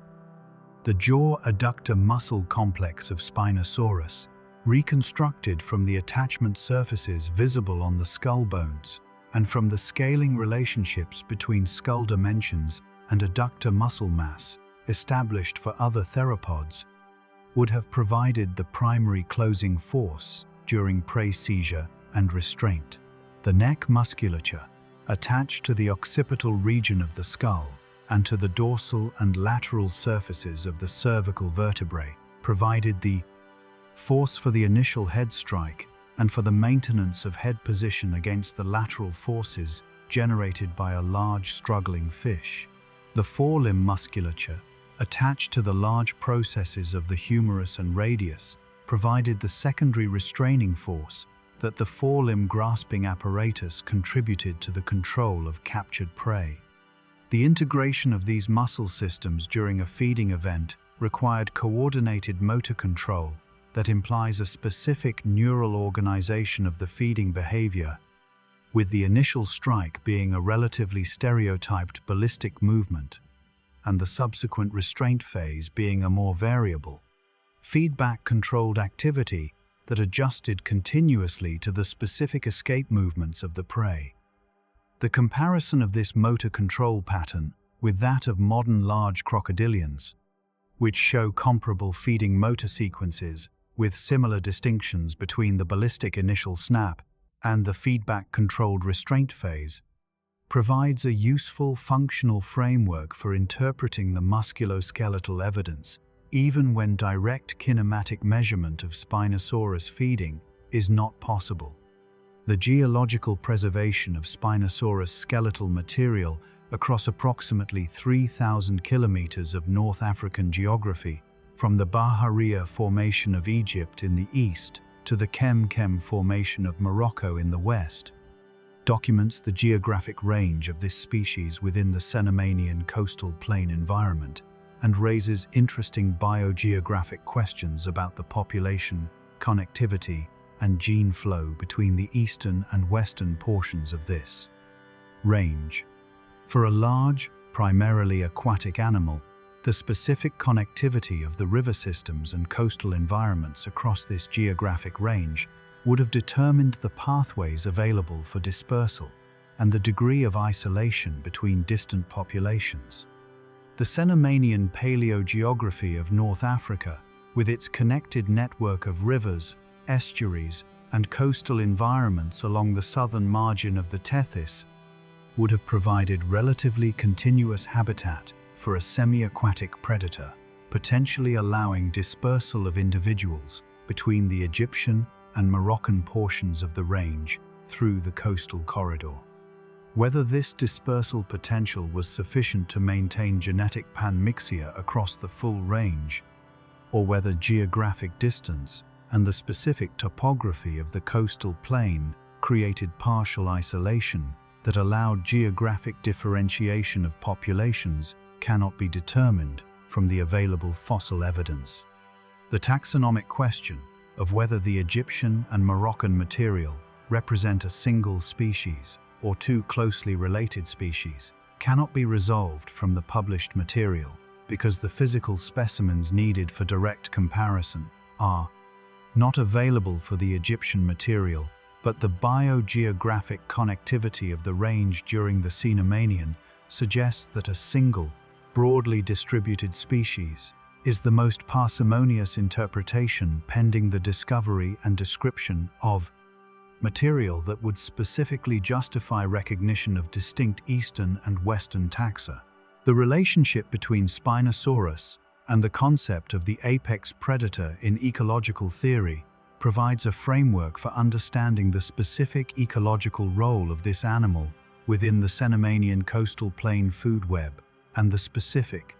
The jaw adductor muscle complex of Spinosaurus, reconstructed from the attachment surfaces visible on the skull bones and from the scaling relationships between skull dimensions and adductor muscle mass established for other theropods, would have provided the primary closing force during prey seizure and restraint. The neck musculature, attached to the occipital region of the skull and to the dorsal and lateral surfaces of the cervical vertebrae, provided the force for the initial head strike and for the maintenance of head position against the lateral forces generated by a large struggling fish. The forelimb musculature, attached to the large processes of the humerus and radius, provided the secondary restraining force that the forelimb grasping apparatus contributed to the control of captured prey. The integration of these muscle systems during a feeding event required coordinated motor control that implies a specific neural organization of the feeding behavior, with the initial strike being a relatively stereotyped ballistic movement, and the subsequent restraint phase being a more variable, feedback-controlled activity that adjusted continuously to the specific escape movements of the prey. The comparison of this motor control pattern with that of modern large crocodilians, which show comparable feeding motor sequences with similar distinctions between the ballistic initial snap and the feedback-controlled restraint phase, provides a useful functional framework for interpreting the musculoskeletal evidence, even when direct kinematic measurement of Spinosaurus feeding is not possible. The geological preservation of Spinosaurus skeletal material across approximately 3,000 kilometers of North African geography, from the Bahariya Formation of Egypt in the east to the Kem Formation of Morocco in the west, documents the geographic range of this species within the Cenomanian coastal plain environment and raises interesting biogeographic questions about the population, connectivity, and gene flow between the eastern and western portions of this range. For a large, primarily aquatic animal, the specific connectivity of the river systems and coastal environments across this geographic range would have determined the pathways available for dispersal and the degree of isolation between distant populations. The Cenomanian paleogeography of North Africa, with its connected network of rivers, estuaries, and coastal environments along the southern margin of the Tethys, would have provided relatively continuous habitat for a semi-aquatic predator, potentially allowing dispersal of individuals between the Egyptian and Moroccan portions of the range through the coastal corridor. Whether this dispersal potential was sufficient to maintain genetic panmixia across the full range, or whether geographic distance and the specific topography of the coastal plain created partial isolation that allowed geographic differentiation of populations, cannot be determined from the available fossil evidence. The taxonomic question of whether the Egyptian and Moroccan material represent a single species or two closely related species cannot be resolved from the published material because the physical specimens needed for direct comparison are not available for the Egyptian material, but the biogeographic connectivity of the range during the Cenomanian suggests that a single, broadly distributed species is the most parsimonious interpretation pending the discovery and description of material that would specifically justify recognition of distinct eastern and western taxa. The relationship between Spinosaurus and the concept of the apex predator in ecological theory provides a framework for understanding the specific ecological role of this animal within the Cenomanian coastal plain food web and the specific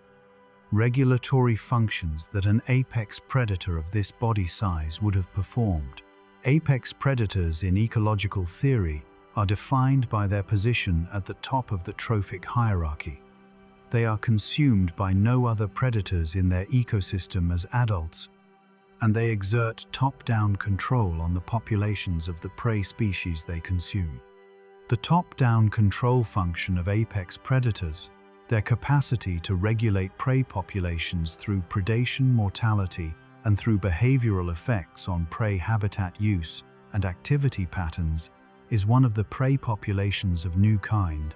regulatory functions that an apex predator of this body size would have performed. Apex predators in ecological theory are defined by their position at the top of the trophic hierarchy. They are consumed by no other predators in their ecosystem as adults, and they exert top-down control on the populations of the prey species they consume. The top-down control function of apex predators, their capacity to regulate prey populations through predation mortality and through behavioral effects on prey habitat use and activity patterns, is one of the prey populations of new kind,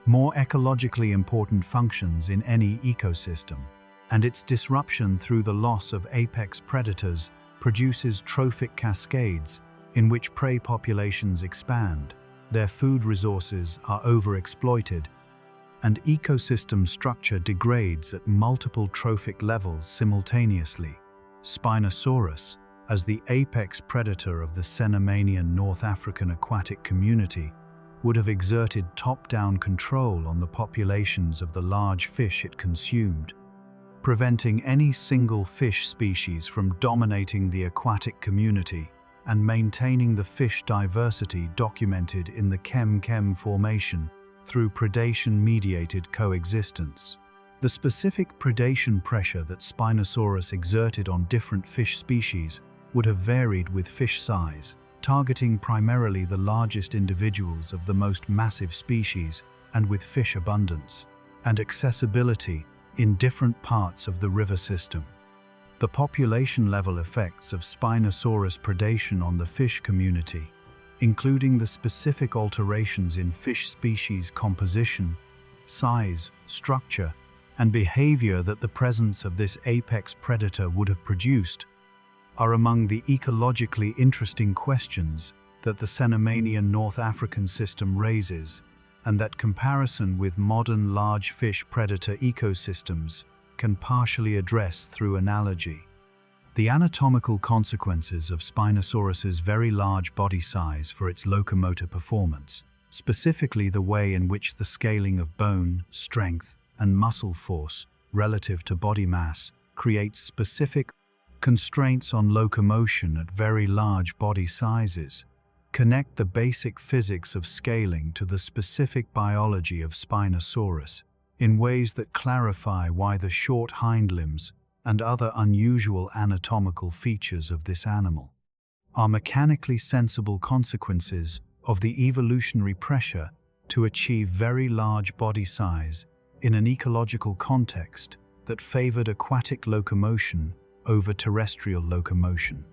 more ecologically important functions in any ecosystem, and its disruption through the loss of apex predators produces trophic cascades in which prey populations expand, their food resources are overexploited, and ecosystem structure degrades at multiple trophic levels simultaneously. Spinosaurus, as the apex predator of the Cenomanian North African aquatic community, would have exerted top-down control on the populations of the large fish it consumed, preventing any single fish species from dominating the aquatic community and maintaining the fish diversity documented in the Chem-Chem formation through predation-mediated coexistence. The specific predation pressure that Spinosaurus exerted on different fish species would have varied with fish size, targeting primarily the largest individuals of the most massive species and with fish abundance and accessibility in different parts of the river system. The population-level effects of Spinosaurus predation on the fish community, including the specific alterations in fish species composition, size, structure, and behavior that the presence of this apex predator would have produced, are among the ecologically interesting questions that the Cenomanian North African system raises, and that comparison with modern large fish predator ecosystems can partially address through analogy. The anatomical consequences of Spinosaurus's very large body size for its locomotor performance, specifically the way in which the scaling of bone, strength, and muscle force relative to body mass creates specific constraints on locomotion at very large body sizes, connect the basic physics of scaling to the specific biology of Spinosaurus in ways that clarify why the short hind limbs and other unusual anatomical features of this animal are mechanically sensible consequences of the evolutionary pressure to achieve very large body size in an ecological context that favored aquatic locomotion over terrestrial locomotion.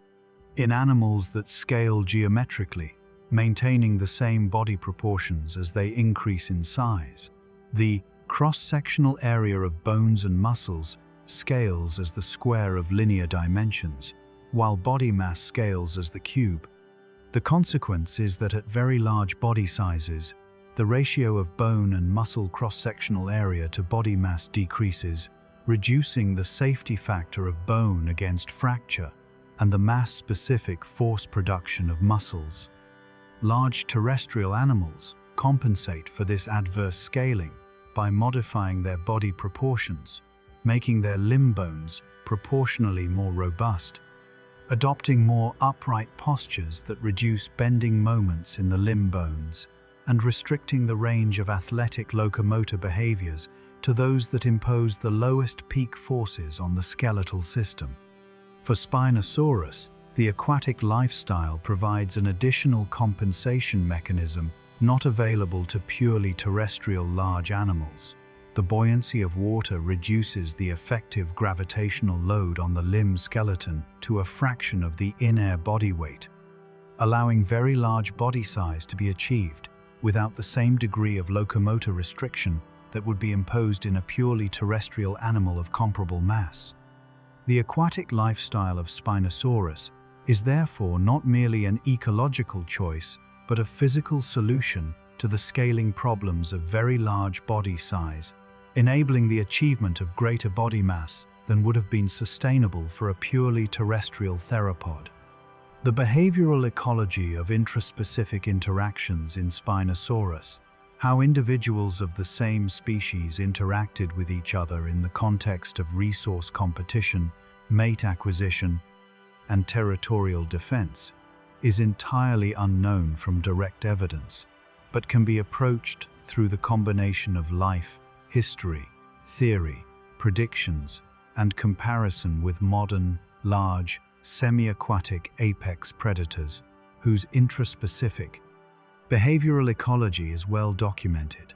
In animals that scale geometrically, maintaining the same body proportions as they increase in size, the cross-sectional area of bones and muscles scales as the square of linear dimensions, while body mass scales as the cube. The consequence is that at very large body sizes, the ratio of bone and muscle cross-sectional area to body mass decreases, reducing the safety factor of bone against fracture and the mass-specific force production of muscles. Large terrestrial animals compensate for this adverse scaling by modifying their body proportions, making their limb bones proportionally more robust, adopting more upright postures that reduce bending moments in the limb bones, and restricting the range of athletic locomotor behaviors to those that impose the lowest peak forces on the skeletal system. For Spinosaurus, the aquatic lifestyle provides an additional compensation mechanism not available to purely terrestrial large animals. The buoyancy of water reduces the effective gravitational load on the limb skeleton to a fraction of the in-air body weight, allowing very large body size to be achieved without the same degree of locomotor restriction that would be imposed in a purely terrestrial animal of comparable mass. The aquatic lifestyle of Spinosaurus is therefore not merely an ecological choice, but a physical solution to the scaling problems of very large body size, enabling the achievement of greater body mass than would have been sustainable for a purely terrestrial theropod. The behavioral ecology of intraspecific interactions in Spinosaurus, how individuals of the same species interacted with each other in the context of resource competition, mate acquisition, and territorial defense, is entirely unknown from direct evidence, but can be approached through the combination of life, history, theory, predictions, and comparison with modern, large, semi-aquatic apex predators, whose intraspecific behavioral ecology is well documented.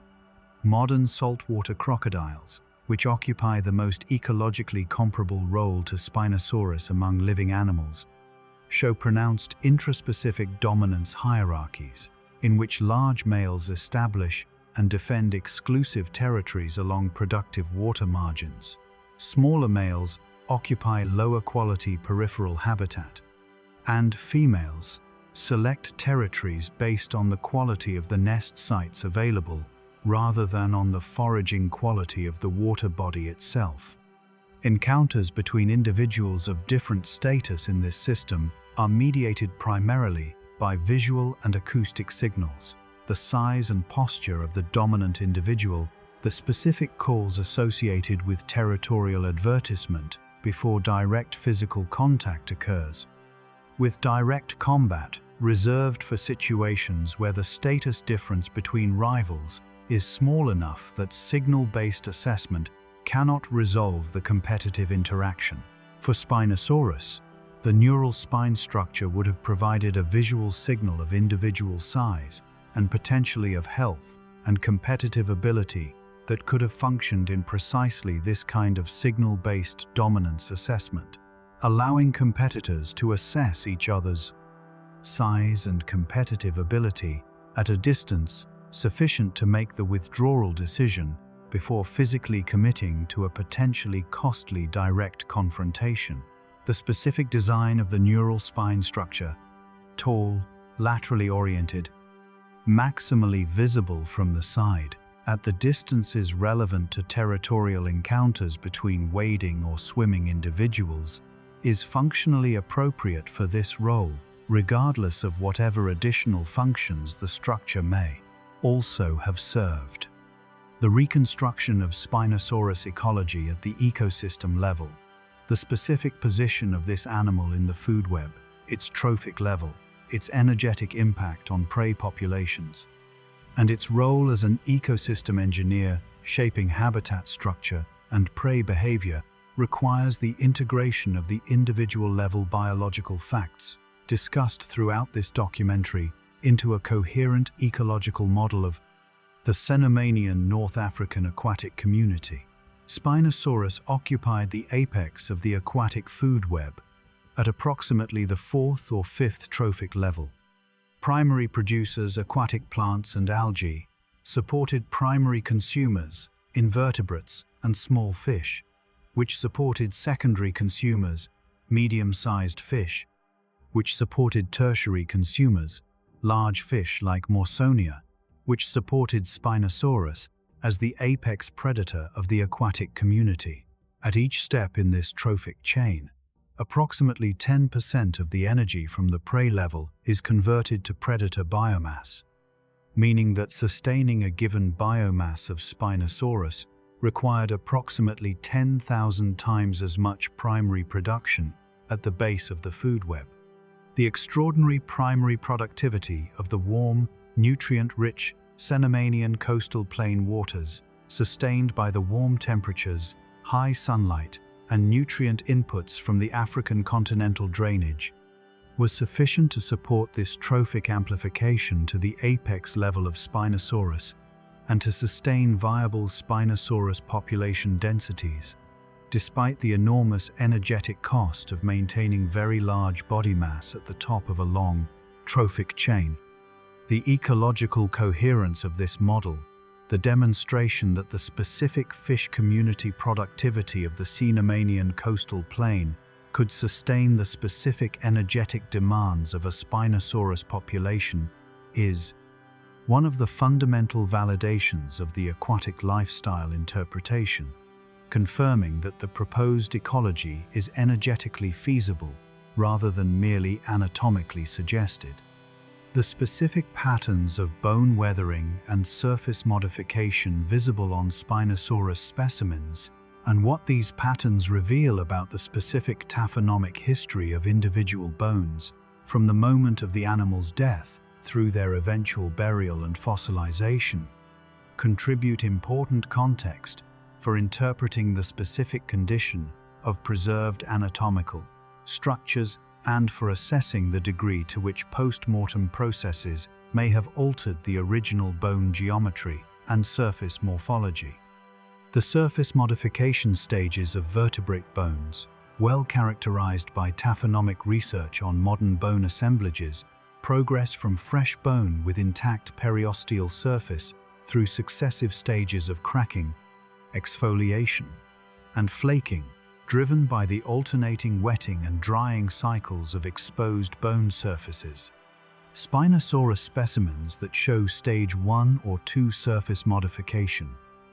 Modern saltwater crocodiles, which occupy the most ecologically comparable role to Spinosaurus among living animals, show pronounced intraspecific dominance hierarchies, in which large males establish and defend exclusive territories along productive water margins. Smaller males occupy lower quality peripheral habitat, and females select territories based on the quality of the nest sites available rather than on the foraging quality of the water body itself. Encounters between individuals of different status in this system are mediated primarily by visual and acoustic signals, the size and posture of the dominant individual, the specific calls associated with territorial advertisement before direct physical contact occurs, with direct combat reserved for situations where the status difference between rivals is small enough that signal-based assessment cannot resolve the competitive interaction. For Spinosaurus, the neural spine structure would have provided a visual signal of individual size and potentially of health and competitive ability that could have functioned in precisely this kind of signal-based dominance assessment, allowing competitors to assess each other's size and competitive ability at a distance sufficient to make the withdrawal decision before physically committing to a potentially costly direct confrontation. The specific design of the neural spine structure, tall, laterally oriented, maximally visible from the side, at the distances relevant to territorial encounters between wading or swimming individuals, is functionally appropriate for this role, regardless of whatever additional functions the structure may also have served. The reconstruction of Spinosaurus ecology at the ecosystem level, the specific position of this animal in the food web, its trophic level, its energetic impact on prey populations, and its role as an ecosystem engineer shaping habitat structure and prey behavior requires the integration of the individual-level biological facts discussed throughout this documentary into a coherent ecological model of the Cenomanian North African aquatic community. Spinosaurus occupied the apex of the aquatic food web at approximately the 4th or 5th trophic level. Primary producers, aquatic plants and algae, supported primary consumers, invertebrates and small fish, which supported secondary consumers, medium-sized fish, which supported tertiary consumers, large fish like Morsonia, which supported Spinosaurus as the apex predator of the aquatic community. At each step in this trophic chain, approximately 10% of the energy from the prey level is converted to predator biomass, meaning that sustaining a given biomass of Spinosaurus required approximately 10,000 times as much primary production at the base of the food web. The extraordinary primary productivity of the warm, nutrient-rich Cenomanian coastal plain waters, sustained by the warm temperatures, high sunlight, and nutrient inputs from the African continental drainage, was sufficient to support this trophic amplification to the apex level of Spinosaurus and to sustain viable Spinosaurus population densities, despite the enormous energetic cost of maintaining very large body mass at the top of a long, trophic chain. The ecological coherence of this model, the demonstration that the specific fish community productivity of the Cenomanian coastal plain could sustain the specific energetic demands of a Spinosaurus population, is one of the fundamental validations of the aquatic lifestyle interpretation, confirming that the proposed ecology is energetically feasible rather than merely anatomically suggested. The specific patterns of bone weathering and surface modification visible on Spinosaurus specimens, and what these patterns reveal about the specific taphonomic history of individual bones, from the moment of the animal's death through their eventual burial and fossilization, contribute important context for interpreting the specific condition of preserved anatomical structures and for assessing the degree to which post-mortem processes may have altered the original bone geometry and surface morphology. The surface modification stages of vertebrate bones, well characterized by taphonomic research on modern bone assemblages, progress from fresh bone with intact periosteal surface through successive stages of cracking, exfoliation, and flaking, driven by the alternating wetting and drying cycles of exposed bone surfaces. Spinosaurus specimens that show stage 1 or 2 surface modification,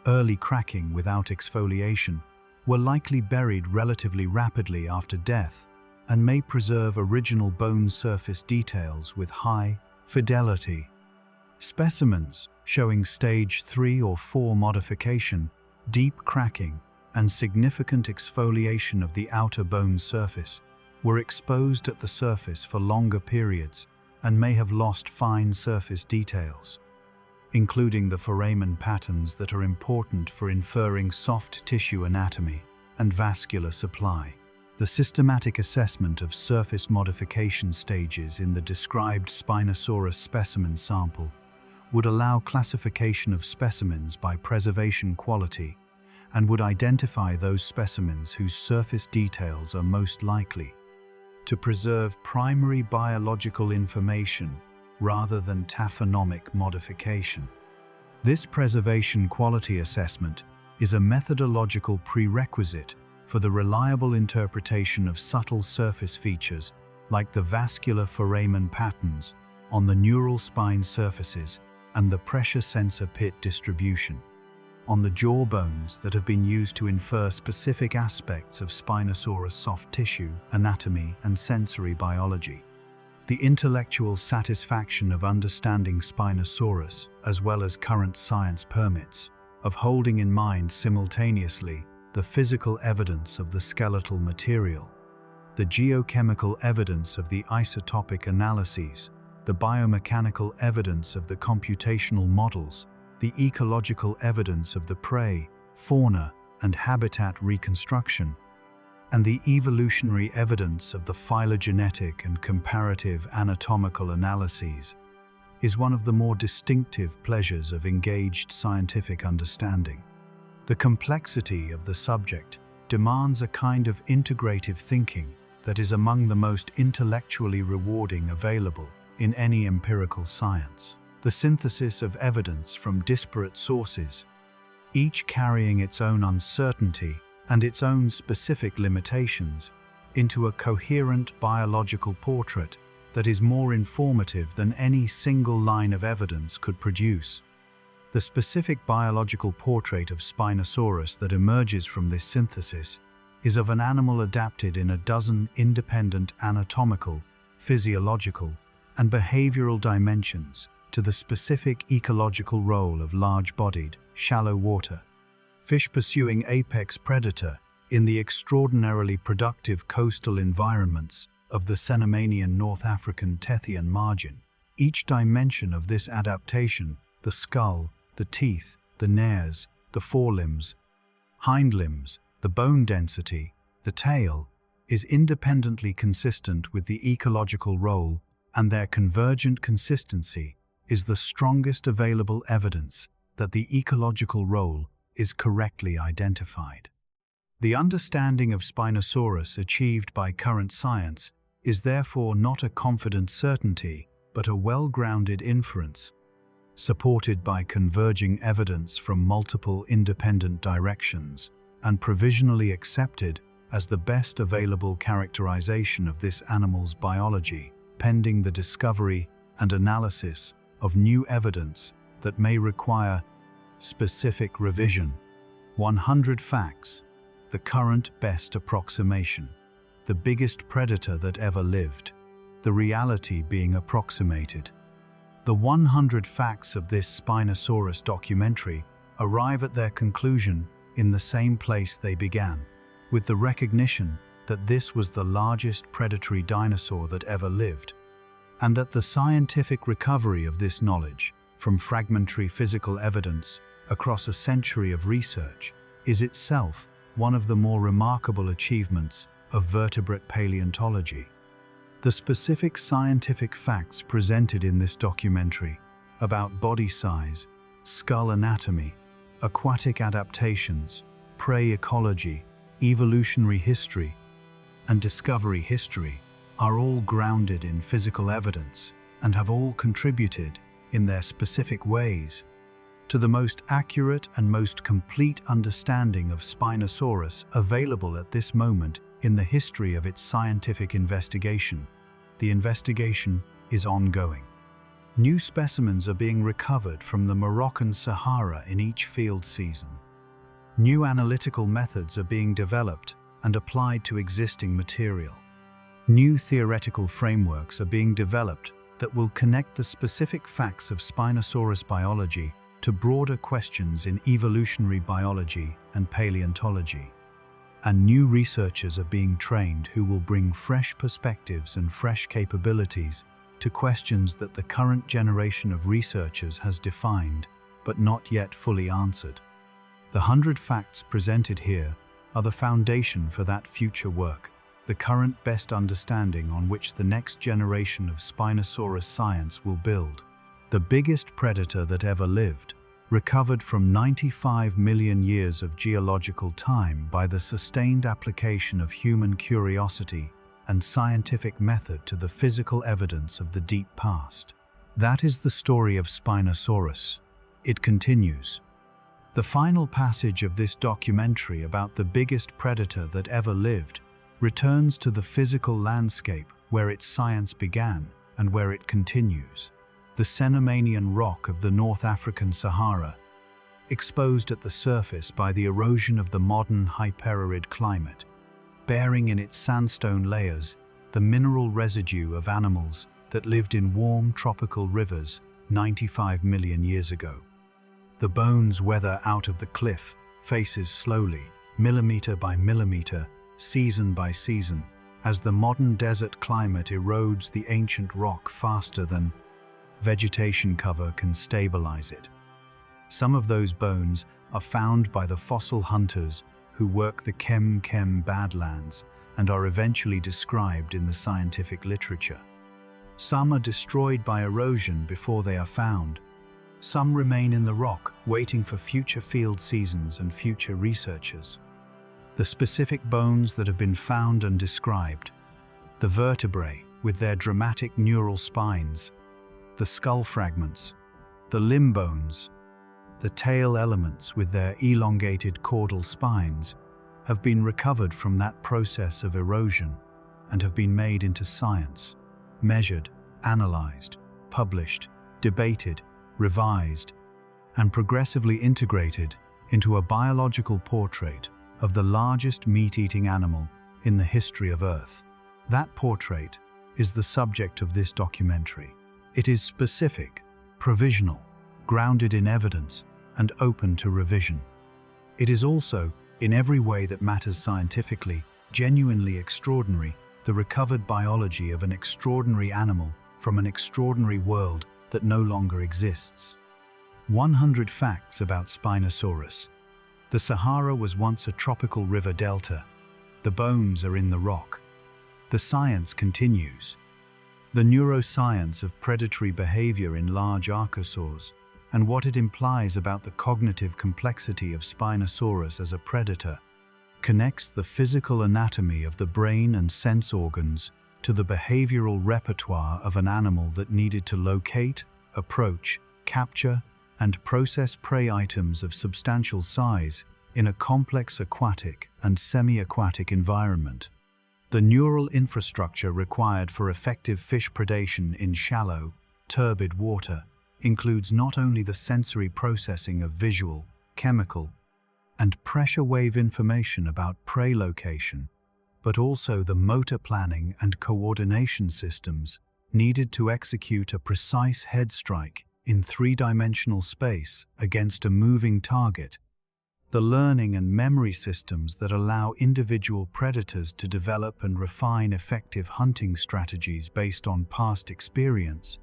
early cracking without exfoliation, were likely buried relatively rapidly after death and may preserve original bone surface details with high fidelity. Specimens showing stage 3 or 4 modification, deep cracking, and significant exfoliation of the outer bone surface were exposed at the surface for longer periods and may have lost fine surface details, including the foramen patterns that are important for inferring soft tissue anatomy and vascular supply. The systematic assessment of surface modification stages in the described Spinosaurus specimen sample would allow classification of specimens by preservation quality and would identify those specimens whose surface details are most likely to preserve primary biological information rather than taphonomic modification. This preservation quality assessment is a methodological prerequisite for the reliable interpretation of subtle surface features like the vascular foramen patterns on the neural spine surfaces and the pressure sensor pit distribution on the jaw bones that have been used to infer specific aspects of Spinosaurus soft tissue, anatomy, and sensory biology. The intellectual satisfaction of understanding Spinosaurus, as well as current science permits, of holding in mind simultaneously the physical evidence of the skeletal material, the geochemical evidence of the isotopic analyses, the biomechanical evidence of the computational models, the ecological evidence of the prey, fauna, and habitat reconstruction, and the evolutionary evidence of the phylogenetic and comparative anatomical analyses, is one of the more distinctive pleasures of engaged scientific understanding. The complexity of the subject demands a kind of integrative thinking that is among the most intellectually rewarding available in any empirical science. The synthesis of evidence from disparate sources, each carrying its own uncertainty and its own specific limitations, into a coherent biological portrait that is more informative than any single line of evidence could produce. The specific biological portrait of Spinosaurus that emerges from this synthesis is of an animal adapted in a dozen independent anatomical, physiological, and behavioral dimensions to the specific ecological role of large-bodied, shallow water fish pursuing apex predator in the extraordinarily productive coastal environments of the Cenomanian North African Tethyan margin. Each dimension of this adaptation, the skull, the teeth, the nares, the forelimbs, hind limbs, the bone density, the tail, is independently consistent with the ecological role, and their convergent consistency is the strongest available evidence that the ecological role is correctly identified. The understanding of Spinosaurus achieved by current science is therefore not a confident certainty, but a well-grounded inference, supported by converging evidence from multiple independent directions and provisionally accepted as the best available characterization of this animal's biology, pending the discovery and analysis of new evidence that may require specific revision. 100 facts, the current best approximation. the biggest predator that ever lived, the reality being approximated. The 100 facts of this Spinosaurus documentary arrive at their conclusion in the same place they began, with the recognition that this was the largest predatory dinosaur that ever lived, and that the scientific recovery of this knowledge from fragmentary physical evidence across a century of research is itself one of the more remarkable achievements of vertebrate paleontology. The specific scientific facts presented in this documentary about body size, skull anatomy, aquatic adaptations, prey ecology, evolutionary history, and discovery history are all grounded in physical evidence and have all contributed, in their specific ways, to the most accurate and most complete understanding of Spinosaurus available at this moment in the history of its scientific investigation. The investigation is ongoing. New specimens are being recovered from the Moroccan Sahara in each field season. New analytical methods are being developed and applied to existing material. New theoretical frameworks are being developed that will connect the specific facts of Spinosaurus biology to broader questions in evolutionary biology and paleontology. And new researchers are being trained who will bring fresh perspectives and fresh capabilities to questions that the current generation of researchers has defined but not yet fully answered. The 100 facts presented here are the foundation for that future work, the current best understanding on which the next generation of Spinosaurus science will build. The biggest predator that ever lived, recovered from 95 million years of geological time by the sustained application of human curiosity and scientific method to the physical evidence of the deep past. That is the story of Spinosaurus. It continues. The final passage of this documentary about the biggest predator that ever lived returns to the physical landscape where its science began and where it continues. The Cenomanian rock of the North African Sahara, exposed at the surface by the erosion of the modern hyperarid climate, bearing in its sandstone layers the mineral residue of animals that lived in warm tropical rivers 95 million years ago. The bones weather out of the cliff faces slowly, millimeter by millimeter, season by season, as the modern desert climate erodes the ancient rock faster than vegetation cover can stabilize it. Some of those bones are found by the fossil hunters who work the Chem Badlands and are eventually described in the scientific literature. Some are destroyed by erosion before they are found. Some remain in the rock, waiting for future field seasons and future researchers. The specific bones that have been found and described, the vertebrae with their dramatic neural spines, the skull fragments, the limb bones, the tail elements with their elongated caudal spines, have been recovered from that process of erosion and have been made into science, measured, analyzed, published, debated, revised, and progressively integrated into a biological portrait of the largest meat-eating animal in the history of Earth. That portrait is the subject of this documentary. It is specific, provisional, grounded in evidence, and open to revision. It is also, in every way that matters scientifically, genuinely extraordinary, the recovered biology of an extraordinary animal from an extraordinary world that no longer exists. 100 facts about Spinosaurus. The Sahara was once a tropical river delta. The bones are in the rock. The science continues. The neuroscience of predatory behavior in large archosaurs and what it implies about the cognitive complexity of Spinosaurus as a predator connects the physical anatomy of the brain and sense organs to the behavioral repertoire of an animal that needed to locate, approach, capture, and process prey items of substantial size in a complex aquatic and semi-aquatic environment. The neural infrastructure required for effective fish predation in shallow, turbid water includes not only the sensory processing of visual, chemical, and pressure wave information about prey location, but also the motor planning and coordination systems needed to execute a precise head strike in three-dimensional space against a moving target, the learning and memory systems that allow individual predators to develop and refine effective hunting strategies based on past experience,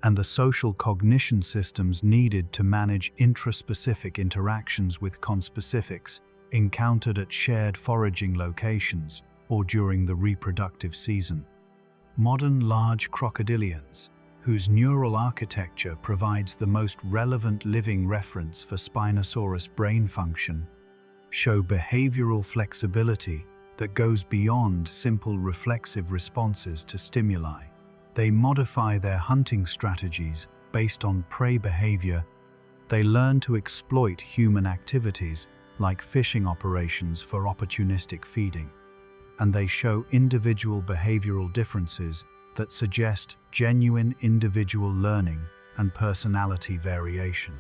and the social cognition systems needed to manage intraspecific interactions with conspecifics encountered at shared foraging locations or during the reproductive season. Modern large crocodilians, whose neural architecture provides the most relevant living reference for Spinosaurus brain function, show behavioral flexibility that goes beyond simple reflexive responses to stimuli. They modify their hunting strategies based on prey behavior. They learn to exploit human activities like fishing operations for opportunistic feeding. And they show individual behavioral differences that suggest genuine individual learning and personality variation.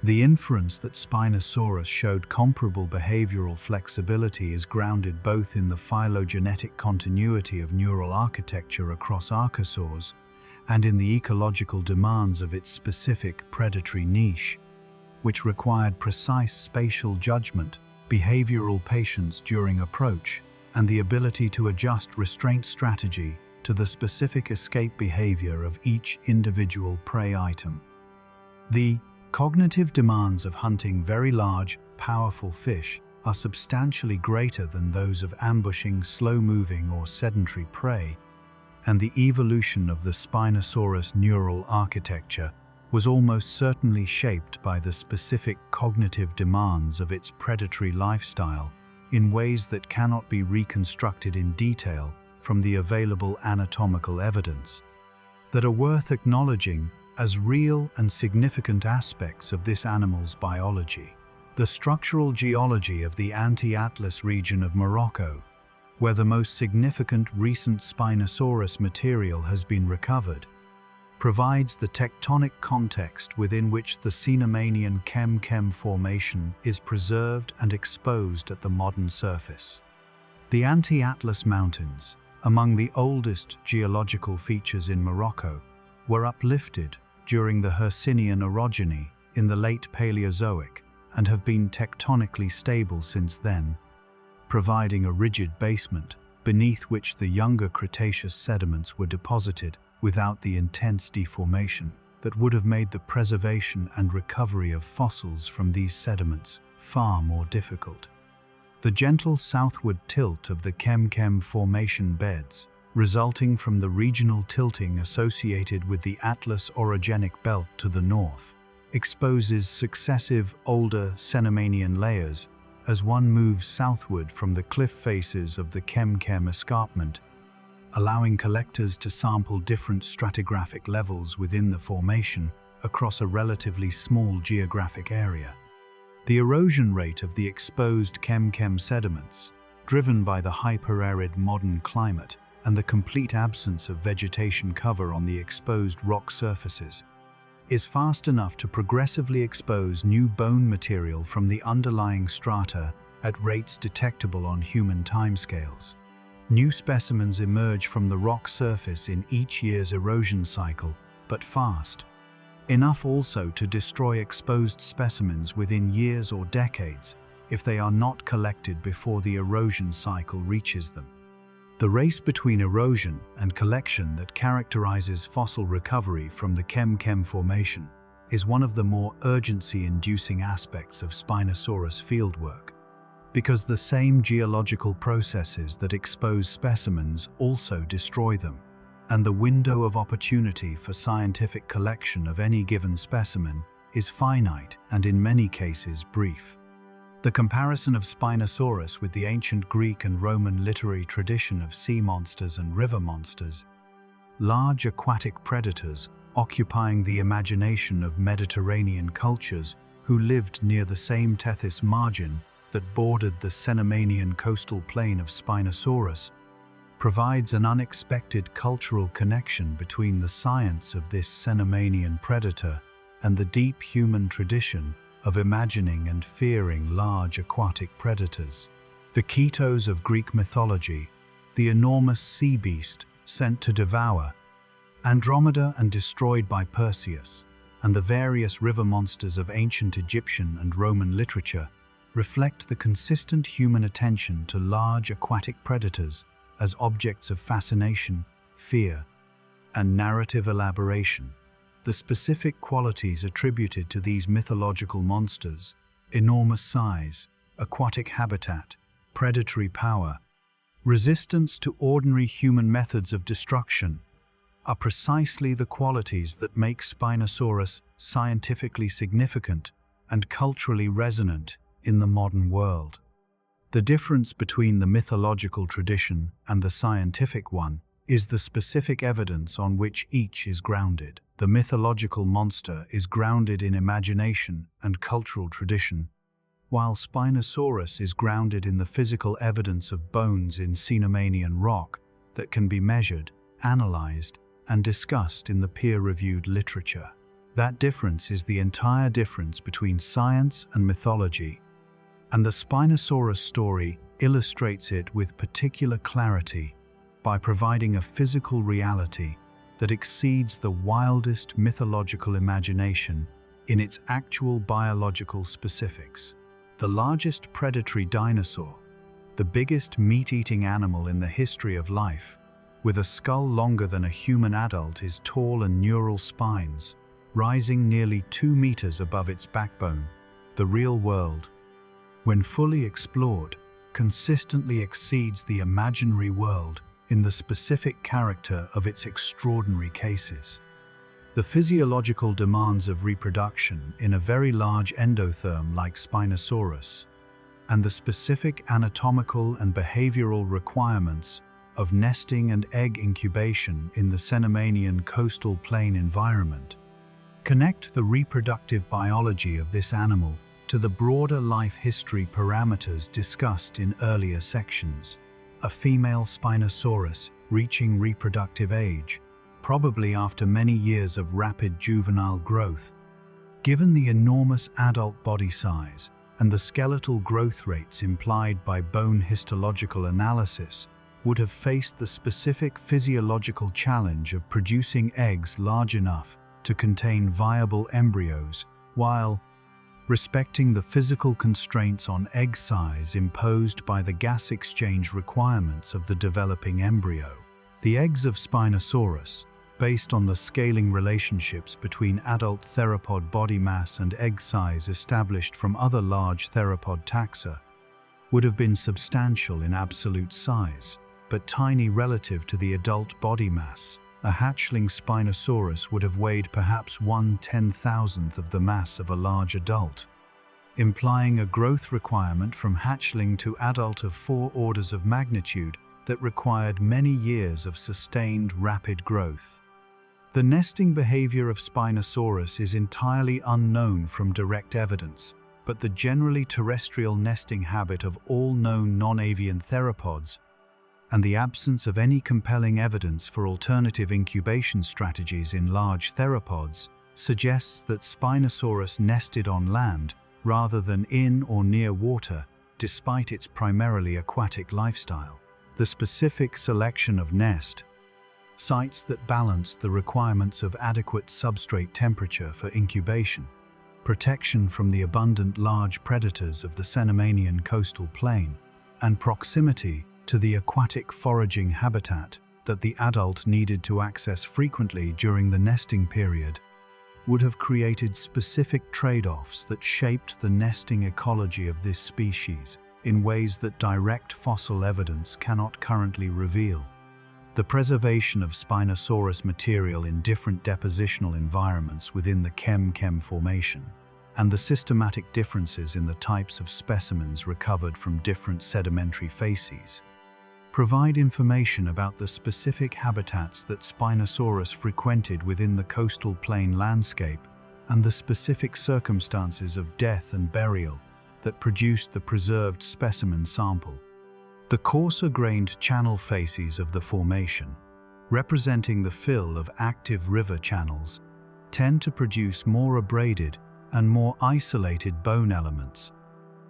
The inference that Spinosaurus showed comparable behavioral flexibility is grounded both in the phylogenetic continuity of neural architecture across archosaurs and in the ecological demands of its specific predatory niche, which required precise spatial judgment, behavioral patience during approach, and the ability to adjust restraint strategy to the specific escape behavior of each individual prey item. The cognitive demands of hunting very large, powerful fish are substantially greater than those of ambushing slow-moving or sedentary prey, and the evolution of the Spinosaurus neural architecture was almost certainly shaped by the specific cognitive demands of its predatory lifestyle in ways that cannot be reconstructed in detail from the available anatomical evidence, that are worth acknowledging as real and significant aspects of this animal's biology. The structural geology of the Anti-Atlas region of Morocco, where the most significant recent Spinosaurus material has been recovered, provides the tectonic context within which the Cenomanian Kem-Kem formation is preserved and exposed at the modern surface. The Anti-Atlas Mountains, among the oldest geological features in Morocco, were uplifted during the Hercynian orogeny in the late Paleozoic and have been tectonically stable since then, providing a rigid basement beneath which the younger Cretaceous sediments were deposited without the intense deformation that would have made the preservation and recovery of fossils from these sediments far more difficult. The gentle southward tilt of the Kem-Kem formation beds, resulting from the regional tilting associated with the Atlas orogenic belt to the north, exposes successive older Cenomanian layers as one moves southward from the cliff faces of the Kem-Kem escarpment, allowing collectors to sample different stratigraphic levels within the formation across a relatively small geographic area. The erosion rate of the exposed Kem-Kem sediments, driven by the hyper-arid modern climate and the complete absence of vegetation cover on the exposed rock surfaces, is fast enough to progressively expose new bone material from the underlying strata at rates detectable on human timescales. New specimens emerge from the rock surface in each year's erosion cycle, but fast. Enough also to destroy exposed specimens within years or decades if they are not collected before the erosion cycle reaches them. The race between erosion and collection that characterizes fossil recovery from the Kem-Kem formation is one of the more urgency-inducing aspects of Spinosaurus fieldwork, because the same geological processes that expose specimens also destroy them, and the window of opportunity for scientific collection of any given specimen is finite and in many cases brief. The comparison of Spinosaurus with the ancient Greek and Roman literary tradition of sea monsters and river monsters, large aquatic predators occupying the imagination of Mediterranean cultures who lived near the same Tethys margin that bordered the Cenomanian coastal plain of Spinosaurus, provides an unexpected cultural connection between the science of this Cenomanian predator and the deep human tradition of imagining and fearing large aquatic predators. The The Ketos of Greek mythology, the enormous sea beast sent to devour Andromeda and destroyed by Perseus, and the various river monsters of ancient Egyptian and Roman literature reflect the consistent human attention to large aquatic predators as objects of fascination, fear, and narrative elaboration. The specific qualities attributed to these mythological monsters, enormous size, aquatic habitat, predatory power, resistance to ordinary human methods of destruction, are precisely the qualities that make Spinosaurus scientifically significant and culturally resonant in the modern world. The difference between the mythological tradition and the scientific one is the specific evidence on which each is grounded. The mythological monster is grounded in imagination and cultural tradition, while Spinosaurus is grounded in the physical evidence of bones in Cenomanian rock that can be measured, analyzed, and discussed in the peer-reviewed literature. That difference is the entire difference between science and mythology, and the Spinosaurus story illustrates it with particular clarity by providing a physical reality that exceeds the wildest mythological imagination in its actual biological specifics. The largest predatory dinosaur, the biggest meat-eating animal in the history of life, with a skull longer than a human adult, is tall and neural spines, rising nearly 2 meters above its backbone. The real world, when fully explored, consistently exceeds the imaginary world in the specific character of its extraordinary cases. The physiological demands of reproduction in a very large endotherm like Spinosaurus, and the specific anatomical and behavioral requirements of nesting and egg incubation in the Cenomanian coastal plain environment, connect the reproductive biology of this animal to the broader life history parameters discussed in earlier sections. A female Spinosaurus reaching reproductive age, probably after many years of rapid juvenile growth. Given the enormous adult body size and the skeletal growth rates implied by bone histological analysis, would have faced the specific physiological challenge of producing eggs large enough to contain viable embryos, while respecting the physical constraints on egg size imposed by the gas exchange requirements of the developing embryo. The eggs of Spinosaurus, based on the scaling relationships between adult theropod body mass and egg size established from other large theropod taxa, would have been substantial in absolute size, but tiny relative to the adult body mass. A hatchling Spinosaurus would have weighed perhaps 1/10,000th of the mass of a large adult, implying a growth requirement from hatchling to adult of 4 orders of magnitude that required many years of sustained rapid growth. The nesting behavior of Spinosaurus is entirely unknown from direct evidence, but the generally terrestrial nesting habit of all known non-avian theropods and the absence of any compelling evidence for alternative incubation strategies in large theropods suggests that Spinosaurus nested on land rather than in or near water, despite its primarily aquatic lifestyle. The specific selection of nest sites that balance the requirements of adequate substrate temperature for incubation, protection from the abundant large predators of the Cenomanian coastal plain, and proximity to the aquatic foraging habitat that the adult needed to access frequently during the nesting period, would have created specific trade-offs that shaped the nesting ecology of this species in ways that direct fossil evidence cannot currently reveal. The preservation of Spinosaurus material in different depositional environments within the Chem-Chem formation, and the systematic differences in the types of specimens recovered from different sedimentary facies, provide information about the specific habitats that Spinosaurus frequented within the coastal plain landscape and the specific circumstances of death and burial that produced the preserved specimen sample. The coarser-grained channel facies of the formation, representing the fill of active river channels, tend to produce more abraded and more isolated bone elements,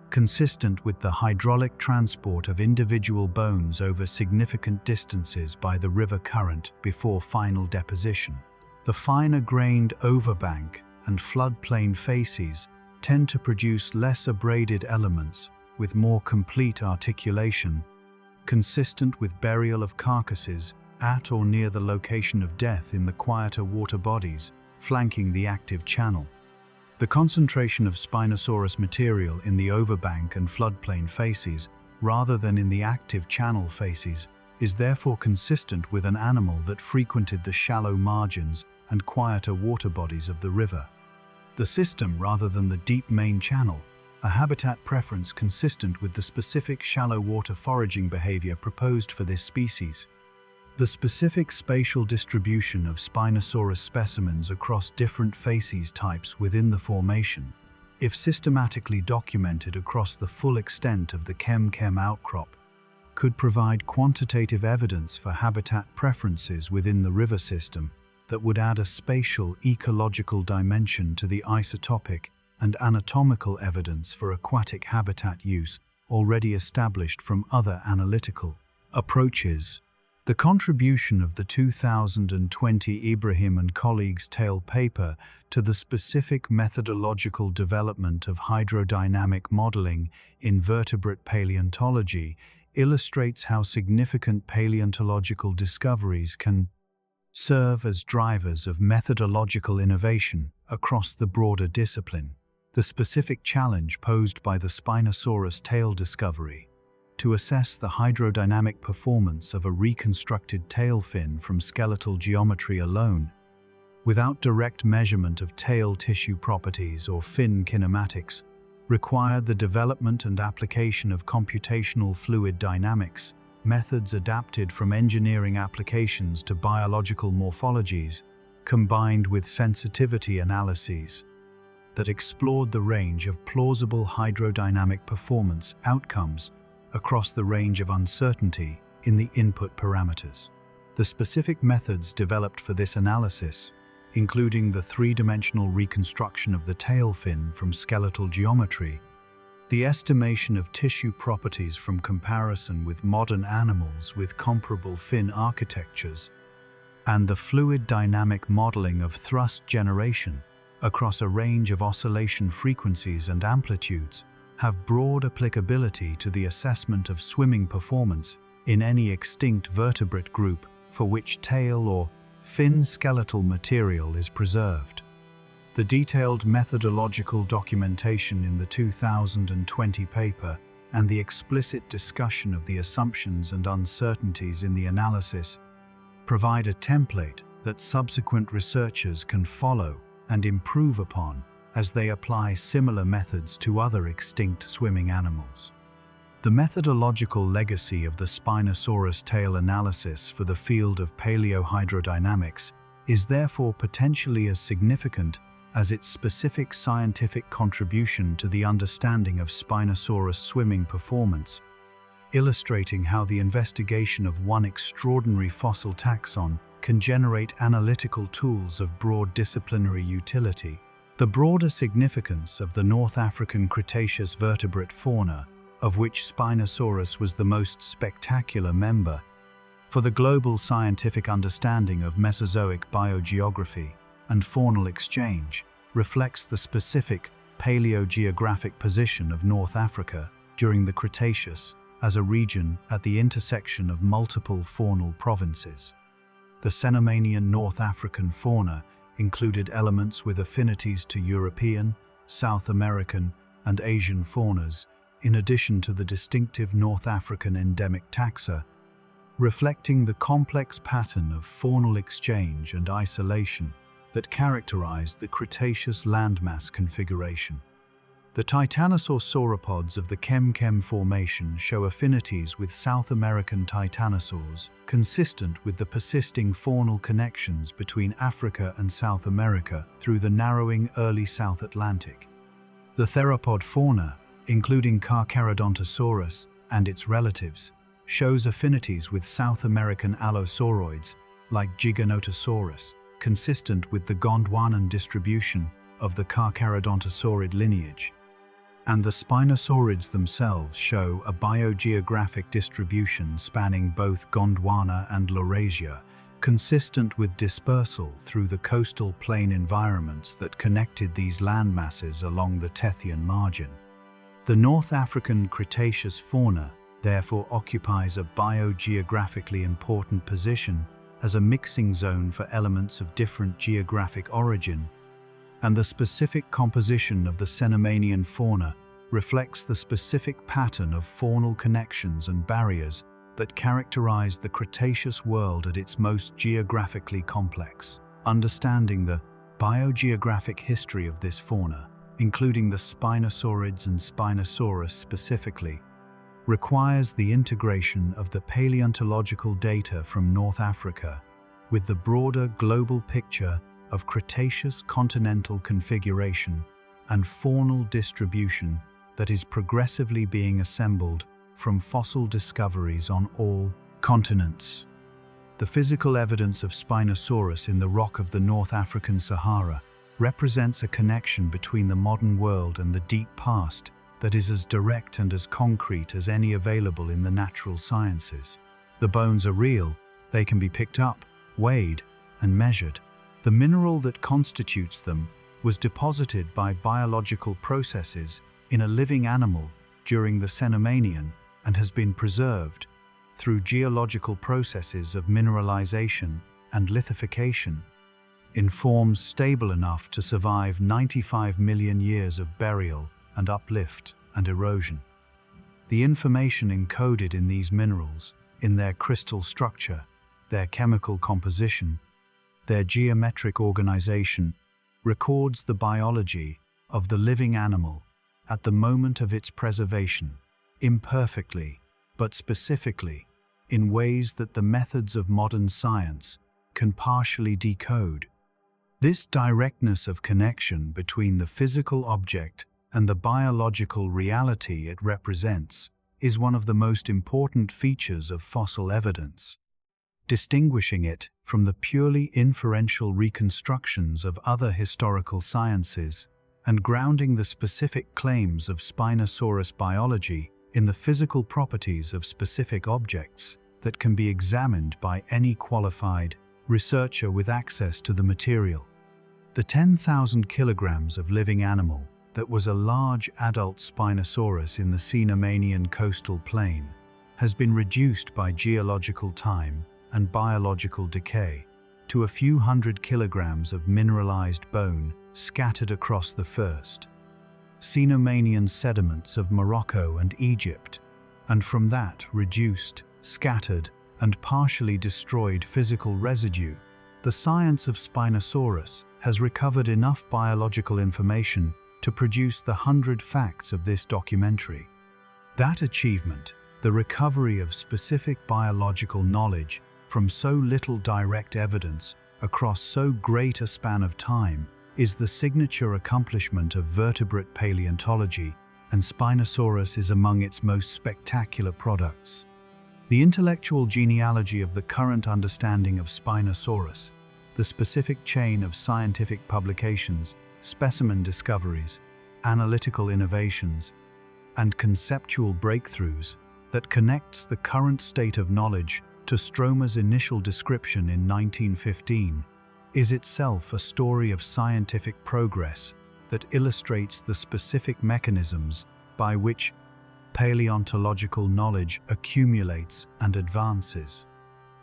consistent with the hydraulic transport of individual bones over significant distances by the river current before final deposition. The finer-grained overbank and floodplain facies tend to produce less abraded elements with more complete articulation, consistent with burial of carcasses at or near the location of death in the quieter water bodies flanking the active channel. The concentration of Spinosaurus material in the overbank and floodplain facies, rather than in the active channel facies, is therefore consistent with an animal that frequented the shallow margins and quieter water bodies of the river. The system rather than the deep main channel, a habitat preference consistent with the specific shallow water foraging behavior proposed for this species. The specific spatial distribution of Spinosaurus specimens across different facies types within the formation, if systematically documented across the full extent of the Chem-Chem outcrop, could provide quantitative evidence for habitat preferences within the river system that would add a spatial ecological dimension to the isotopic and anatomical evidence for aquatic habitat use already established from other analytical approaches. The contribution of the 2020 Ibrahim and colleagues tail paper to the specific methodological development of hydrodynamic modeling in vertebrate paleontology illustrates how significant paleontological discoveries can serve as drivers of methodological innovation across the broader discipline. The specific challenge posed by the Spinosaurus tail discovery to assess the hydrodynamic performance of a reconstructed tail fin from skeletal geometry alone, without direct measurement of tail tissue properties or fin kinematics, required the development and application of computational fluid dynamics, methods adapted from engineering applications to biological morphologies, combined with sensitivity analyses that explored the range of plausible hydrodynamic performance outcomes across the range of uncertainty in the input parameters. The specific methods developed for this analysis, including the three-dimensional reconstruction of the tail fin from skeletal geometry, the estimation of tissue properties from comparison with modern animals with comparable fin architectures, and the fluid dynamic modeling of thrust generation across a range of oscillation frequencies and amplitudes, have broad applicability to the assessment of swimming performance in any extinct vertebrate group for which tail or fin skeletal material is preserved. The detailed methodological documentation in the 2020 paper and the explicit discussion of the assumptions and uncertainties in the analysis provide a template that subsequent researchers can follow and improve upon as they apply similar methods to other extinct swimming animals. The methodological legacy of the Spinosaurus tail analysis for the field of paleohydrodynamics is therefore potentially as significant as its specific scientific contribution to the understanding of Spinosaurus swimming performance, illustrating how the investigation of one extraordinary fossil taxon can generate analytical tools of broad disciplinary utility. The broader significance of the North African Cretaceous vertebrate fauna, of which Spinosaurus was the most spectacular member, for the global scientific understanding of Mesozoic biogeography and faunal exchange, reflects the specific paleogeographic position of North Africa during the Cretaceous as a region at the intersection of multiple faunal provinces. The Cenomanian North African fauna included elements with affinities to European, South American, and Asian faunas, in addition to the distinctive North African endemic taxa, reflecting the complex pattern of faunal exchange and isolation that characterized the Cretaceous landmass configuration. The titanosaur sauropods of the Chem-Chem formation show affinities with South American titanosaurs, consistent with the persisting faunal connections between Africa and South America through the narrowing early South Atlantic. The theropod fauna, including Carcharodontosaurus and its relatives, shows affinities with South American allosauroids like Giganotosaurus, consistent with the Gondwanan distribution of the Carcharodontosaurid lineage. and the Spinosaurids themselves show a biogeographic distribution spanning both Gondwana and Laurasia, consistent with dispersal through the coastal plain environments that connected these landmasses along the Tethyan margin. The North African Cretaceous fauna therefore occupies a biogeographically important position as a mixing zone for elements of different geographic origin, and the specific composition of the Cenomanian fauna reflects the specific pattern of faunal connections and barriers that characterized the Cretaceous world at its most geographically complex. Understanding the biogeographic history of this fauna, including the Spinosaurids and Spinosaurus specifically, requires the integration of the paleontological data from North Africa with the broader global picture of Cretaceous continental configuration and faunal distribution that is progressively being assembled from fossil discoveries on all continents. The physical evidence of Spinosaurus in the rock of the North African Sahara represents a connection between the modern world and the deep past that is as direct and as concrete as any available in the natural sciences. The bones are real, they can be picked up, weighed, and measured. The mineral that constitutes them was deposited by biological processes in a living animal during the Cenomanian and has been preserved through geological processes of mineralization and lithification in forms stable enough to survive 95 million years of burial and uplift and erosion. The information encoded in these minerals, in their crystal structure, their chemical composition, their geometric organization, records the biology of the living animal at the moment of its preservation, imperfectly, but specifically, in ways that the methods of modern science can partially decode. This directness of connection between the physical object and the biological reality it represents is one of the most important features of fossil evidence, distinguishing it from the purely inferential reconstructions of other historical sciences and grounding the specific claims of Spinosaurus biology in the physical properties of specific objects that can be examined by any qualified researcher with access to the material. The 10,000 kilograms of living animal that was a large adult Spinosaurus in the Cenomanian coastal plain has been reduced by geological time and biological decay to a few hundred kilograms of mineralized bone scattered across the first Cenomanian sediments of Morocco and Egypt, and from that reduced, scattered, and partially destroyed physical residue, the science of Spinosaurus has recovered enough biological information to produce the 100 facts of this documentary. That achievement, the recovery of specific biological knowledge from so little direct evidence across so great a span of time, is the signature accomplishment of vertebrate paleontology, and Spinosaurus is among its most spectacular products. The intellectual genealogy of the current understanding of Spinosaurus, the specific chain of scientific publications, specimen discoveries, analytical innovations, and conceptual breakthroughs that connects the current state of knowledge to Stromer's initial description in 1915, is itself a story of scientific progress that illustrates the specific mechanisms by which paleontological knowledge accumulates and advances.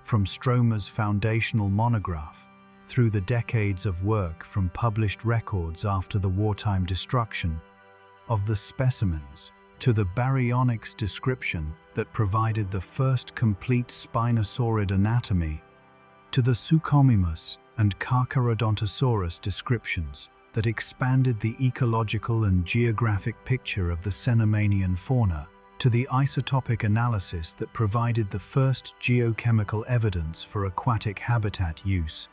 From Stromer's foundational monograph, through the decades of work from published records after the wartime destruction of the specimens, to the baryonyx description that provided the first complete Spinosaurid anatomy, to the Suchomimus and Carcharodontosaurus descriptions that expanded the ecological and geographic picture of the Cenomanian fauna, to the isotopic analysis that provided the first geochemical evidence for aquatic habitat use,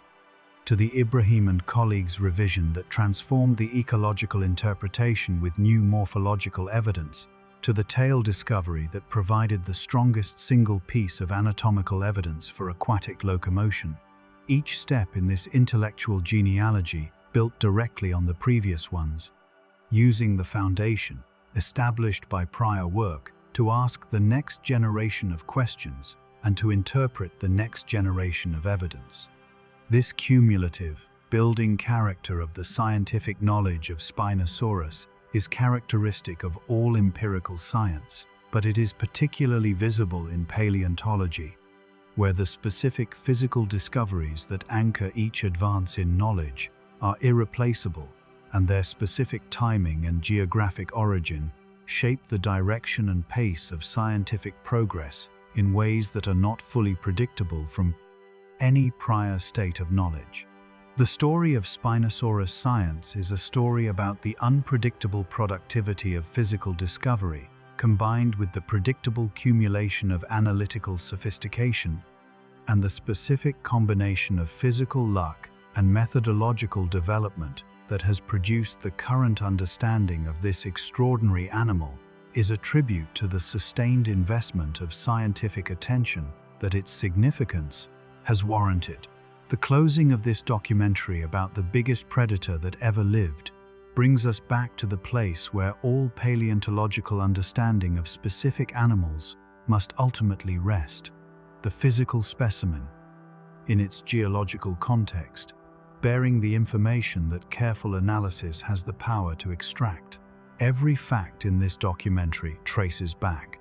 to the Ibrahim and colleagues' revision that transformed the ecological interpretation with new morphological evidence, to the tail discovery that provided the strongest single piece of anatomical evidence for aquatic locomotion. Each step in this intellectual genealogy built directly on the previous ones, using the foundation established by prior work, to ask the next generation of questions and to interpret the next generation of evidence. This cumulative, building character of the scientific knowledge of Spinosaurus is characteristic of all empirical science, but it is particularly visible in paleontology, where the specific physical discoveries that anchor each advance in knowledge are irreplaceable, and their specific timing and geographic origin shape the direction and pace of scientific progress in ways that are not fully predictable from any prior state of knowledge. The story of Spinosaurus science is a story about the unpredictable productivity of physical discovery, combined with the predictable cumulation of analytical sophistication and the specific combination of physical luck and methodological development that has produced the current understanding of this extraordinary animal is a tribute to the sustained investment of scientific attention that its significance has warranted. The closing of this documentary about the biggest predator that ever lived brings us back to the place where all paleontological understanding of specific animals must ultimately rest: the physical specimen, in its geological context, bearing the information that careful analysis has the power to extract. Every fact in this documentary traces back,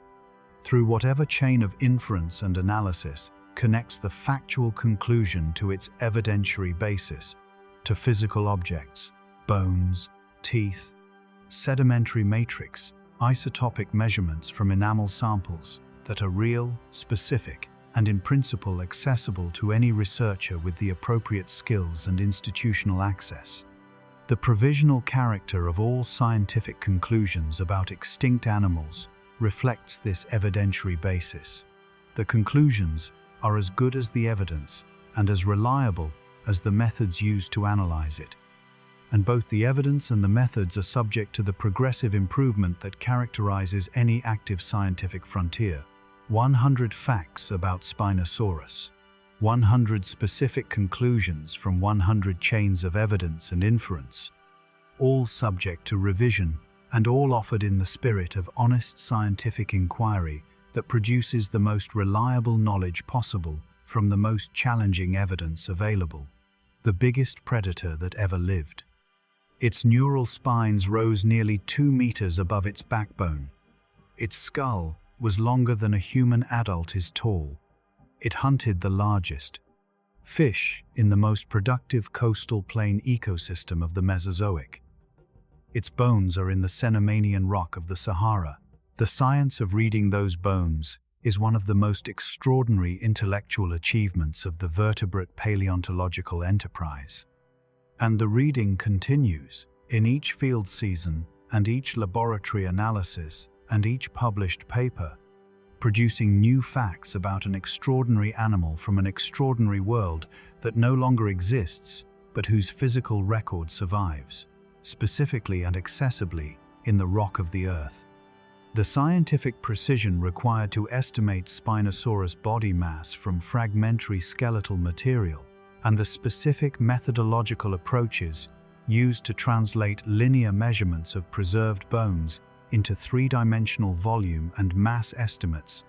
through whatever chain of inference and analysis connects the factual conclusion to its evidentiary basis, to physical objects, bones, teeth, sedimentary matrix, isotopic measurements from enamel samples that are real, specific, and in principle accessible to any researcher with the appropriate skills and institutional access. The provisional character of all scientific conclusions about extinct animals reflects this evidentiary basis. The conclusions are as good as the evidence and as reliable as the methods used to analyze it. And both the evidence and the methods are subject to the progressive improvement that characterizes any active scientific frontier. 100 facts about Spinosaurus. 100 specific conclusions from 100 chains of evidence and inference, all subject to revision and all offered in the spirit of honest scientific inquiry that produces the most reliable knowledge possible from the most challenging evidence available. The biggest predator that ever lived. Its neural spines rose nearly 2 meters above its backbone. Its skull was longer than a human adult is tall. It hunted the largest fish in the most productive coastal plain ecosystem of the Mesozoic. Its bones are in the Cenomanian rock of the Sahara. The science of reading those bones is one of the most extraordinary intellectual achievements of the vertebrate paleontological enterprise. And the reading continues in each field season and each laboratory analysis and each published paper, producing new facts about an extraordinary animal from an extraordinary world that no longer exists, but whose physical record survives, specifically and accessibly, in the rock of the earth. The scientific precision required to estimate Spinosaurus body mass from fragmentary skeletal material, and the specific methodological approaches used to translate linear measurements of preserved bones into three-dimensional volume and mass estimates,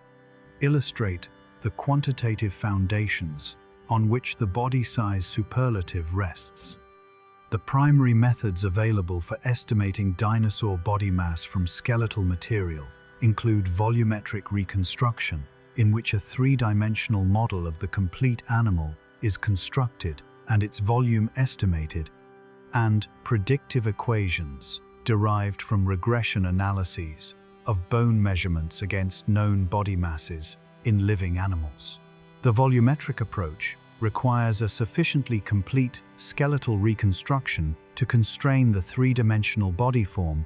illustrate the quantitative foundations on which the body size superlative rests. The primary methods available for estimating dinosaur body mass from skeletal material include volumetric reconstruction, in which a three-dimensional model of the complete animal is constructed and its volume estimated, and predictive equations derived from regression analyses of bone measurements against known body masses in living animals. The volumetric approach requires a sufficiently complete skeletal reconstruction to constrain the three-dimensional body form,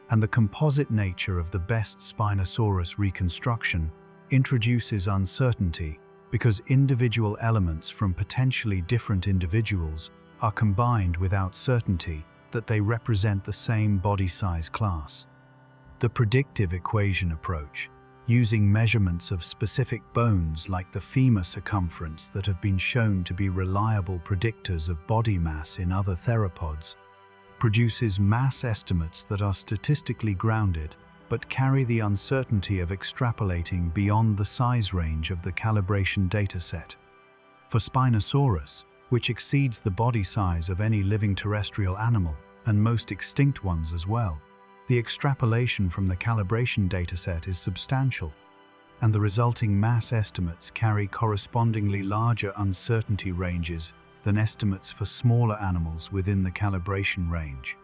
and the composite nature of the best Spinosaurus reconstruction introduces uncertainty because individual elements from potentially different individuals are combined without certainty that they represent the same body size class. The predictive equation approach, using measurements of specific bones like the femur circumference that have been shown to be reliable predictors of body mass in other theropods, produces mass estimates that are statistically grounded but carry the uncertainty of extrapolating beyond the size range of the calibration dataset. For Spinosaurus, which exceeds the body size of any living terrestrial animal, and most extinct ones as well, the extrapolation from the calibration dataset is substantial, and the resulting mass estimates carry correspondingly larger uncertainty ranges than estimates for smaller animals within the calibration range.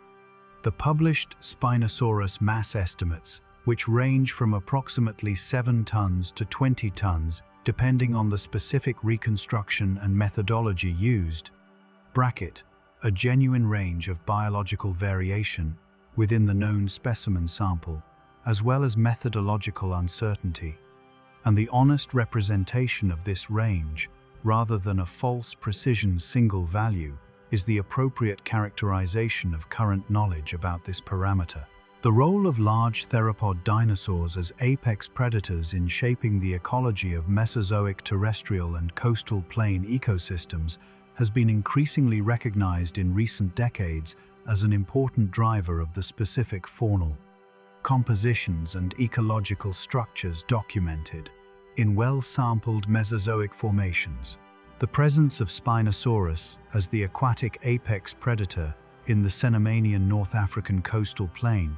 The published Spinosaurus mass estimates, which range from approximately 7 tons to 20 tons depending on the specific reconstruction and methodology used, bracket a genuine range of biological variation within the known specimen sample, as well as methodological uncertainty, and the honest representation of this range, rather than a false precision single value, is the appropriate characterization of current knowledge about this parameter. The role of large theropod dinosaurs as apex predators in shaping the ecology of Mesozoic terrestrial and coastal plain ecosystems has been increasingly recognized in recent decades as an important driver of the specific faunal compositions and ecological structures documented in well-sampled Mesozoic formations. The presence of Spinosaurus as the aquatic apex predator in the Cenomanian North African coastal plain,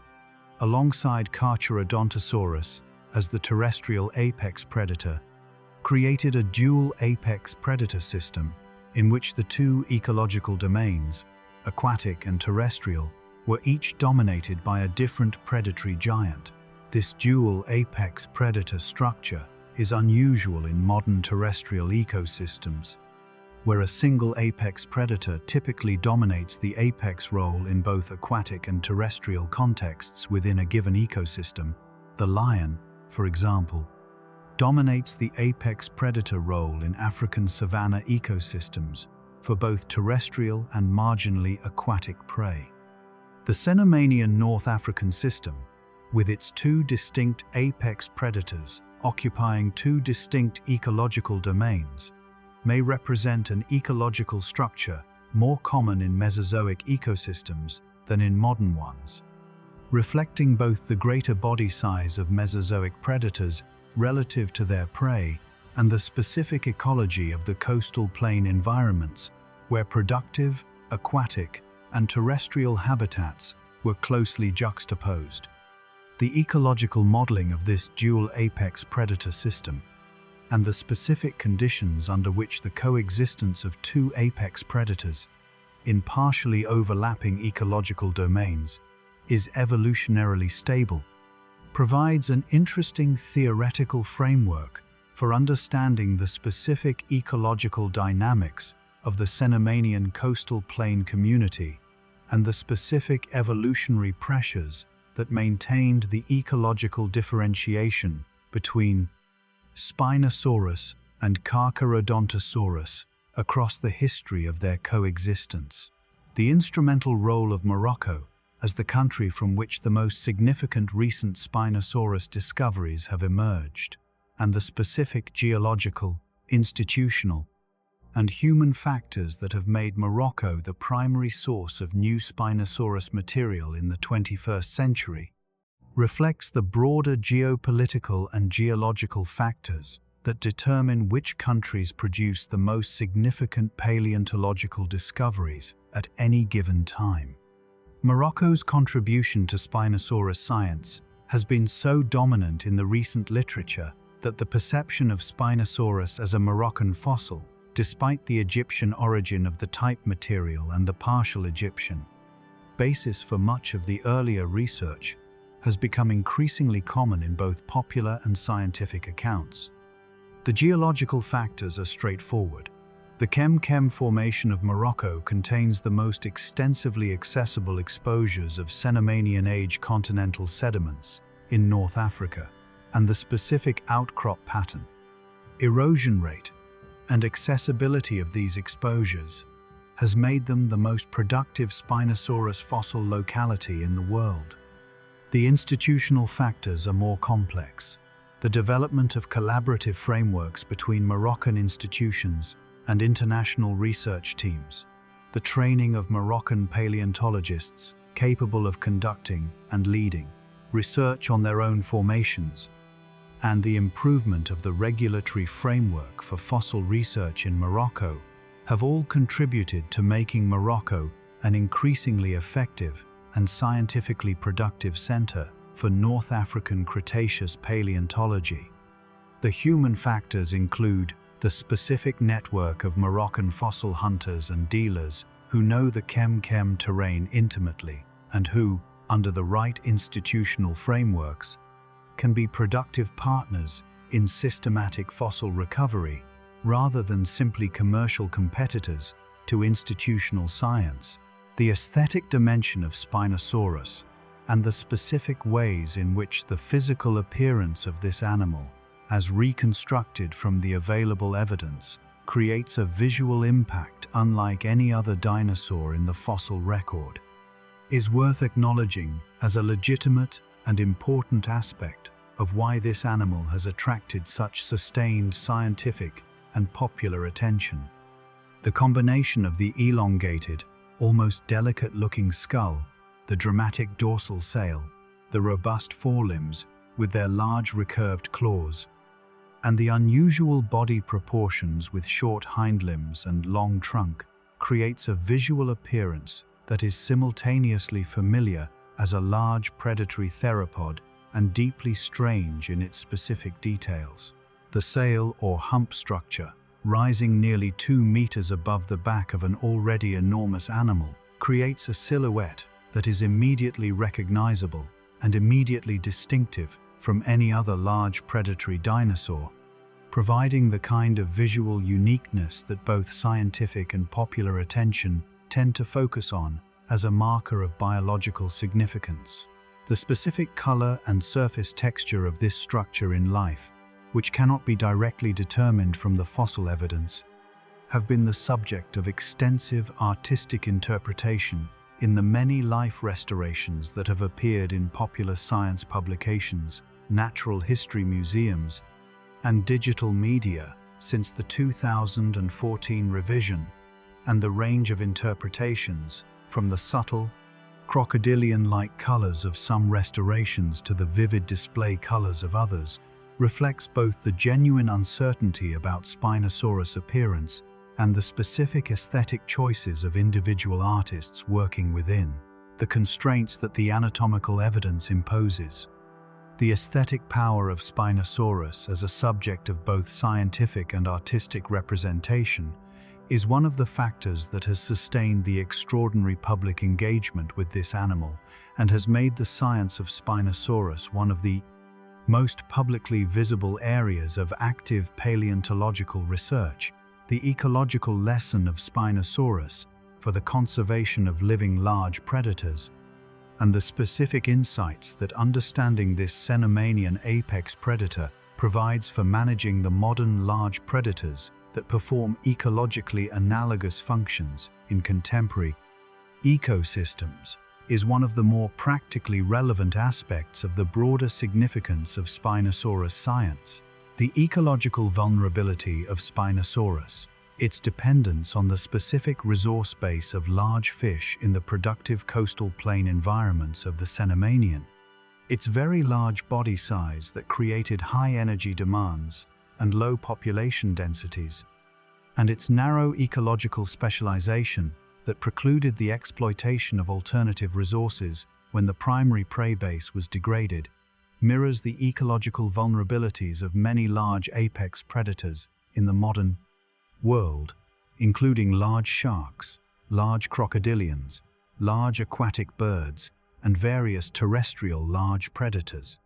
alongside Carcharodontosaurus as the terrestrial apex predator, created a dual apex predator system in which the two ecological domains, aquatic and terrestrial, were each dominated by a different predatory giant. This dual apex predator structure is unusual in modern terrestrial ecosystems, where a single apex predator typically dominates the apex role in both aquatic and terrestrial contexts within a given ecosystem. The lion, for example, dominates the apex predator role in African savanna ecosystems for both terrestrial and marginally aquatic prey. The Cenomanian North African system, with its two distinct apex predators occupying two distinct ecological domains, may represent an ecological structure more common in Mesozoic ecosystems than in modern ones, reflecting both the greater body size of Mesozoic predators relative to their prey and the specific ecology of the coastal plain environments where productive, aquatic, and terrestrial habitats were closely juxtaposed. The ecological modeling of this dual apex predator system and the specific conditions under which the coexistence of two apex predators in partially overlapping ecological domains is evolutionarily stable, provides an interesting theoretical framework for understanding the specific ecological dynamics of the Cenomanian coastal plain community and the specific evolutionary pressures that maintained the ecological differentiation between Spinosaurus and Carcharodontosaurus across the history of their coexistence. The instrumental role of Morocco as the country from which the most significant recent Spinosaurus discoveries have emerged, and the specific geological, institutional, and human factors that have made Morocco the primary source of new Spinosaurus material in the 21st century, reflects the broader geopolitical and geological factors that determine which countries produce the most significant paleontological discoveries at any given time. Morocco's contribution to Spinosaurus science has been so dominant in the recent literature that the perception of Spinosaurus as a Moroccan fossil, despite the Egyptian origin of the type material and the partial Egyptian basis for much of the earlier research, has become increasingly common in both popular and scientific accounts. The geological factors are straightforward. The Kem Formation of Morocco contains the most extensively accessible exposures of Cenomanian age continental sediments in North Africa, and the specific outcrop pattern, erosion rate, and accessibility of these exposures has made them the most productive Spinosaurus fossil locality in the world. The institutional factors are more complex. The development of collaborative frameworks between Moroccan institutions and international research teams, the training of Moroccan paleontologists capable of conducting and leading research on their own formations, and the improvement of the regulatory framework for fossil research in Morocco have all contributed to making Morocco an increasingly effective and scientifically productive center for North African Cretaceous paleontology. The human factors include the specific network of Moroccan fossil hunters and dealers who know the Kem terrain intimately and who, under the right institutional frameworks, can be productive partners in systematic fossil recovery rather than simply commercial competitors to institutional science. The aesthetic dimension of Spinosaurus and the specific ways in which the physical appearance of this animal, as reconstructed from the available evidence, creates a visual impact unlike any other dinosaur in the fossil record, is worth acknowledging as a legitimate and important aspect of why this animal has attracted such sustained scientific and popular attention. The combination of the elongated, almost delicate-looking skull, the dramatic dorsal sail, the robust forelimbs with their large recurved claws, and the unusual body proportions with short hindlimbs and long trunk creates a visual appearance that is simultaneously familiar as a large predatory theropod and deeply strange in its specific details. The sail or hump structure, rising nearly 2 meters above the back of an already enormous animal, creates a silhouette that is immediately recognizable and immediately distinctive from any other large predatory dinosaur, providing the kind of visual uniqueness that both scientific and popular attention tend to focus on as a marker of biological significance. The specific color and surface texture of this structure in life, which cannot be directly determined from the fossil evidence, have been the subject of extensive artistic interpretation in the many life restorations that have appeared in popular science publications, natural history museums, and digital media since the 2014 revision, and the range of interpretations, from the subtle, crocodilian-like colors of some restorations to the vivid display colors of others, reflects both the genuine uncertainty about Spinosaurus' appearance and the specific aesthetic choices of individual artists working within the constraints that the anatomical evidence imposes. The aesthetic power of Spinosaurus as a subject of both scientific and artistic representation is one of the factors that has sustained the extraordinary public engagement with this animal and has made the science of Spinosaurus one of the most publicly visible areas of active paleontological research. The ecological lesson of Spinosaurus for the conservation of living large predators, and the specific insights that understanding this Cenomanian apex predator provides for managing the modern large predators that perform ecologically analogous functions in contemporary ecosystems, is one of the more practically relevant aspects of the broader significance of Spinosaurus science. The ecological vulnerability of Spinosaurus, its dependence on the specific resource base of large fish in the productive coastal plain environments of the Cenomanian, its very large body size that created high energy demands and low population densities, and its narrow ecological specialization that precluded the exploitation of alternative resources when the primary prey base was degraded, mirrors the ecological vulnerabilities of many large apex predators in the modern world, including large sharks, large crocodilians, large aquatic birds, and various terrestrial large predators.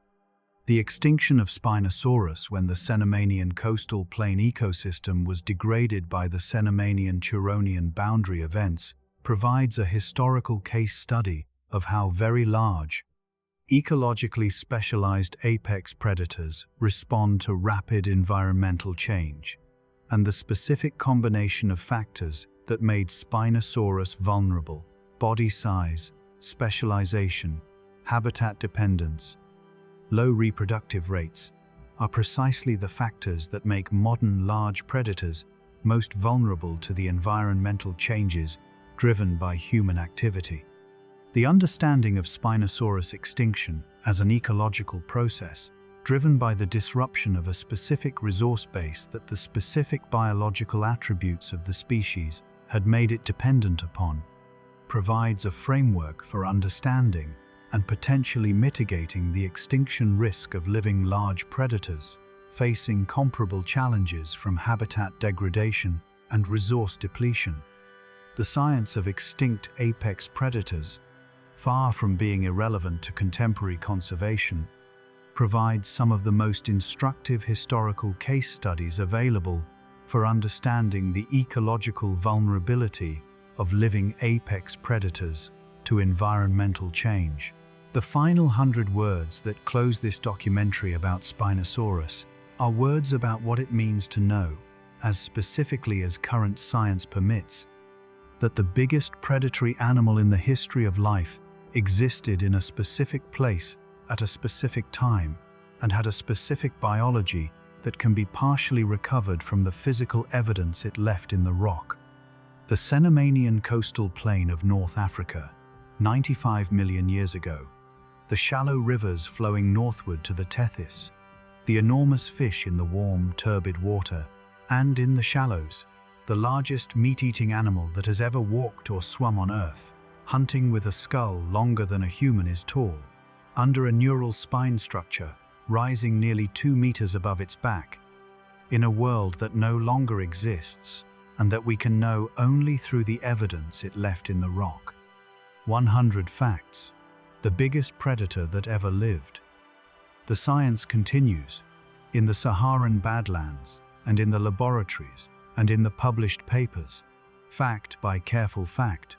The extinction of Spinosaurus when the Cenomanian coastal plain ecosystem was degraded by the Cenomanian-Turonian boundary events provides a historical case study of how very large, ecologically specialized apex predators respond to rapid environmental change, and the specific combination of factors that made Spinosaurus vulnerable: body size, specialization, habitat dependence, low reproductive rates, are precisely the factors that make modern large predators most vulnerable to the environmental changes driven by human activity. The understanding of Spinosaurus extinction as an ecological process, driven by the disruption of a specific resource base that the specific biological attributes of the species had made it dependent upon, provides a framework for understanding and potentially mitigating the extinction risk of living large predators, facing comparable challenges from habitat degradation and resource depletion. The science of extinct apex predators, far from being irrelevant to contemporary conservation, provides some of the most instructive historical case studies available for understanding the ecological vulnerability of living apex predators to environmental change. The final 100 words that close this documentary about Spinosaurus are words about what it means to know, as specifically as current science permits, that the biggest predatory animal in the history of life existed in a specific place at a specific time and had a specific biology that can be partially recovered from the physical evidence it left in the rock. The Cenomanian coastal plain of North Africa, 95 million years ago, the shallow rivers flowing northward to the Tethys, the enormous fish in the warm, turbid water, and in the shallows, the largest meat-eating animal that has ever walked or swum on Earth, hunting with a skull longer than a human is tall, under a neural spine structure rising nearly 2 meters above its back, in a world that no longer exists and that we can know only through the evidence it left in the rock. 100 facts. The biggest predator that ever lived. The science continues, in the Saharan Badlands, and in the laboratories, and in the published papers, fact by careful fact,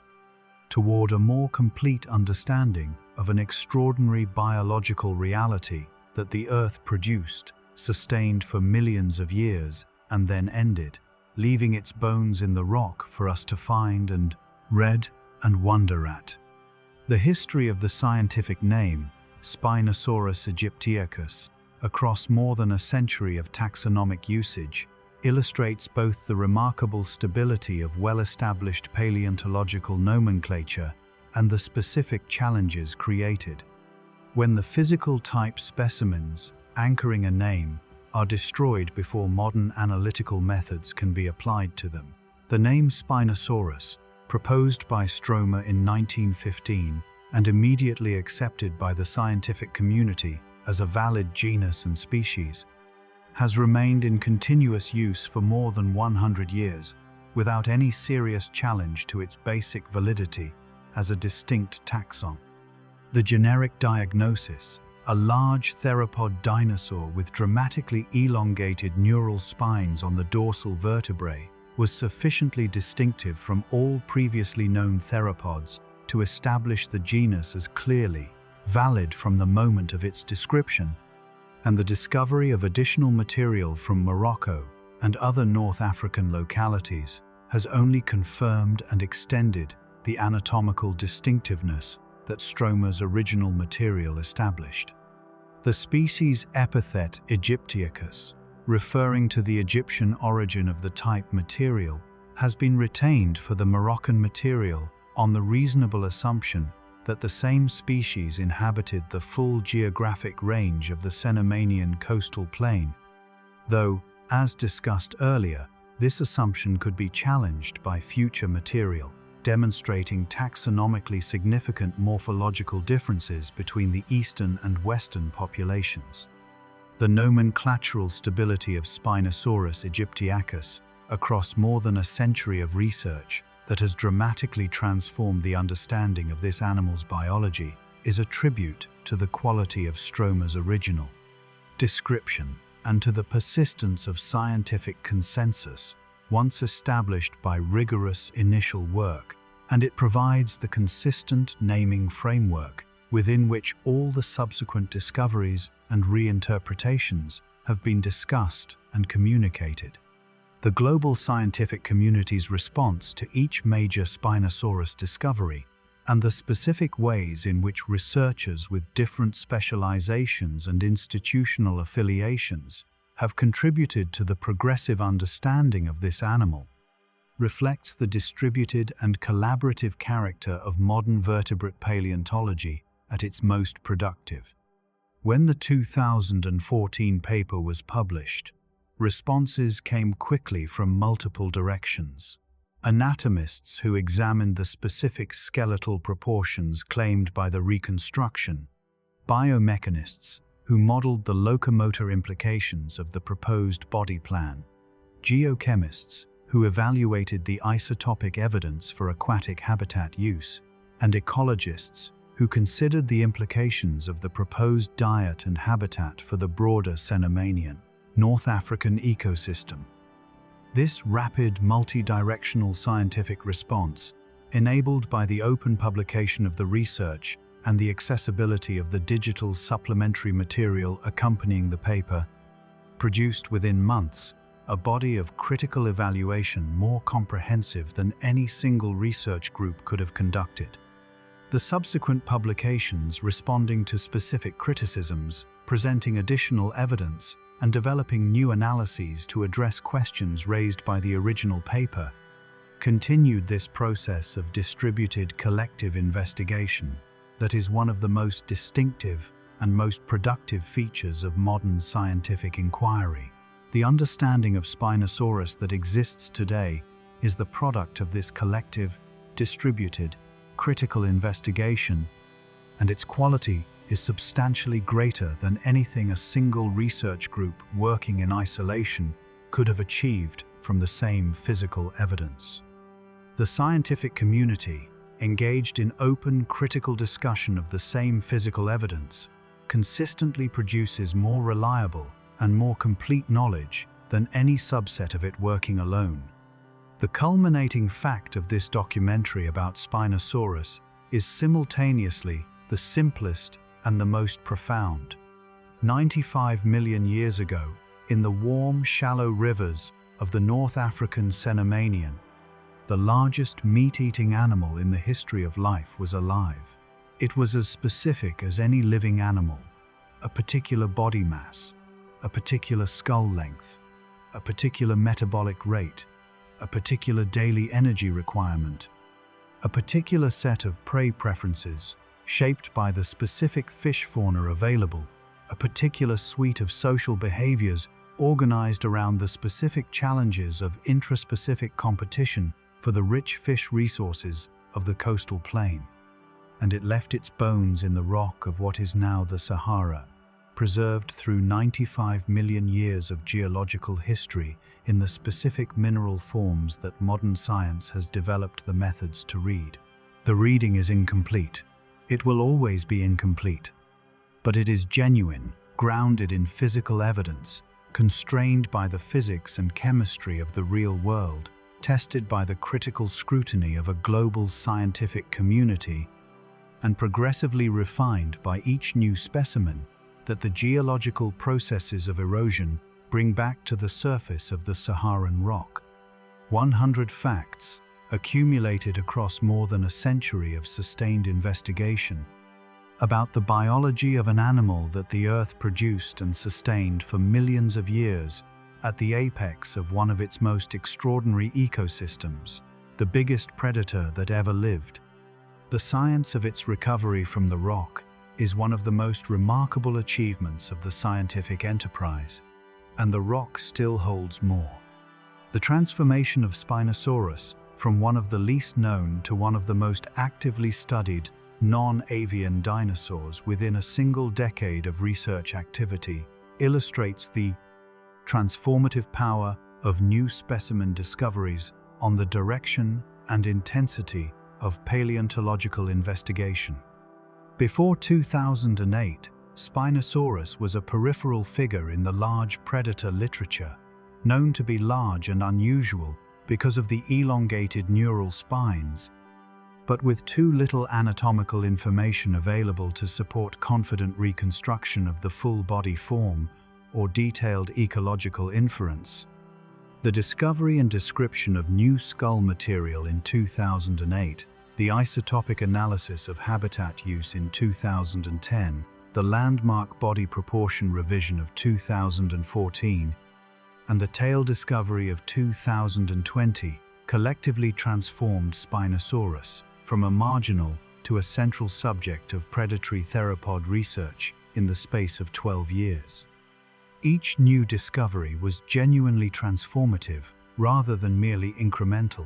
toward a more complete understanding of an extraordinary biological reality that the Earth produced, sustained for millions of years, and then ended, leaving its bones in the rock for us to find and read and wonder at. The history of the scientific name, Spinosaurus aegyptiacus, across more than a century of taxonomic usage, illustrates both the remarkable stability of well-established paleontological nomenclature and the specific challenges created. When the physical type specimens, anchoring a name, are destroyed before modern analytical methods can be applied to them, the name Spinosaurus, proposed by Stromer in 1915 and immediately accepted by the scientific community as a valid genus and species, has remained in continuous use for more than 100 years without any serious challenge to its basic validity as a distinct taxon. The generic diagnosis, a large theropod dinosaur with dramatically elongated neural spines on the dorsal vertebrae, was sufficiently distinctive from all previously known theropods to establish the genus as clearly valid from the moment of its description, and the discovery of additional material from Morocco and other North African localities has only confirmed and extended the anatomical distinctiveness that Stromer's original material established. The species epithet Aegyptiacus, referring to the Egyptian origin of the type material, has been retained for the Moroccan material on the reasonable assumption that the same species inhabited the full geographic range of the Cenomanian coastal plain, though, as discussed earlier, this assumption could be challenged by future material, demonstrating taxonomically significant morphological differences between the eastern and western populations. The nomenclatural stability of Spinosaurus aegyptiacus across more than a century of research that has dramatically transformed the understanding of this animal's biology is a tribute to the quality of Stromer's original description and to the persistence of scientific consensus once established by rigorous initial work, and it provides the consistent naming framework within which all the subsequent discoveries and reinterpretations have been discussed and communicated. The global scientific community's response to each major Spinosaurus discovery and the specific ways in which researchers with different specializations and institutional affiliations have contributed to the progressive understanding of this animal reflects the distributed and collaborative character of modern vertebrate paleontology at its most productive. When the 2014 paper was published, responses came quickly from multiple directions. Anatomists who examined the specific skeletal proportions claimed by the reconstruction, biomechanists who modeled the locomotor implications of the proposed body plan, geochemists who evaluated the isotopic evidence for aquatic habitat use, and ecologists who considered the implications of the proposed diet and habitat for the broader Cenomanian, North African ecosystem. This rapid, multi-directional scientific response, enabled by the open publication of the research and the accessibility of the digital supplementary material accompanying the paper, produced within months a body of critical evaluation more comprehensive than any single research group could have conducted. The subsequent publications responding to specific criticisms, presenting additional evidence, and developing new analyses to address questions raised by the original paper, continued this process of distributed collective investigation that is one of the most distinctive and most productive features of modern scientific inquiry. The understanding of Spinosaurus that exists today is the product of this collective, distributed, critical investigation, and its quality is substantially greater than anything a single research group working in isolation could have achieved from the same physical evidence. The scientific community, engaged in open, critical discussion of the same physical evidence, consistently produces more reliable and more complete knowledge than any subset of it working alone. The culminating fact of this documentary about Spinosaurus is simultaneously the simplest and the most profound. 95 million years ago, in the warm, shallow rivers of the North African Cenomanian, the largest meat-eating animal in the history of life was alive. It was as specific as any living animal: a particular body mass, a particular skull length, a particular metabolic rate, a particular daily energy requirement, a particular set of prey preferences shaped by the specific fish fauna available, a particular suite of social behaviors organized around the specific challenges of intraspecific competition for the rich fish resources of the coastal plain. And it left its bones in the rock of what is now the Sahara, preserved through 95 million years of geological history in the specific mineral forms that modern science has developed the methods to read. The reading is incomplete. It will always be incomplete. But it is genuine, grounded in physical evidence, constrained by the physics and chemistry of the real world, tested by the critical scrutiny of a global scientific community, and progressively refined by each new specimen that the geological processes of erosion bring back to the surface of the Saharan rock. 100 facts, accumulated across more than a century of sustained investigation, about the biology of an animal that the Earth produced and sustained for millions of years at the apex of one of its most extraordinary ecosystems, the biggest predator that ever lived. The science of its recovery from the rock is one of the most remarkable achievements of the scientific enterprise, and the rock still holds more. The transformation of Spinosaurus from one of the least known to one of the most actively studied non-avian dinosaurs within a single decade of research activity illustrates the transformative power of new specimen discoveries on the direction and intensity of paleontological investigation. Before 2008, Spinosaurus was a peripheral figure in the large predator literature, known to be large and unusual because of the elongated neural spines, but with too little anatomical information available to support confident reconstruction of the full body form or detailed ecological inference. The discovery and description of new skull material in 2008, the isotopic analysis of habitat use in 2010, the landmark body proportion revision of 2014, and the tail discovery of 2020 collectively transformed Spinosaurus from a marginal to a central subject of predatory theropod research in the space of 12 years. Each new discovery was genuinely transformative rather than merely incremental.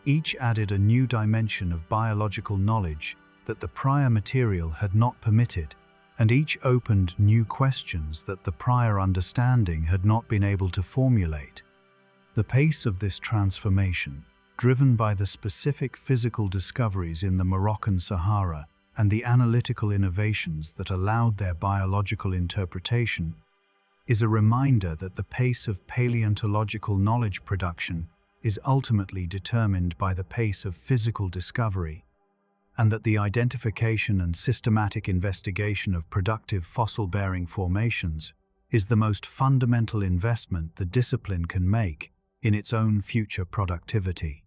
Each added a new dimension of biological knowledge that the prior material had not permitted, and each opened new questions that the prior understanding had not been able to formulate. The pace of this transformation, driven by the specific physical discoveries in the Moroccan Sahara and the analytical innovations that allowed their biological interpretation, is a reminder that the pace of paleontological knowledge production is ultimately determined by the pace of physical discovery, and that the identification and systematic investigation of productive fossil-bearing formations is the most fundamental investment the discipline can make in its own future productivity.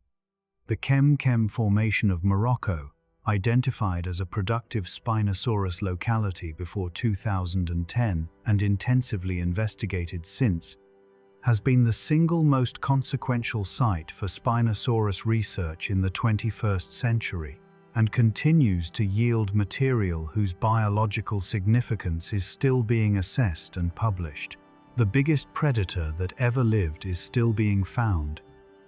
The Kem Formation of Morocco, identified as a productive Spinosaurus locality before 2010 and intensively investigated since, has been the single most consequential site for Spinosaurus research in the 21st century, and continues to yield material whose biological significance is still being assessed and published. The biggest predator that ever lived is still being found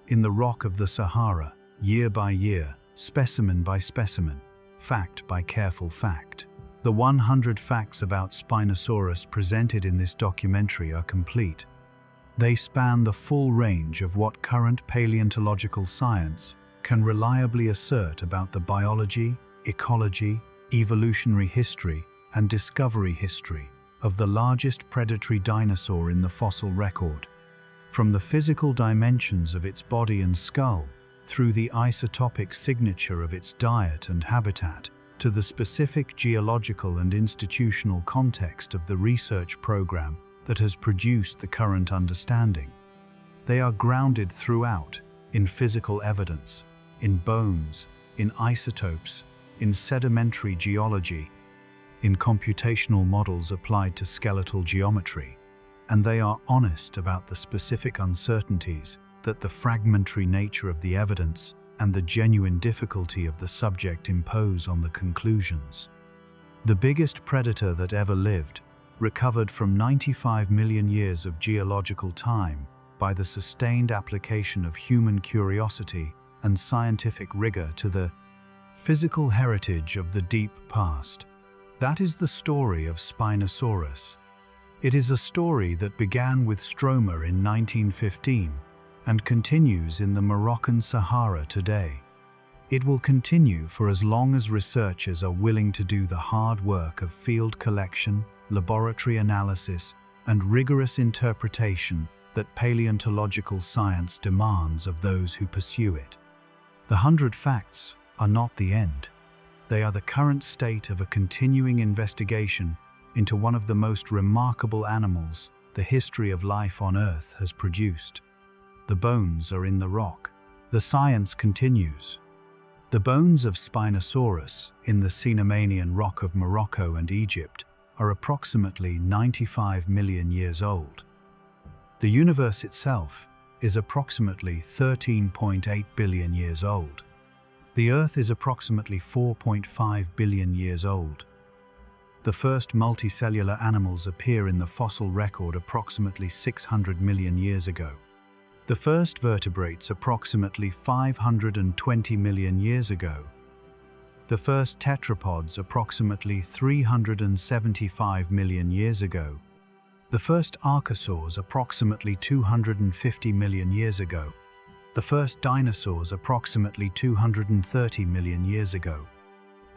in the rock of the Sahara, year by year, specimen by specimen, fact by careful fact. The 100 facts about Spinosaurus presented in this documentary are complete. They span the full range of what current paleontological science can reliably assert about the biology, ecology, evolutionary history, and discovery history of the largest predatory dinosaur in the fossil record. From the physical dimensions of its body and skull, through the isotopic signature of its diet and habitat, to the specific geological and institutional context of the research program that has produced the current understanding. They are grounded throughout in physical evidence, in bones, in isotopes, in sedimentary geology, in computational models applied to skeletal geometry, and they are honest about the specific uncertainties that the fragmentary nature of the evidence and the genuine difficulty of the subject impose on the conclusions. The biggest predator that ever lived, recovered from 95 million years of geological time by the sustained application of human curiosity and scientific rigor to the physical heritage of the deep past. That is the story of Spinosaurus. It is a story that began with Stroma in 1915 and continues in the Moroccan Sahara today. It will continue for as long as researchers are willing to do the hard work of field collection, laboratory analysis, and rigorous interpretation that paleontological science demands of those who pursue it. The 100 facts are not the end. They are the current state of a continuing investigation into one of the most remarkable animals the history of life on Earth has produced. The bones are in the rock. The science continues. The bones of Spinosaurus in the Cenomanian rock of Morocco and Egypt are approximately 95 million years old. The universe itself is approximately 13.8 billion years old. The Earth is approximately 4.5 billion years old. The first multicellular animals appear in the fossil record approximately 600 million years ago. The first vertebrates approximately 520 million years ago. The first tetrapods approximately 375 million years ago. The first archosaurs approximately 250 million years ago. The first dinosaurs approximately 230 million years ago.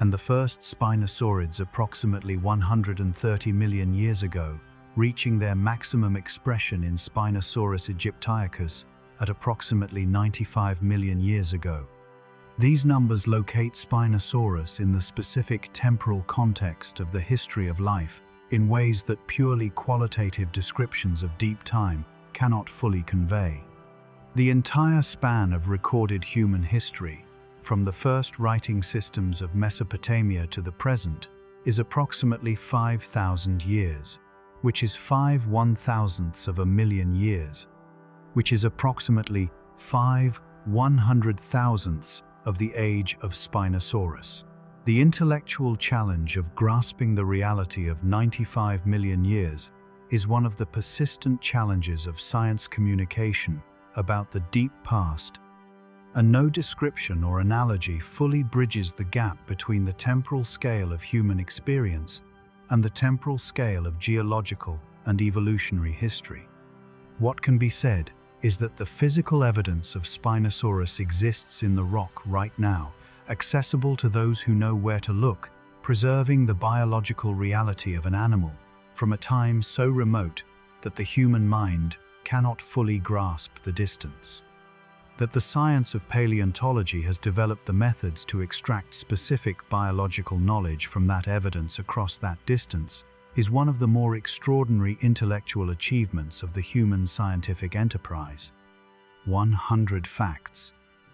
And the first spinosaurids approximately 130 million years ago, reaching their maximum expression in Spinosaurus aegyptiacus at approximately 95 million years ago. These numbers locate Spinosaurus in the specific temporal context of the history of life in ways that purely qualitative descriptions of deep time cannot fully convey. The entire span of recorded human history, from the first writing systems of Mesopotamia to the present, is approximately 5,000 years, which is 5/1000ths of a million years, which is approximately 5 100,000ths of the age of Spinosaurus. The intellectual challenge of grasping the reality of 95 million years is one of the persistent challenges of science communication about the deep past, and no description or analogy fully bridges the gap between the temporal scale of human experience and the temporal scale of geological and evolutionary history. What can be said is that the physical evidence of Spinosaurus exists in the rock right now, accessible to those who know where to look, preserving the biological reality of an animal from a time so remote that the human mind cannot fully grasp the distance. That the science of paleontology has developed the methods to extract specific biological knowledge from that evidence across that distance is one of the more extraordinary intellectual achievements of the human scientific enterprise. 100 facts.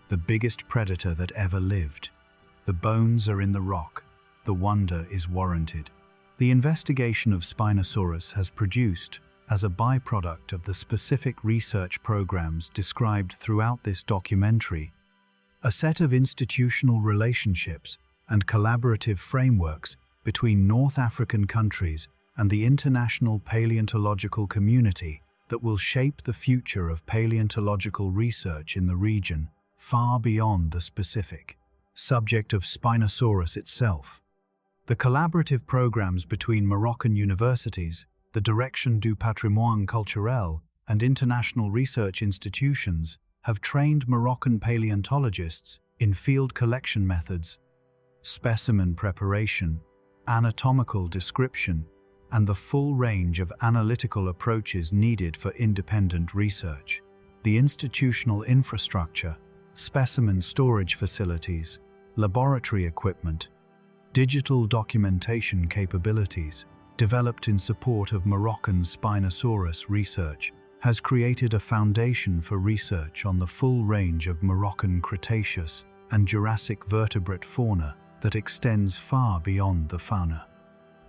The biggest predator that ever lived. The bones are in the rock. The wonder is warranted. The investigation of Spinosaurus has produced, as a byproduct of the specific research programs described throughout this documentary, a set of institutional relationships and collaborative frameworks between North African countries and the international paleontological community that will shape the future of paleontological research in the region far beyond the specific subject of Spinosaurus itself. The collaborative programs between Moroccan universities, the Direction du Patrimoine Culturel, and international research institutions have trained Moroccan paleontologists in field collection methods, specimen preparation, anatomical description, and the full range of analytical approaches needed for independent research. The institutional infrastructure, specimen storage facilities, laboratory equipment, digital documentation capabilities, developed in support of Moroccan Spinosaurus research, has created a foundation for research on the full range of Moroccan Cretaceous and Jurassic vertebrate fauna that extends far beyond the fauna.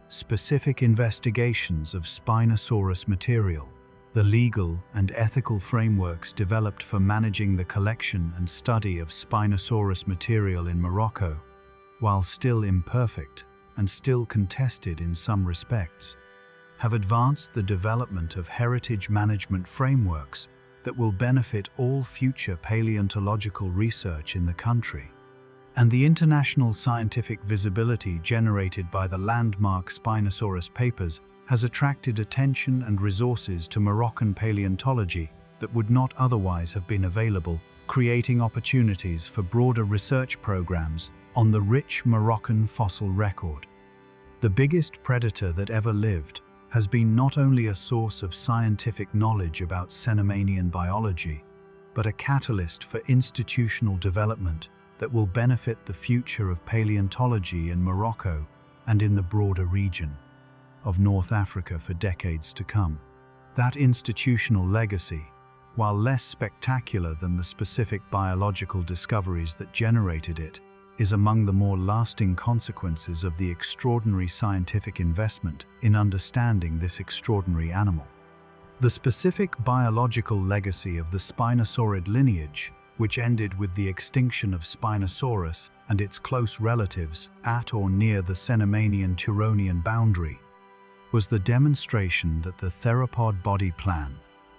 Specific investigations of Spinosaurus material, the legal and ethical frameworks developed for managing the collection and study of Spinosaurus material in Morocco, while still imperfect and still contested in some respects, have advanced the development of heritage management frameworks that will benefit all future paleontological research in the country. And the international scientific visibility generated by the landmark Spinosaurus papers has attracted attention and resources to Moroccan paleontology that would not otherwise have been available, creating opportunities for broader research programs on the rich Moroccan fossil record. The biggest predator that ever lived has been not only a source of scientific knowledge about Cenomanian biology, but a catalyst for institutional development that will benefit the future of paleontology in Morocco and in the broader region of North Africa for decades to come. That institutional legacy, while less spectacular than the specific biological discoveries that generated it, is among the more lasting consequences of the extraordinary scientific investment in understanding this extraordinary animal. The specific biological legacy of the Spinosaurid lineage, which ended with the extinction of Spinosaurus and its close relatives at or near the Cenomanian-Turonian boundary, was the demonstration that the theropod body plan,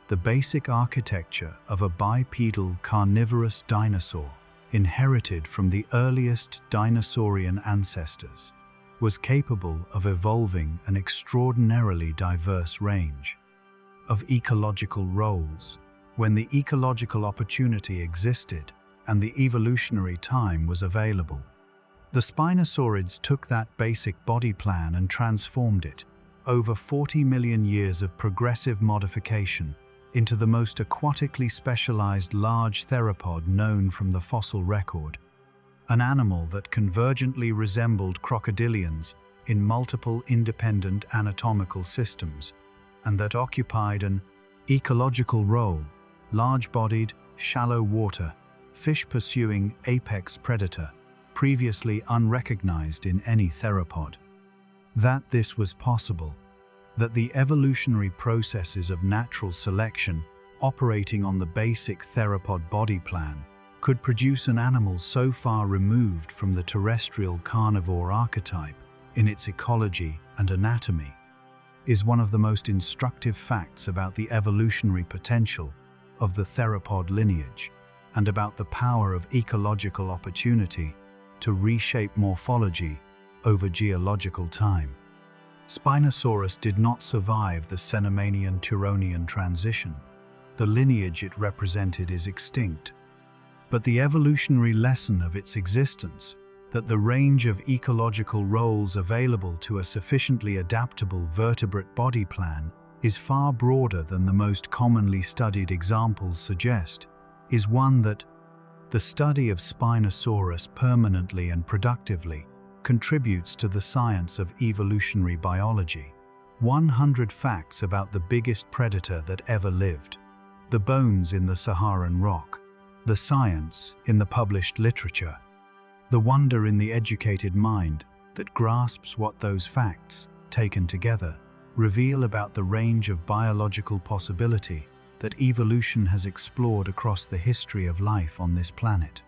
the basic architecture of a bipedal carnivorous dinosaur inherited from the earliest dinosaurian ancestors, was capable of evolving an extraordinarily diverse range of ecological roles when the ecological opportunity existed and the evolutionary time was available. The Spinosaurids took that basic body plan and transformed it, over 40 million years of progressive modification, into the most aquatically specialized large theropod known from the fossil record, an animal that convergently resembled crocodilians in multiple independent anatomical systems, and that occupied an ecological role, large-bodied, shallow water, fish-pursuing apex predator, previously unrecognized in any theropod. That this was possible, that the evolutionary processes of natural selection operating on the basic theropod body plan could produce an animal so far removed from the terrestrial carnivore archetype in its ecology and anatomy is one of the most instructive facts about the evolutionary potential of the theropod lineage and about the power of ecological opportunity to reshape morphology over geological time. Spinosaurus did not survive the Cenomanian-Turonian transition. The lineage it represented is extinct. But the evolutionary lesson of its existence, that the range of ecological roles available to a sufficiently adaptable vertebrate body plan is far broader than the most commonly studied examples suggest, is one that the study of Spinosaurus permanently and productively contributes to the science of evolutionary biology. 100 facts about the biggest predator that ever lived. The bones in the Saharan rock. The science in the published literature. The wonder in the educated mind that grasps what those facts, taken together, reveal about the range of biological possibility that evolution has explored across the history of life on this planet.